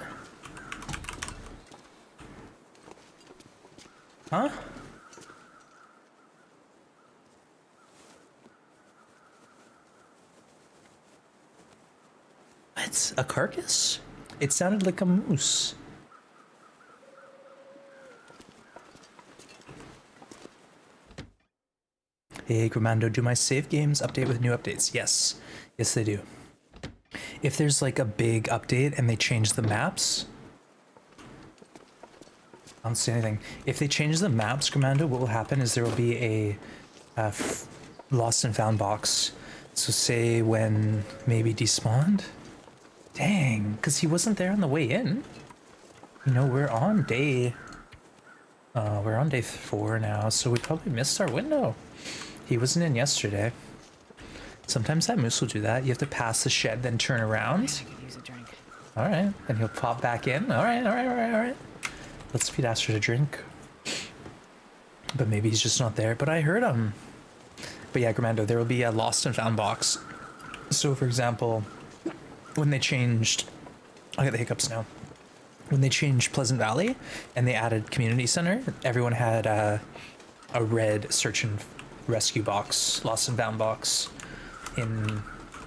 Huh? What? A carcass? It sounded like a moose. Hey, Gramando, do my save games update with new updates? Yes. Yes, they do. If there's like a big update and they change the maps... I don't see anything. If they change the maps, Gramando, what will happen is there will be a lost and found box. So say when maybe despawned? Dang, because he wasn't there on the way in. You know, we're on day 4 now, so we probably missed our window. He wasn't in yesterday. Sometimes that moose will do that. You have to pass the shed, then turn around. I could use a drink. All right, then he'll pop back in. All right. Let's feed Astrid a drink. But maybe he's just not there. But I heard him. But yeah, Gramando, there will be a lost and found box. So for example, when they changed, I get the hiccups now. When they changed Pleasant Valley and they added community center, everyone had a red search and rescue box, lost and found box in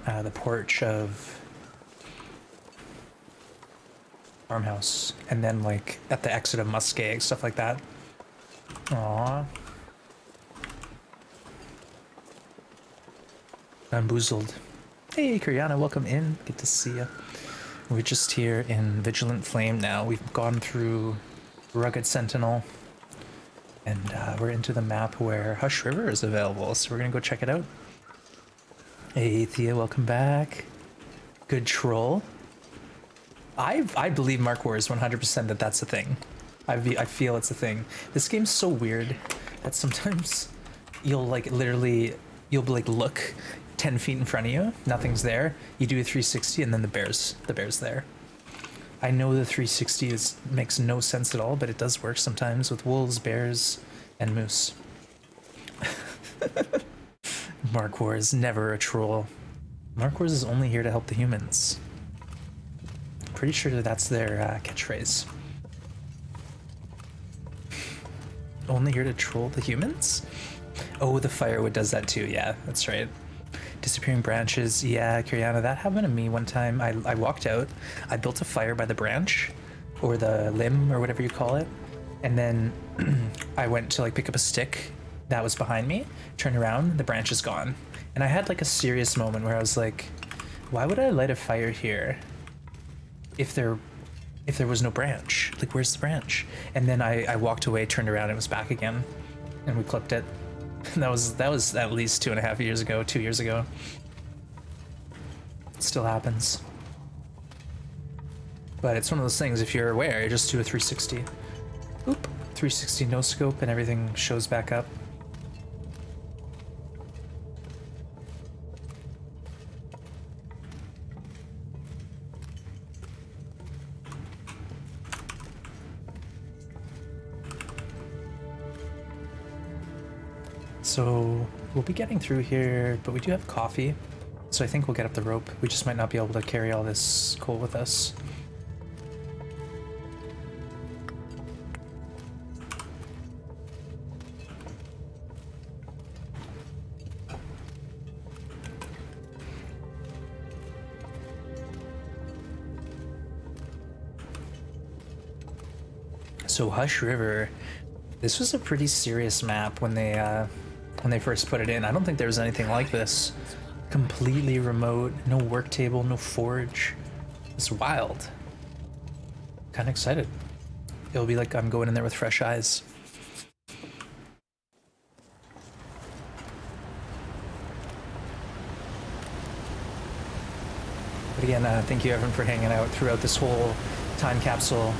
the porch of farmhouse, and then like at the exit of Muskeg, stuff like that. Aww. Bamboozled. Hey, Kuriana, welcome in. Good to see you. We're just here in Vigilant Flame now. We've gone through Rugged Sentinel, and we're into the map where Hush River is available, so we're gonna go check it out. Hey, Thea, welcome back. Good troll. I believe Mark Wars 100% that that's a thing. I feel it's a thing. This game's so weird that sometimes you'll like literally, you'll like look 10 feet in front of you, nothing's there. You do a 360 and then the bear's there. I know the 360 makes no sense at all, but it does work sometimes with wolves, bears, and moose. Mark Wars is never a troll. Mark Wars is only here to help the humans. Pretty sure that's their catchphrase. Only here to troll the humans? Oh, the firewood does that too. Yeah, that's right. Disappearing branches. Yeah, Kiriana, that happened to me one time. I walked out. I built a fire by the branch, or the limb, or whatever you call it. And then I went to like pick up a stick that was behind me, turned around, the branch is gone. And I had like a serious moment where I was like, why would I light a fire here if there was no branch? Like, where's the branch? And then I walked away, turned around, and it was back again, and we clipped it. That was at least 2.5 years ago, 2 years ago. It still happens. But it's one of those things, if you're aware, you just do a 360. Oop, 360 no scope and everything shows back up. So we'll be getting through here, but we do have coffee, so I think we'll get up the rope. We just might not be able to carry all this coal with us. So Hush River, this was a pretty serious map when they first put it in. I don't think there was anything like this. Completely remote, no work table, no forge. It's wild. Kind of excited. It'll be like I'm going in there with fresh eyes. But again, thank you everyone for hanging out throughout this whole time capsule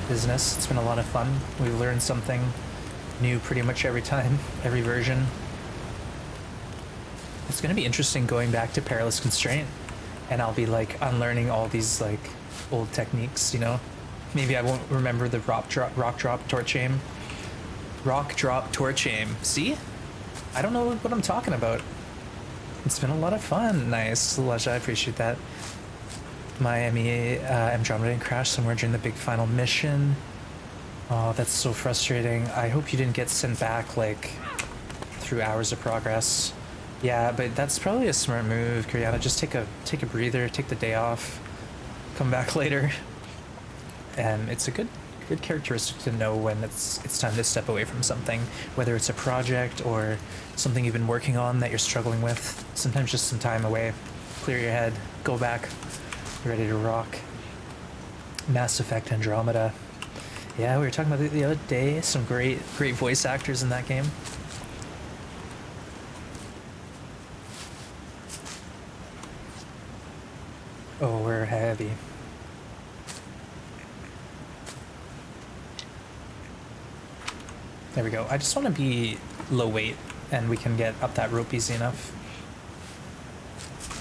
business. It's been a lot of fun. We've learned something new pretty much every time, every version. It's gonna be interesting going back to Perilous Constraint, and I'll be like unlearning all these like old techniques, you know? Maybe I won't remember the rock drop torch aim. Rock drop torch aim. See? I don't know what I'm talking about. It's been a lot of fun. Nice, Elijah, I appreciate that. My MEA Andromeda crashed somewhere during the big final mission. Oh, that's so frustrating. I hope you didn't get sent back like through hours of progress. Yeah, but that's probably a smart move, Kiriana. Just take a breather, take the day off, come back later. And it's a good characteristic to know when it's time to step away from something, whether it's a project or something you've been working on that you're struggling with. Sometimes just some time away, clear your head, go back, ready to rock. Mass Effect Andromeda. Yeah, we were talking about it the other day. Some great voice actors in that game. Oh, we're heavy. There we go. I just want to be low weight, and we can get up that rope easy enough.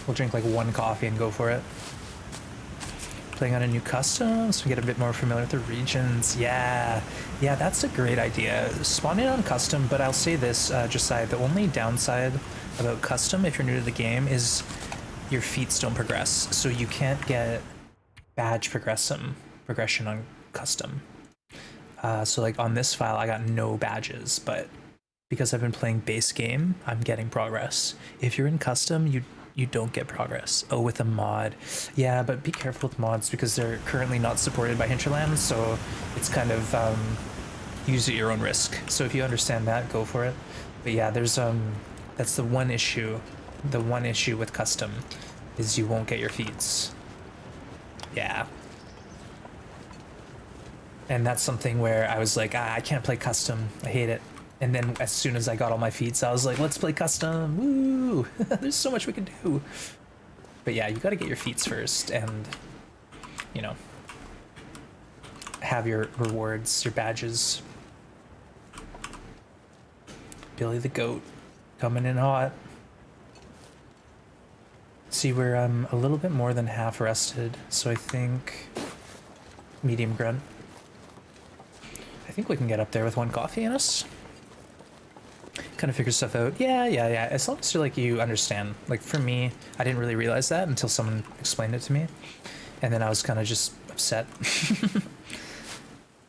We'll drink like one coffee and go for it. Playing on a new custom, so we get a bit more familiar with the regions. Yeah, that's a great idea. Spawn in on custom, but I'll say this, Josiah, the only downside about custom, if you're new to the game, is your feats don't progress. So you can't get badge progression on custom. So like on this file, I got no badges, but because I've been playing base game, I'm getting progress. If you're in custom, you don't get progress. Oh, with a mod. Yeah, but be careful with mods because they're currently not supported by Hinterland, so it's kind of use at your own risk. So if you understand that, go for it. But yeah, there's that's the one issue. The one issue with custom is you won't get your feats. Yeah. And that's something where I was like, I can't play custom. I hate it. And then as soon as I got all my feats, I was like, let's play custom. Woo! There's so much we can do. But yeah, you got to get your feats first and, you know, have your rewards, your badges. Billy the Goat coming in hot. See, we're a little bit more than half rested, so I think medium grunt. I think we can get up there with 1 coffee in us. Kind of figure stuff out. Yeah. As long as you understand. Like for me, I didn't really realize that until someone explained it to me. And then I was kind of just upset.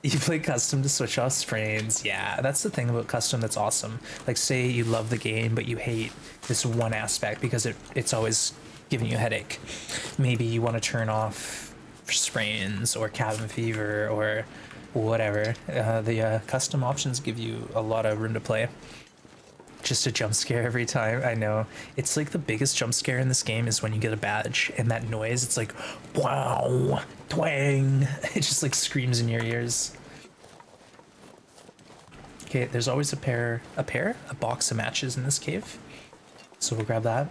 You play custom to switch off sprains. Yeah, that's the thing about custom that's awesome. Like say you love the game, but you hate this one aspect because it's always giving you a headache. Maybe you want to turn off sprains or cabin fever or whatever. The custom options give you a lot of room to play. Just a jump scare every time. I know. It's like the biggest jump scare in this game is when you get a badge and that noise, it's like, wow, twang. It just like screams in your ears. Okay, there's always a box of matches in this cave. So we'll grab that.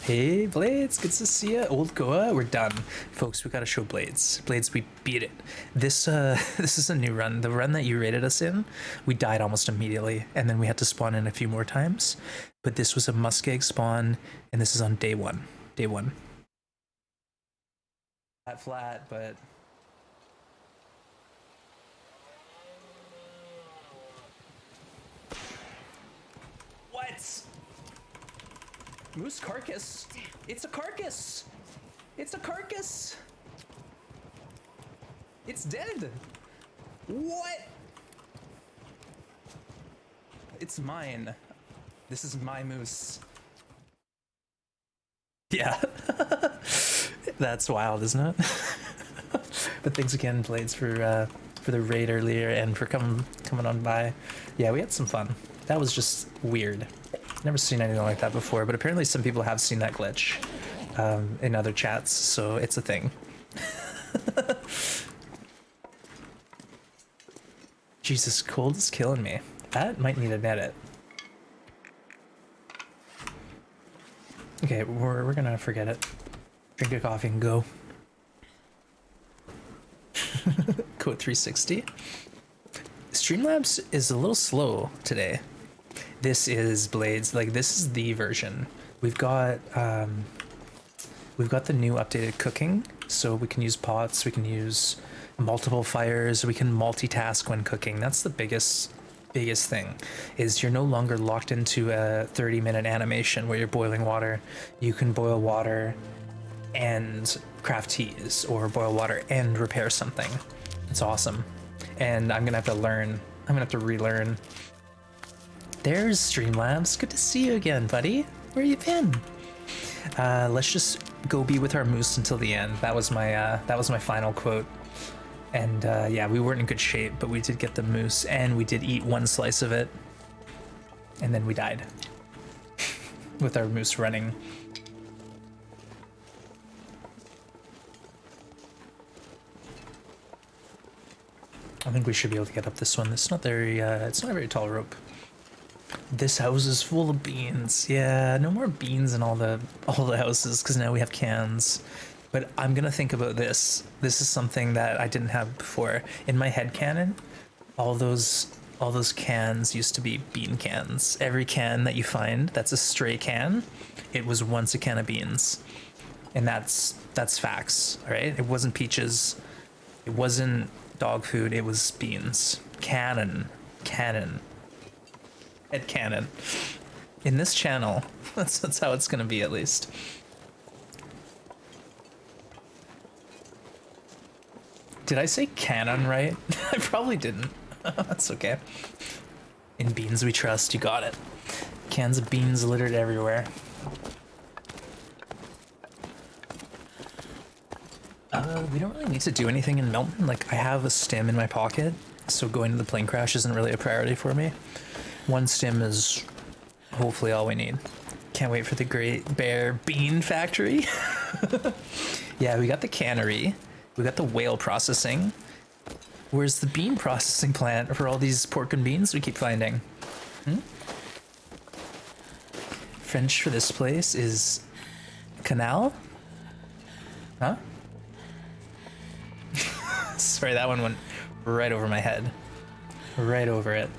Hey Blades, good to see ya. OldGoa, we're done. Folks, we gotta show Blades. Blades, we beat it. This this is a new run. The run that you rated us in, we died almost immediately, and then we had to spawn in a few more times. But this was a muskeg spawn, and this is on day one. Day one. Flat, but... What? Moose carcass. It's a carcass. It's a carcass. It's dead. What? It's mine. This is my moose. Yeah. That's wild, isn't it? But thanks again, Blades, for the raid earlier and for coming on by. Yeah, we had some fun. That was just weird. Never seen anything like that before, but apparently some people have seen that glitch in other chats, so it's a thing. Jesus, cold is killing me. That might need an edit. Okay, we're gonna forget it. Drink a coffee and go. Code 360. Streamlabs is a little slow today. This is Blades, like this is the version. We've got the new updated cooking, so we can use pots, we can use multiple fires, we can multitask when cooking. That's the biggest thing, is you're no longer locked into a 30-minute animation where you're boiling water. You can boil water and craft teas, or boil water and repair something. It's awesome. And I'm gonna have to learn, I'm gonna have to relearn. There's Streamlabs. Good to see you again, buddy. Where you been? Let's just go be with our moose until the end. That was my final quote. And yeah, we weren't in good shape, but we did get the moose, and we did eat 1 slice of it, and then we died with our moose running. I think we should be able to get up this one. It's not very tall rope. This house is full of beans. Yeah, no more beans in all the houses, because now we have cans. But I'm gonna think about this. This is something that I didn't have before. In my head canon, all those cans used to be bean cans. Every can that you find that's a stray can, it was once a can of beans. And that's facts, all right? It wasn't peaches. It wasn't dog food, it was beans. Canon. Head canon. In this channel, that's how it's gonna be, at least. Did I say canon right? I probably didn't. That's okay. In beans we trust, you got it. Cans of beans littered everywhere. We don't really need to do anything in Milton. Like, I have a stim in my pocket, so going to the plane crash isn't really a priority for me. 1 stim is hopefully all we need. Can't wait for the Great Bear Bean Factory. Yeah, we got the cannery. We got the whale processing. Where's the bean processing plant for all these pork and beans we keep finding? French for this place is canal? Huh? Sorry, that one went right over my head. Right over it.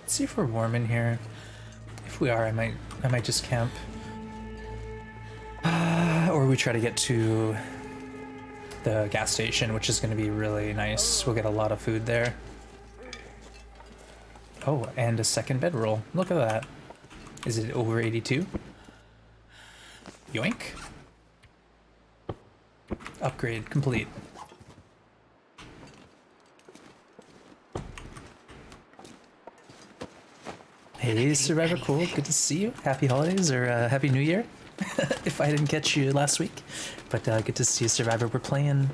Let's see if we're warm in here. If we are, I might just camp. Or we try to get to the gas station, which is going to be really nice. We'll get a lot of food there. Oh, and a second bedroll. Look at that. Is it over 82? Yoink. Upgrade complete. Hey, Survivor, cool. Good to see you. Happy holidays or Happy New Year. If I didn't catch you last week. But good to see you, Survivor. We're playing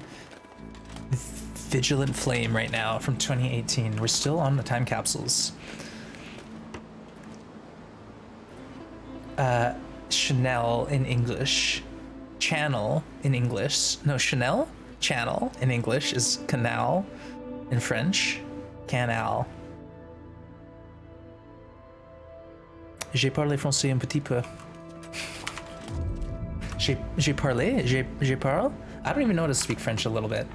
Vigilant Flame right now from 2018. We're still on the time capsules. Chanel in English. Channel in English. No, Chanel? Channel in English is canal. In French, canal. J'ai parlé français un petit peu. J'ai parlé? J'ai parle? I don't even know how to speak French a little bit.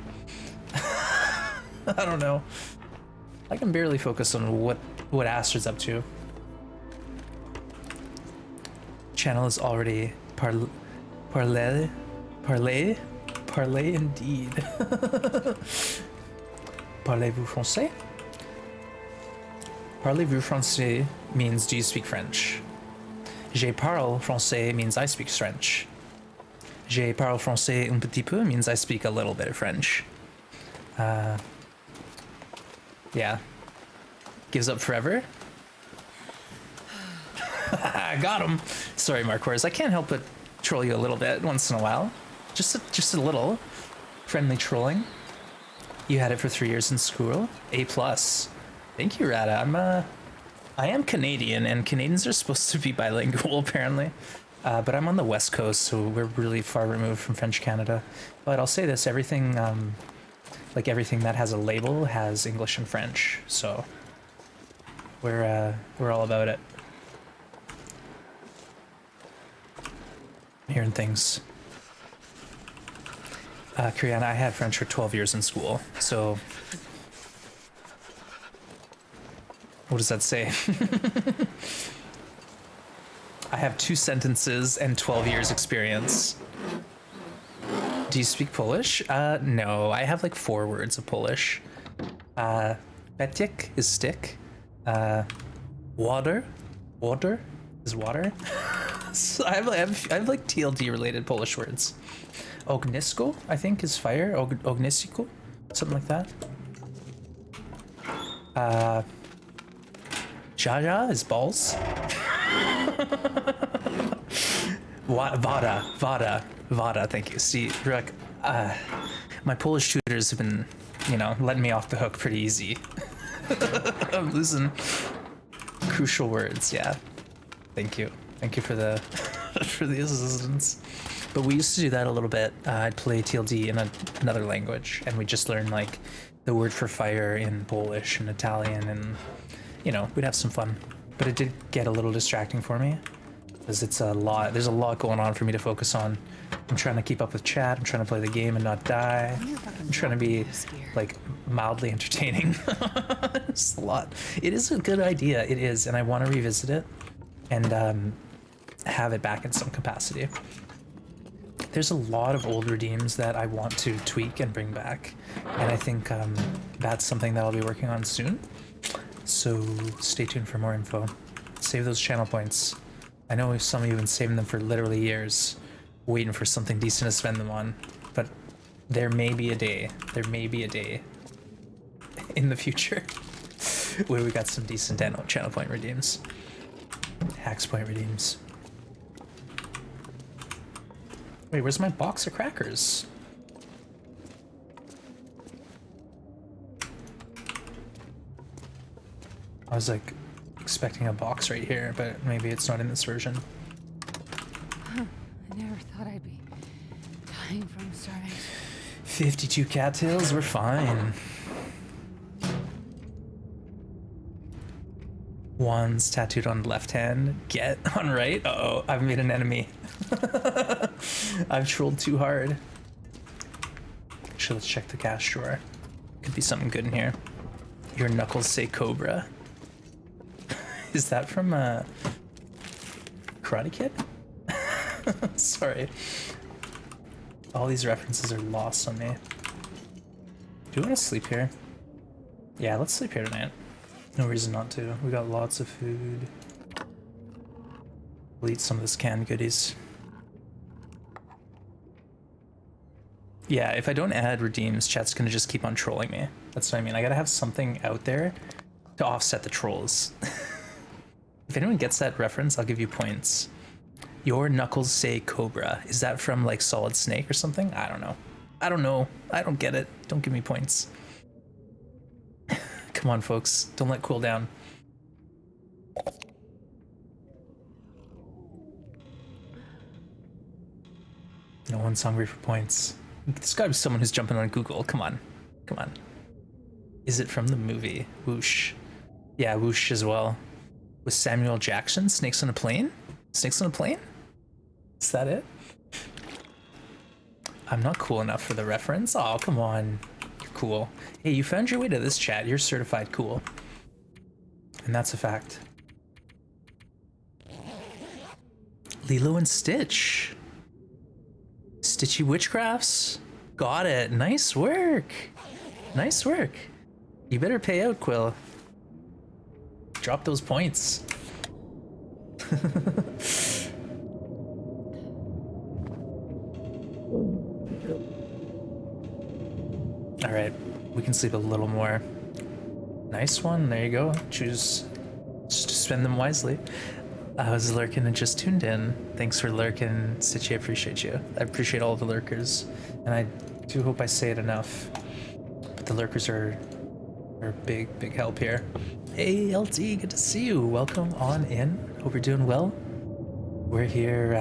I don't know. I can barely focus on what Aster's up to. Channel is already parler indeed. Parlez-vous français? Parlez-vous français means do you speak French? Je parle français means I speak French. Je parle français un petit peu means I speak a little bit of French. Yeah. Gives up forever? I got him. Sorry, Marquez. I can't help but troll you a little bit once in a while. Just a little friendly trolling. You had it for 3 years in school. A+. Thank you, Rada. I am Canadian, and Canadians are supposed to be bilingual, apparently. But I'm on the West Coast, so we're really far removed from French Canada. But I'll say this, everything, like everything that has a label has English and French, so we're all about it. Hearing things. Kriana, I had French for 12 years in school, so what does that say? I have 2 sentences and 12 years experience. Do you speak Polish? No, I have like 4 words of Polish. Betik is stick. Water is water. So I have like TLD related Polish words. Ognisko, I think, is fire. Ognisko, something like that. Jaja is balls. Vada, thank you. See, Rick, my Polish tutors have been, letting me off the hook pretty easy. I'm losing crucial words, yeah. Thank you for the for the assistance. But we used to do that a little bit. I'd play TLD in another language, and we'd just learn like the word for fire in Polish and Italian, and we'd have some fun. But it did get a little distracting for me, because it's a lot. There's a lot going on for me to focus on. I'm trying to keep up with chat. I'm trying to play the game and not die. I'm trying to be like mildly entertaining. It's a lot. It is a good idea. It is, and I want to revisit it and have it back in some capacity. There's a lot of old redeems that I want to tweak and bring back, and I think that's something that I'll be working on soon. So stay tuned for more info. Save those channel points. I know some of you have been saving them for literally years, waiting for something decent to spend them on, but there may be a day in the future where we got some decent channel point redeems. Hacks point redeems. Wait, where's my box of crackers? I was like expecting a box right here, but maybe it's not in this version. Huh. I never thought I'd be dying from starvation. 52 cattails, we're fine. Wands tattooed on left hand. Get on right. Uh-oh, I've made an enemy. I've trolled too hard. Actually, let's check the cash drawer. Could be something good in here. Your knuckles say Cobra. Is that from Karate Kid? Sorry. All these references are lost on me. Do you want to sleep here? Yeah, let's sleep here tonight. No reason not to. We got lots of food. We'll eat some of this canned goodies. Yeah, if I don't add redeems, chat's gonna just keep on trolling me. That's what I mean. I gotta have something out there to offset the trolls. If anyone gets that reference, I'll give you points. Your knuckles say Cobra. Is that from like Solid Snake or something? I don't know. I don't know. I don't get it. Don't give me points. Come on, folks. Don't let cool down. No one's hungry for points. There's gotta be someone who's jumping on Google. Come on. Come on. Is it from the movie? Whoosh. Yeah, Whoosh as well. With Samuel Jackson? Snakes on a Plane? Snakes on a Plane? Is that it? I'm not cool enough for the reference. Oh, come on. You're cool. Hey, you found your way to this chat. You're certified cool. And that's a fact. Lilo and Stitch. Stitchy Witchcrafts. Got it. Nice work. Nice work. You better pay out, Quill. Drop those points. All right, we can sleep a little more. Nice one. There you go. Choose just to spend them wisely. I was lurking and just tuned in. Thanks for lurking, Stitchy. I appreciate you. I appreciate all the lurkers, and I do hope I say it enough. But the lurkers are big help here. Hey, LT, good to see you. Welcome on in. Hope you're doing well. We're here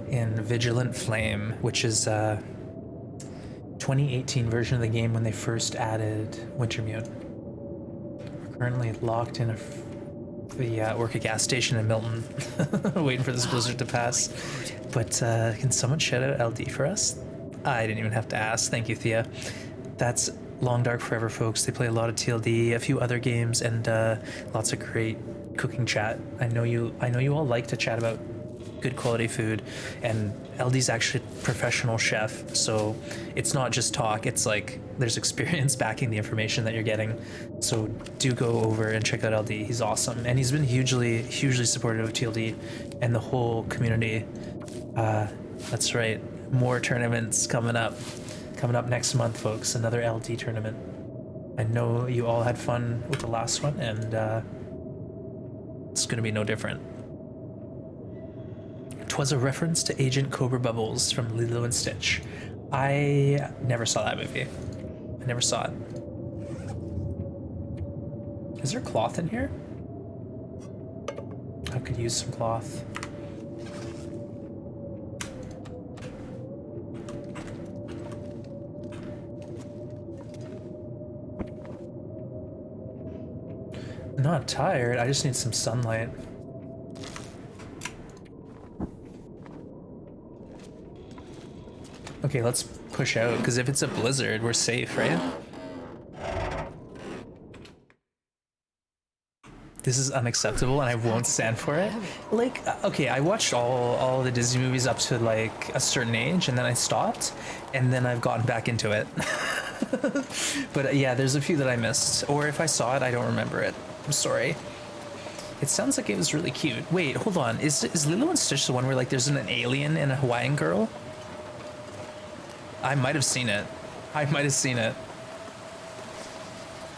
in Vigilant Flame, which is 2018 version of the game when they first added Wintermute. We're currently locked in the Orca gas station in Milton, waiting for this blizzard to pass. But can someone shout out LD for us? I didn't even have to ask. Thank you, Thea. That's Long Dark Forever, folks. They play a lot of TLD, a few other games, and lots of great cooking chat. I know you all like to chat about good quality food, and LD's actually a professional chef, so it's not just talk. It's like there's experience backing the information that you're getting. So do go over and check out LD. He's awesome, and he's been hugely supportive of TLD and the whole community. That's right. More tournaments coming up next month, folks. Another LD tournament. I know you all had fun with the last one, and it's gonna be no different. 'Twas a reference to Agent Cobra Bubbles from Lilo and Stitch. I never saw that movie. I never saw it. Is there cloth in here? I could use some cloth. I'm not tired, I just need some sunlight. Okay, let's push out, because if it's a blizzard, we're safe, right? This is unacceptable, and I won't stand for it. Like, okay, I watched all the Disney movies up to like a certain age, and then I stopped, and then I've gotten back into it. But yeah, there's a few that I missed, or if I saw it, I don't remember it. I'm sorry. It sounds like it was really cute. Wait, hold on. Is Lilo and Stitch the one where like there's an alien and a Hawaiian girl? I might have seen it.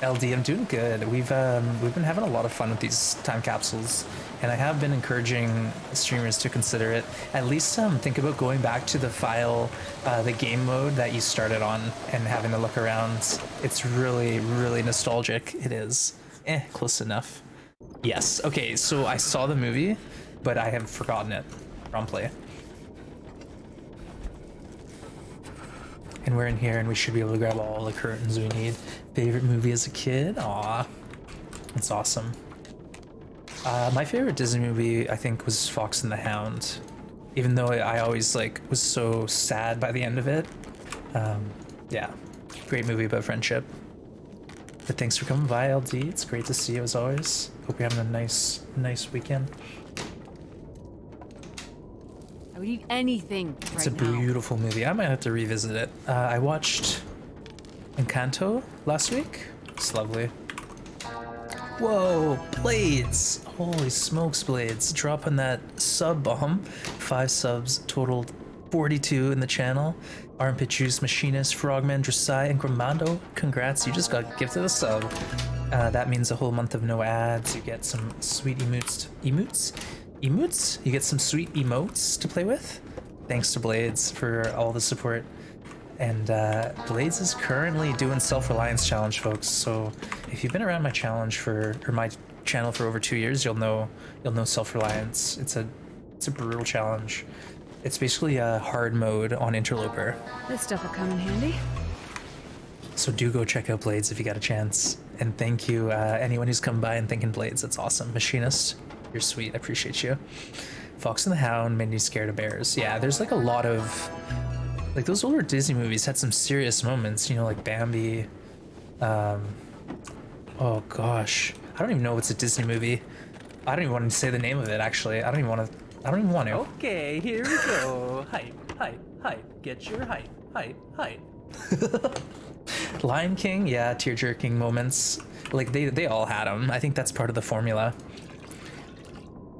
LD, I'm doing good. We've been having a lot of fun with these time capsules, and I have been encouraging streamers to consider it. At least think about going back to the file, the game mode that you started on, and having a look around. It's really nostalgic. It is. Close enough. Yes. Okay, so I saw the movie, but I have forgotten it promptly. And we're in here, and we should be able to grab all the curtains we need. Favorite movie as a kid? Aw, that's awesome. My favorite Disney movie, I think, was Fox and the Hound. Even though I always like was so sad by the end of it. Yeah, great movie about friendship. But thanks for coming by, LD. It's great to see you as always. Hope you're having a nice weekend. I would eat anything It's a right now. beautiful movie. I might have to revisit it. I watched Encanto last week. It's lovely. Whoa, Blades! Holy smokes, Blades. Dropping that sub bomb. 5 subs totaled 42 in the channel. Armpit Juice, Machinist, Frogman, Dressai, and Gramando. Congrats, you just got gifted a sub. That means a whole month of no ads. You get some sweet emotes? You get some sweet emotes to play with. Thanks to Blades for all the support. And Blades is currently doing Self-Reliance Challenge, folks. So if you've been around my challenge or my channel for over 2 years, you'll know Self-Reliance. It's a brutal challenge. It's basically a hard mode on Interloper. This stuff will come in handy. So do go check out Blades if you got a chance. And thank you anyone who's come by and thinking Blades. That's awesome. Machinist, you're sweet. I appreciate you. Fox and the Hound made me scared of bears. Yeah, there's like a lot of like those older Disney movies had some serious moments, you know, like Bambi. Oh gosh, I don't even know if it's a Disney movie. I don't even want to say the name of it. Actually, I don't even want to. Okay, here we go. Hype. Get your hype. Lion King, yeah, tear-jerking moments. Like they all had them. I think that's part of the formula.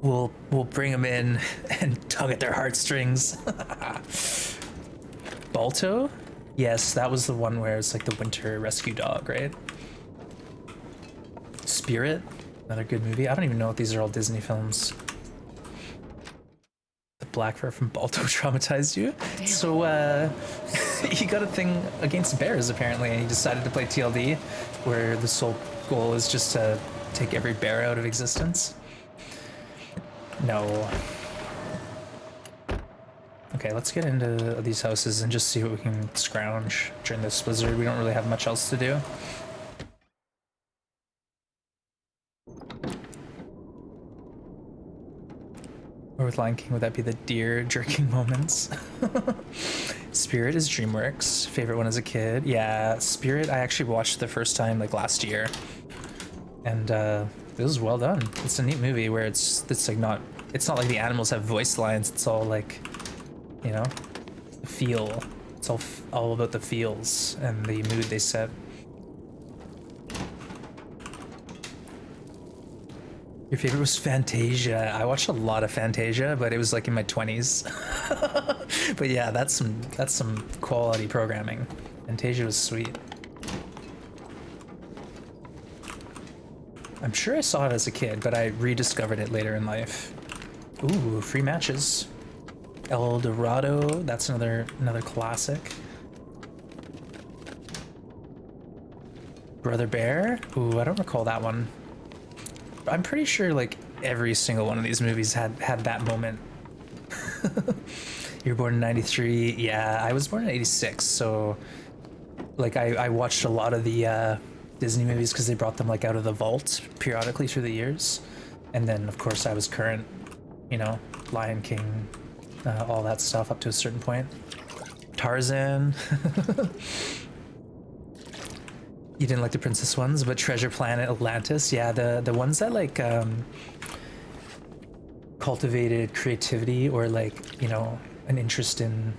We'll bring them in and tug at their heartstrings. Balto? Yes, that was the one where it's like the winter rescue dog, right? Spirit? Another good movie. I don't even know if these are all Disney films. The black fur from Balto traumatized you? Damn. So, he got a thing against bears, apparently, and he decided to play TLD, where the sole goal is just to take every bear out of existence. No. Okay, let's get into these houses and just see what we can scrounge during this blizzard. We don't really have much else to do. Or with Lion King, would that be the deer jerking moments? Spirit is DreamWorks. Favorite one as a kid. Yeah, Spirit I actually watched the first time like last year. And it was well done. It's a neat movie where it's like not like the animals have voice lines. It's all like, you know, the feel. It's all about the feels and the mood they set. Your favorite was Fantasia. I watched a lot of Fantasia, but it was like in my 20s. But yeah, that's some quality programming. Fantasia was sweet. I'm sure I saw it as a kid, but I rediscovered it later in life. Ooh, free matches. El Dorado, that's another classic. Brother Bear? Ooh, I don't recall that one. I'm pretty sure like every single one of these movies had that moment. You were born in 93. Yeah, I was born in 86, so like I watched a lot of the Disney movies because they brought them like out of the vault periodically through the years. And then of course I was current, you know, Lion King, all that stuff up to a certain point. Tarzan. You didn't like the princess ones, but Treasure Planet, Atlantis, yeah, the ones that like cultivated creativity or like, you know, an interest in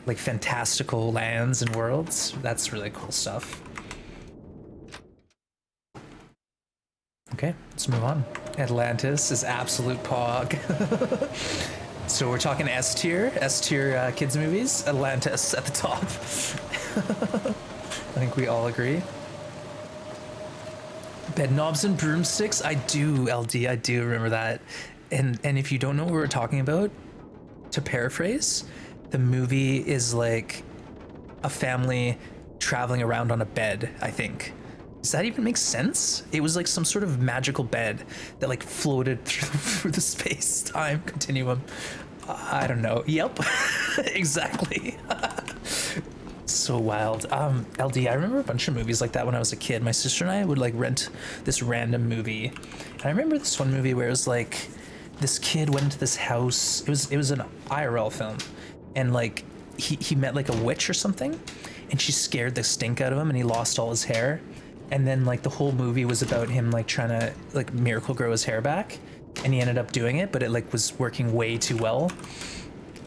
like fantastical lands and worlds. That's really cool stuff. Okay, let's move on. Atlantis is absolute pog. So we're talking S tier kids movies. Atlantis at the top. I think we all agree. Bed knobs and broomsticks. I do, LD. I do remember that. And if you don't know what we're talking about, to paraphrase, the movie is like a family traveling around on a bed, I think. Does that even make sense? It was like some sort of magical bed that like floated through the space-time continuum. I don't know. Yep. Exactly. So wild. LD, I remember a bunch of movies like that when I was a kid. My sister and I would like rent this random movie. And I remember this one movie where it was like this kid went into this house. It was an IRL film. And like he met like a witch or something, and she scared the stink out of him and he lost all his hair. And then like the whole movie was about him like trying to like miracle grow his hair back, and he ended up doing it, but it like was working way too well.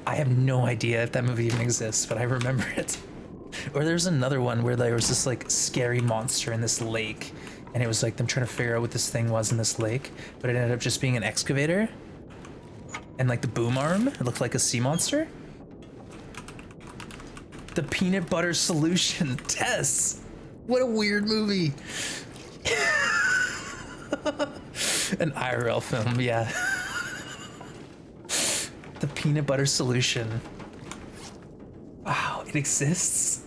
I have no idea if that movie even exists, but I remember it. Or there's another one where there was this like scary monster in this lake, and it was like them trying to figure out what this thing was in this lake, but it ended up just being an excavator. And like the boom arm, it looked like a sea monster. The Peanut Butter Solution. Tess! What a weird movie. An IRL film, yeah. The Peanut Butter Solution. Wow, it exists?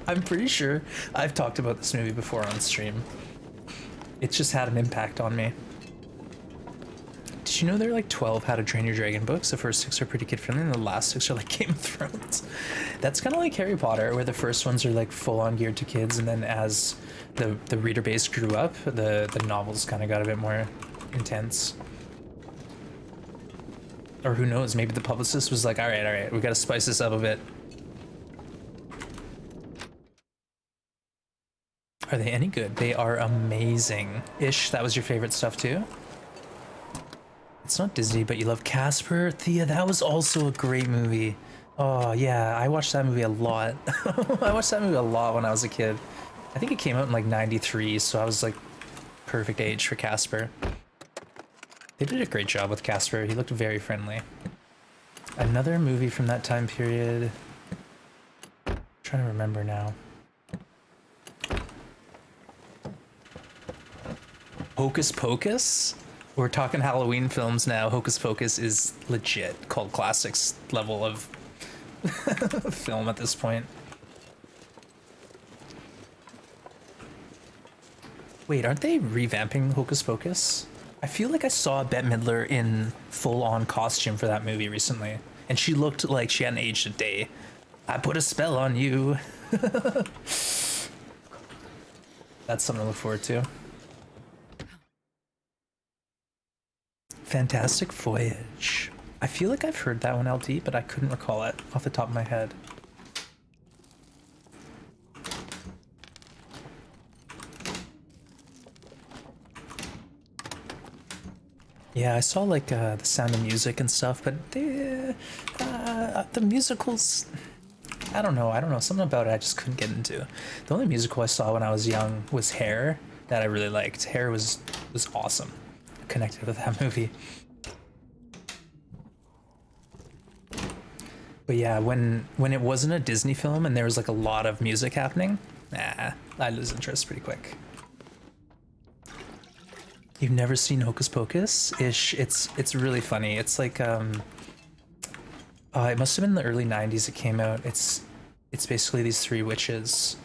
I'm pretty sure I've talked about this movie before on stream. It's just had an impact on me. Did you know there are like 12 How to Train Your Dragon books? The first 6 are pretty kid friendly and the last 6 are like Game of Thrones. That's kind of like Harry Potter, where the first ones are like full on geared to kids, and then as the reader base grew up, the novels kind of got a bit more intense. Or who knows, maybe the publicist was like, all right, we gotta spice this up a bit. Are they any good? They are amazing. Ish, that was your favorite stuff too? It's not Disney, but you love Casper. Thea, that was also a great movie. Oh yeah, I watched that movie a lot. I watched that movie a lot when I was a kid. I think it came out in like 93, so I was like perfect age for Casper. They did a great job with Casper. He looked very friendly. Another movie from that time period. I'm trying to remember now. Hocus Pocus? We're talking Halloween films now. Hocus Pocus is legit cult classics level of film at this point. Wait, aren't they revamping Hocus Pocus? I feel like I saw Bette Midler in full-on costume for that movie recently, and she looked like she hadn't aged a day. I put a spell on you. That's something to look forward to. Fantastic Voyage. I feel like I've heard that one, LD, but I couldn't recall it off the top of my head. Yeah, I saw like The Sound of Music and stuff, but the musicals, I don't know, something about it I just couldn't get into. The only musical I saw when I was young was Hair, that I really liked. Hair was awesome. Connected with that movie. But yeah, when it wasn't a Disney film and there was like a lot of music happening, I lose interest pretty quick. You've never seen Hocus Pocus? Ish, it's really funny. It's like it must have been in the early 90s it came out. It's basically these 3 witches.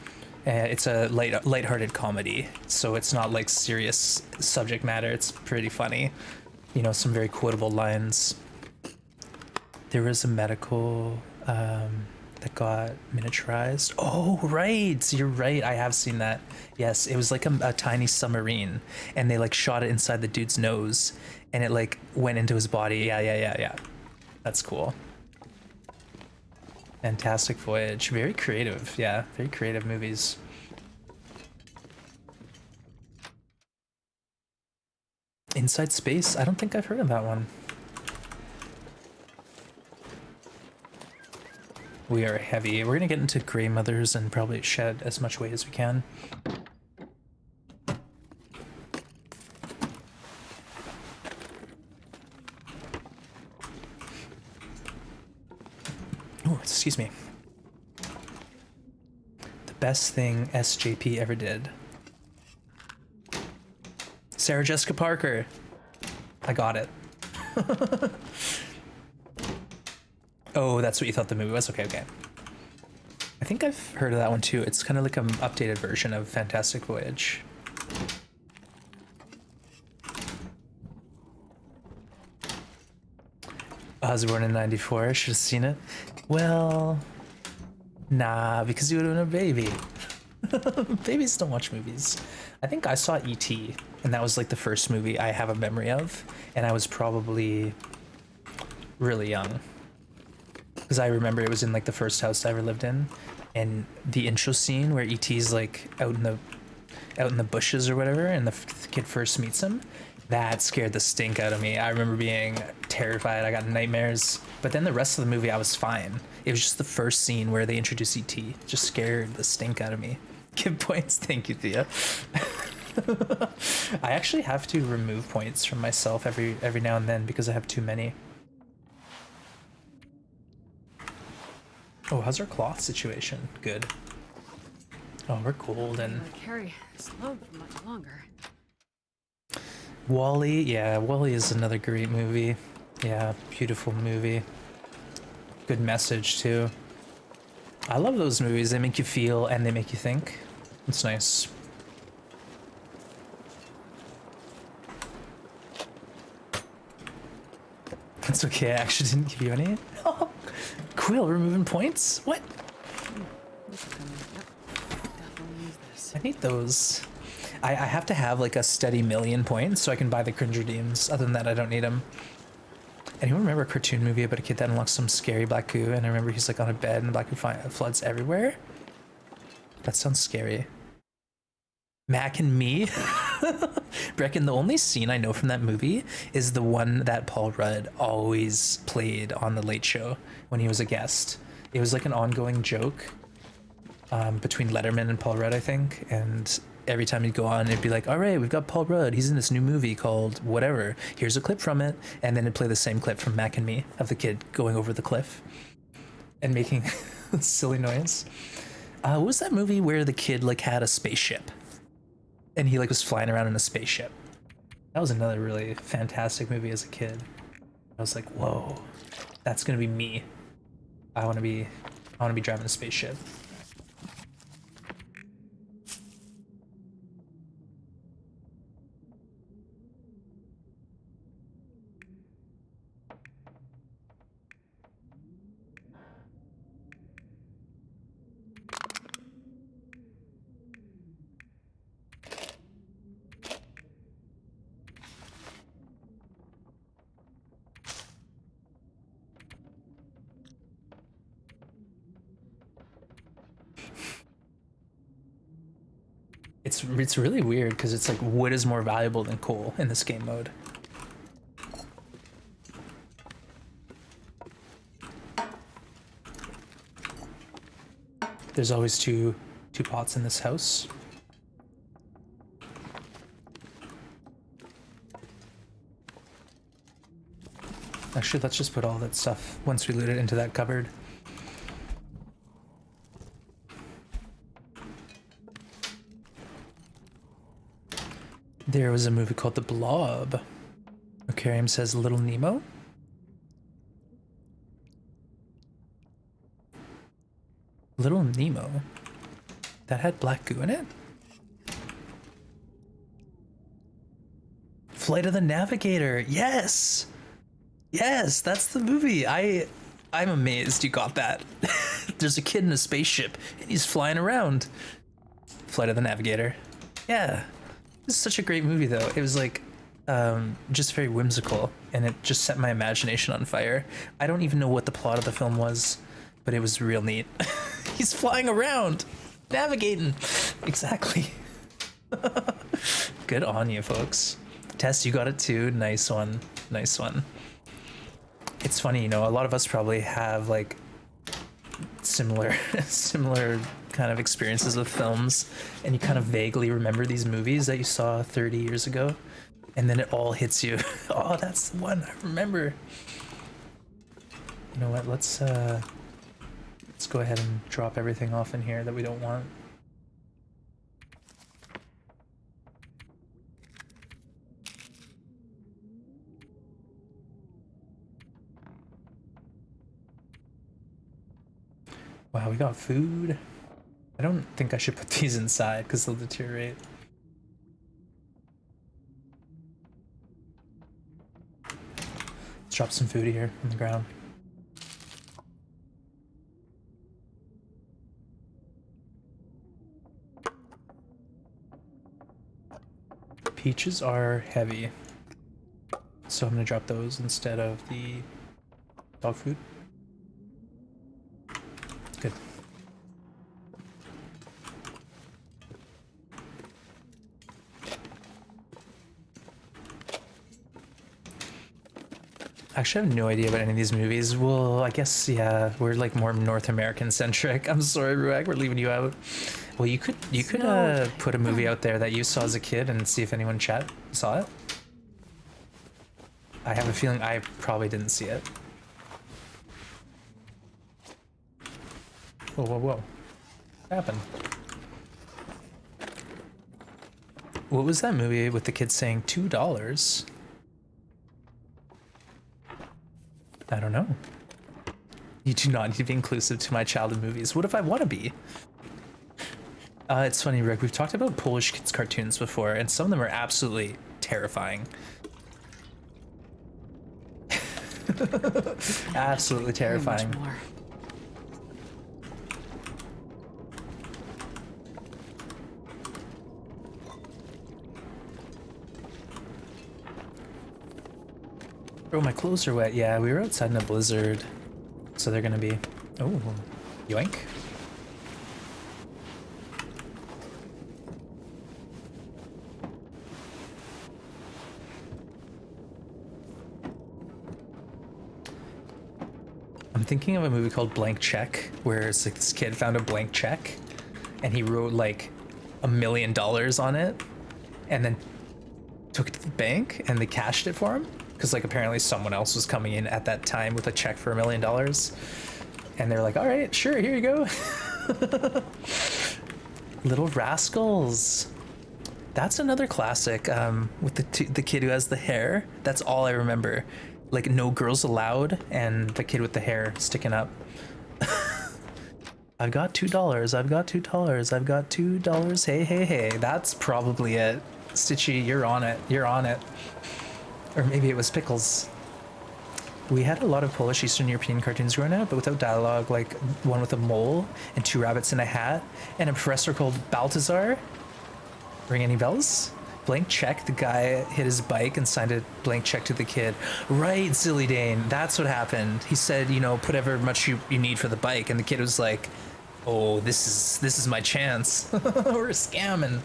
It's a lighthearted comedy, so it's not like serious subject matter. It's pretty funny. You know, some very quotable lines. There was a medical that got miniaturized. Oh, right. You're right. I have seen that. Yes, it was like a tiny submarine, and they like shot it inside the dude's nose, and it like went into his body. Yeah. That's cool. Fantastic Voyage. Very creative. Yeah, very creative movies. Inside Space? I don't think I've heard of that one. We are heavy. We're gonna get into Grey Mothers and probably shed as much weight as we can. Oh, excuse me. The best thing SJP ever did. Sarah Jessica Parker. I got it. Oh, that's what you thought the movie was? Okay. I think I've heard of that one too. It's kind of like an updated version of Fantastic Voyage. I was born in '94. I should have seen it. Well, Nah, because you would have been a baby. Babies don't watch movies. I think I saw E.T., and that was like the first movie I have a memory of, and I was probably really young. Because I remember it was in like the first house I ever lived in, and the intro scene where E.T.'s like out in the bushes or whatever, and the kid first meets him, that scared the stink out of me. I remember being terrified. I got nightmares. But then the rest of the movie, I was fine. It was just the first scene where they introduced E.T. Just scared the stink out of me. Give points. Thank you, Thea. I actually have to remove points from myself every now and then because I have too many. Oh, how's our cloth situation? Good. Oh, we're cold and... Carry this load for much longer. Wall-E, yeah, Wall-E is another great movie. Yeah, beautiful movie. Good message, too. I love those movies. They make you feel and they make you think. It's nice. It's okay, I actually didn't give you any. Oh, Quill, removing points? What? Definitely use this. I need those. I have to have like a steady million points so I can buy the cringe redeems. Other than that, I don't need them. Anyone remember a cartoon movie about a kid that unlocks some scary black goo? And I remember he's like on a bed and the black goo floods everywhere. That sounds scary. Mac and Me? Brecken, the only scene I know from that movie is the one that Paul Rudd always played on The Late Show when he was a guest. It was like an ongoing joke between Letterman and Paul Rudd, I think. And every time he'd go on, it'd be like, all right, we've got Paul Rudd. He's in this new movie called whatever. Here's a clip from it. And then it'd play the same clip from Mac and Me of the kid going over the cliff and making silly noise. What was that movie where the kid like had a spaceship and he like was flying around in a spaceship? That was another really fantastic movie as a kid. I was like, whoa, that's gonna be me. I want to be driving a spaceship. It's really weird because it's like wood is more valuable than coal in this game mode. There's always two pots in this house. Actually, let's just put all that stuff once we loot it into that cupboard. There was a movie called The Blob. Okarium says Little Nemo. Little Nemo? That had black goo in it? Flight of the Navigator, yes! Yes, that's the movie. I'm amazed you got that. There's a kid in a spaceship and he's flying around. Flight of the Navigator. Yeah. This is such a great movie though. It was like just very whimsical and it just set my imagination on fire. I don't even know what the plot of the film was, but it was real neat. He's flying around, navigating. Exactly. Good on you, folks. Tess, you got it too. Nice one. Nice one. It's funny, you know, a lot of us probably have like similar kind of experiences with films, and you kind of vaguely remember these movies that you saw 30 years ago, and then it all hits you. Oh, that's the one I remember. You know what? Let's go ahead and drop everything off in here that we don't want. Wow, we got food. I don't think I should put these inside because they'll deteriorate. Let's drop some food here on the ground. peaches are heavy, so I'm gonna drop those instead of the dog food. Good. Actually, I have no idea about any of these movies. Well, I guess, yeah, we're like more North American centric. I'm sorry, Ruag, we're leaving you out. Well, you could put a movie out there that you saw as a kid and see if anyone in chat saw it. I have a feeling I probably didn't see it. Whoa, whoa, whoa. What happened? What was that movie with the kids saying $2? I don't know. You do not need to be inclusive to my childhood movies. What if I want to be? It's funny, Rick. We've talked about Polish kids' cartoons before, and some of them are absolutely terrifying. Absolutely terrifying. Very much more. Oh, my clothes are wet. Yeah, we were outside in a blizzard, so they're gonna be... Oh, yoink. I'm thinking of a movie called Blank Check, where it's like this kid found a blank check, and he wrote like $1 million on it, and then took it to the bank, and they cashed it for him. Because like apparently someone else was coming in at that time with a check for $1 million, and they're like, "All right, sure, here you go." Little Rascals. That's another classic. With the kid who has the hair. That's all I remember. Like No Girls Allowed, and the kid with the hair sticking up. I've got $2. I've got $2. I've got $2. Hey, hey, hey. That's probably it. Stitchy, you're on it. You're on it. Or maybe it was Pickles. We had a lot of Polish Eastern European cartoons growing up, but without dialogue, like one with a mole and 2 rabbits in a hat, and a professor called Baltazar. Ring any bells? Blank Check, the guy hit his bike and signed a blank check to the kid. Right, Silly Dane, that's what happened. He said, you know, put ever much you need for the bike, and the kid was like, oh, this is my chance. We're scamming.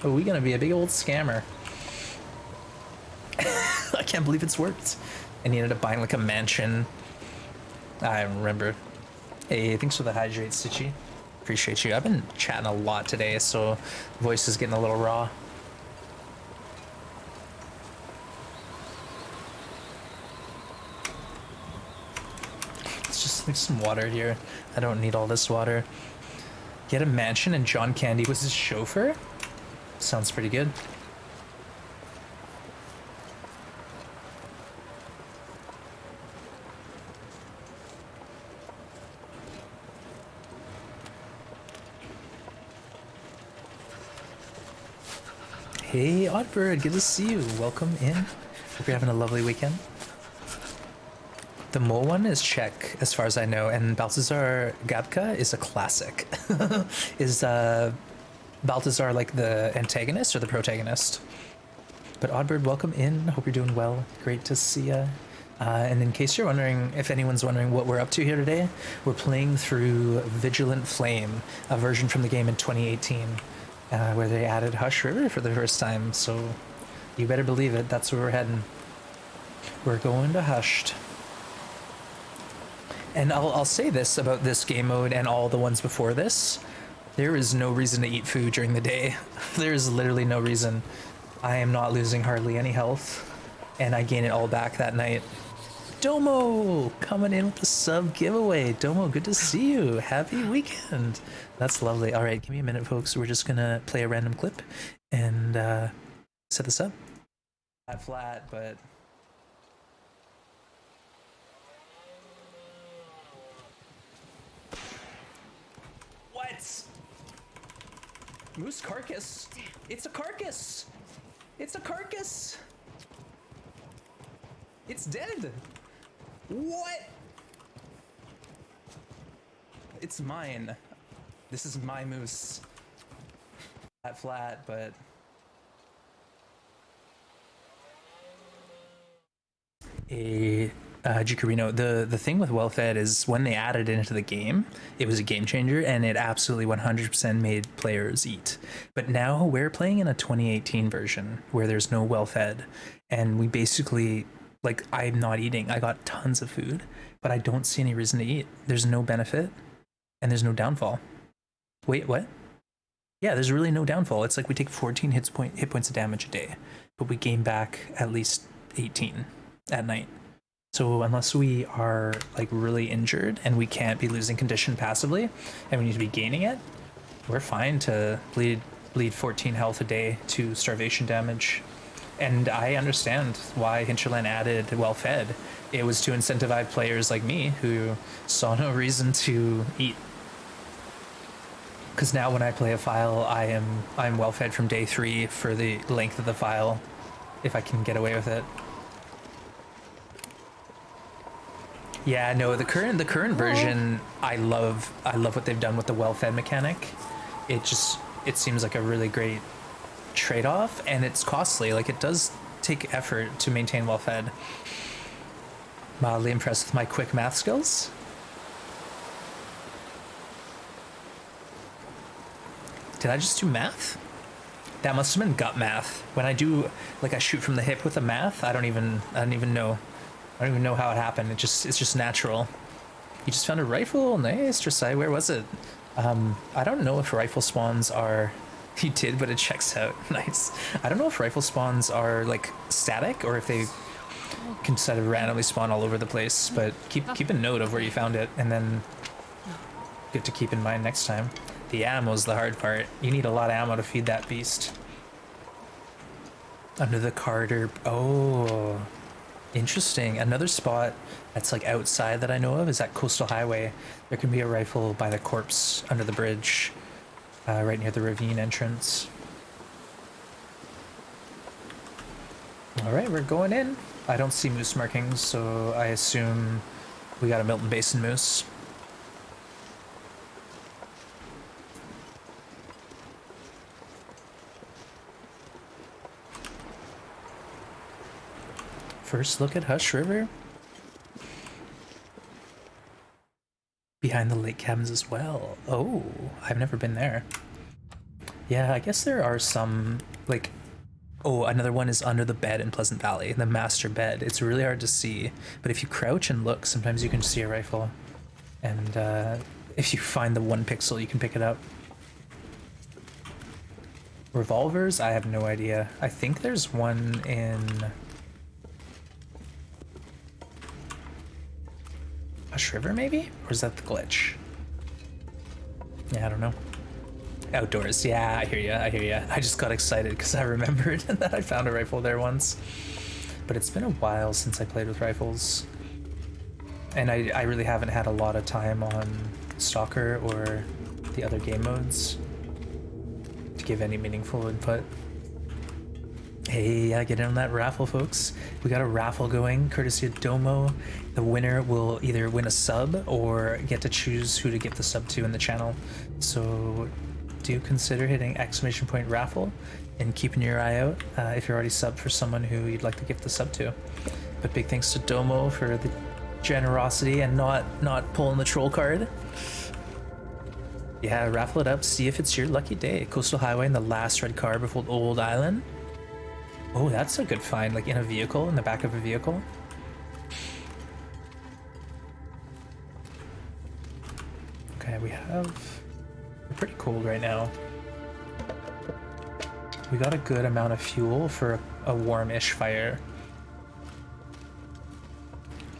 Oh, we gonna be a big old scammer. I can't believe it's worked. And he ended up buying like a mansion. I remember. Hey, thanks for the hydrate, Stitchy. Appreciate you. I've been chatting a lot today, so voice is getting a little raw. Let's just leave some water here. I don't need all this water. He had a mansion and John Candy was his chauffeur? Sounds pretty good. Hey, Oddbird, good to see you. Welcome in. Hope you're having a lovely weekend. The mole one is Czech, as far as I know, and Baltazar Gabka is a classic. Is Baltazar like the antagonist or the protagonist? But Oddbird, welcome in. Hope you're doing well. Great to see ya. And in case you're wondering, if anyone's wondering what we're up to here today, we're playing through Vigilant Flame, a version from the game in 2018. Where they added Hush River for the first time, so you better believe it, that's where we're heading. We're going to Hushed. And I'll say this about this game mode and all the ones before this, there is no reason to eat food during the day. There is literally no reason. I am not losing hardly any health, and I gain it all back that night. Domo coming in with the sub giveaway. Domo, good to see you. Happy weekend. That's lovely. All right, give me a minute, folks. We're just gonna play a random clip and set this up. Not flat, but what? Moose carcass. It's a carcass. It's a carcass. It's dead. What? It's mine. This is my moose. Flat, but a Jicarino. The thing with well fed is when they added it into the game, it was a game changer, and it absolutely 100% made players eat. But now we're playing in a 2018 version where there's no well fed, and we basically, like, I'm not eating. I got tons of food, but I don't see any reason to eat. There's no benefit, and there's no downfall. Wait, what? Yeah, there's really no downfall. It's like we take 14 hit points of damage a day, but we gain back at least 18 at night. So unless we are like really injured and we can't be losing condition passively and we need to be gaining it, we're fine to bleed 14 health a day to starvation damage. And I understand why Hinterland added well fed. It was to incentivize players like me who saw no reason to eat. Because now when I play a file, I'm well fed from day 3 for the length of the file, if I can get away with it. Yeah, no, the current version, I love what they've done with the well-fed mechanic. It seems like a really great trade-off, and it's costly. Like, it does take effort to maintain well-fed. Mildly impressed with my quick math skills. Did I just do math? That must have been gut math. When I do, like, I shoot from the hip with the math, I don't even know. I don't even know how it happened. It's just natural. You just found a rifle? Nice, Dressai. Where was it? I don't know if rifle spawns are... He did, but it checks out. Nice. I don't know if rifle spawns are, like, static or if they can sort of randomly spawn all over the place, but keep a note of where you found it, and then good to keep in mind next time. The ammo's the hard part. You need a lot of ammo to feed that beast. Under the Carter... Oh... Interesting. Another spot that's like outside that I know of is at Coastal Highway. There can be a rifle by the corpse under the bridge, right near the ravine entrance. All right, we're going in. I don't see moose markings, so I assume we got a Milton Basin moose. First look at Hush River. Behind the lake cabins as well. Oh, I've never been there. Yeah, I guess there are some, like... Oh, another one is under the bed in Pleasant Valley, the master bed. It's really hard to see, but if you crouch and look, sometimes you can see a rifle. And if you find the 1 pixel, you can pick it up. Revolvers? I have no idea. I think there's one in... Hush River, maybe? Or is that the glitch? Yeah, I don't know. Outdoors. Yeah, I hear ya. I just got excited because I remembered that I found a rifle there once. But it's been a while since I played with rifles. And I really haven't had a lot of time on Stalker or the other game modes to give any meaningful input. Hey, yeah, get in on that raffle, folks. We got a raffle going, courtesy of Domo. The winner will either win a sub or get to choose who to gift the sub to in the channel. So do consider hitting ! raffle and keeping your eye out if you're already subbed for someone who you'd like to gift the sub to. But big thanks to Domo for the generosity and not pulling the troll card. Yeah, raffle it up, see if it's your lucky day. Coastal Highway in the last red car before Old Island. Oh, that's a good find, like in a vehicle, in the back of a vehicle. Okay, we're pretty cold right now. We got a good amount of fuel for a warm-ish fire.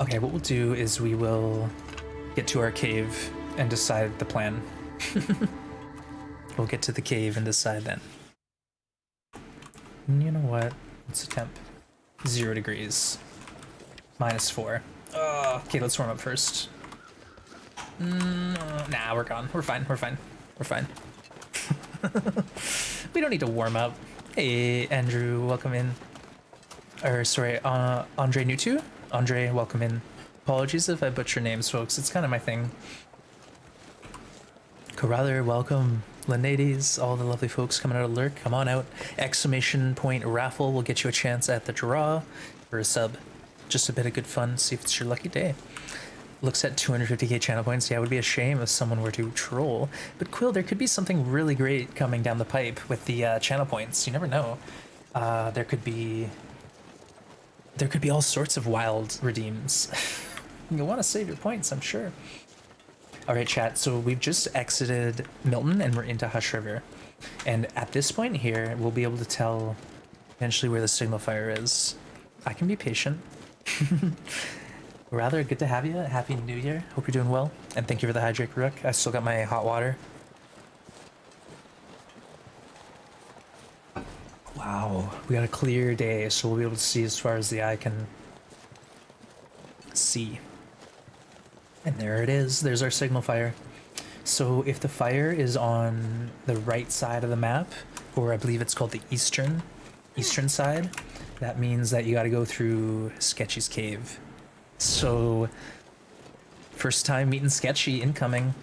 Okay, what we'll do is we will get to our cave and decide the plan. We'll get to the cave and decide then. You know what? What's the temp? 0 degrees. -4. Okay, let's warm up first. Nah, we're gone. We're fine. We don't need to warm up. Hey, Andrew, welcome in. Or, sorry, Andre Nutu? Andre, welcome in. Apologies if I butcher names, folks. It's kind of my thing. Carruthers, welcome. Ladies, all the lovely folks coming out of lurk, come on out. ! Raffle will get you a chance at the draw for a sub. Just a bit of good fun. See if it's your lucky day. Looks at 250k channel points. Yeah, it would be a shame if someone were to troll. But Quill, there could be something really great coming down the pipe with the channel points. You never know. There could be all sorts of wild redeems. You'll want to save your points, I'm sure. All right, chat. So we've just exited Milton and we're into Hush River. And at this point here, we'll be able to tell eventually where the signal fire is. I can be patient. Rather, good to have you. Happy New Year. Hope you're doing well. And thank you for the hydrate, Rook. I still got my hot water. Wow, we got a clear day, so we'll be able to see as far as the eye can see. And there it is. There's our signal fire. So if the fire is on the right side of the map, or I believe it's called the eastern side, that means that you got to go through Sketchy's cave. So first time meeting Sketchy incoming.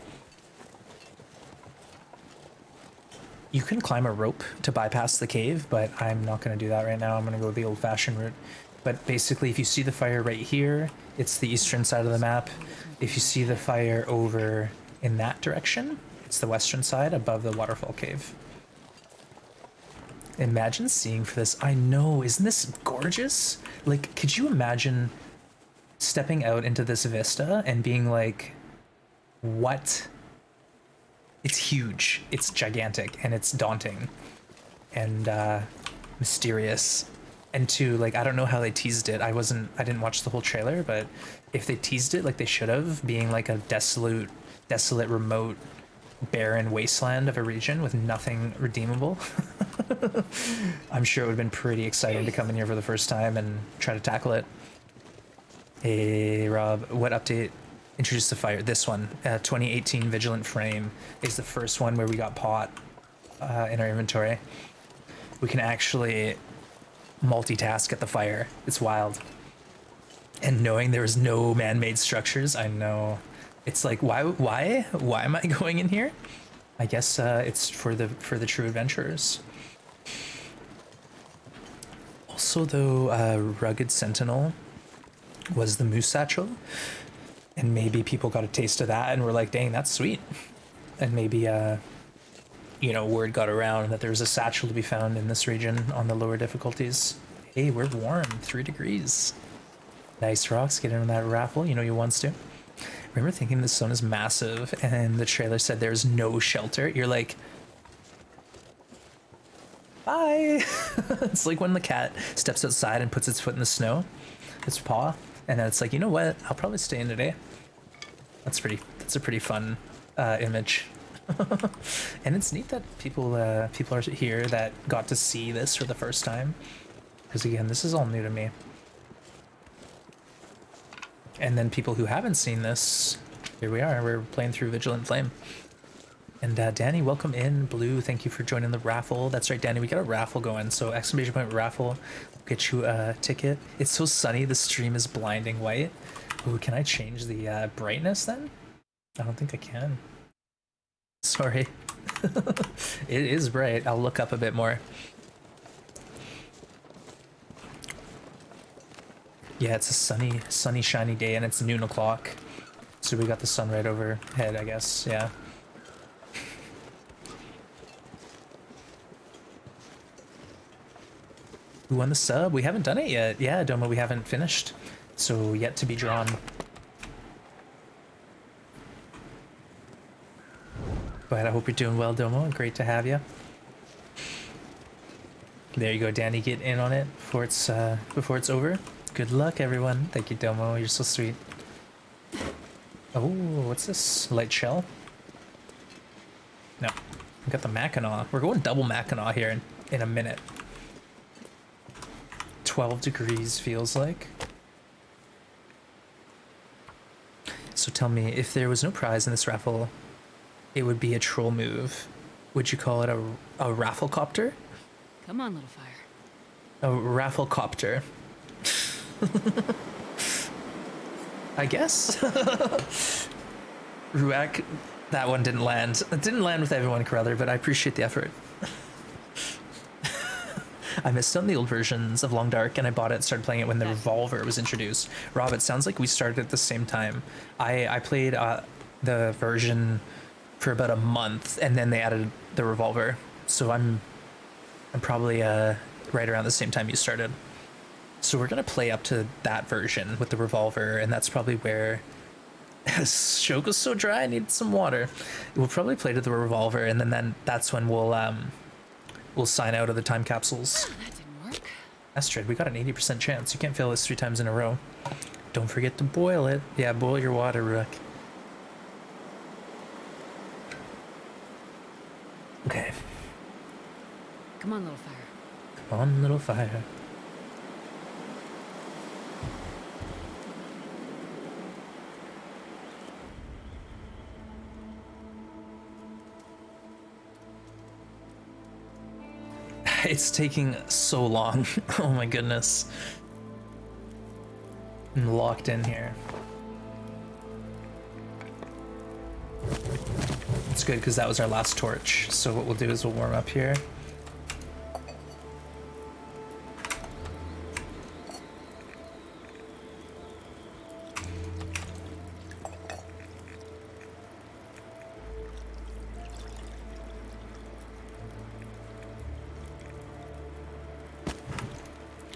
You can climb a rope to bypass the cave, but I'm not going to do that right now. I'm going to go the old-fashioned route. But basically, if you see the fire right here, it's the eastern side of the map. If you see the fire over in that direction, it's the western side above the waterfall cave. Imagine seeing for this. I know, isn't this gorgeous? Like, could you imagine stepping out into this vista and being like, what? It's huge, it's gigantic, and it's daunting, and mysterious. And two, like, I don't know how they teased it. I didn't watch the whole trailer, but if they teased it like they should have, being like a desolate, remote, barren wasteland of a region with nothing redeemable, I'm sure it would have been pretty exciting to come in here for the first time and try to tackle it. Hey, Rob, what update introduced the fire? This one, 2018 Vigilant Frame, is the first one where we got pot in our inventory. We can actually multitask at the fire. It's wild. And knowing there was no man-made structures, I know. It's like, why am I going in here? I guess it's for the true adventurers. Also, though, Rugged Sentinel was the moose satchel, and maybe people got a taste of that and were like, dang, that's sweet. And maybe word got around that there's a satchel to be found in this region on the lower difficulties. Hey, we're warm, 3 degrees. Nice rocks, get in on that raffle, you wants to. Remember thinking this zone is massive and the trailer said there's no shelter? You're like, bye. It's like when the cat steps outside and puts its foot in the snow, its paw, and then it's like, you know what? I'll probably stay in today. That's a pretty fun image. And it's neat that people are here that got to see this for the first time, because again, this is all new to me. And then people who haven't seen this, here we are, we're playing through Vigilant Flame. And Danny, welcome in. Blue, thank you for joining the raffle. That's right, Danny, we got a raffle going, so exclamation point raffle, get you a ticket. It's so sunny, the stream is blinding white. Ooh, can I change the brightness then? I don't think I can. Sorry. It is bright. I'll look up a bit more. Yeah, it's a sunny, shiny day, and it's noon o'clock. So we got the sun right overhead, I guess. Yeah. Who won the sub? We haven't done it yet. Yeah, Doma, we haven't finished. So yet to be drawn. But I hope you're doing well, Domo. Great to have you. There you go, Danny. Get in on it before it's over. Good luck, everyone. Thank you, Domo. You're so sweet. Oh, what's this? Light shell? No. We got the Mackinaw. We're going double Mackinaw here in a minute. 12 degrees feels like. So tell me, if there was no prize in this raffle, it would be a troll move. Would you call it a raffle copter? Come on, little fire. A raffle copter. I guess. Ruak, that one didn't land. It didn't land with everyone, Carruthers, but I appreciate the effort. I missed on the old versions of Long Dark, and I bought it and started playing it when the revolver was introduced. Rob, it sounds like we started at the same time. I played the version for about a month, and then they added the revolver. So I'm probably right around the same time you started. So we're gonna play up to that version with the revolver, and that's probably where Shogo's so dry. I need some water. We'll probably play to the revolver, and then that's when we'll sign out of the time capsules. That didn't work. Astrid, we got an 80% chance. You can't fail this 3 times in a row. Don't forget to boil it. Yeah, boil your water, Rook. Okay. Come on, little fire. Come on, little fire. It's taking so long. Oh my goodness. I'm locked in here. It's good because that was our last torch. So what we'll do is we'll warm up here.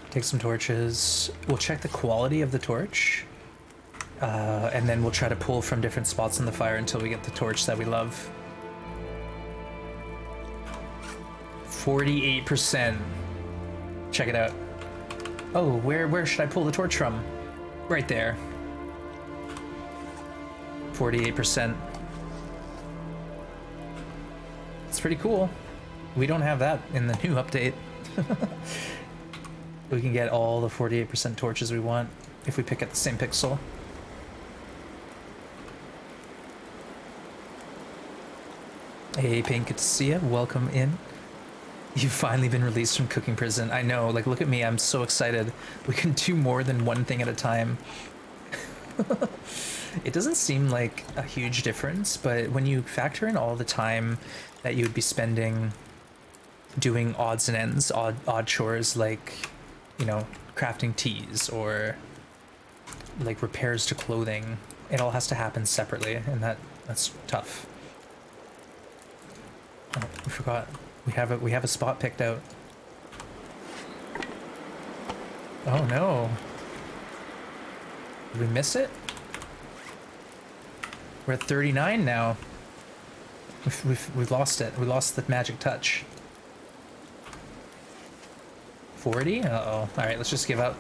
Take some torches. We'll check the quality of the torch. And then we'll try to pull from different spots in the fire until we get the torch that we love. 48%. Check it out. Oh, where should I pull the torch from? Right there. 48%. It's pretty cool. We don't have that in the new update. We can get all the 48% torches we want if we pick at the same pixel. Hey, Pink, good to see you. Welcome in. You've finally been released from cooking prison. I know, like, look at me. I'm so excited. We can do more than one thing at a time. It doesn't seem like a huge difference, but when you factor in all the time that you would be spending doing odds and ends, odd chores like, you know, crafting teas or like repairs to clothing, it all has to happen separately, and that's tough. Oh, we forgot. We have a spot picked out. Oh no. Did we miss it? We're at 39 now. We've lost it. We lost the magic touch. 40? Uh-oh. Alright, let's just give up.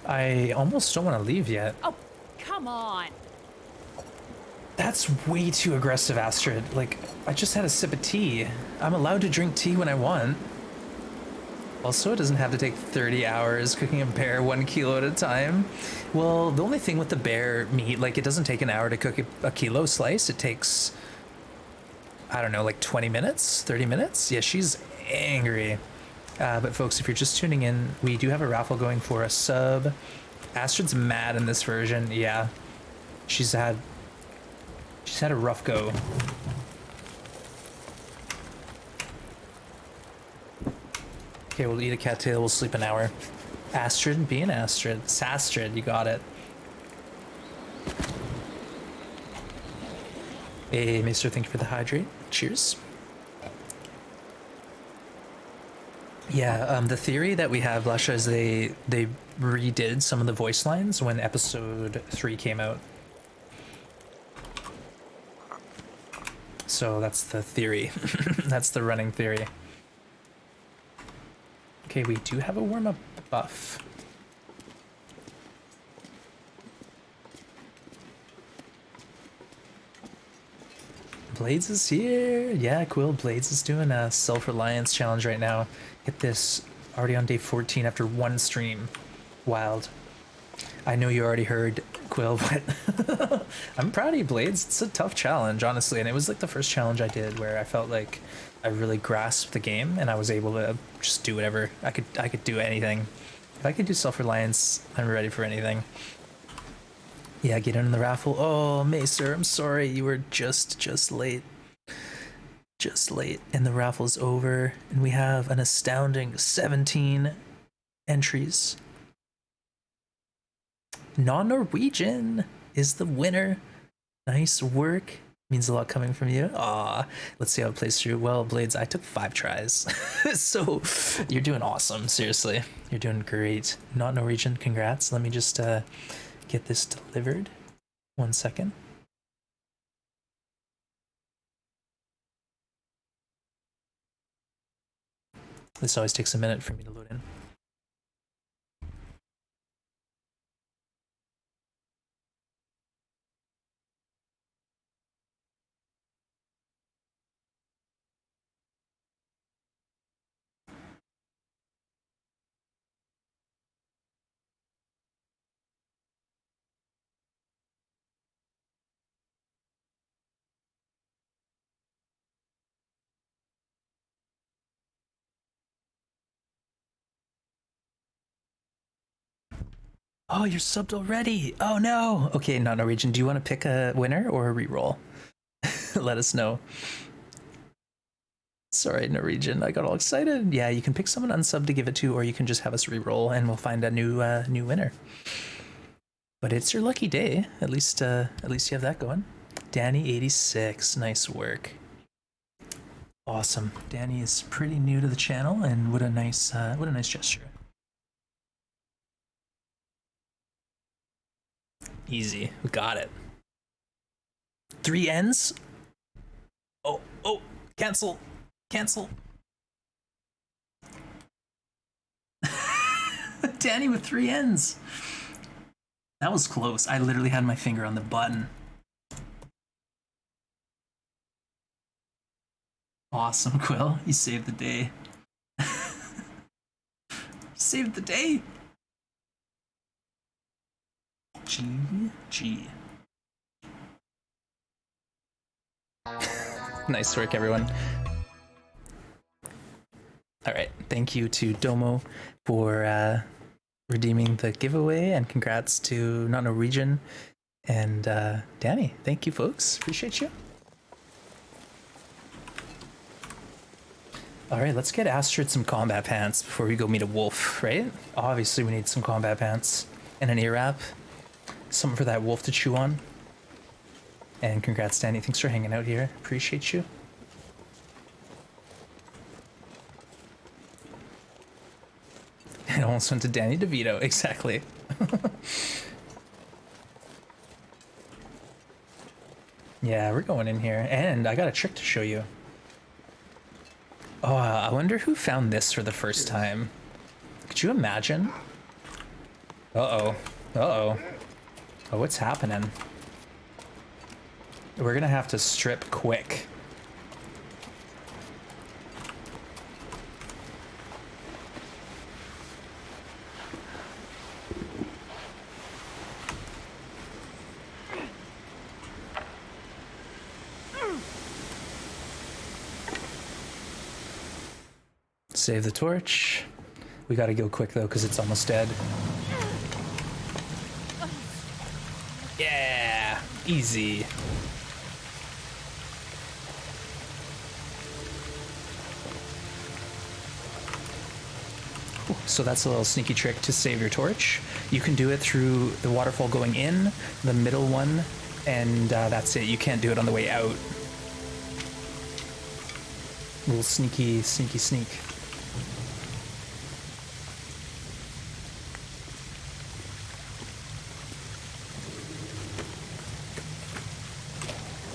I almost don't want to leave yet. Oh, come on. That's way too aggressive, Astrid. Like, I just had a sip of tea. I'm allowed to drink tea when I want. Also, it doesn't have to take 30 hours cooking a bear 1 kilo at a time. Well, the only thing with the bear meat, like, it doesn't take an hour to cook a kilo slice. It takes, I don't know, like 20 minutes, 30 minutes? Yeah, she's angry. But folks, if you're just tuning in, we do have a raffle going for a sub. Astrid's mad in this version. Yeah, she's had a rough go. Okay, we'll eat a cattail, we'll sleep an hour. Astrid being Astrid. Sastrid, you got it. Hey, Maester, thank you for the hydrate. Cheers. Yeah, the theory that we have, Lasha, is they redid some of the voice lines when episode 3 came out. So that's the theory. That's the running theory. Okay, we do have a warm-up buff. Blades is here. Yeah, Quill, Blades is doing a self-reliance challenge right now. Hit this already on day 14 after 1 stream. Wild. I know you already heard Quill, but I'm proud of you, Blades. It's a tough challenge, honestly, and it was like the first challenge I did where I felt like I really grasped the game and I was able to just do whatever. I could do anything. If I could do self-reliance, I'm ready for anything. Yeah, get in the raffle. Oh, Macer, I'm sorry, you were just late. Just late, and the raffle's over, and we have an astounding 17 entries. Non-Norwegian is the winner. Nice work. Means a lot coming from you. Aw, let's see how it plays through. Well, Blades, I took 5 tries. So you're doing awesome. Seriously, you're doing great. Not Norwegian, congrats. Let me just get this delivered. 1 second. This always takes a minute for me to load in. Oh, you're subbed already. Oh no. Okay, not Norwegian. Do you want to pick a winner or a reroll? Let us know. Sorry, Norwegian. I got all excited. Yeah, you can pick someone unsub to give it to, or you can just have us reroll, and we'll find a new winner. But it's your lucky day. At least you have that going. Danny 86. Nice work. Awesome. Danny is pretty new to the channel, and what a nice gesture. Easy. We got it. 3 ends? Oh, cancel. Danny with 3 ends. That was close. I literally had my finger on the button. Awesome, Quill. You saved the day. Saved the day. GG. Nice work, everyone. All right, thank you to Domo for redeeming the giveaway, and congrats to Not Norwegian and Danny. Thank you, folks. Appreciate you. All right, let's get Astrid some combat pants before we go meet a wolf, right? Obviously, we need some combat pants and an ear wrap. Something for that wolf to chew on. And congrats, Danny. Thanks for hanging out here. Appreciate you. It almost went to Danny DeVito. Exactly. Yeah, we're going in here. And I got a trick to show you. Oh, I wonder who found this for the first time. Could you imagine? Uh-oh. Uh-oh. Oh, what's happening? We're gonna have to strip quick. Save the torch. We gotta go quick though, because it's almost dead. Yeah, easy. So that's a little sneaky trick to save your torch. You can do it through the waterfall going in, the middle one, and that's it. You can't do it on the way out. Little sneaky sneak.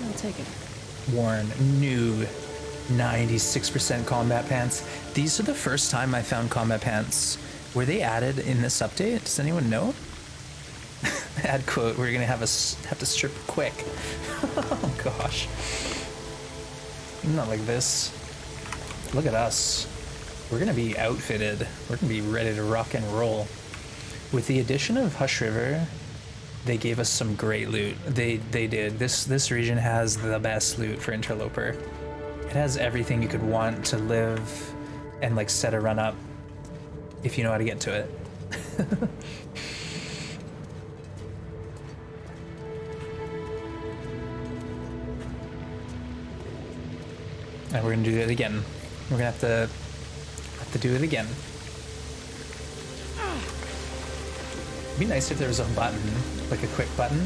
I'll take it. Worn new 96% combat pants. These are the first time I found combat pants. Were they added in this update? Does anyone know? Ad quote, we're gonna have to strip quick. Oh gosh. Not like this. Look at us. We're gonna be outfitted. We're gonna be ready to rock and roll. With the addition of Hush River, they gave us some great loot. They did. This region has the best loot for Interloper. It has everything you could want to live and like set a run up if you know how to get to it. And we're gonna do it again. We're gonna have to do it again. It'd be nice if there was a button, like a quick button.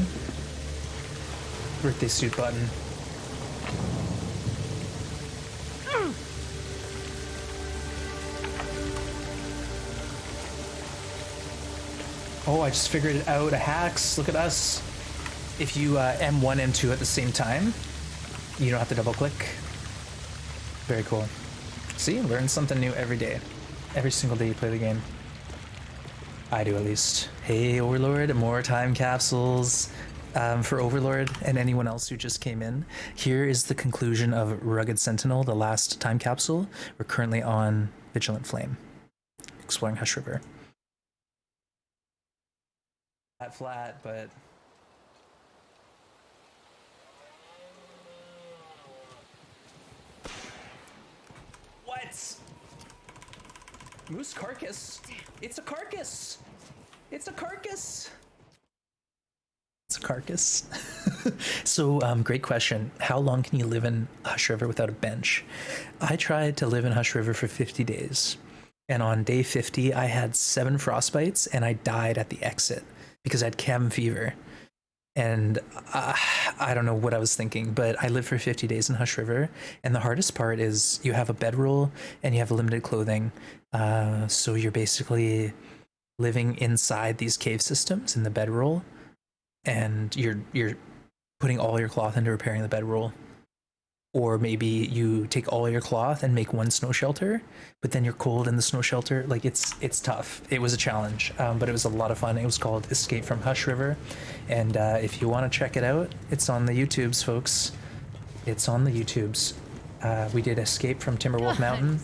Birthday suit button. Oh, I just figured it out. A hacks. Look at us. If you M1, M2 at the same time, you don't have to double click. Very cool. See, learn something new every day. Every single day you play the game. I do, at least. Hey, Overlord, more time capsules. For Overlord and anyone else who just came in, here is the conclusion of Rugged Sentinel, the last time capsule. We're currently on Vigilant Flame, exploring Hush River. Flat, but... What? Moose carcass? It's a carcass! It's a carcass! It's a carcass. So, great question. How long can you live in Hush River without a bench? I tried to live in Hush River for 50 days. And on day 50, I had 7 frostbites and I died at the exit because I had cabin fever. And I don't know what I was thinking, but I lived for 50 days in Hush River. And the hardest part is you have a bedroll and you have limited clothing. So you're basically living inside these cave systems in the bedroll. And you're putting all your cloth into repairing the bedroll. Or maybe you take all your cloth and make one snow shelter, but then you're cold in the snow shelter. Like it's tough. It was a challenge, but it was a lot of fun. It was called Escape from Hush River. And if you want to check it out, it's on the YouTubes, folks. It's on the YouTubes. We did Escape from Timberwolf Mountain.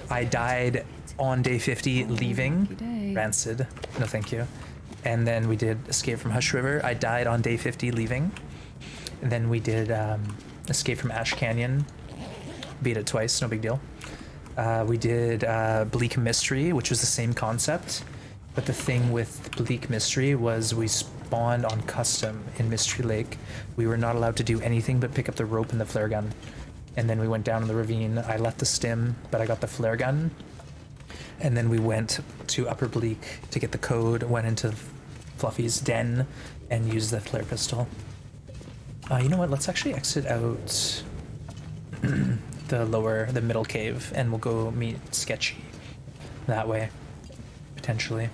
I died on day 50 leaving. Rancid. No, thank you. And then we did Escape from Hush River. I died on day 50 leaving. And then we did Escape from Ash Canyon. Beat it twice, no big deal. We did Bleak Mystery, which was the same concept. But the thing with Bleak Mystery was we spawned on custom in Mystery Lake. We were not allowed to do anything but pick up the rope and the flare gun. And then we went down in the ravine. I left the stim, but I got the flare gun. And then we went to Upper Bleak to get the code, went into Fluffy's den, and used the flare pistol. You know what? Let's actually exit out the middle cave, and we'll go meet Sketchy that way, potentially.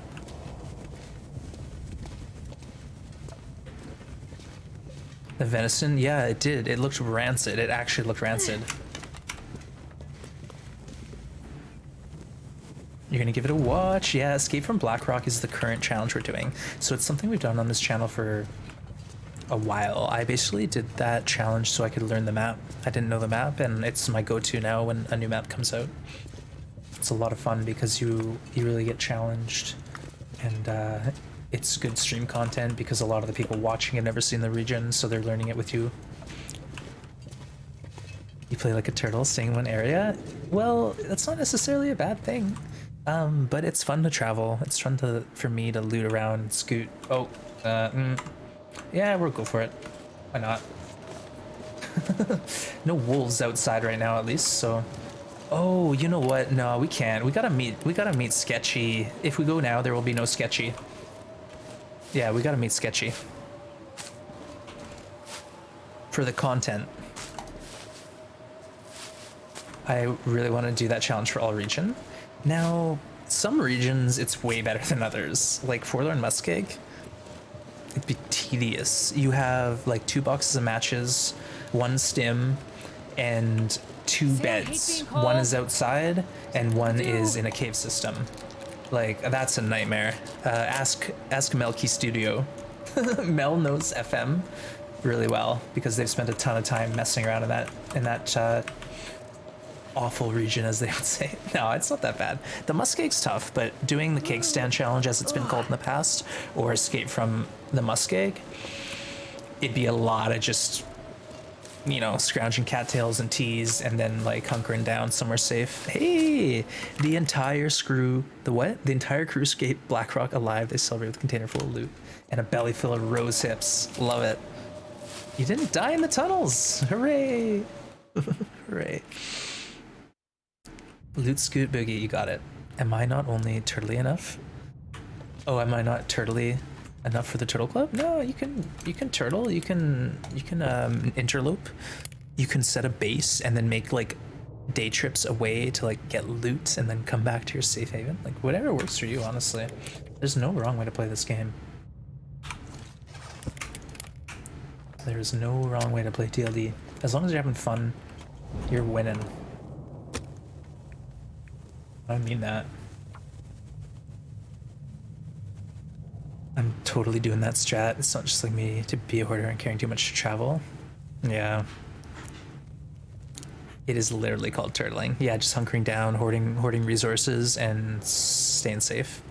The venison, yeah, it did. It looked rancid. It actually looked rancid. You're gonna give it a watch? Yeah, Escape from Blackrock is the current challenge we're doing. So it's something we've done on this channel for a while. I basically did that challenge so I could learn the map. I didn't know the map, and it's my go-to now when a new map comes out. It's a lot of fun because you really get challenged, and it's good stream content because a lot of the people watching have never seen the region, so they're learning it with you. You play like a turtle, staying in one area? Well, that's not necessarily a bad thing, but it's fun to travel. It's fun for me to loot around and scoot. Oh, yeah, we'll go for it. Why not? No wolves outside right now, at least. So, oh, you know what? No, we can't. We gotta meet Sketchy. If we go now, there will be no Sketchy. Yeah, we gotta meet Sketchy for the content. I really want to do that challenge for all region. Now, some regions it's way better than others. Like Forlorn Muskeg. It'd be tedious. You have like 2 boxes of matches, 1 stim, and 2 beds. One is outside and one is in a cave system. Like, that's a nightmare. Ask Melky Studio. Mel knows FM really well because they've spent a ton of time messing around in that awful region, as they would say. No, it's not that bad. The muskegg's tough, but doing the cake stand challenge, as it's been called in the past, or escape from the muskeg, it'd be a lot of just, you know, scrounging cattails and teas and then like hunkering down somewhere safe. Hey, the entire crew escaped Blackrock alive. They celebrate with a container full of loot and a belly full of rose hips. Love it. You didn't die in the tunnels. Hooray. Hooray. Loot Scoot Boogie, you got it. Am I not only turtly enough? Oh, am I not turtly enough for the turtle club? No, you can turtle, you can interlope, you can set a base and then make like day trips away to like get loot and then come back to your safe haven. Like whatever works for you, honestly. There's no wrong way to play this game. There's no wrong way to play TLD. As long as you're having fun, you're winning. I mean that. I'm totally doing that strat. It's not just like me to be a hoarder and caring too much to travel. Yeah. It is literally called turtling. Yeah, just hunkering down, hoarding resources, and staying safe.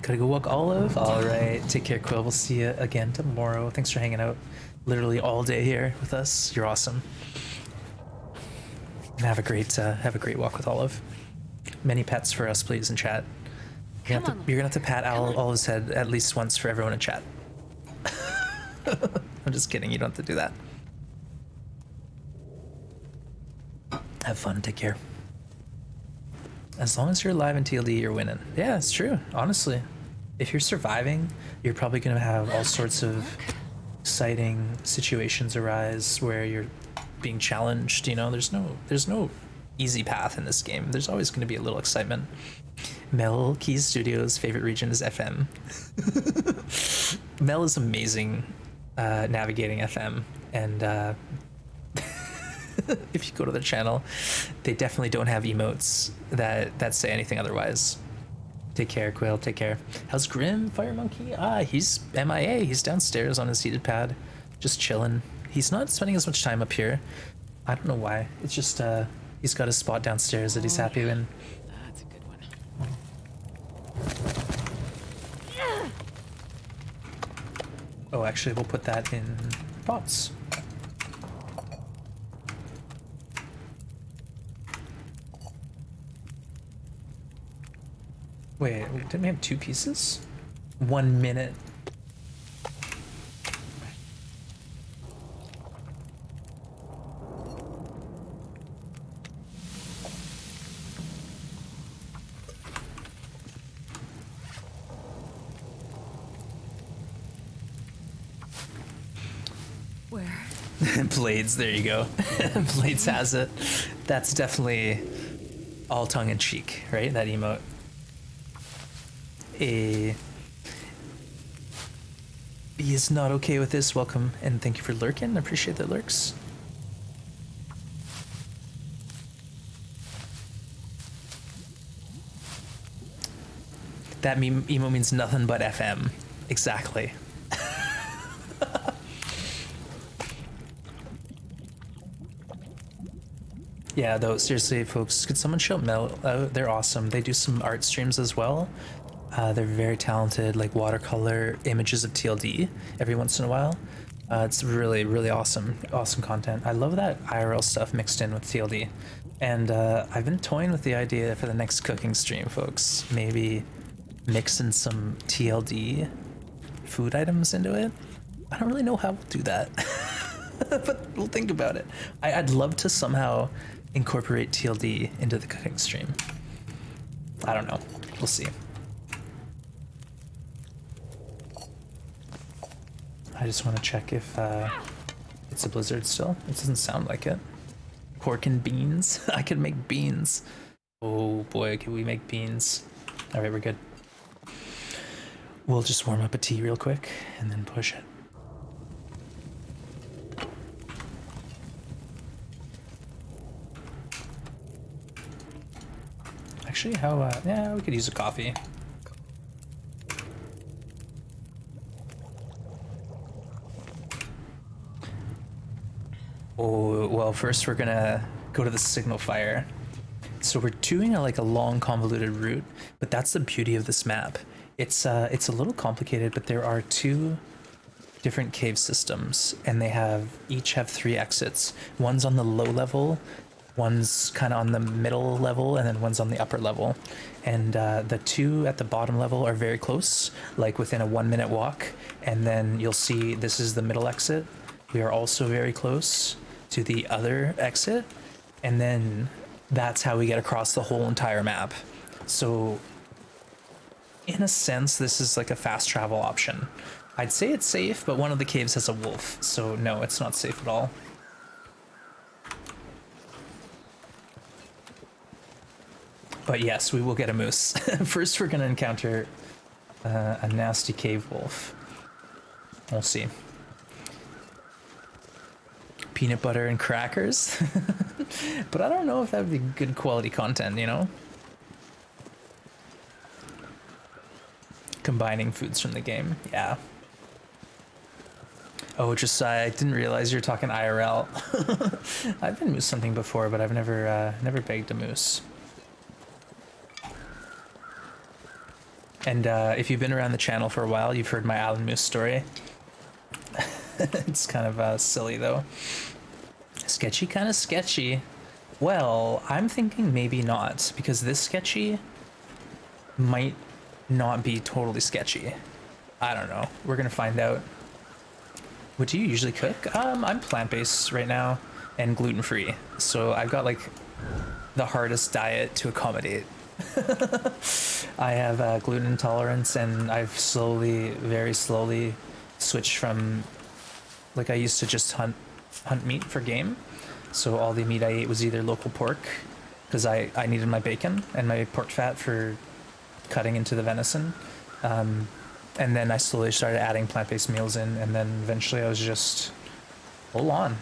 Gotta go walk Olive. All right, take care, Quill. We'll see you again tomorrow. Thanks for hanging out literally all day here with us. You're awesome. And have a great walk with Olive. Many pets for us, please, in chat. You're gonna have to pat Olive's head at least once for everyone in chat. I'm just kidding. You don't have to do that. Have fun. Take care. As long as you're alive in TLD, you're winning. Yeah, it's true. Honestly, if you're surviving, you're probably gonna have all sorts of exciting situations arise where you're being challenged. You know, there's no easy path in this game. There's always going to be a little excitement. Mel Keys Studios' favorite region is FM. Mel is amazing navigating FM, and if you go to their channel, they definitely don't have emotes that say anything otherwise. Take care, Quill. Take care. How's Grim, Fire Monkey? He's MIA. He's downstairs on his heated pad, just chilling. He's not spending as much time up here. I don't know why. It's just he's got a spot downstairs that he's happy in. That's a good one. Oh, actually, we'll put that in pots. Wait, didn't we have 2 pieces? 1 minute. Where? Blades, there you go. Blades has it. That's definitely all tongue-in-cheek, right? That emote. B is not okay with this. Welcome and thank you for lurking. I appreciate the lurks. That emo means nothing but FM. Exactly. Yeah, though, seriously, folks, could someone show Mel out? They're awesome. They do some art streams as well. They're very talented, like watercolor images of TLD every once in a while. It's really, really awesome content. I love that IRL stuff mixed in with TLD. And I've been toying with the idea for the next cooking stream, folks. Maybe mixing some TLD food items into it. I don't really know how we'll do that, but we'll think about it. I'd love to somehow incorporate TLD into the cooking stream. I don't know. We'll see. I just want to check if it's a blizzard still. It doesn't sound like it. Pork and beans. I could make beans. Oh boy, can we make beans? All right, we're good. We'll just warm up a tea real quick and then push it. Actually, how, yeah, we could use a coffee. Oh, well, first we're gonna go to the signal fire. So we're doing like a long convoluted route, but that's the beauty of this map. It's a little complicated, but there are 2 different cave systems, and they each have 3 exits. One's on the low level, one's kind of on the middle level, and then one's on the upper level. And the 2 at the bottom level are very close, like within a 1-minute walk. And then you'll see this is the middle exit. We are also very close to the other exit, and then that's how we get across the whole entire map. So in a sense, this is like a fast travel option. I'd say it's safe, but one of the caves has a wolf, so no, it's not safe at all. But yes, we will get a moose. First, we're gonna encounter a nasty cave wolf. We'll see. Peanut butter and crackers. But I don't know if that would be good quality content, you know? Combining foods from the game, yeah. Oh, Josiah, I didn't realize you're talking IRL. I've been moose hunting before, but I've never bagged a moose. And if you've been around the channel for a while, you've heard my Alan Moose story. It's kind of silly though. Sketchy, kind of sketchy. Well, I'm thinking maybe not, because this sketchy might not be totally sketchy. I don't know. We're gonna find out. What do you usually cook? I'm plant-based right now and gluten-free, so I've got like the hardest diet to accommodate. I have gluten intolerance, and I've very slowly switched from, like, I used to just hunt meat for game, so all the meat I ate was either local pork, because I needed my bacon and my pork fat for cutting into the venison, and then I slowly started adding plant-based meals in, and then eventually I was just full on.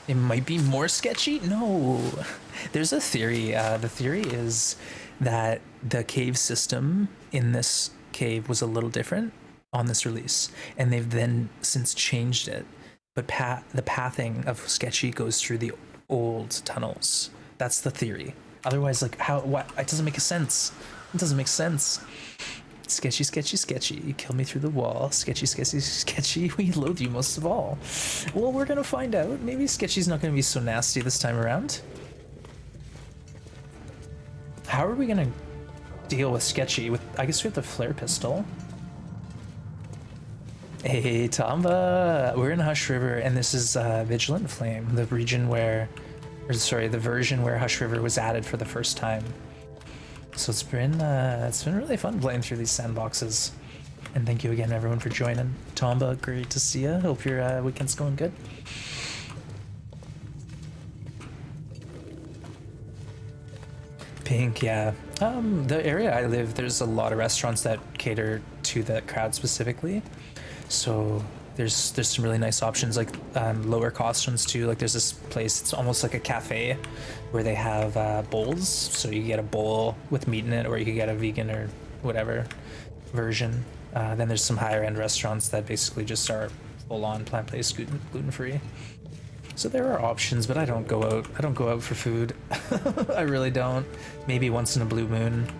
It might be more sketchy? No. There's a theory. The theory is that the cave system in this cave was a little different on this release, and they've then since changed it. But the pathing of sketchy goes through the old tunnels. That's the theory. Otherwise, like, what? It doesn't make sense. It doesn't make sense. Sketchy, sketchy, sketchy. You kill me through the wall. Sketchy, sketchy, sketchy. We loathe you most of all. Well, we're gonna find out. Maybe sketchy's not gonna be so nasty this time around. How are we gonna deal with sketchy? I guess we have the flare pistol. Hey, Tamba. We're in Hush River, and this is Vigilant Flame, the version where Hush River was added for the first time. So it's been really fun playing through these sandboxes. And thank you again, everyone, for joining. Tomba, great to see you. Hope your weekend's going good. Pink, yeah. The area I live, there's a lot of restaurants that cater to the crowd specifically. So there's some really nice options, like lower cost ones too. Like there's this place, it's almost like a cafe where they have bowls. So you get a bowl with meat in it, or you could get a vegan or whatever version. Then there's some higher end restaurants that basically just are full on plant-based, gluten-free. So there are options, but I don't go out. I don't go out for food. I really don't. Maybe once in a blue moon.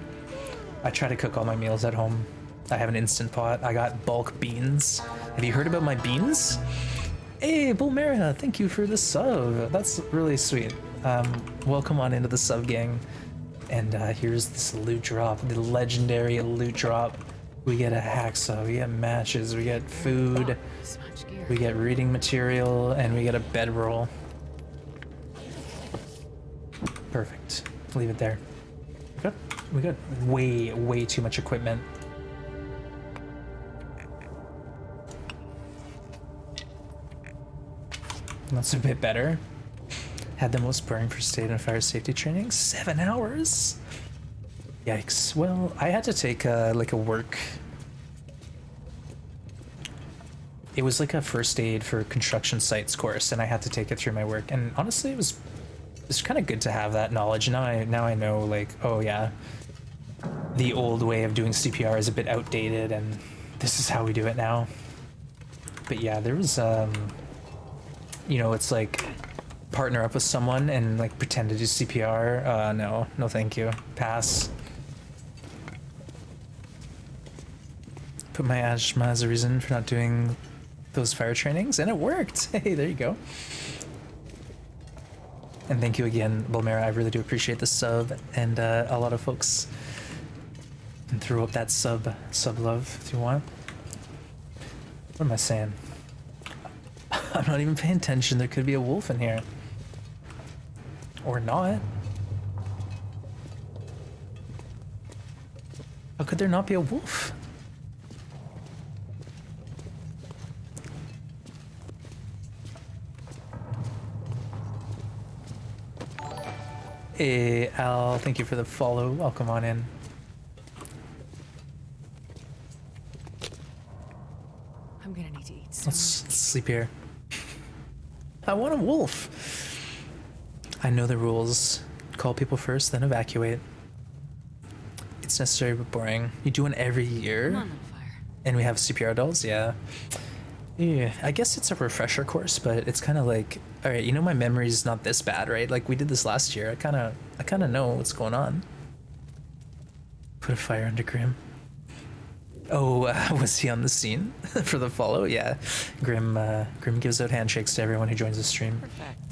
I try to cook all my meals at home. I have an Instant Pot. I got bulk beans. Have you heard about my beans? Hey, Bulmera, thank you for the sub. That's really sweet. Welcome on into the sub gang. And here's this loot drop, the legendary loot drop. We get a hacksaw, we get matches, we get food, we get reading material, and we get a bedroll. Perfect. Leave it there. We got way too much equipment. That's a bit better. Had the most boring first aid and fire safety training. 7 hours? Yikes. Well, I had to take like a work. It was like a first aid for construction sites course, and I had to take it through my work. And honestly, it's kind of good to have that knowledge. Now I know, like, oh yeah, the old way of doing CPR is a bit outdated, and this is how we do it now. But yeah, there was, you know, it's like partner up with someone and like pretend to do CPR. No thank you. Pass. Put my asthma as a reason for not doing those fire trainings, and it worked. Hey, there you go. And thank you again, Bulmera. I really do appreciate the sub, and a lot of folks can throw up that sub love if you want. What am I saying? I'm not even paying attention. There could be a wolf in here. Or not. How could there not be a wolf? Hey, Al, thank you for the follow. Welcome on in. I'm gonna need to eat soon. Let's sleep here. I want a wolf. I know the rules. Call people first, then evacuate. It's necessary but boring. You do one every year. Come on, little fire. And we have CPR dolls, yeah. Yeah, I guess it's a refresher course, but it's kind of like, all right, you know, my memory's not this bad, right? Like we did this last year. I kind of know what's going on. Put a fire under Grim. Oh, was he on the scene for the follow? Yeah, Grim gives out handshakes to everyone who joins the stream. Perfect.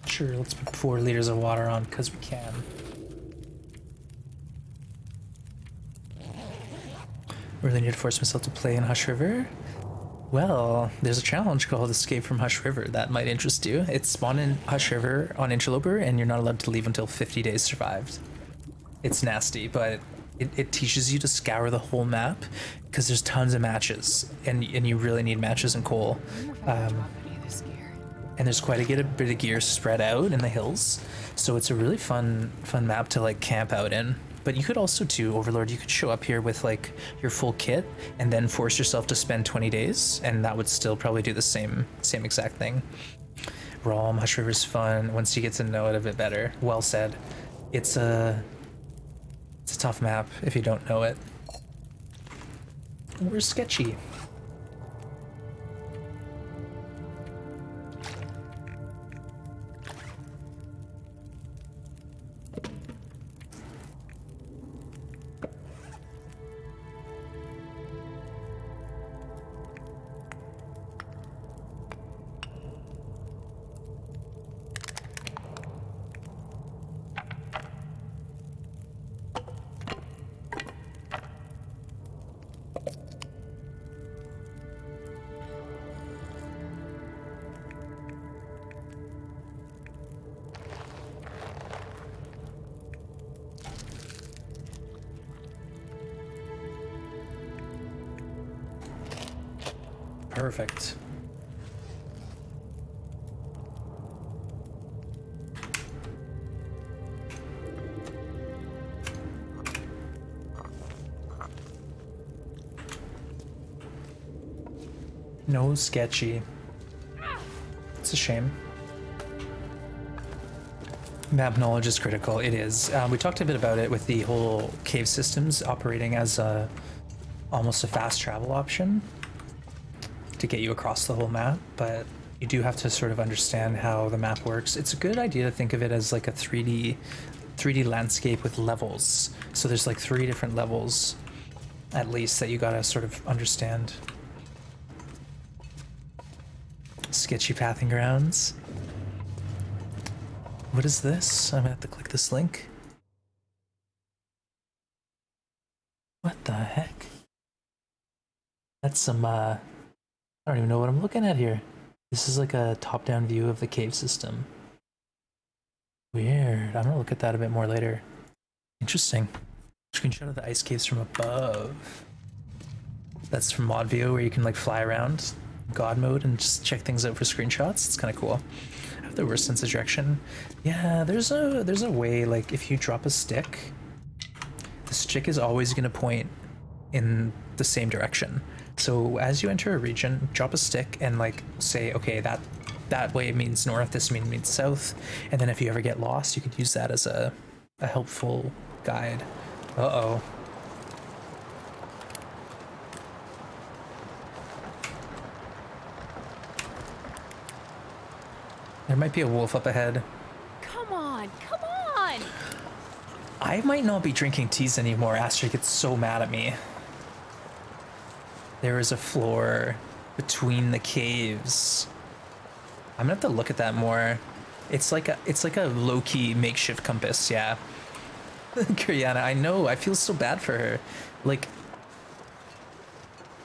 Sure, let's put 4 liters of water on because we can. Really need to force myself to play in Hush River. Well, there's a challenge called Escape from Hush River that might interest you. It's spawned in Hush River on Interloper, and you're not allowed to leave until 50 days survived. It's nasty, but it teaches you to scour the whole map because there's tons of matches, and you really need matches and coal. I wonder if I can drop any of this gear. And there's quite a bit of gear spread out in the hills, so it's a really fun map to like camp out in. But you could also do Overlord. You could show up here with like your full kit and then force yourself to spend 20 days, and that would still probably do the same exact thing. Rom, Hush River's fun once you get to know it a bit better. Well said. It's a tough map if you don't know it. We're sketchy. Perfect. No sketchy. It's a shame. Map knowledge is critical. It is. We talked a bit about it with the whole cave systems operating as almost a fast travel option to get you across the whole map, but you do have to sort of understand how the map works. It's a good idea to think of it as like a 3D landscape with levels. So there's like 3 different levels at least that you gotta sort of understand. Sketchy pathing grounds. What is this? I'm gonna have to click this link. What the heck? That's some I don't even know what I'm looking at here. This is like a top-down view of the cave system. Weird. I'm gonna look at that a bit more later. Interesting. Screenshot of the ice caves from above. That's from ModView where you can like fly around. God mode and just check things out for screenshots. It's kind of cool. I have the worst sense of direction. Yeah, there's a way, like if you drop a stick, the stick is always going to point in the same direction. So as you enter a region, drop a stick and like say, okay, that way means north, this means south, and then if you ever get lost, you could use that as a helpful guide. Uh-oh. There might be a wolf up ahead. Come on, come on! I might not be drinking teas anymore. Astrid gets so mad at me. There is a floor between the caves. I'm gonna have to look at that more. It's like a low-key makeshift compass, yeah. Kriana, I know, I feel so bad for her. Like,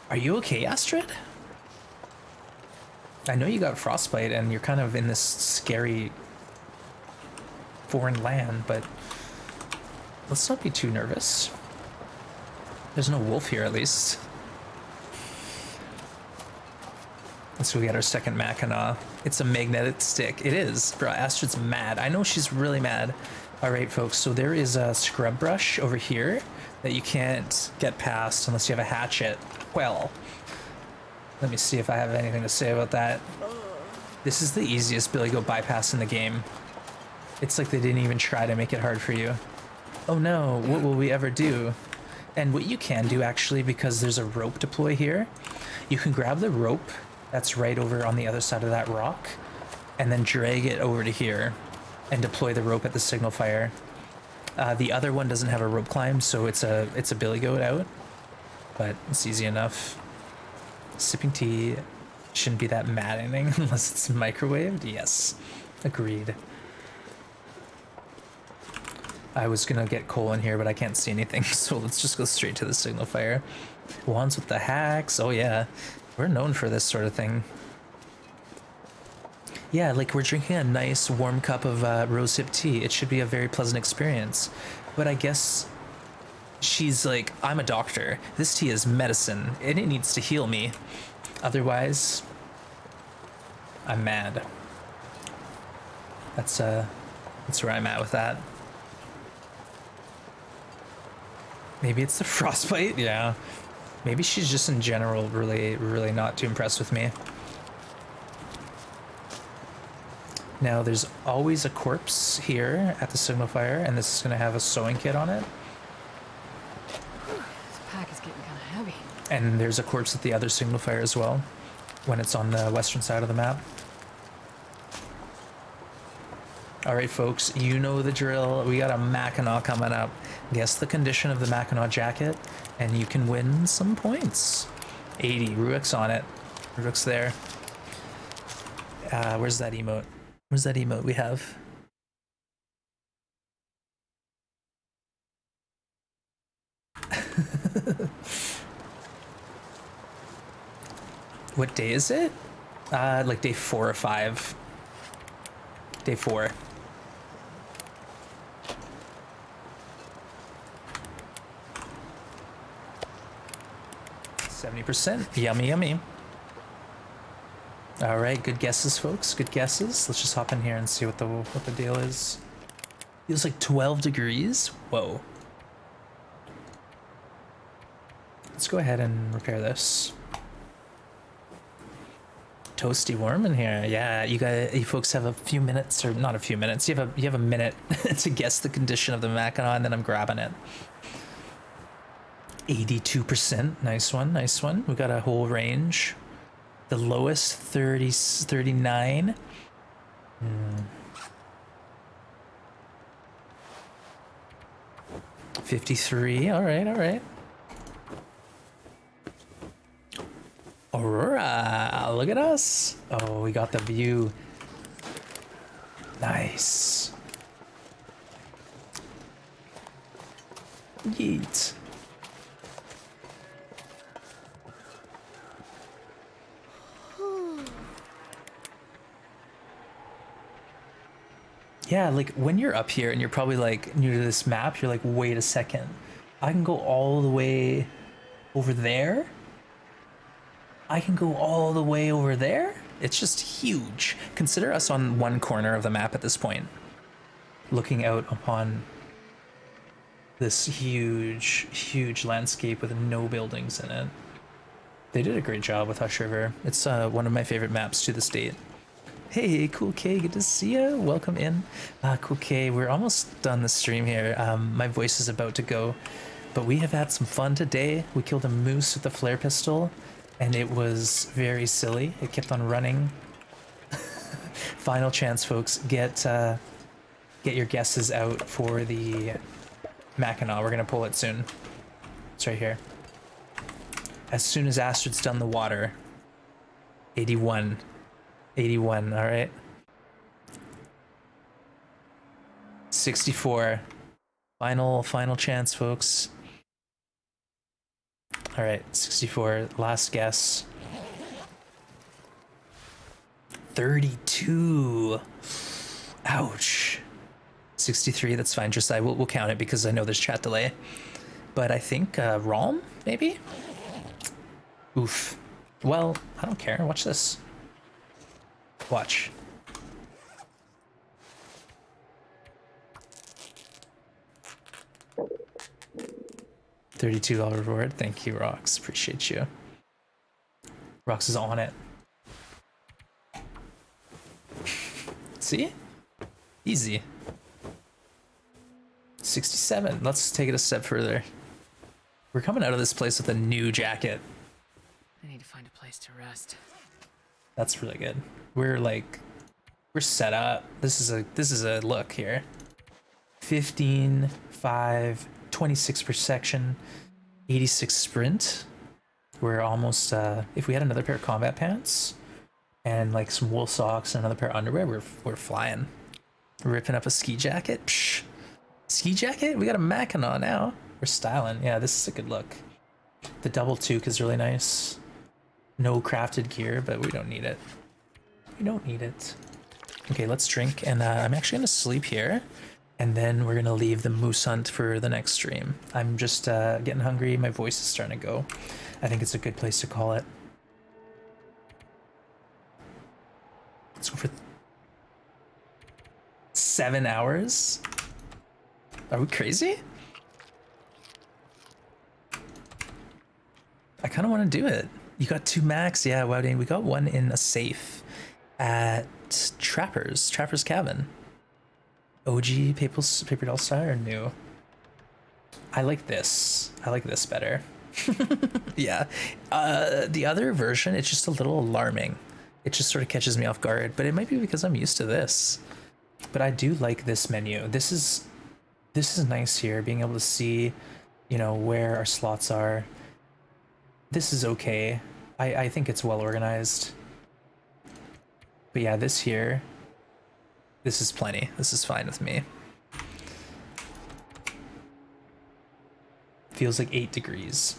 are you okay, Astrid? I know you got frostbite and you're kind of in this scary foreign land, but let's not be too nervous. There's no wolf here, at least. Let's go get our second Mackinac. It's a magnetic stick. It is. Bro, Astrid's mad. I know she's really mad. All right, folks, so there is a scrub brush over here that you can't get past unless you have a hatchet. Well, let me see if I have anything to say about that. This is the easiest Billy Goat bypass in the game. It's like they didn't even try to make it hard for you. Oh no, what will we ever do? And what you can do actually, because there's a rope deploy here, you can grab the rope that's right over on the other side of that rock and then drag it over to here and deploy the rope at the signal fire. The other one doesn't have a rope climb, so it's a Billy Goat out, but it's easy enough. Sipping tea shouldn't be that maddening unless it's microwaved. Yes, agreed. I was gonna get coal in here, but I can't see anything, so let's just go straight to the signal fire. Wands with the hacks. Oh yeah, we're known for this sort of thing. Yeah, like we're drinking a nice warm cup of rosehip tea. It should be a very pleasant experience. But I guess she's like, I'm a doctor. This tea is medicine, and it needs to heal me. Otherwise, I'm mad. That's where I'm at with that. Maybe it's the frostbite, yeah. Maybe she's just in general really not too impressed with me. Now there's always a corpse here at the signal fire, and this is gonna have a sewing kit on it. This pack is getting kind of heavy. And there's a corpse at the other signal fire as well, when it's on the western side of the map. All right, folks, you know the drill. We got a Mackinac coming up. Guess the condition of the Mackinac jacket, and you can win some points. 80, Ruik's on it. Ruik's there. Where's that emote? Where's that emote we have? What day is it? Like day 4 or 5. Day 4. %. Yummy, yummy. All right, good guesses, folks. Good guesses. Let's just hop in here and see what the deal is. Feels like 12 degrees. Whoa. Let's go ahead and repair this. Toasty warm in here. Yeah, you folks have a few minutes, or not a few minutes. You have a minute to guess the condition of the Mackinac, and then I'm grabbing it. 82%. Nice one, nice one. We got a whole range. The lowest 39. 53. All right, all right. Aurora, look at us. Oh, we got the view. Nice. Yeet. Yeah, like when you're up here and you're probably like new to this map, you're like, wait a second, I can go all the way over there? I can go all the way over there. It's just huge. Consider us on one corner of the map at this point, looking out upon this huge, huge landscape with no buildings in it. They did a great job with Hush River. It's one of my favorite maps to this date. Hey, Cool K, good to see you. Welcome in. Cool K, we're almost done the stream here. My voice is about to go, but we have had some fun today. We killed a moose with the flare pistol, and it was very silly. It kept on running. Final chance, folks. Get your guesses out for the Mackinac. We're gonna pull it soon. It's right here. As soon as Astrid's done the water. 81. 81, all right. 64. Final chance, folks. All right, 64, last guess. 32. Ouch. 63, that's fine. Just we'll count it because I know there's chat delay. But I think Rom, maybe? Oof. Well, I don't care. Watch this. Watch. $32 reward. Thank you, Rox. Appreciate you. Rox is on it. See? Easy. 67. Let's take it a step further. We're coming out of this place with a new jacket. I need to find a place to rest. That's really good. We're set up. This is a look here. 15, 5, 26 per section, 86 sprint. We're almost if we had another pair of combat pants and like some wool socks and another pair of underwear, we're flying. Ripping up a ski jacket. Psh. Ski jacket? We got a Mackinac now. We're styling. Yeah, this is a good look. The double toque is really nice. No crafted gear, but we don't need it. We don't need it. Okay, let's drink, and I'm actually gonna sleep here, and then we're gonna leave the moose hunt for the next stream. I'm just getting hungry. My voice is starting to go. I think it's a good place to call it. Let's go for 7 hours. Are we crazy? I kind of want to do it. You got 2 max? Yeah, wow, Dane. We got one in a safe at Trapper's Cabin. OG paper doll style or new? I like this. I like this better. Yeah. The other version, it's just a little alarming. It just sort of catches me off guard, but it might be because I'm used to this. But I do like this menu. This is nice here, being able to see, you know, where our slots are. This is okay. I think it's well organized. But yeah, this here, this is plenty. This is fine with me. Feels like 8 degrees.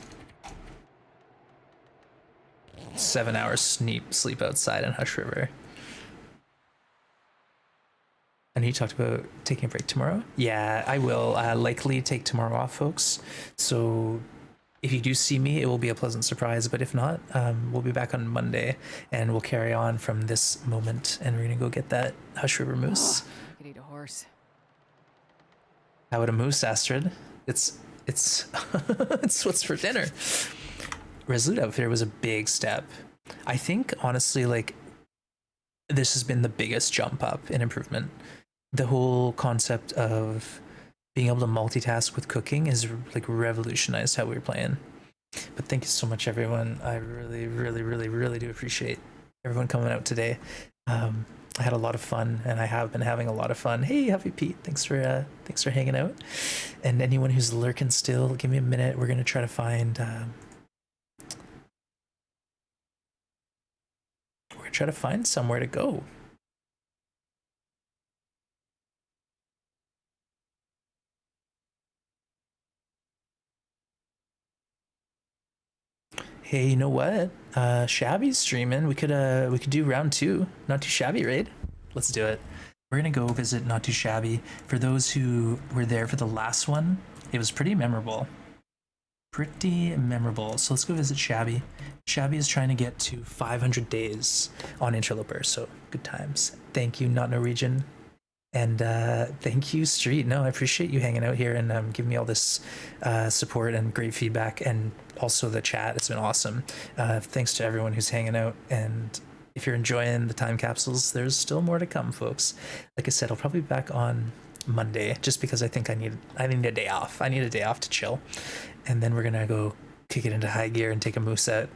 7 hours sleep outside in Hush River. And he talked about taking a break tomorrow. Yeah, I will likely take tomorrow off, folks. So if you do see me, it will be a pleasant surprise. But if not, we'll be back on Monday, and we'll carry on from this moment. And we're gonna go get that Hush River moose. I could eat a horse. How would a moose, Astrid? It's it's what's for dinner. Resolute Outfitter was a big step. I think honestly, like, this has been the biggest jump up in improvement. The whole concept of being able to multitask with cooking is like revolutionized how we're playing. But thank you so much, everyone. I really, really, really, really do appreciate everyone coming out today. I had a lot of fun, and I have been having a lot of fun. Hey, Huffy Pete, thanks for hanging out. And anyone who's lurking still, give me a minute. We're gonna try to find. We're gonna try to find somewhere to go. Hey, you know what? Shabby's streaming. We could do round 2. Not Too Shabby raid. Let's do it. We're gonna go visit Not Too Shabby. For those who were there for the last one, it was pretty memorable. pretty memorable. So let's go visit Shabby. Shabby is trying to get to 500 days on Interloper, so good times. Thank you, Not Norwegian. And thank you, Street. No, I appreciate you hanging out here and giving me all this support and great feedback, and also the chat. It's been awesome. Thanks to everyone who's hanging out. And if you're enjoying the time capsules, there's still more to come, folks. Like I said, I'll probably be back on Monday, just because I think I need a day off. I need a day off to chill, and then we're gonna go kick it into high gear and take a moose out.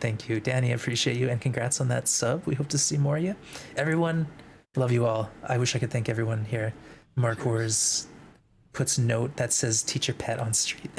Thank you, Danny. I appreciate you, and congrats on that sub. We hope to see more of you. Everyone, love you all. I wish I could thank everyone here. Mark Wars puts note that says teach your pet on street.